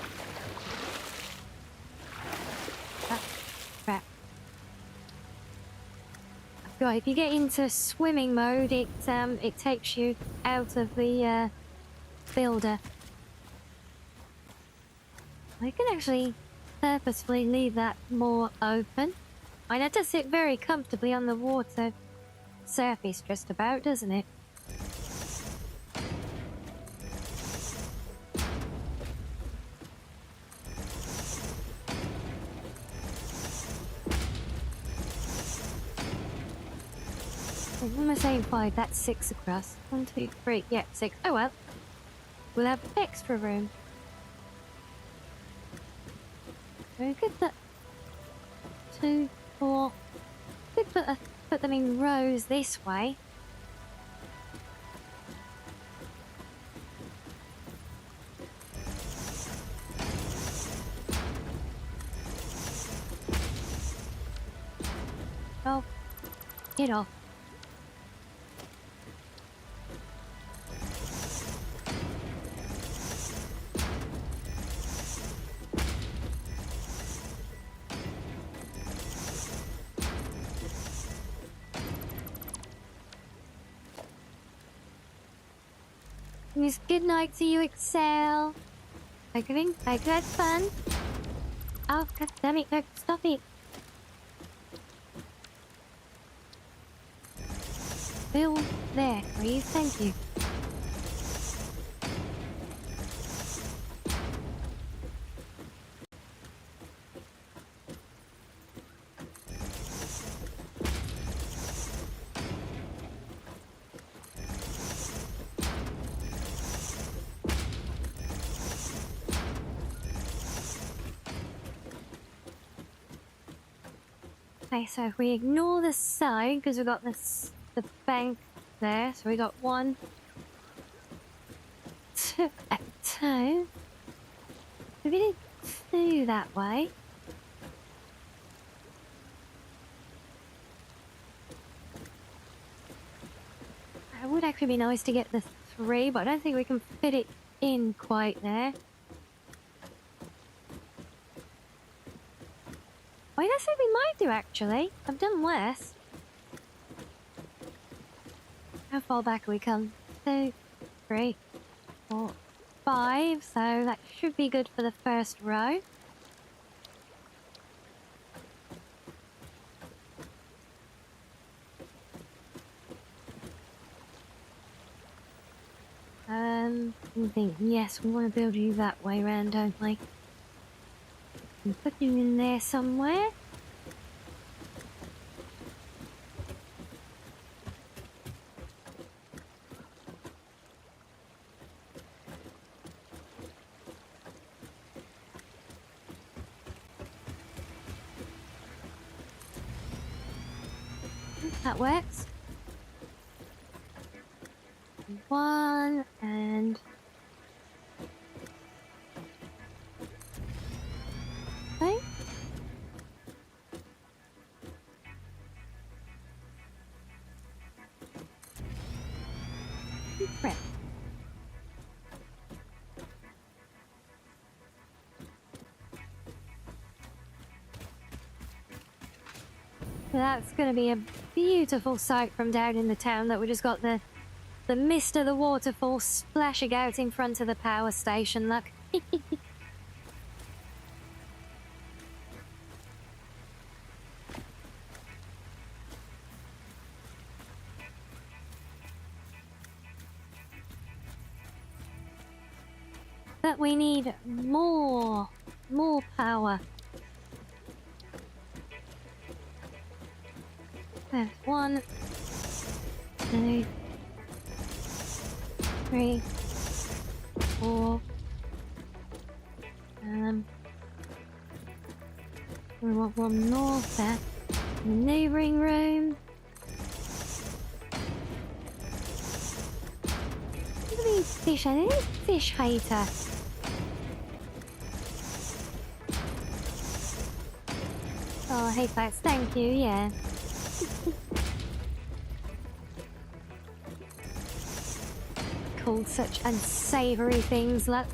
Ah, crap. Right, if you get into swimming mode, it takes you out of the builder. I can actually purposefully leave that more open. I know it does sit very comfortably on the water surface just about, doesn't it? What am I saying 5? That's 6 across. 1, 2, 3. Yeah, 6. Oh well. We'll have extra room. We could put 2, 4. We could put them in rows this way. Oh, get off. Yes, good night to you, Excel. I think I had fun. Oh, god damn it, no, stop it. Bill, there, please, thank you. Okay, so if we ignore the side, because we've got the bank there, so we got 1, 2, 2. If we did 2 that way. It would actually be nice to get the 3, but I don't think we can fit it in quite there. Wait, I think we might do actually. I've done less. How far back have we come? 2, 3, 4, 5. So that should be good for the first row. I think, yes, we want to build you that way round, don't we? And put you in there somewhere. That works. One and... Okay. Right. That's going to be a beautiful sight from down in the town that we just got the mist of the waterfall splashing out in front of the power station. Look. But we need more power. There's 1, 2, 3, 4. We want one more there. The neighbouring room. Look at these fish. I think fish hater. Oh, I hate that. Thank you, yeah. Called such unsavory things, look.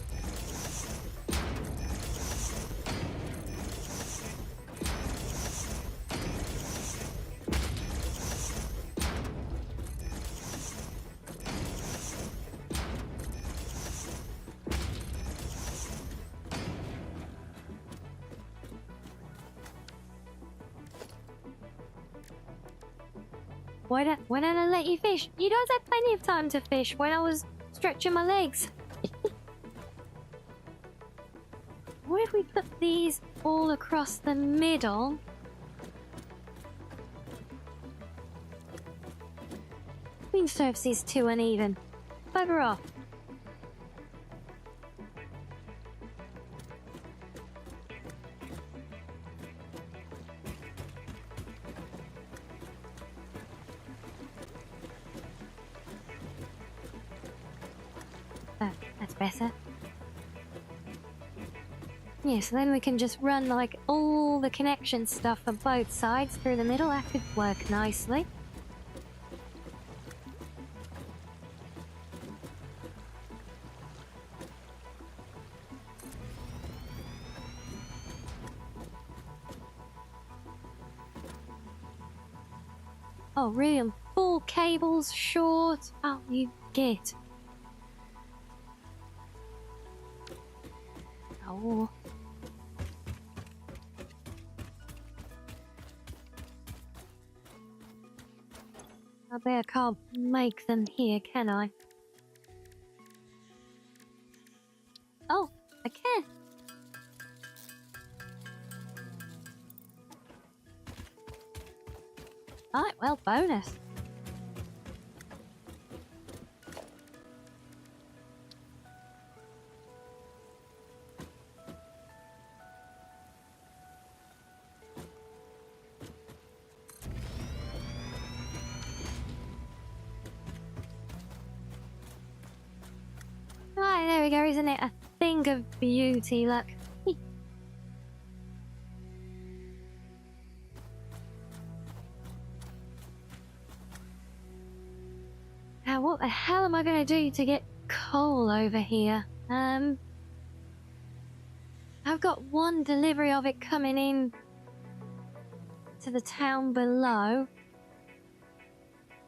Why don't I let you fish? You guys had plenty of time to fish when I was stretching my legs. What if we put these all across the middle? Queen surface is too uneven. Bugger off. That's better. Yeah, so then we can just run like all the connection stuff on both sides through the middle. That could work nicely. Oh, really? Full cables short? Oh, you git. Oh. I bet I can't make them here, can I? Oh, I can. Alright, well, bonus. Right, there we go, isn't it? A thing of beauty, look. Now, what the hell am I going to do to get coal over here? I've got one delivery of it coming in to the town below.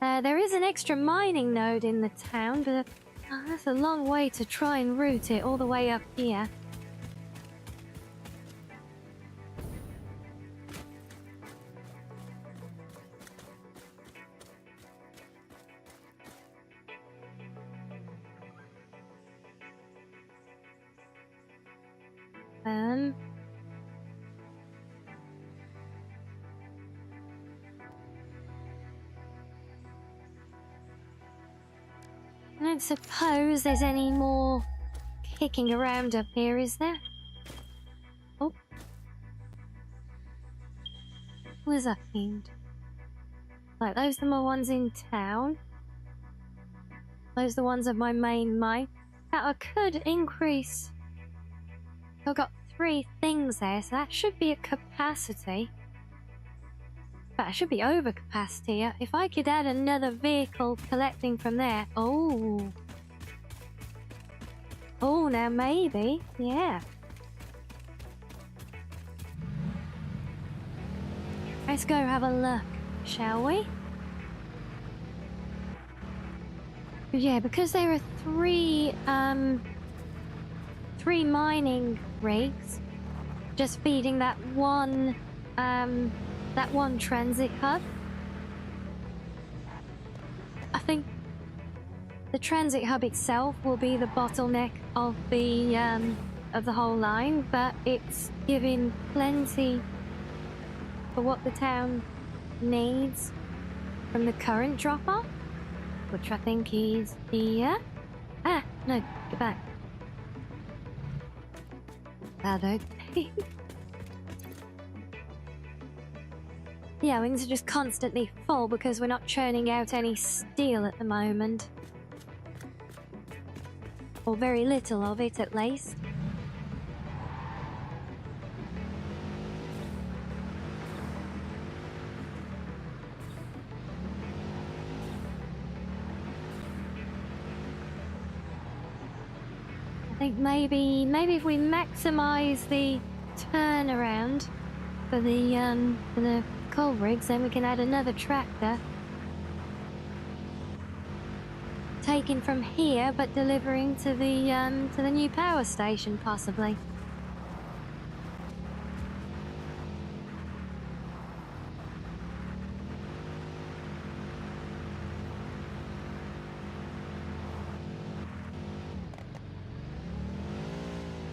There is an extra mining node in the town, but that's a long way to try and route it all the way up here. I don't suppose there's any more kicking around up here, is there? Oh. Where's that fiend? Like, those are my ones in town. Those are the ones of my main mine. Now, I could increase... I've got 3 things there, so that should be at capacity. But I should be over capacity. If I could add another vehicle collecting from there... Oh. Oh, now maybe. Yeah. Let's go have a look, shall we? Yeah, because there are 3 mining rigs just feeding that one transit hub. I think the transit hub itself will be the bottleneck of the whole line, but it's giving plenty for what the town needs from the current drop-off, which I think is here. Ah, no, get back. Bad Yeah, wings are just constantly full because we're not churning out any steel at the moment. Or very little of it, at least. I think maybe if we maximize the turnaround for the coal rigs, then we can add another tractor. Taken from here, but delivering to the new power station, possibly.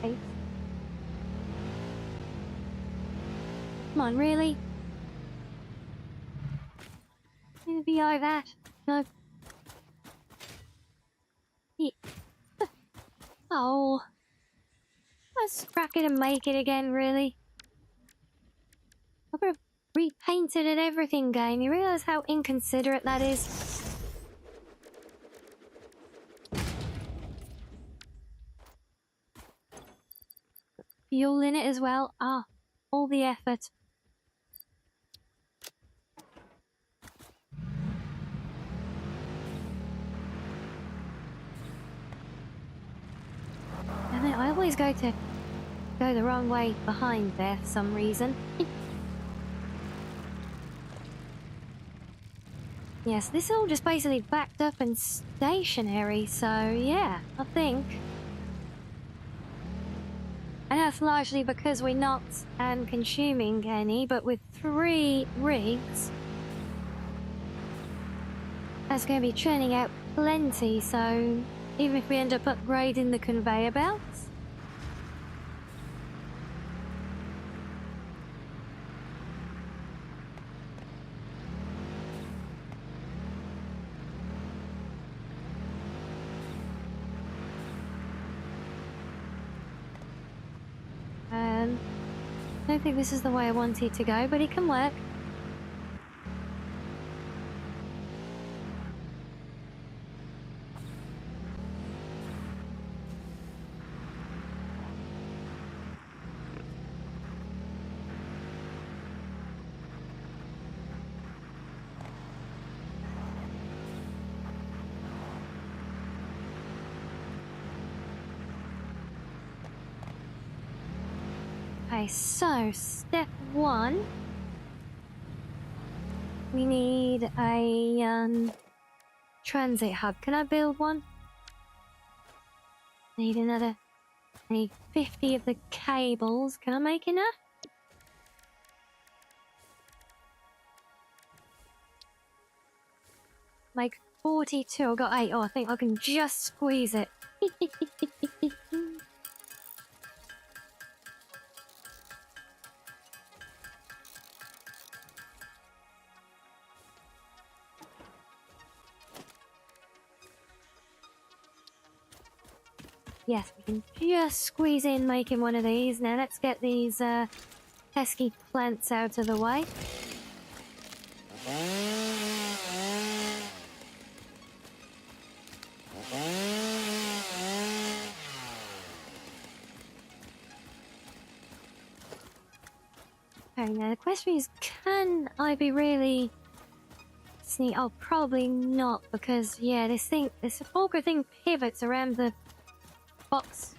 Okay. Come on, really? Need to be like that? No. Yeah. Oh. Let's scrap it and make it again, really. I've got to repaint it and everything again. You realise how inconsiderate that is? Fuel in it as well. Ah, all the effort. And I always go the wrong way behind there for some reason. Yes, this is all just basically backed up and stationary, so yeah, I think. And that's largely because we're not consuming any, but with 3 rigs, that's going to be churning out plenty, so even if we end up upgrading the conveyor belts. I don't think this is the way I want it to go, but it can work. Okay, so step 1, we need a transit hub. Can I build one? Need another. I need 50 of the cables. Can I make enough? Like 42. I've got 8. Oh, I think I can just squeeze it. Yes, we can just squeeze in making one of these. Now let's get these pesky plants out of the way. Okay, now the question is, can I be really sneak? Oh, probably not, because yeah, this sepulchre thing pivots around the box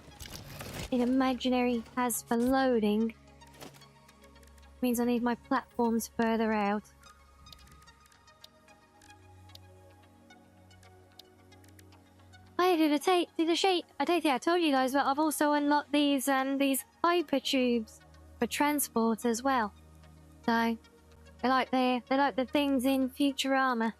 in imaginary has for loading. Means I need my platforms further out. I did a shape. I don't think I told you guys, but I've also unlocked these hyper tubes for transport as well. So they're like the things in Futurama.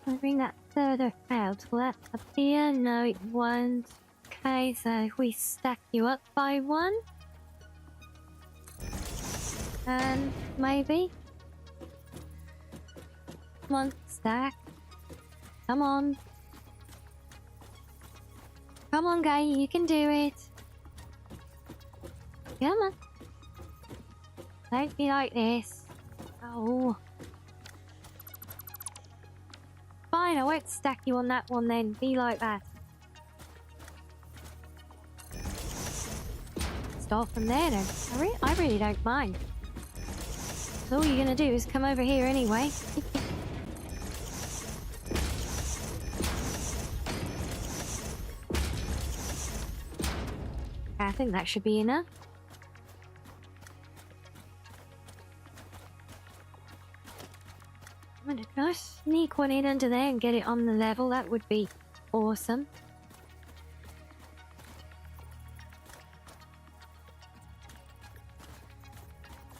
I'll bring that further out. Will that appear? No, it won't. Okay, so if we stack you up by one. And maybe. Come on, stack. Come on. Come on, guy, you can do it. Come on. Don't be like this. Oh. Fine, I won't stack you on that one then. Be like that. Start from there then. I really don't mind. So all you're gonna do is come over here anyway. I think that should be enough. Can I sneak one in under there and get it on the level? That would be awesome.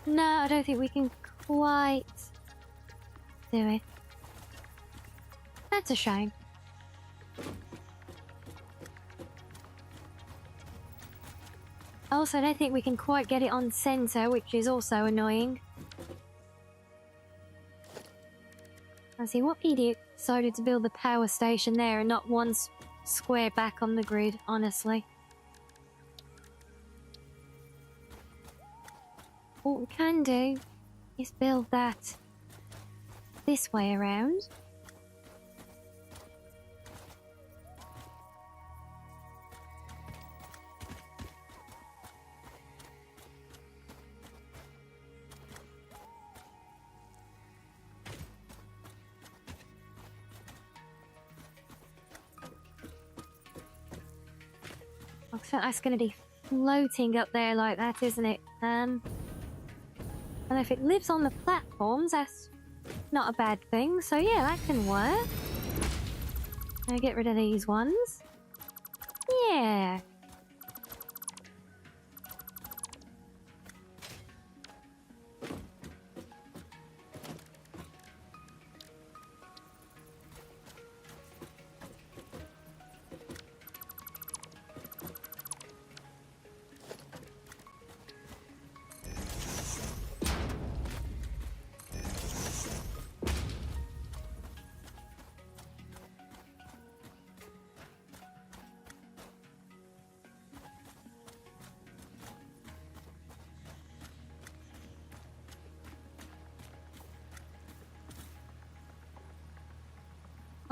No, I don't think we can quite do it. That's a shame. Also, I don't think we can quite get it on center, which is also annoying. I see, what idiot decided to build the power station there and not one square back on the grid, honestly. What we can do is build that this way around. That's going to be floating up there like that, isn't it? And if it lives on the platforms, that's not a bad thing. So yeah, that can work. I'll get rid of these ones. Yeah.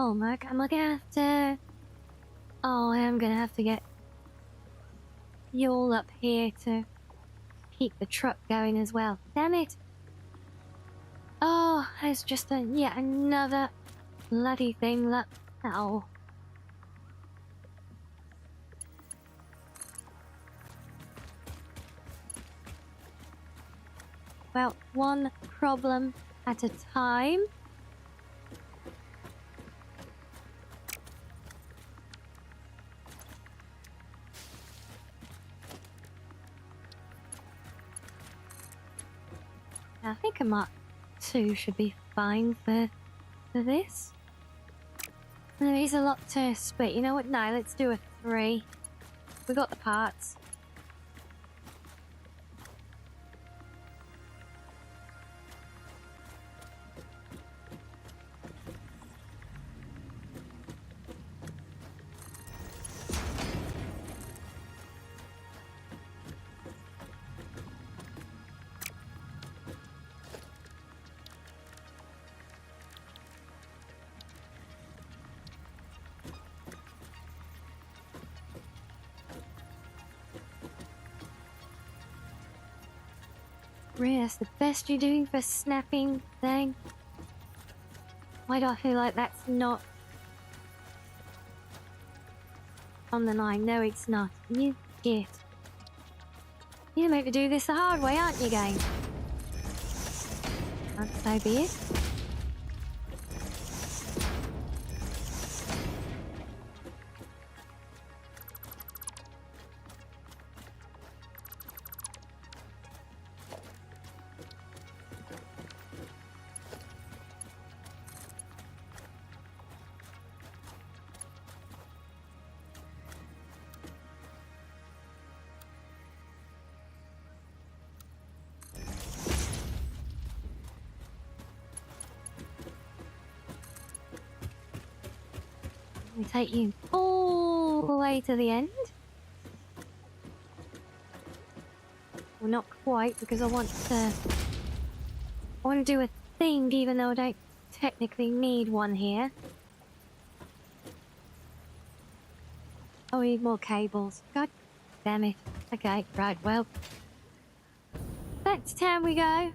Oh, Mark, am I gonna have to... Oh, I am gonna have to get you all up here to keep the truck going as well. Damn it! Oh, there's just yet another bloody thing that... Oh. Well, one problem at a time. I think a Mark 2 should be fine for this. There is a lot to split. You know what? No, let's do a 3. We got the parts. Really, that's the best you're doing for snapping thing? Why do I feel like that's not on the line? No, it's not. You git. You're meant to do this the hard way, aren't you, game? So be it. We take you all the way to the end. Well, not quite, because I want to do a thing, even though I don't technically need one here. Oh, we need more cables. God damn it. Okay, right, well. Back to town we go. I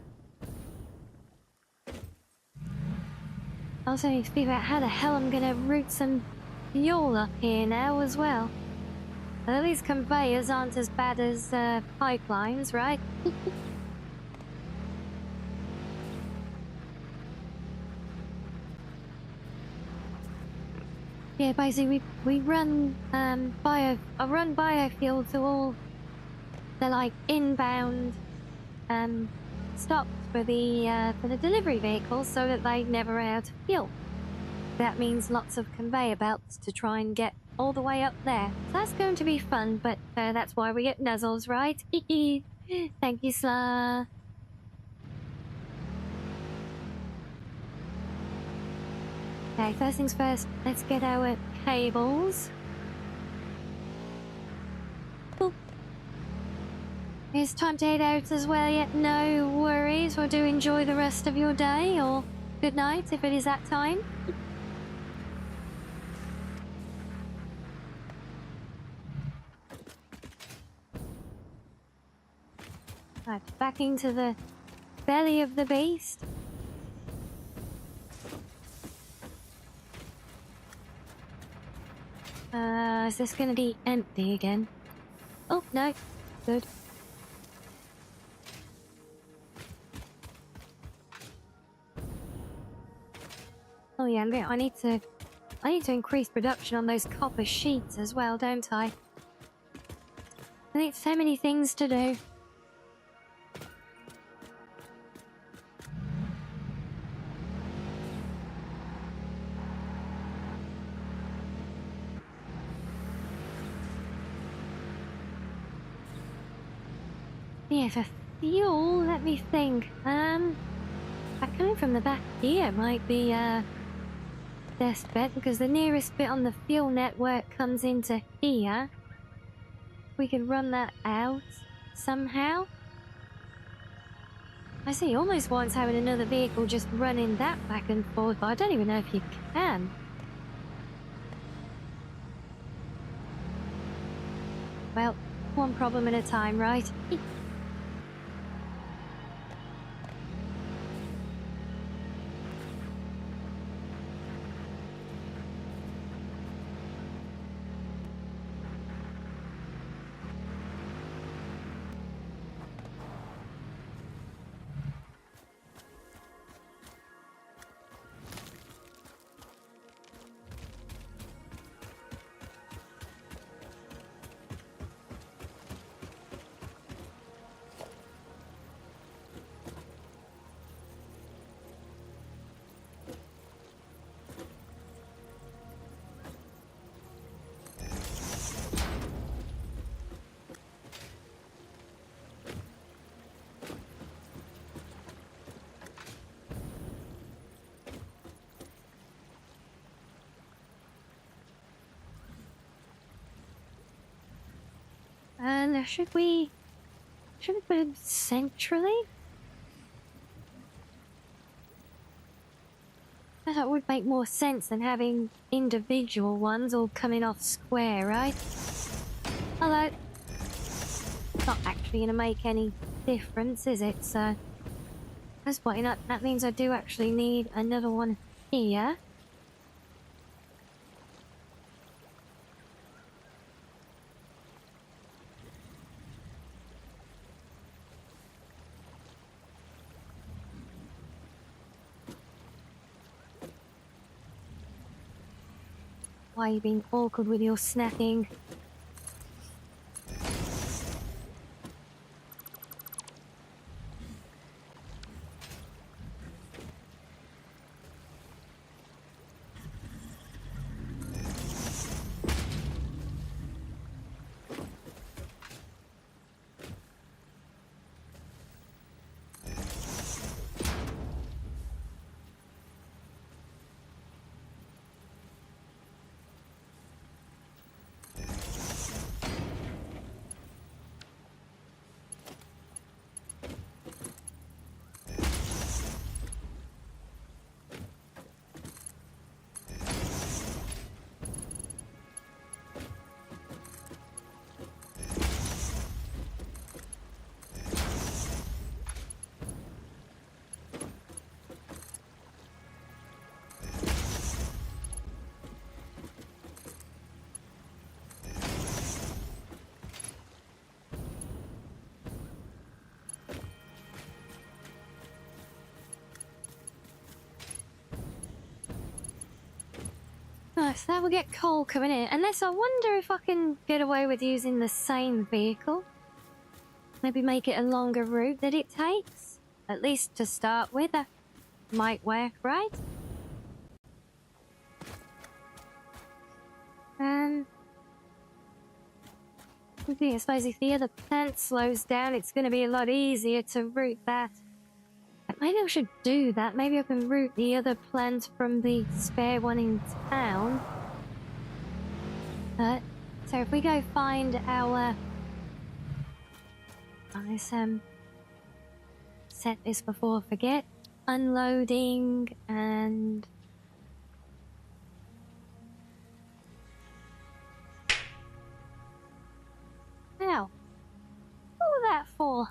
also need to figure out how the hell I'm gonna route some fuel up here now as well. Well, these conveyors aren't as bad as pipelines, right? Yeah, basically we run I run biofuel to all the like inbound stops for the delivery vehicles so that they never run out of fuel. That means lots of conveyor belts to try and get all the way up there. So that's going to be fun, but that's why we get nuzzles, right? Thank you, Slaw. Okay, first things first, let's get our cables. Boop. It's time to head out as well, yet no worries. Well, do enjoy the rest of your day, or good night if it is that time. Right, back into the belly of the beast. Is this gonna be empty again? Oh, no. Good. Oh yeah, I need to increase production on those copper sheets as well, don't I? I need so many things to do. Yeah, for fuel, let me think. Coming from the back here might be best bet, because the nearest bit on the fuel network comes into here. We could run that out somehow. I see, you almost wants having another vehicle just running that back and forth, but I don't even know if you can. Well, one problem at a time, right? And should we put it centrally? That would make more sense than having individual ones all coming off square, right? Although, not actually going to make any difference, is it? So that's why that means I do actually need another one here. Why are you being awkward with your snacking? Nice, that will get coal coming in. Unless I wonder if I can get away with using the same vehicle. Maybe make it a longer route that it takes. At least to start with. That might work, right? I suppose if the other plant slows down, it's going to be a lot easier to route that. But maybe I should do that. Maybe I can route the other plant from the spare one in town. So if we go find our... Let's set this before I forget. Unloading and... Ow. What was that for?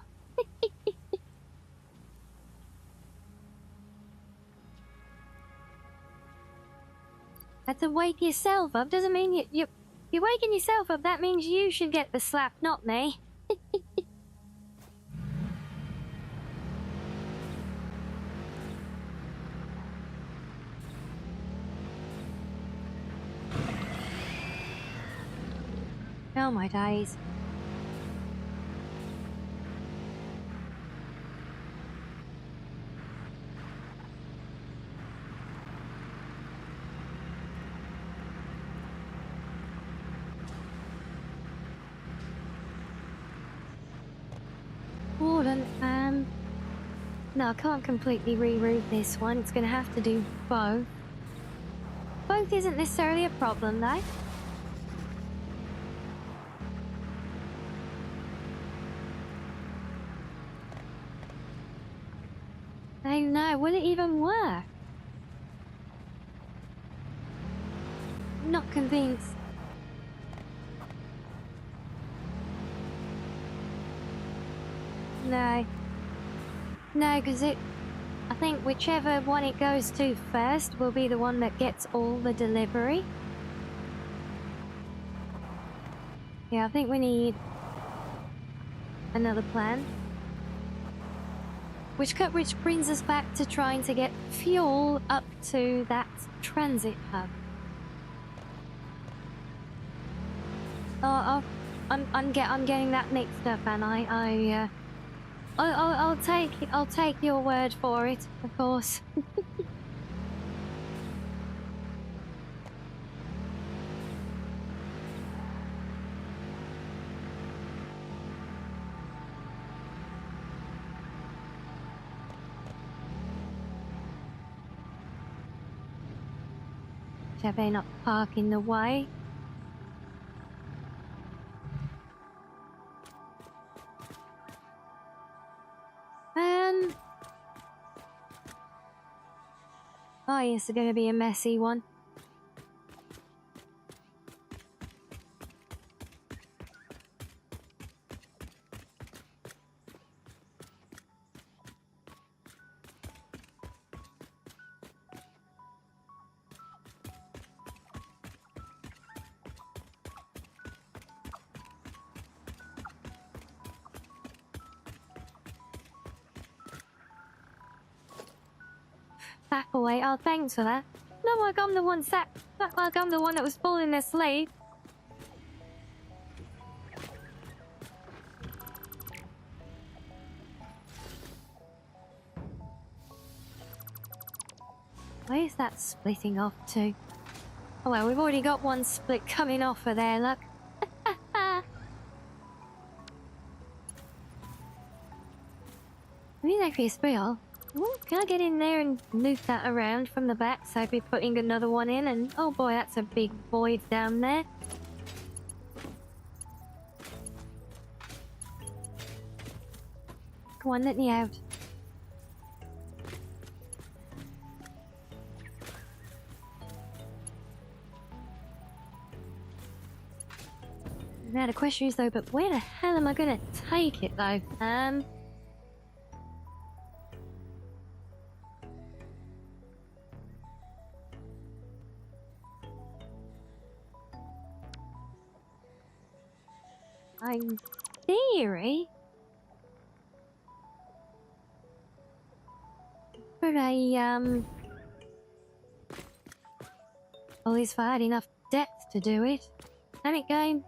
Had to wake yourself up doesn't mean you're waking yourself up. That means you should get the slap, not me. Oh my days. Hold on, no, I can't completely reroute this one. It's gonna have to do both. Both isn't necessarily a problem, though. I don't know, will it even work? I'm not convinced. No. No, because I think whichever one it goes to first will be the one that gets all the delivery. Yeah, I think we need another plan. Which brings us back to trying to get fuel up to that transit hub. Oh, I'm getting that mixed up, and I'll take your word for it, of course. I better not park in the way. Oh yes, it's going to be a messy one. sack away. Oh, thanks for that. Not like I'm the one not like I'm the one that was falling asleep. Where's that splitting off to? Oh well, we've already got one split coming off of there, look. These actually a spill. Ooh, can I get in there and move that around from the back so I'd be putting another one in? And oh boy, that's a big void down there. Come on, let me out. Now the question is though, but where the hell am I gonna take it though? In theory, put a well, at least if I had enough depth to do it. Damn it, game.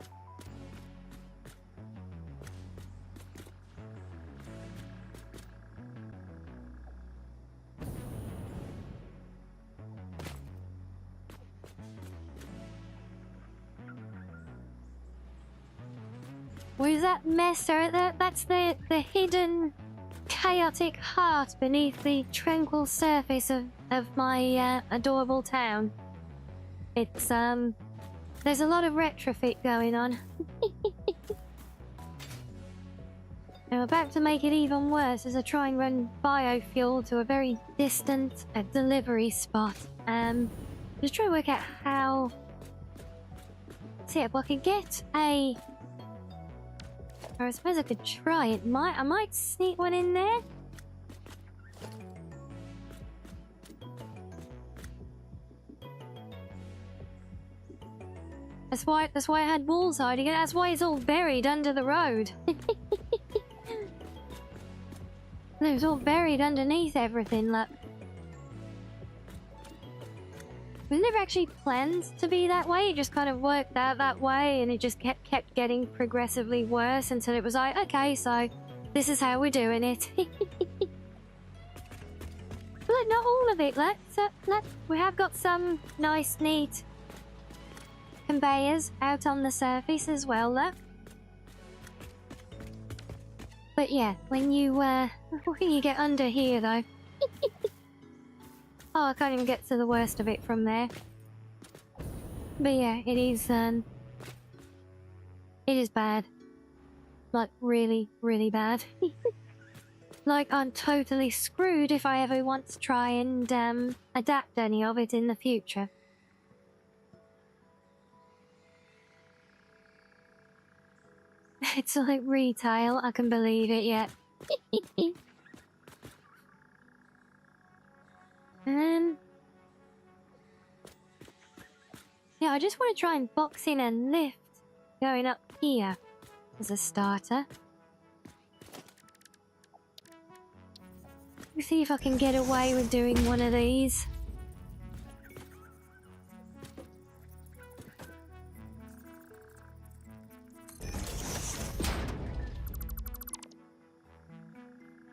Where's that messer? That's the hidden chaotic heart beneath the tranquil surface of my adorable town. It's there's a lot of retrofit going on. I'm about to make it even worse as I try and run biofuel to a very distant delivery spot. Just trying to work out how. See if I could get a. Or I suppose I could try it. I might sneak one in there. That's why I had walls hiding it. That's why it's all buried under the road. It was all buried underneath everything, look. It was never actually planned to be that way. It just kind of worked out that way, and it just kept getting progressively worse until it was like, okay, so this is how we're doing it. But not all of it. We have got some nice, neat conveyors out on the surface as well, look. But yeah, when you get under here, though. Oh, I can't even get to the worst of it from there. But yeah, it is bad. Like, really, really bad. Like, I'm totally screwed if I ever want to try and adapt any of it in the future. It's like retail, I can believe it yet. Yeah, I just want to try and box in a lift going up here as a starter. Let's see if I can get away with doing one of these.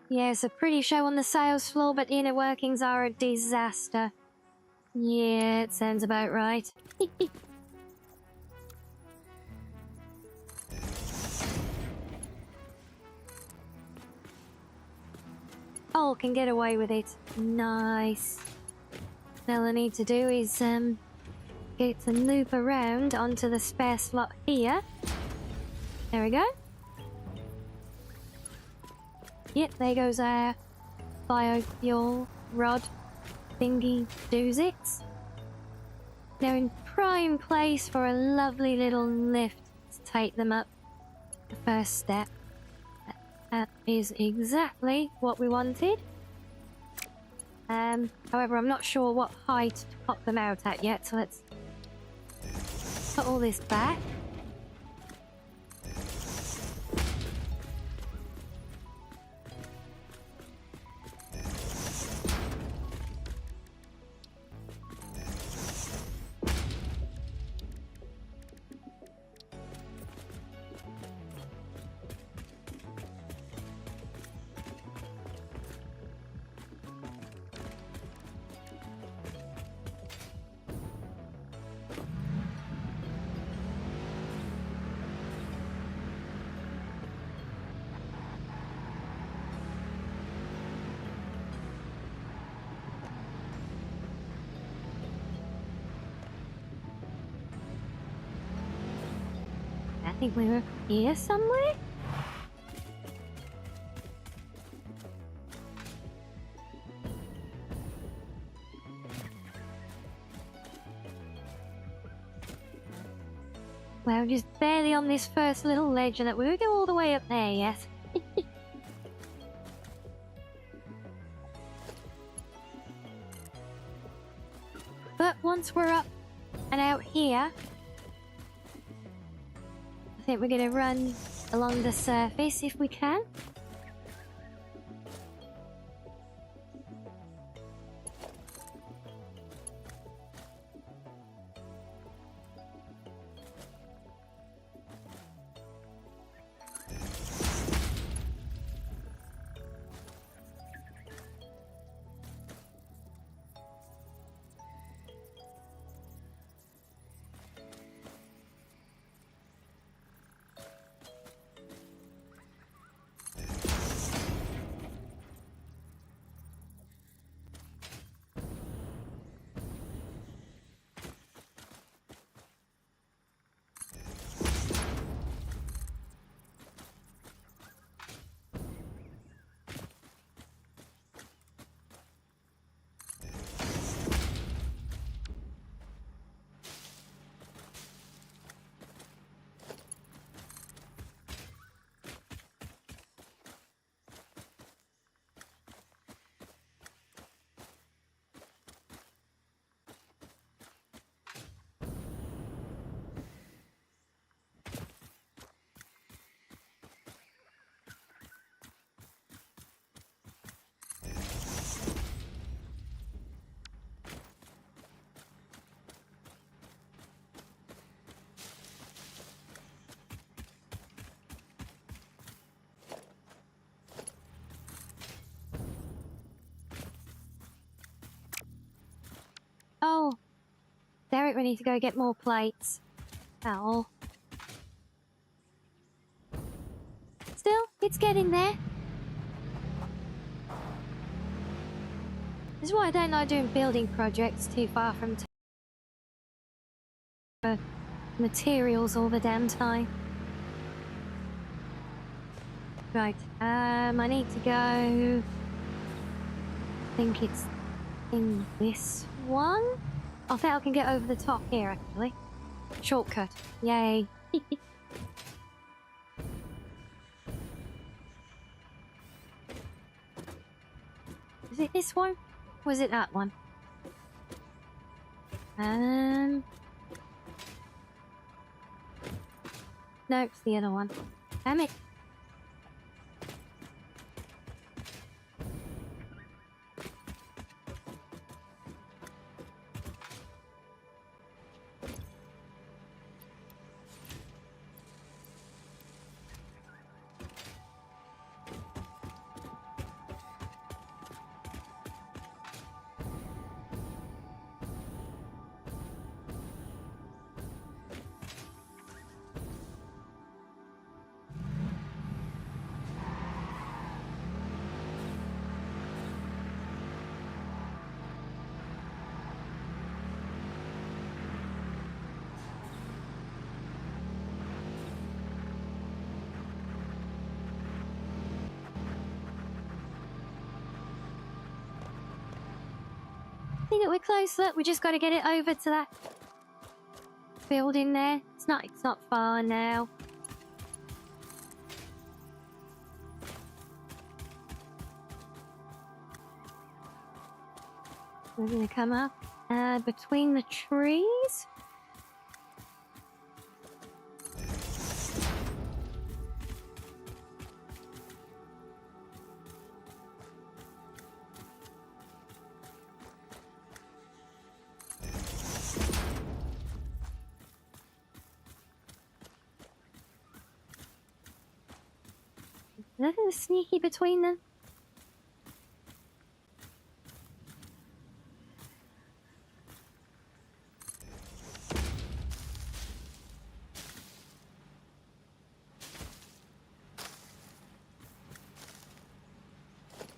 Yeah, it's a pretty show on the sales floor, but inner workings are a disaster. Yeah, it sounds about right. Oh, can get away with it. Nice. All I need to do is get to loop around onto the spare slot here. There we go. Yep, there goes our biofuel rod thingy doozits. They're in prime place for a lovely little lift to take them up the first step. That is exactly what we wanted. However, I'm not sure what height to pop them out at yet, so let's put all this back. I think we were here somewhere? Well, just barely on this first little ledge and that we would go all the way up there, yes? But once we're up and out here, I think we're gonna run along the surface if we can. Oh, Derek, we need to go get more plates. Ow. Still, it's getting there. This is why I don't like doing building projects too far from materials all the damn time. Right, I need to go... I think it's in this one? I think I can get over the top here, actually. Shortcut. Yay. Is it this one? Or is it that one? No, it's the other one. Damn it. I think that we're close. Look, we just got to get it over to that building there. It's not far now. We're gonna come up between the trees. Nothing sneaky between them.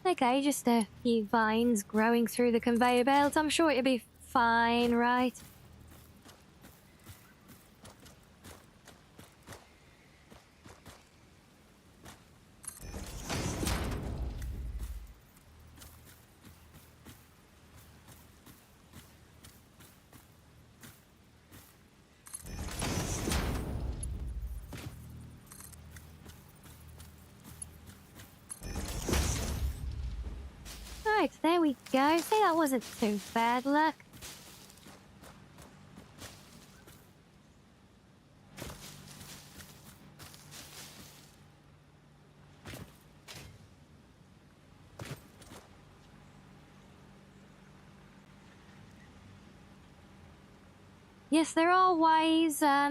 Okay, just a few vines growing through the conveyor belt. I'm sure it'll be fine, right? Right, there we go. See, that wasn't too bad luck. Yes, there are ways, I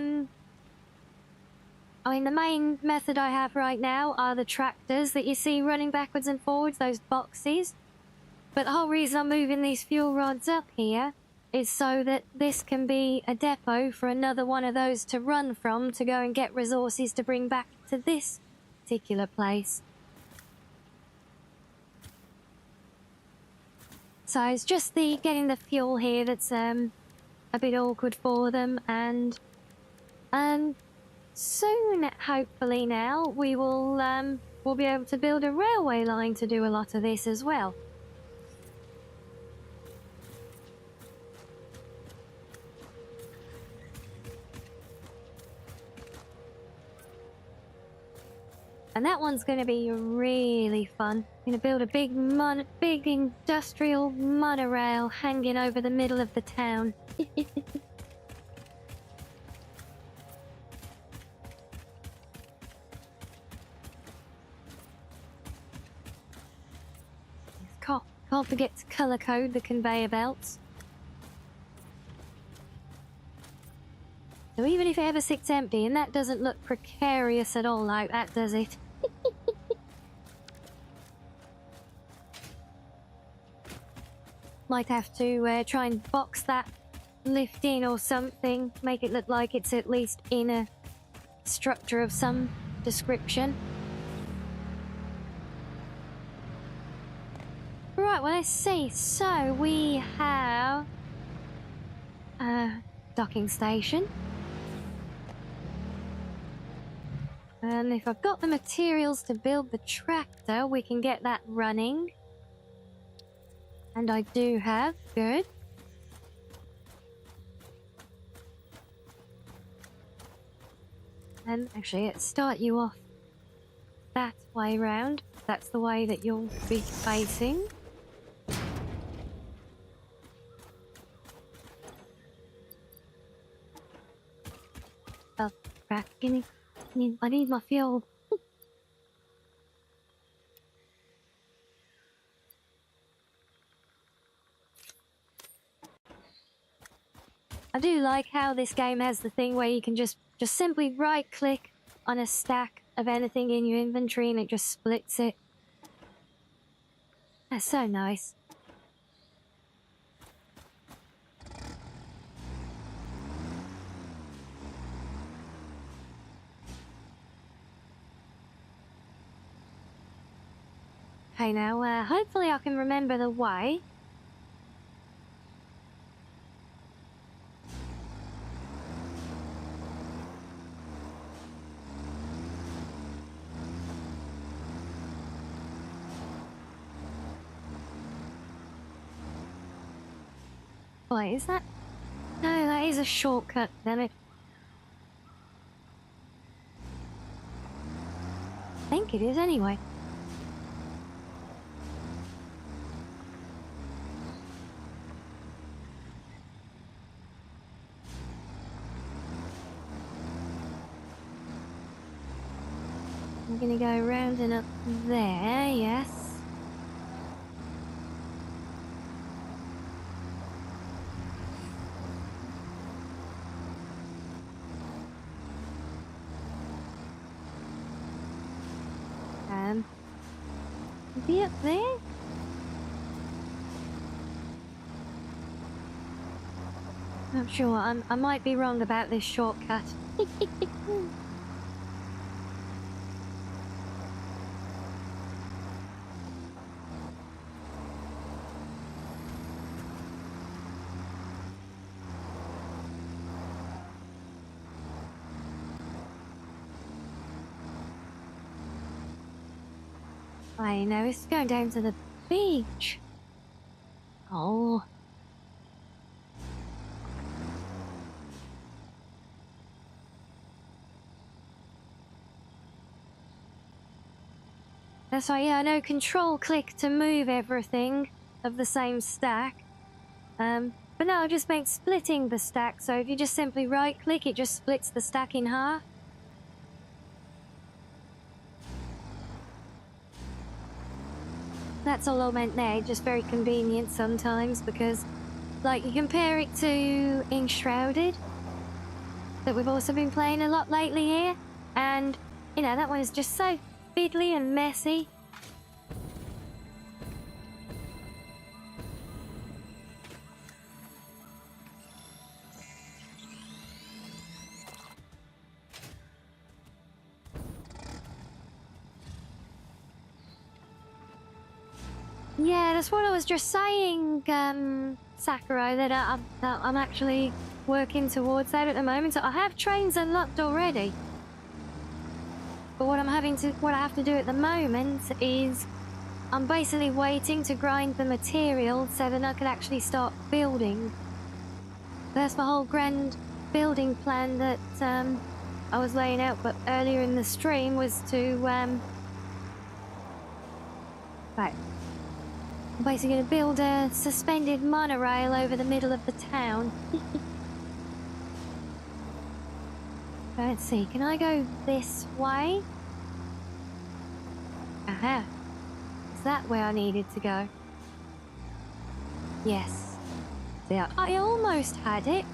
mean, the main method I have right now are the tractors that you see running backwards and forwards, those boxes. But the whole reason I'm moving these fuel rods up here is so that this can be a depot for another one of those to run from to go and get resources to bring back to this particular place. So it's just the getting the fuel here that's a bit awkward for them, and soon, hopefully now, we'll be able to build a railway line to do a lot of this as well. And that one's going to be really fun. I'm going to build a big industrial monorail hanging over the middle of the town. Can't forget to colour code the conveyor belts. So even if it ever sits empty, and that doesn't look precarious at all like that, does it? Might have to try and box that lift in or something, make it look like it's at least in a structure of some description. Right, well, let's see. So we have a docking station. And if I've got the materials to build the tractor, we can get that running. And I do have. Good. And actually, let's start you off that way round. That's the way that you'll be facing. Oh, crap. I need my fuel. I do like how this game has the thing where you can just simply right-click on a stack of anything in your inventory and it just splits it. That's so nice. Okay, now, hopefully I can remember the way. Wait, is that? No, that is a shortcut, damn it. I think it is anyway. I'm gonna go round and up there, yes. Be up there? Not sure. I might be wrong about this shortcut. I know, it's going down to the beach. Oh. That's right, yeah, I know, control click to move everything. of the same stack. But no, I just meant splitting the stack. So if you just simply right click, it just splits the stack in half. That's all I meant there, just very convenient sometimes because, like, you compare it to Enshrouded, that we've also been playing a lot lately here, and, you know, that one is just so fiddly and messy. Yeah, that's what I was just saying, Sakurai, that I'm actually working towards that at the moment. So I have trains unlocked already. But what I have to do at the moment is I'm basically waiting to grind the material so that I can actually start building. That's the whole grand building plan that I was laying out, but earlier in the stream was to right. I'm basically going to build a suspended monorail over the middle of the town. Let's see, can I go this way? Aha. Is that where I needed to go? Yes. See, I almost had it.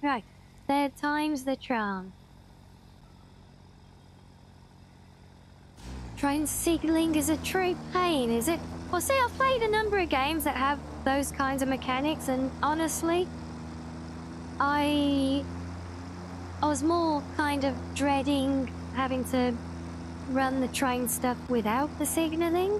Right, third time's the charm. Train signaling is a true pain, is it? Well, see, I've played a number of games that have those kinds of mechanics, and honestly, I was more kind of dreading having to run the train stuff without the signaling.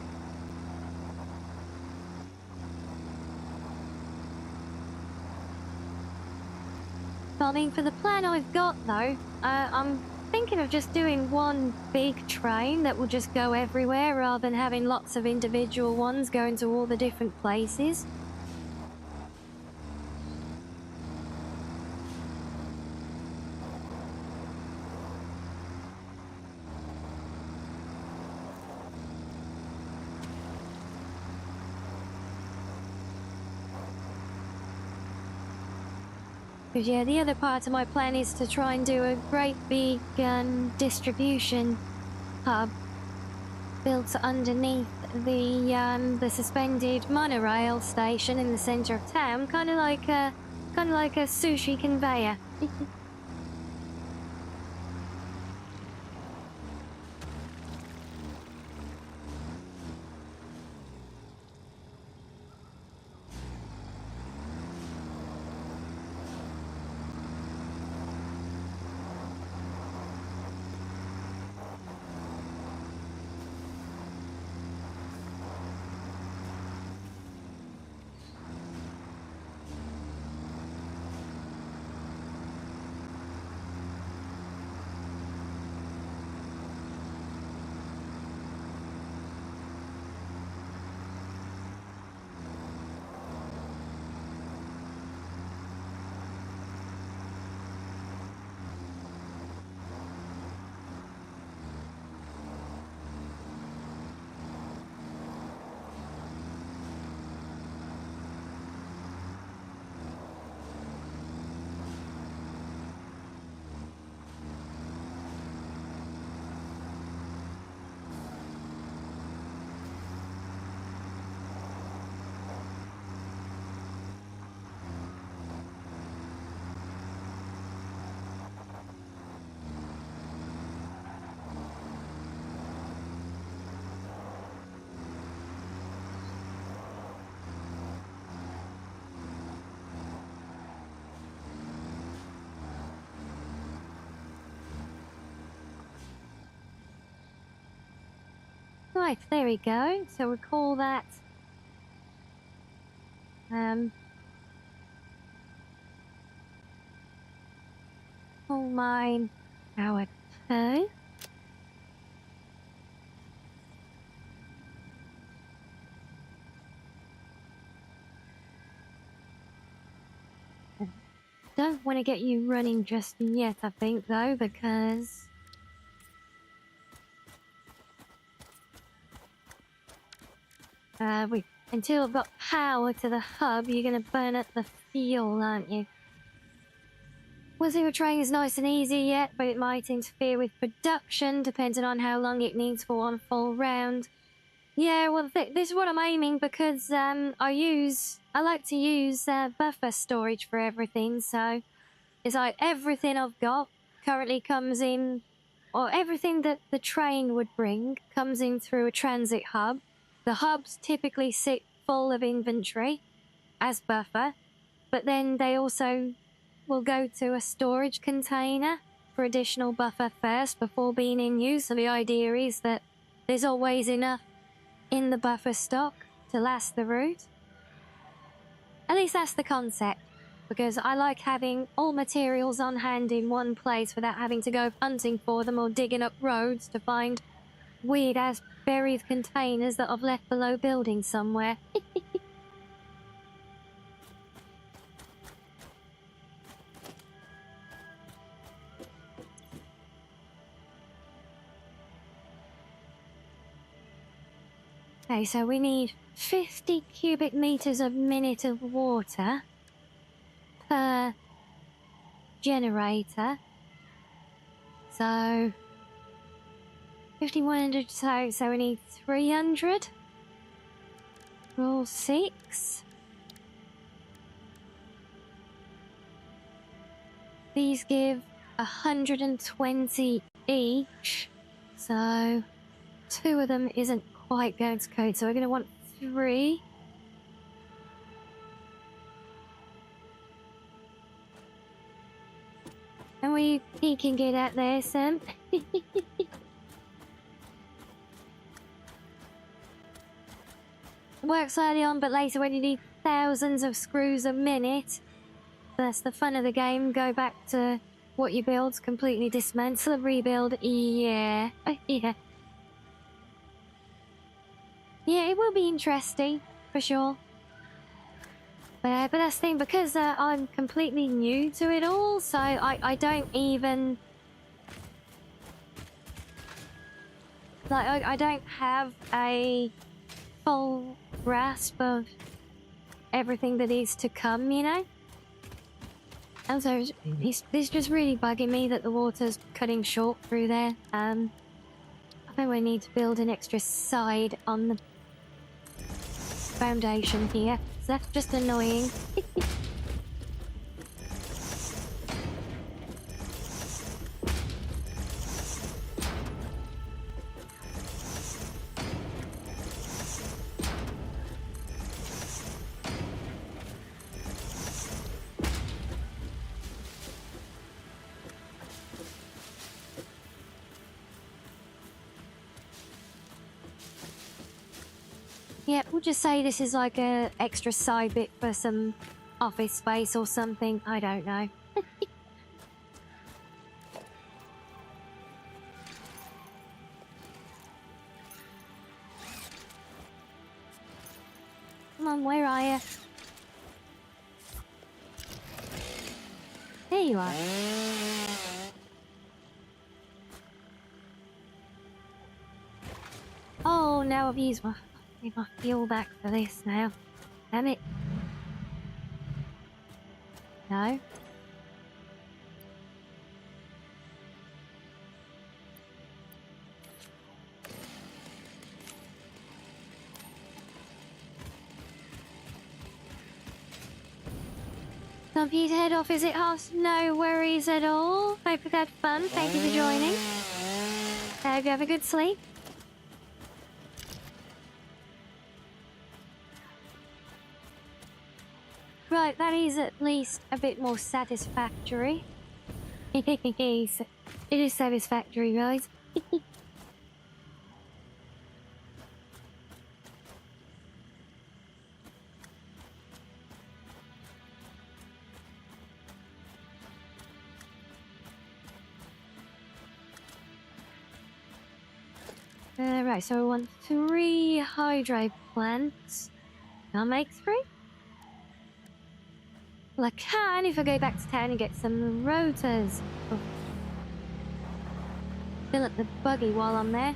I mean, for the plan I've got, though, I'm thinking of just doing one big train that will just go everywhere rather than having lots of individual ones going to all the different places. Because, yeah, the other part of my plan is to try and do a great big distribution hub built underneath the suspended monorail station in the center of town, kind of like a sushi conveyor. Right, there we go. So we'll call that coal mine Howard 2. Don't want to get you running just yet, I think, though, because... until I've got power to the hub, you're going to burn up the fuel, aren't you? Well, zero train is nice and easy yet, but it might interfere with production, depending on how long it needs for one full round. Yeah, well, this is what I'm aiming, because I like to use buffer storage for everything, so it's like everything I've got currently comes in, or everything that the train would bring comes in through a transit hub. The hubs typically sit full of inventory as buffer, but then they also will go to a storage container for additional buffer first before being in use. So the idea is that there's always enough in the buffer stock to last the route. At least that's the concept, because I like having all materials on hand in one place without having to go hunting for them or digging up roads to find weird-ass buried containers that I've left below buildings somewhere. Okay, so we need 50 cubic meters a minute of water per generator. So 5100, so we need 300. Roll 6. These give 120 each. So 2 of them isn't quite going to code, so we're going to want 3. And we can get out there, Sam. Works early on, but later when you need thousands of screws a minute, that's the fun of the game. Go back to what you build, completely dismantle and rebuild. Yeah. Yeah. Yeah, it will be interesting, for sure. But that's the thing, because I'm completely new to it all, so I don't even... Like, I don't have a full grasp of everything that is to come, you know? And so it's just really bugging me that the water's cutting short through there. I think we need to build an extra side on the foundation here. So that's just annoying. Yeah, we'll just say this is like a extra side bit for some office space or something. I don't know. Come on, where are you? There you are. Oh, now I've used my fuel back for this now. Damn it. No. Computer head off, is it hot? No worries at all. Hope you've had fun. Thank you for joining. Hope you have a good sleep. Right, that is at least a bit more satisfactory. It is satisfactory, guys. Right, so we want 3 hydro plants. Can I make 3? Well, I can if I go back to town and get some rotors. Oh. Fill up the buggy while I'm there.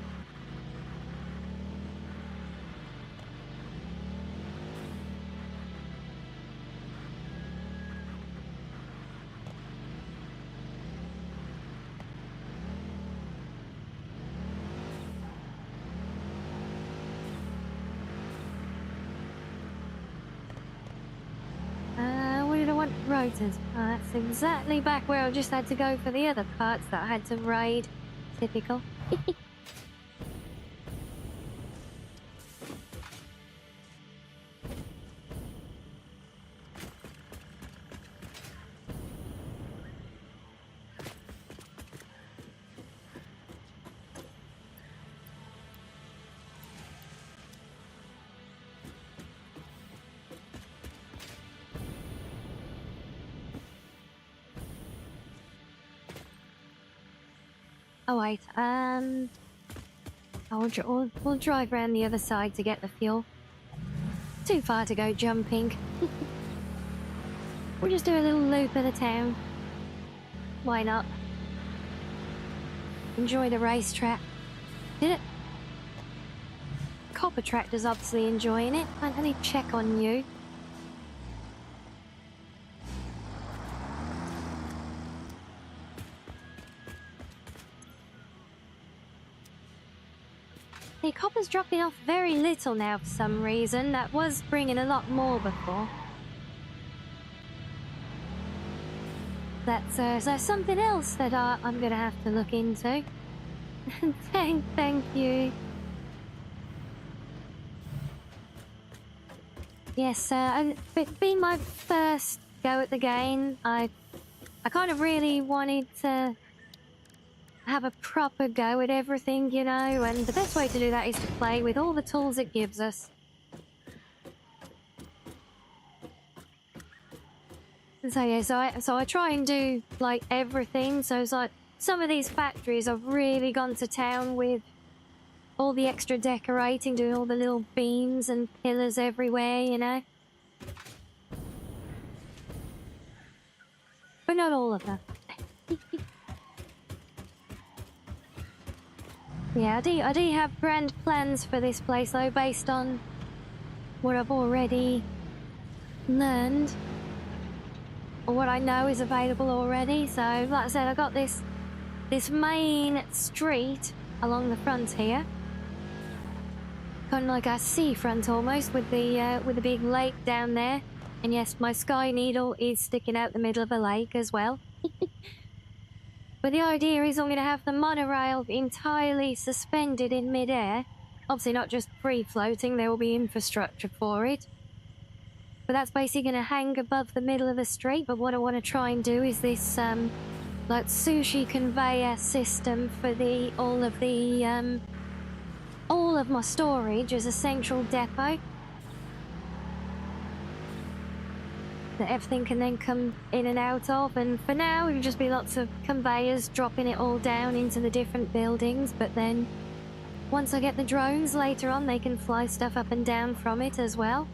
What did I want? Rotors. Oh, that's exactly back where I just had to go for the other parts that I had to raid. Typical. Oh wait, we'll drive around the other side to get the fuel. Too far to go jumping. We'll just do a little loop of the town. Why not? Enjoy the racetrack. Did it? Copper Tractor's obviously enjoying it. Let me check on you. The copper's dropping off very little now for some reason. That was bringing a lot more before. That's something else that I'm gonna have to look into. Thank you. Yes, it's been my first go at the game. I kind of really wanted to have a proper go at everything, you know, and the best way to do that is to play with all the tools it gives us. So yeah, so I try and do like everything. So it's like some of these factories I've really gone to town with all the extra decorating, doing all the little beams and pillars everywhere, you know. But not all of them. Yeah, I do have grand plans for this place though, based on what I've already learned. Or what I know is available already. So, like I said, I got this main street along the front here. Kind of like a seafront almost, with the big lake down there. And yes, my Sky Needle is sticking out the middle of a lake as well. But the idea is I'm going to have the monorail entirely suspended in midair. Obviously not just free floating, there will be infrastructure for it. But that's basically going to hang above the middle of the street. But what I want to try and do is this like sushi conveyor system for all of my storage as a central depot. That everything can then come in and out of, and for now it'll just be lots of conveyors dropping it all down into the different buildings, but then once I get the drones later on they can fly stuff up and down from it as well.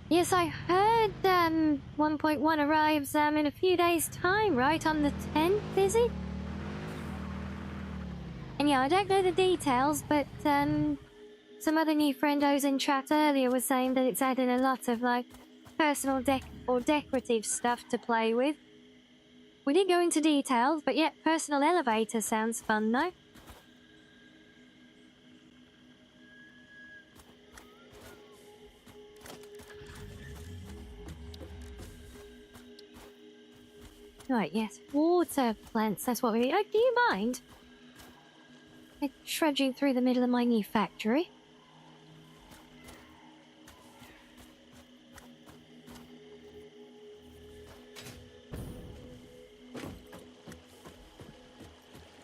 Yes, I heard 1.1 arrives in a few days time, right? On the 10th, is it? And yeah, I don't know the details, but some other new friendos in chat earlier was saying that it's adding a lot of like personal or decorative stuff to play with. We didn't go into details, but yeah, personal elevator sounds fun though. Right, yes, water plants, that's what we need. Oh, do you mind? I'm trudging through the middle of my new factory.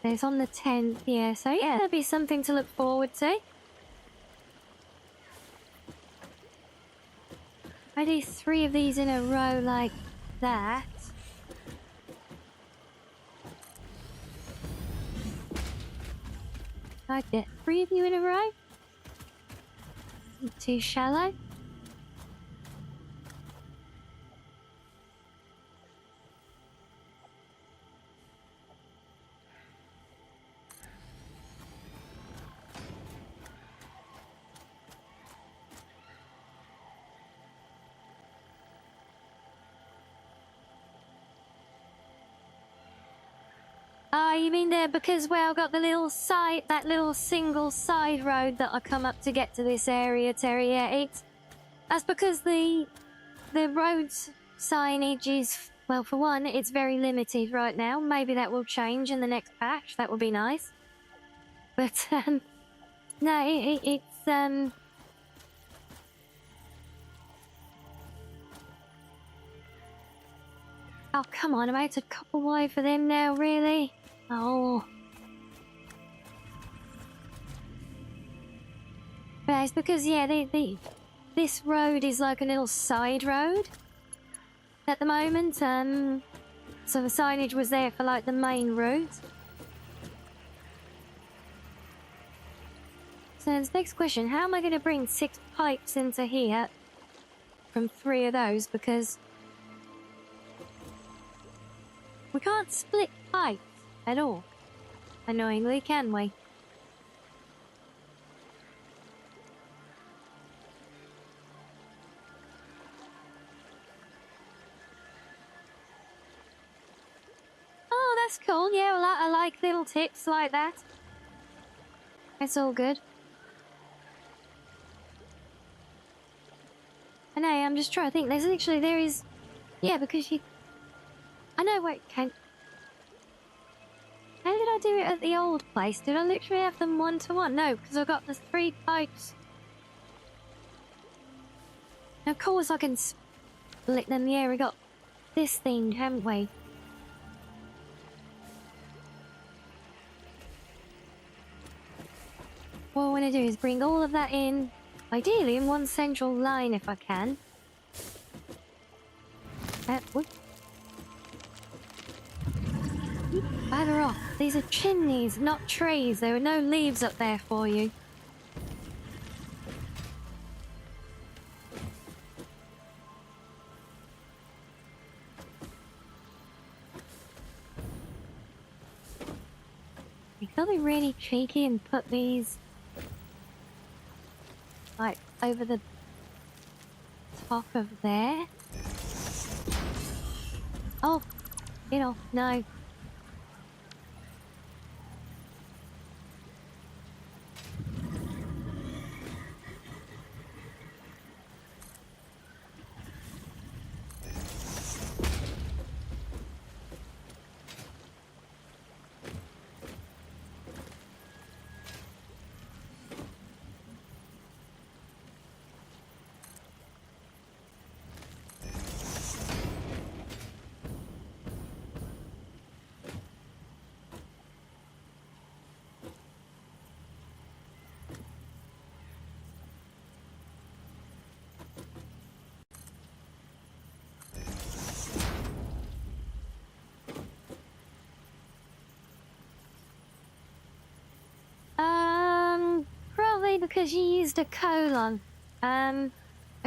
It's on the 10th, yeah, so yeah, that'll be something to look forward to. I do 3 of these in a row like that. I get 3 of you in a row. Too shallow. Oh, you mean there because, well, I've got the little side, that little single side road that I come up to get to this area, Terry. Yeah, that's because the road signage is, well, for one, it's very limited right now. Maybe that will change in the next patch. That would be nice. But, no, it's. Oh, come on, I'm out a couple wide for them now, really? Oh. But it's because, yeah, this road is like a little side road at the moment. So the signage was there for, like, the main route. So this next question, how am I going to bring 6 pipes into here from 3 of those? Because we can't split pipes at all, annoyingly, can we? Oh, that's cool. Yeah, well, I like little tips like that. It's all good. I know, I'm just trying to think. There is... Yeah, because you... I know, wait, how did I do it at the old place? Did I literally have them 1-to-1? No, because I've got the 3 pipes. Of course I can split them. Yeah, we got this thing, haven't we? What I want to do is bring all of that in, ideally in one central line if I can. Whoop. Bother off. These are chimneys, not trees. There are no leaves up there for you. I thought they were really cheeky and put these like over the top of there. Oh, you know, no. Probably because you used a colon. A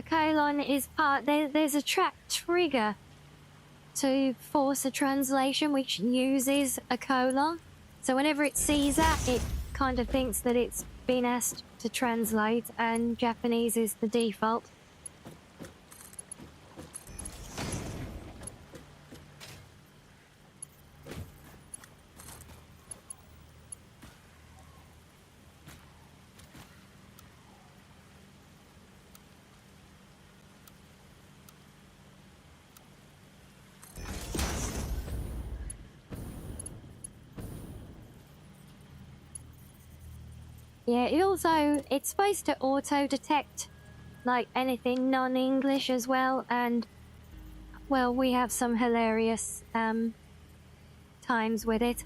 colon is there's a track trigger to force a translation which uses a colon. So whenever it sees that, it kind of thinks that it's been asked to translate, and Japanese is the default. Yeah, it's supposed to auto-detect, like, anything non-English as well, and, well, we have some hilarious, times with it.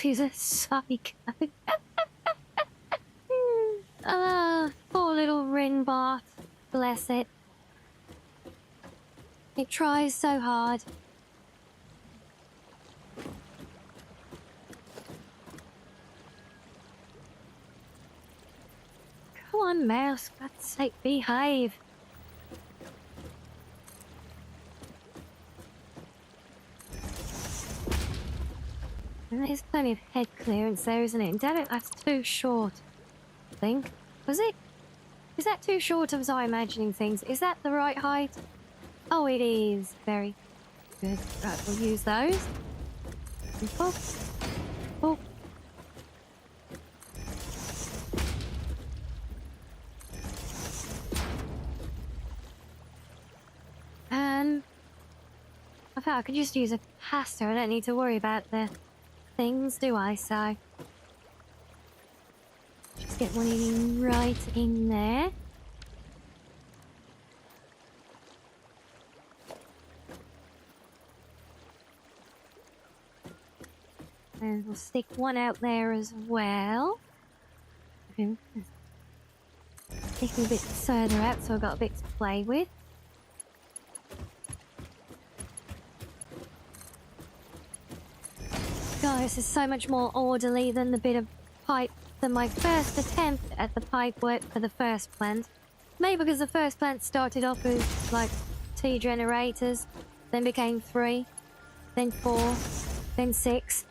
He's a psycho. Ah, poor little Rinbot. Bless it. It tries so hard. Come on, mouse. For God's sake, behave. And there's plenty of head clearance there, isn't it? And damn it, that's too short. I think. Was it? Is that too short, or was I imagining things? Is that the right height? Oh, it is. Very good. Right, we'll use those. And pop. Pop. I thought I could just use a pasta. I don't need to worry about the things, do I? So just get one in right in there. And we'll stick one out there as well. Stick a bit further out so I've got a bit to play with. God, this is so much more orderly than the bit of pipe than my first attempt at the pipe work for the first plant. Maybe because the first plant started off with like 2 generators, then became 3, then 4, then 6.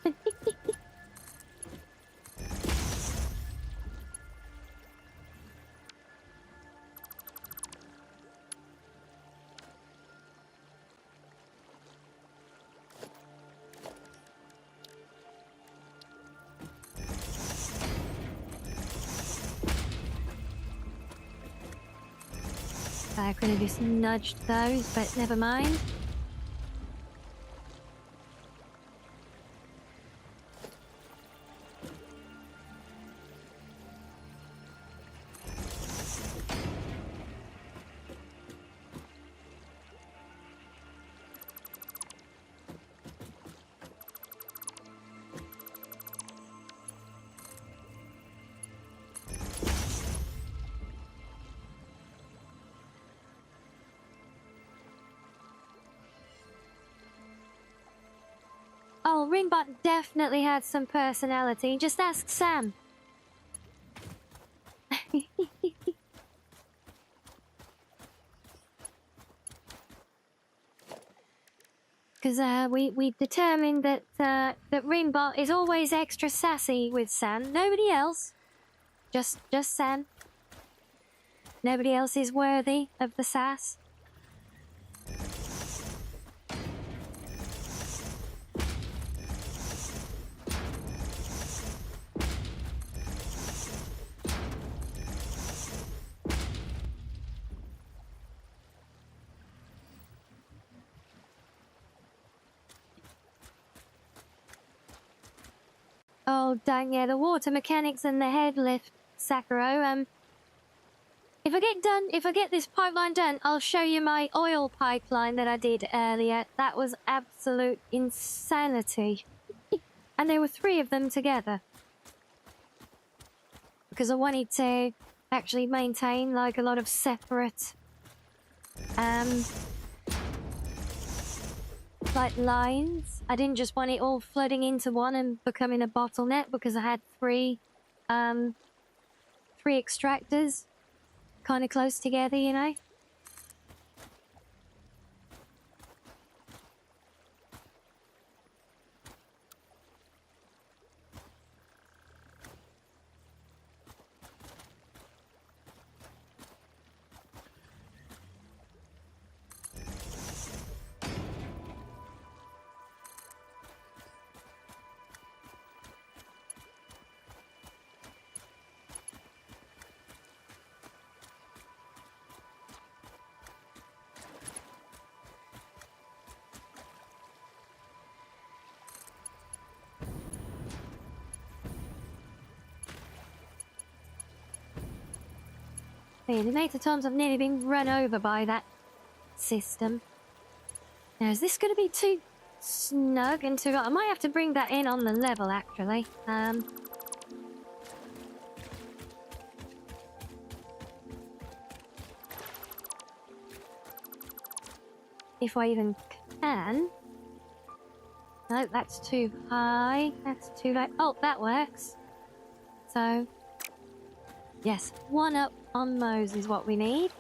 I could have just nudged those, but never mind. Oh, Ringbot definitely had some personality. Just ask Sam. Because we determined that that Ringbot is always extra sassy with Sam. Nobody else. Just Sam. Nobody else is worthy of the sass. Oh, dang, yeah, the water mechanics and the head lift, Sakuro. If I get this pipeline done, I'll show you my oil pipeline that I did earlier. That was absolute insanity. And there were 3 of them together. Because I wanted to actually maintain, like, a lot of separate, like lines. I didn't just want it all flooding into one and becoming a bottleneck because I had 3 extractors kind of close together, you know. The amount of times I've nearly been run over by that system. Now, is this going to be snug and too. I might have to bring that in on the level, actually. If I even can. No, that's too high. That's too low. Oh, that works. So, yes, 1 up on those is what we need.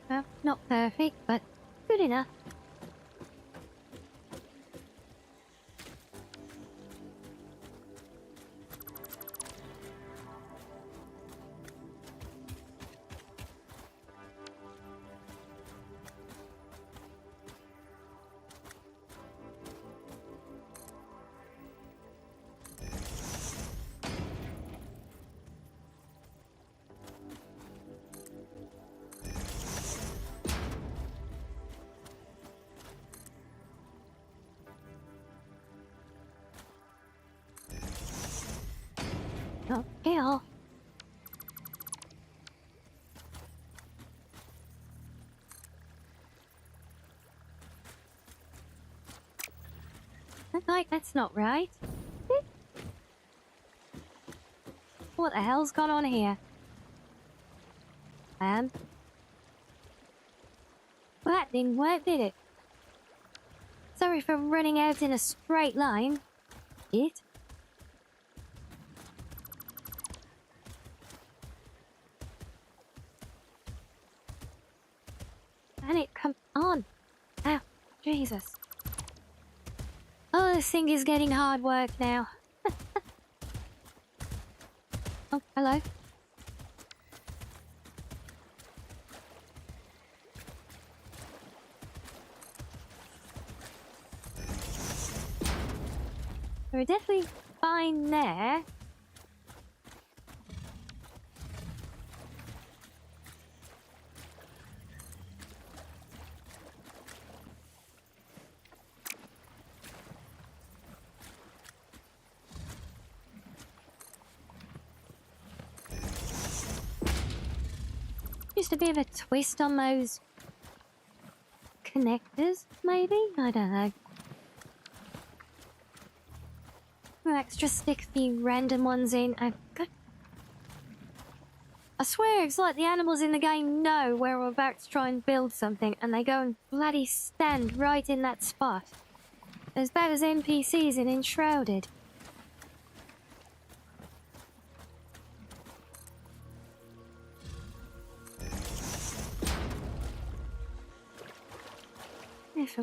Well, not perfect, but good enough. Okay, all. Like, that's not right. What the hell's gone on here? Well, that didn't work, did it? Sorry for running out in a straight line. It? And it come on. Ow, Jesus. Oh, this thing is getting hard work now. Oh, hello. We're definitely fine there. Just a bit of a twist on those connectors, maybe? I don't know. We'll extra stick a few random ones in. I swear it's like the animals in the game know where we're about to try and build something and they go and bloody stand right in that spot. As bad as NPCs in Enshrouded.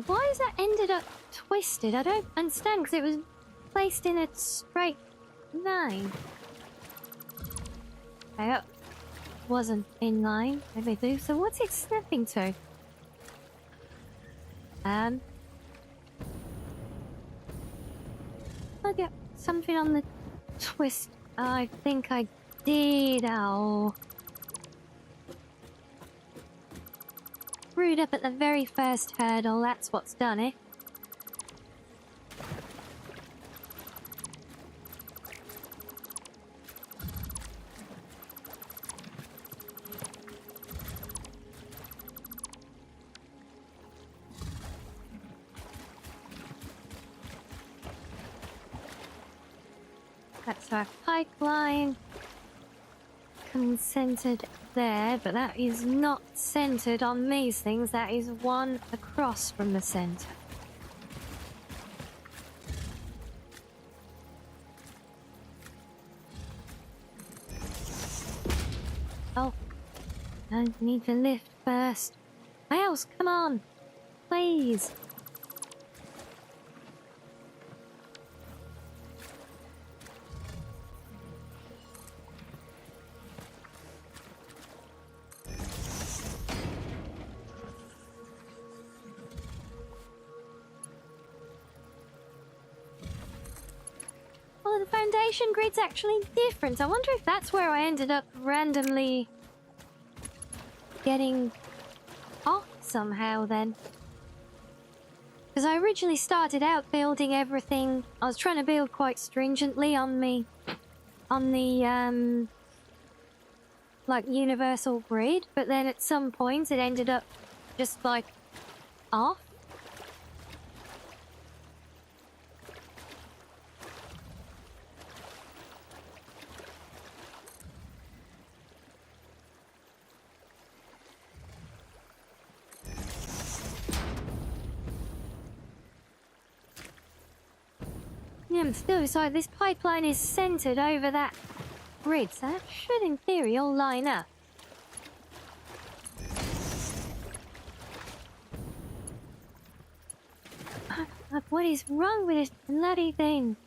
Why has that ended up twisted? I don't understand, because it was placed in a straight line. Okay, wasn't in line. Maybe do. So what's it snapping to? I get something on the twist. I think I did. Oh. Screwed up at the very first hurdle, that's what's done it. That's our pipeline. centered there, but that is not centered on these things. That is one across from the center. Oh, I need to lift first. Mouse, come on, please. Oh, the foundation grid's actually different. I wonder if that's where I ended up randomly getting off somehow then. Because I originally started out building everything. I was trying to build quite stringently on the like universal grid, but then at some points it ended up just like off. Yeah, I'm still sorry, this pipeline is centered over that grid, so that should in theory all line up. What is wrong with this bloody thing?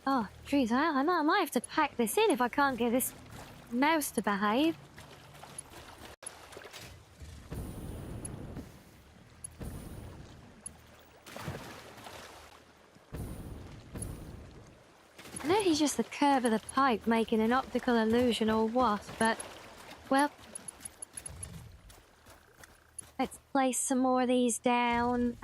Oh, jeez, I might have to pack this in if I can't get this mouse to behave. I know he's just the curve of the pipe making an optical illusion or what, but, well, let's place some more of these down.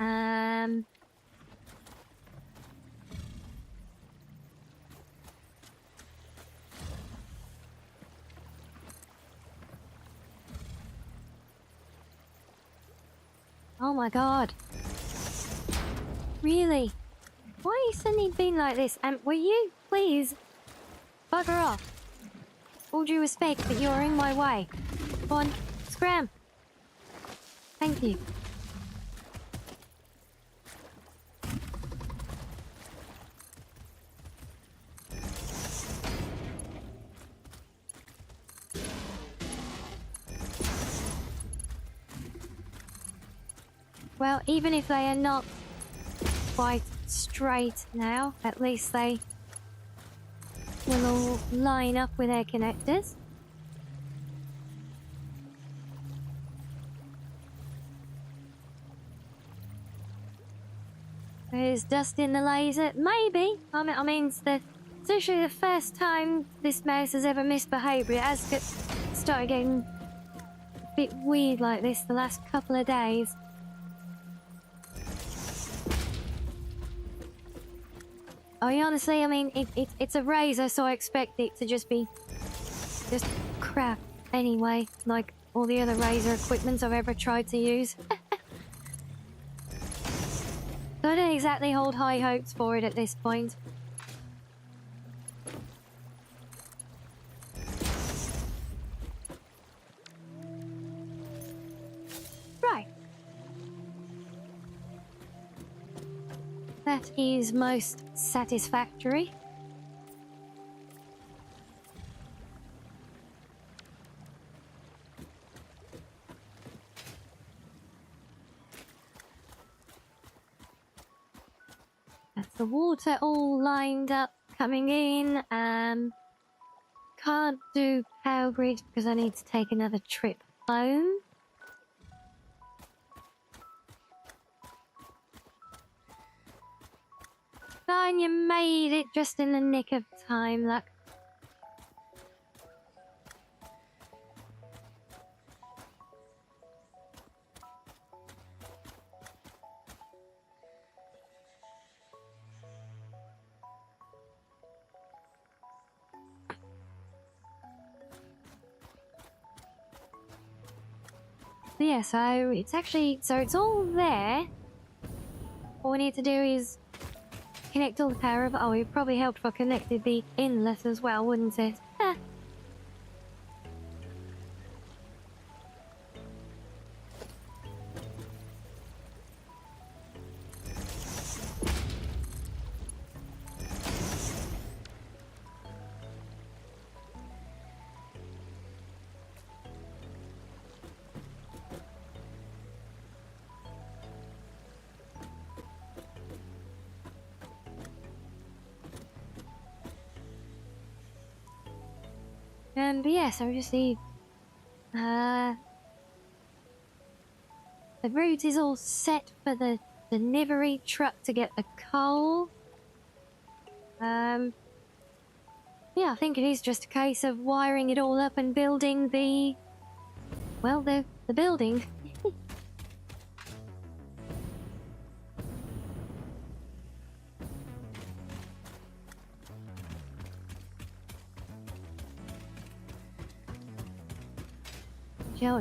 Oh my god. Really? Why are you suddenly being like this? Will you please bugger off? All due respect, but you're in my way. Go on, scram. Thank you. Well, even if they are not quite straight now, at least they will all line up with their connectors. Is dust in the laser? Maybe. I mean, it's usually the first time this mouse has ever misbehaved. It has started getting a bit weird like this the last couple of days. Honestly, I mean, it's a razor, so I expect it to just be crap anyway, like all the other razor equipment I've ever tried to use. So I don't exactly hold high hopes for it at this point. Right. That is most satisfactory. That's the water all lined up, coming in. Can't do power grid because I need to take another trip home. Fine, you made it just in the nick of time, look. Yeah, so it's all there. All we need to do is connect all the power of... Oh, it probably helped if I connected the inlet as well, wouldn't it? Ah. But yeah, so we just need... the route is all set for the delivery truck to get the coal. Yeah, I think it is just a case of wiring it all up and building the... Well, the building.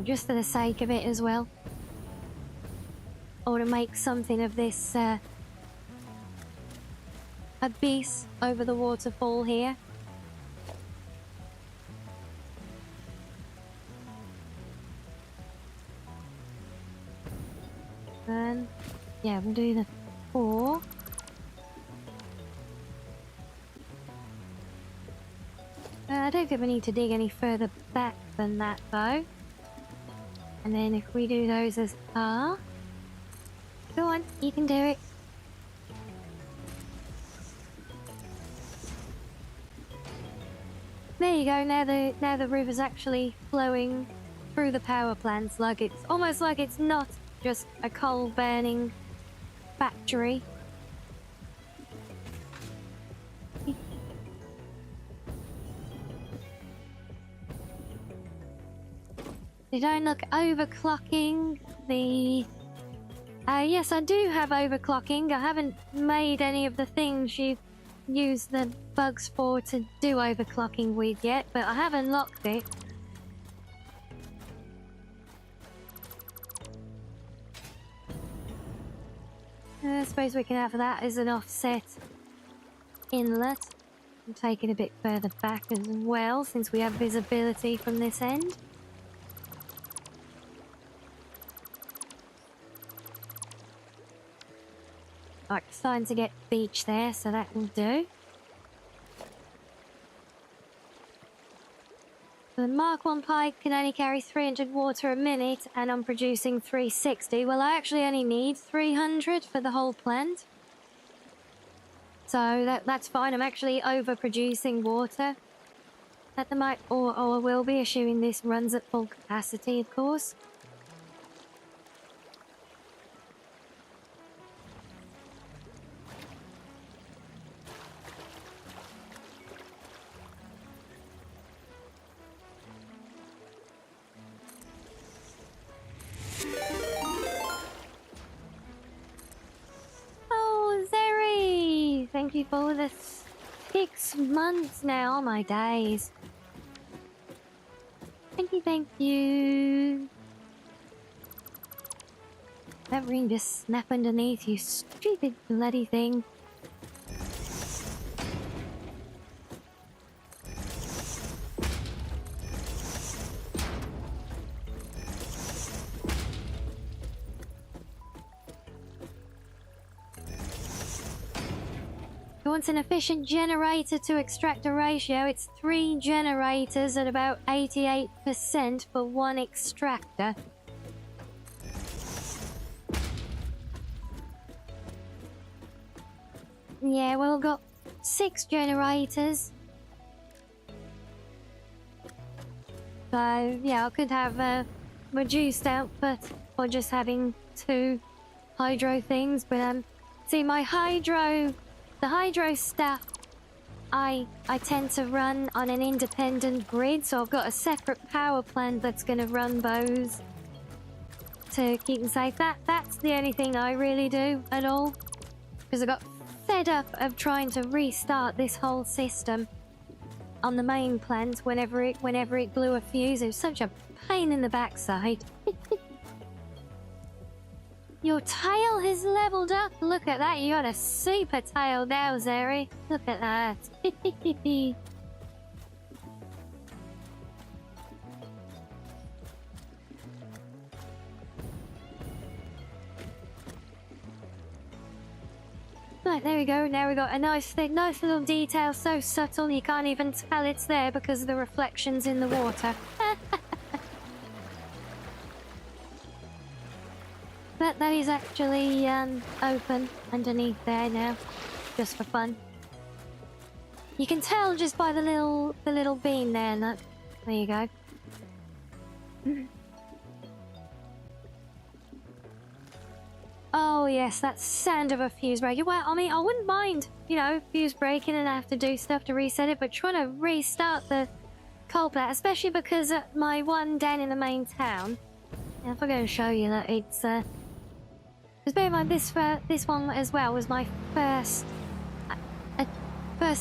Just for the sake of it as well. Or to make something of this abyss over the waterfall here. And yeah, we'll do the 4. I don't think we need to dig any further back than that though. And then if we do those as R, go on, you can do it. There you go. Now the river's actually flowing through the power plants, like it's almost like it's not just a coal burning factory. Did I look overclocking the... yes, I do have overclocking. I haven't made any of the things you use the bugs for to do overclocking with yet, but I haven't locked it. I suppose we can have that as an offset inlet. And take it a bit further back as well, since we have visibility from this end. Right, starting to get beach there, so that will do. The Mark 1 pipe can only carry 300 water a minute, and I'm producing 360. Well, I actually only need 300 for the whole plant. So that's fine. I'm actually overproducing water at the moment, or I will be, assuming this runs at full capacity, of course. Thank you for the 6 months now. Oh my days. Thank you, thank you. That ring just snap underneath, you stupid bloody thing. It wants an efficient generator to extractor ratio. It's 3 generators at about 88% for 1 extractor. Yeah, well, we've got 6 generators. So, yeah, I could have reduced output for just having 2 hydro things, but see, my the hydro stuff, I tend to run on an independent grid, so I've got a separate power plant that's going to run those to keep them safe. That's the only thing I really do at all, because I got fed up of trying to restart this whole system on the main plant whenever it blew a fuse. It was such a pain in the backside. Your tail has leveled up. Look at that. You got a super tail now, Zeri. Look at that. Right, there we go. Now we got a nice little detail, so subtle you can't even tell it's there because of the reflections in the water. But that is actually open underneath there now, just for fun. You can tell just by the little beam there. Look, there you go. Oh yes, that sound of a fuse breaking. Well, I mean, I wouldn't mind, you know, fuse breaking and I have to do stuff to reset it, but trying to restart the coal plant, especially because my one down in the main town. Now, if I'm going to show you that it's because bear in mind this one as well was my first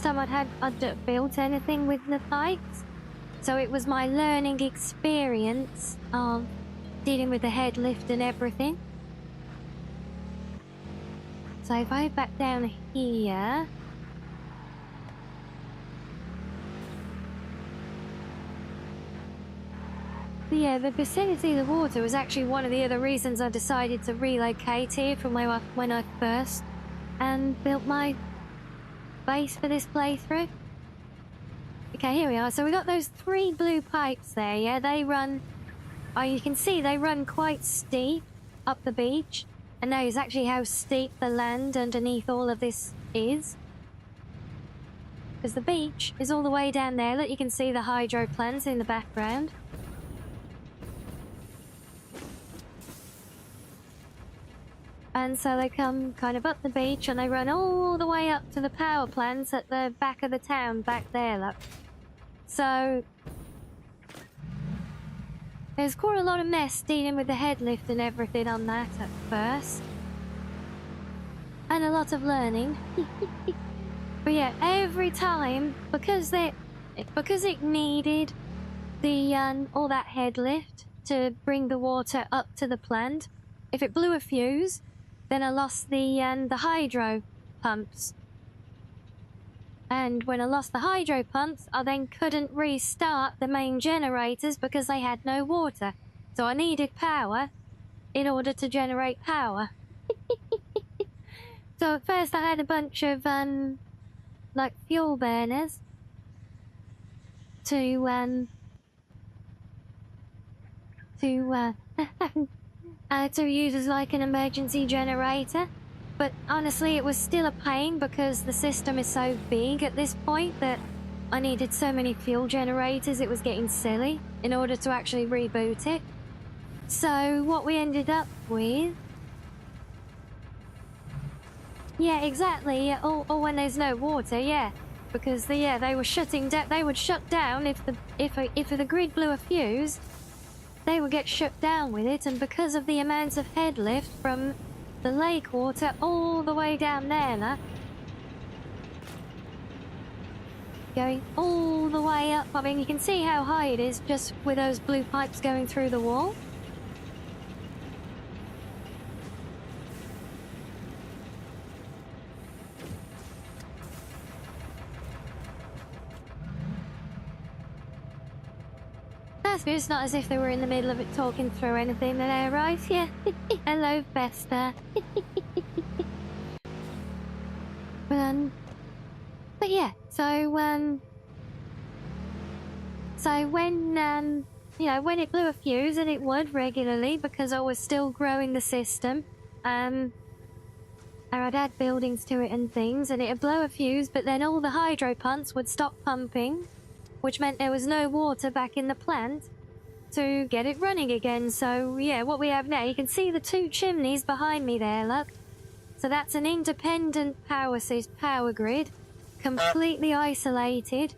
time I'd built anything with the pipes, so it was my learning experience of dealing with the head lift and everything. So if I back down here, yeah, the vicinity of the water was actually one of the other reasons I decided to relocate here from when I first built my base for this playthrough. Okay, here we are. So we got those 3 blue pipes there. Yeah, they run. Oh, you can see they run quite steep up the beach. And that is actually how steep the land underneath all of this is. Because the beach is all the way down there. Look, you can see the hydro plants in the background. And so they come kind of up the beach and they run all the way up to the power plants at the back of the town, back there, look. So there's quite a lot of mess dealing with the head lift and everything on that at first. And a lot of learning. But yeah, every time, because it needed the all that head lift to bring the water up to the plant, if it blew a fuse, then I lost the hydro pumps. And when I lost the hydro pumps, I then couldn't restart the main generators because they had no water. So I needed power in order to generate power. So at first I had a bunch of like fuel burners to use as like an emergency generator. But honestly, it was still a pain because the system is so big at this point that I needed so many fuel generators, it was getting silly in order to actually reboot it. So what we ended up with... Yeah, exactly. Or when there's no water, yeah. Because they were shutting down. They would shut down if the grid blew a fuse. They would get shut down with it, and because of the amount of head lift from the lake water all the way down there, look. Going all the way up. I mean, you can see how high it is just with those blue pipes going through the wall. That's good. It's not as if they were in the middle of it talking through anything. They're right, yeah. Hello, Bester. But yeah, so when you know, when it blew a fuse, and it would regularly because I was still growing the system, and I'd add buildings to it and things, and it'd blow a fuse, but then all the hydro pumps would stop pumping, which meant there was no water back in the plant to get it running again. So yeah, what we have now, you can see the 2 chimneys behind me there, look. So that's an independent power grid, completely isolated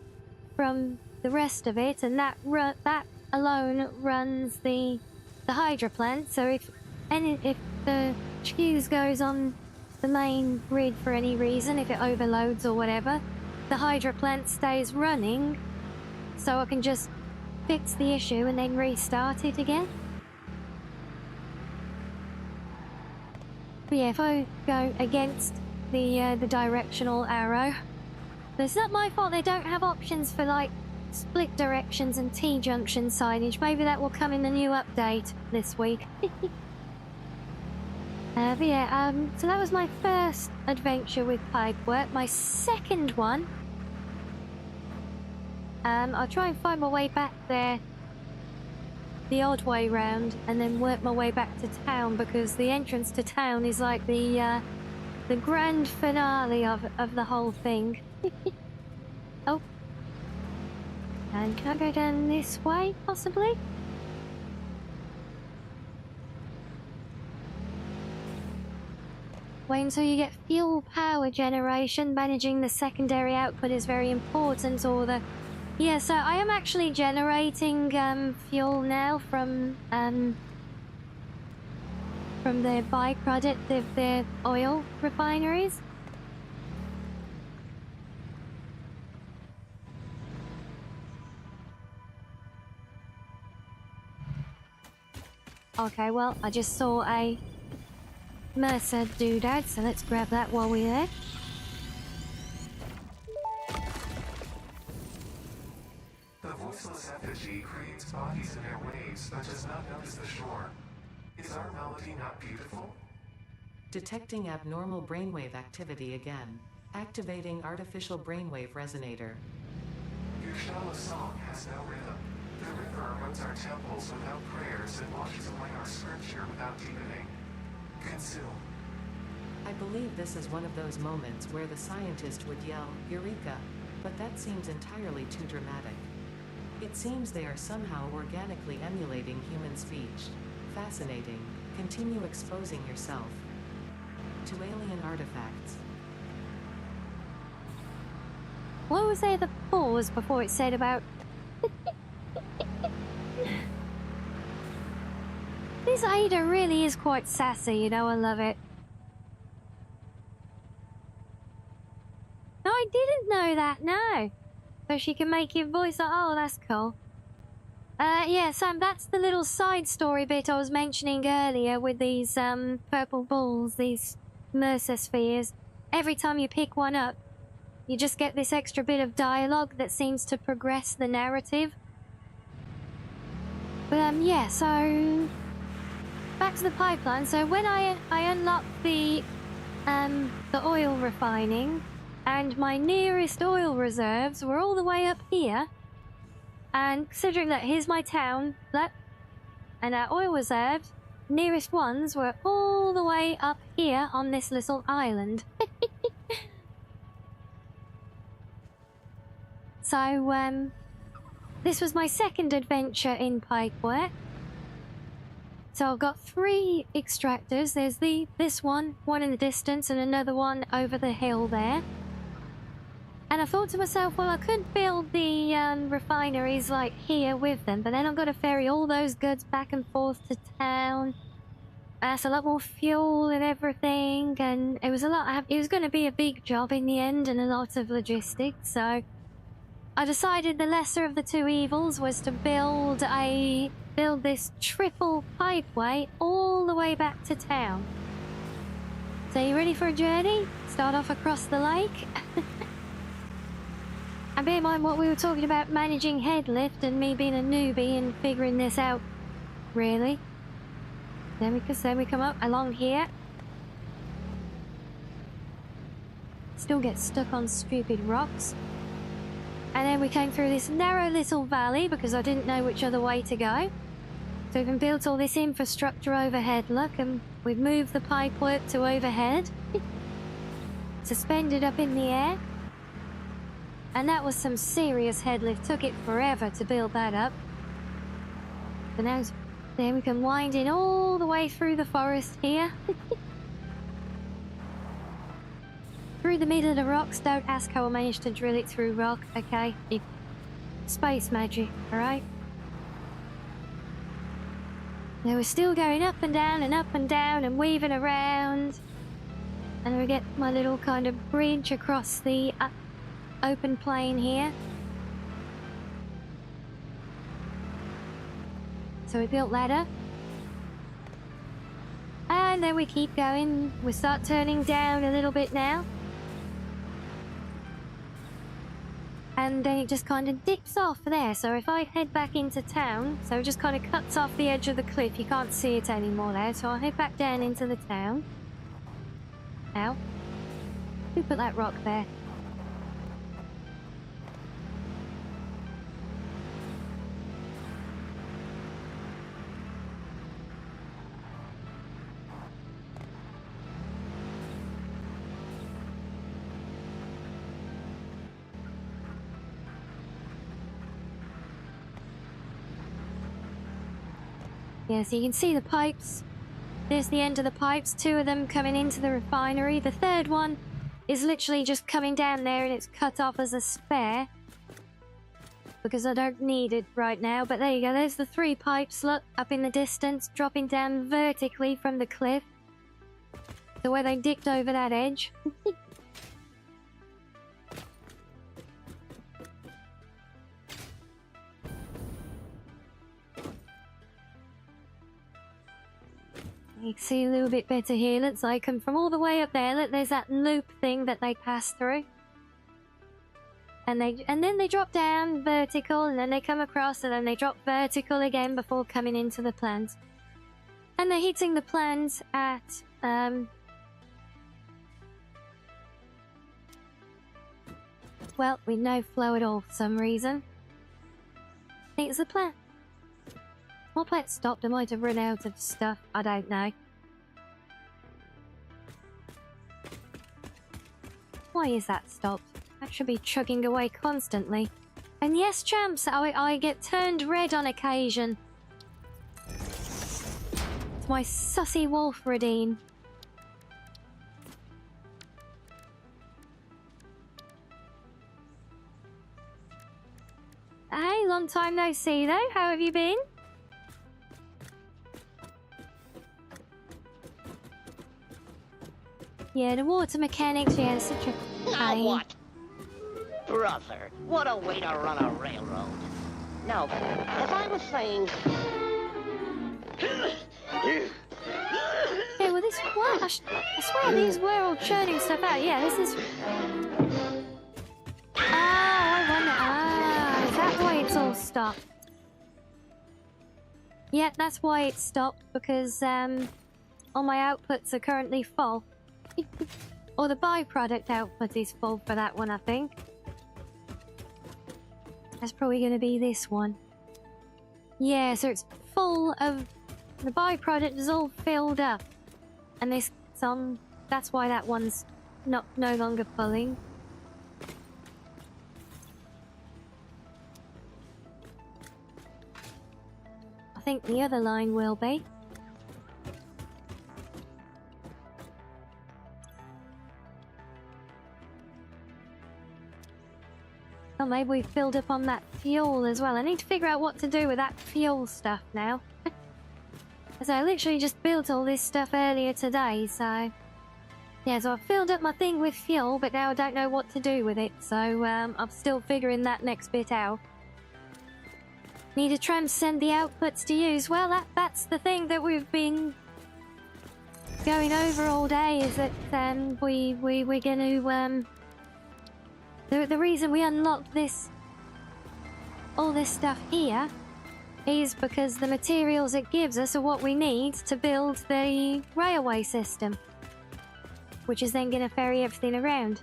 from the rest of it, and that alone runs the hydro plant. So if the fuse goes on the main grid for any reason, if it overloads or whatever, the hydro plant stays running, so I can just fix the issue and then restart it again. But yeah, if I go against the directional arrow, but it's not my fault they don't have options for like split directions and T-junction signage. Maybe that will come in the new update this week. But yeah, so that was my first adventure with pipework. My second one, I'll try and find my way back there the odd way round and then work my way back to town, because the entrance to town is like the grand finale of the whole thing. Oh. And can I go down this way, possibly? Wait until you get fuel power generation. Managing the secondary output is very important, or the... Yeah, so I am actually generating fuel now from the byproduct of the oil refineries. Okay, well, I just saw a Mercer doodad, so let's grab that while we're there. The voiceless effigy creates bodies in air waves but does not notice the shore. Is our melody not beautiful? Detecting abnormal brainwave activity again. Activating artificial brainwave resonator. Your shallow song has no rhythm. The river erodes our temples without prayers and washes away our scripture without deepening. Consume. I believe this is one of those moments where the scientist would yell, "Eureka!" But that seems entirely too dramatic. It seems they are somehow organically emulating human speech. Fascinating. Continue exposing yourself to alien artifacts. What was there the pause before it said about... This Ada really is quite sassy, you know, I love it. No, I didn't know that, no. So she can make your voice, oh, that's cool. Yeah, Sam, that's the little side story bit I was mentioning earlier with these, purple balls, these Mercer spheres. Every time you pick one up, you just get this extra bit of dialogue that seems to progress the narrative. But, yeah, so... Back to the pipeline. So when I unlocked the oil refining, and my nearest oil reserves were all the way up here, and considering that here's my town, and our oil reserves, nearest ones were all the way up here on this little island. So, this was my second adventure in pipework. So I've got 3 extractors. There's this one in the distance, and another one over the hill there. And I thought to myself, well, I could build the refineries like here with them, but then I've got to ferry all those goods back and forth to town. That's a lot more fuel and everything, and it was a lot. It was going to be a big job in the end, and a lot of logistics. So I decided the lesser of the 2 evils was to build this triple pipeway all the way back to town. So you ready for a journey? Start off across the lake. And bear in mind what we were talking about, managing headlift and me being a newbie and figuring this out, really. Then we come up along here. Still get stuck on stupid rocks. And then we came through this narrow little valley because I didn't know which other way to go. So we've built all this infrastructure overhead, look, and we've moved the pipework to overhead. Suspended up in the air. And that was some serious headlift. Took it forever to build that up. But now then we can wind in all the way through the forest here. Through the middle of the rocks. Don't ask how I managed to drill it through rock, okay? Space magic, alright? Now we're still going up and down and weaving around. And we get my little kind of bridge across the open plain here. So we built that up. and then we keep going. We start turning down a little bit now. And then it just kind of dips off there. So if I head back into town, so it just kind of cuts off the edge of the cliff. You can't see it anymore there. So I'll head back down into the town. Ow. Who put that rock there? Yeah, so you can see the pipes. There's the end of the pipes, 2 of them coming into the refinery. The third one is literally just coming down there and it's cut off as a spare. Because I don't need it right now, but there you go. There's the 3 pipes, look, up in the distance, dropping down vertically from the cliff. The way they dipped over that edge. You can see a little bit better here. Looks like come from all the way up there. Look, there's that loop thing that they pass through. And then they drop down vertical, and then they come across, and then they drop vertical again before coming into the plant. And they're hitting the plant at well, with no flow at all for some reason. I think it's the plant. My plant stopped. I might have run out of stuff. I don't know. Why is that stopped? That should be chugging away constantly. And yes, champs, I get turned red on occasion. It's my sussy wolf Radine. Hey, long time no see though. How have you been? Yeah, the water mechanics, yeah, it's such a pain. Now what? Brother, what a way to run a railroad. Now, as I was saying... Yeah, well this... What? I swear these were all churning stuff out. Yeah, this is... I wonder... is that why it's all stopped? Yeah, that's why it's stopped, because, all my outputs are currently full. Or the byproduct output is full for that one, I think. That's probably going to be this one. Yeah, so it's full of... The byproduct is all filled up. And this song... That's why that one's no longer pulling. I think the other line will be. Oh, maybe we filled up on that fuel as well. I need to figure out what to do with that fuel stuff now. So I literally just built all this stuff earlier today, so... Yeah, so I filled up my thing with fuel, but now I don't know what to do with it. So, I'm still figuring that next bit out. Need to transcend the outputs to use. Well, that's the thing that we've been going over all day, is that we're gonna... The reason we unlocked all this stuff here is because the materials it gives us are what we need to build the railway system, which is then going to ferry everything around.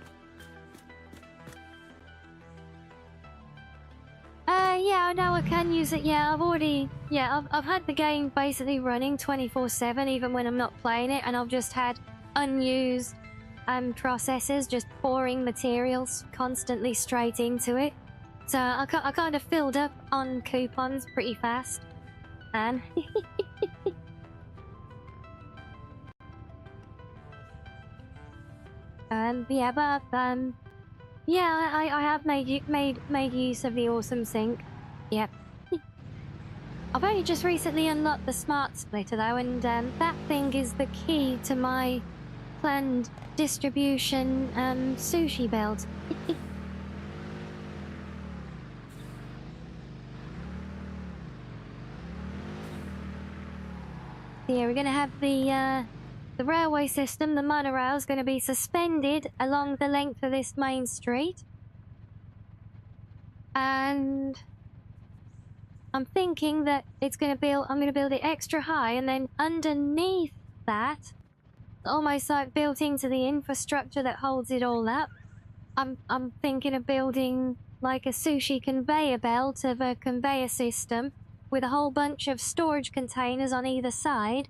Yeah, I know I can use it. Yeah, I've had the game basically running 24/7 even when I'm not playing it, and I've just had unused processors just pouring materials constantly straight into it. So I kind of filled up on coupons pretty fast. And yeah, but yeah, I have made use of the awesome sync. Yep. I've only just recently unlocked the smart splitter though, and that thing is the key to my planned distribution sushi belt. Yeah, we're gonna have the the railway system, the monorail, is going to be suspended along the length of this main street. And I'm thinking that I'm going to build it extra high, and then underneath that, almost like built into the infrastructure that holds it all up, I'm thinking of building like a sushi conveyor belt of a conveyor system with a whole bunch of storage containers on either side,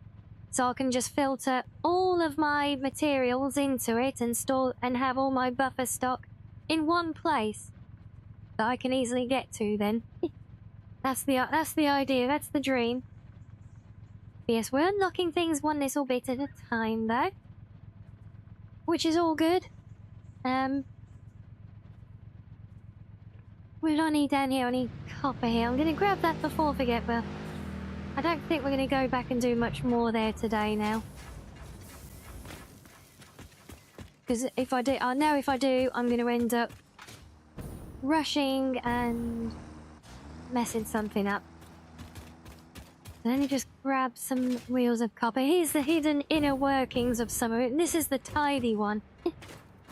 so I can just filter all of my materials into it and store and have all my buffer stock in one place that I can easily get to then. That's the idea, that's the dream. Yes, we're unlocking things one little bit at a time though, which is all good. What do I need down here? I need copper here. I'm going to grab that before I forget, but I don't think we're going to go back and do much more there today now. Because if I do, I know if I do, I'm going to end up rushing and messing something up. Let me just grab some wheels of copper. Here's the hidden inner workings of some of it. And this is the tidy one.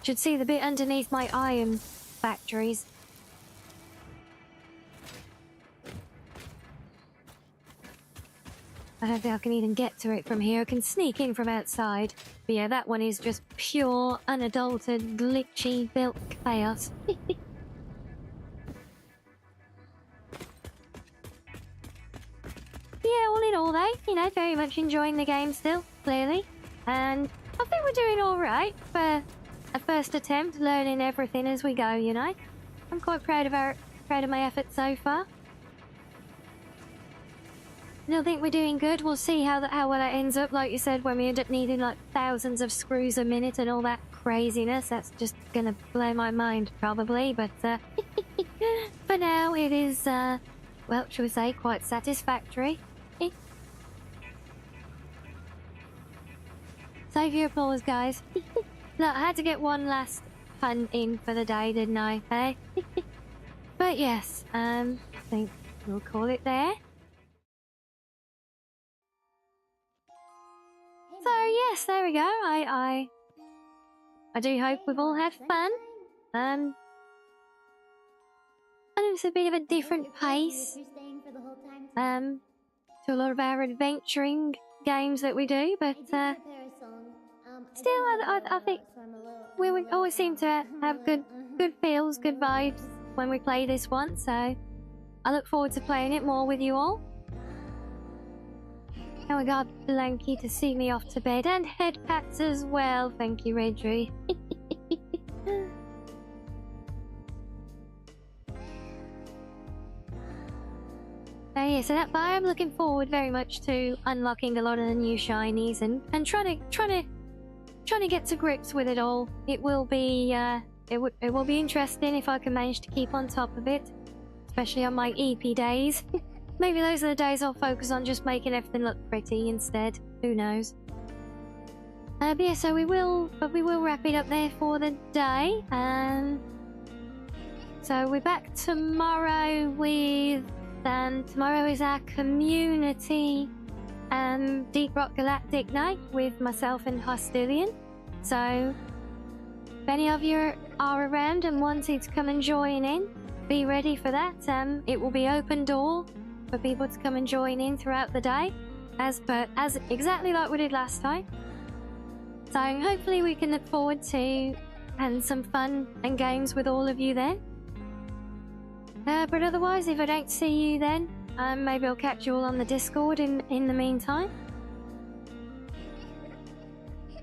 Should see the bit underneath my iron factories. I don't think I can even get to it from here. I can sneak in from outside. But yeah, that one is just pure, unadulterated, glitchy, built chaos. Yeah, all in all though, you know, very much enjoying the game still, clearly. And I think we're doing alright for a first attempt, learning everything as we go, you know. I'm quite proud of my efforts so far. I think we're doing good. We'll see how well that ends up. Like you said, when we end up needing like thousands of screws a minute and all that craziness, that's just gonna blow my mind probably. But for now, it is well, shall we say, quite satisfactory. Save your applause, guys. Look, I had to get one last pun in for the day, didn't I? Hey. But yes, I think we'll call it there. So yes, there we go. I do hope we've all had fun. And it's a bit of a different pace to a lot of our adventuring games that we do, but still, I think we always seem to have good feels, good vibes when we play this one. So I look forward to playing it more with you all. Oh my god, Blanky to see me off to bed, and head pats as well. Thank you, Redry. Yeah, so that I'm looking forward very much to unlocking a lot of the new shinies and trying to get to grips with it all. It will be it will be interesting if I can manage to keep on top of it, especially on my EP days. Maybe those are the days I'll focus on just making everything look pretty instead. Who knows? But yeah, so we will wrap it up there for the day. So we're back tomorrow with tomorrow is our community Deep Rock Galactic night with myself and Hostilian. So if any of you are around and wanted to come and join in, be ready for that. It will be open door for people to come and join in throughout the day, as exactly like we did last time. So hopefully we can look forward to and some fun and games with all of you then. But otherwise, if I don't see you then, maybe I'll catch you all on the Discord in the meantime.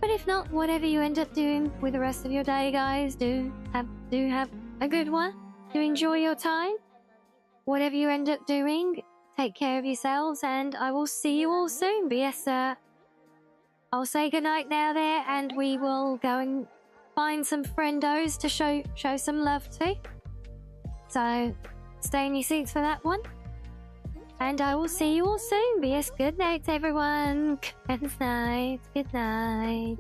But if not, whatever you end up doing with the rest of your day, guys, do have a good one. Do enjoy your time. Whatever you end up doing, take care of yourselves, and I will see you all soon. But yes, I'll say goodnight now there, and we will go and find some friendos to show some love to. So stay in your seats for that one. And I will see you all soon. But yes, good night, everyone. Good night. Good night.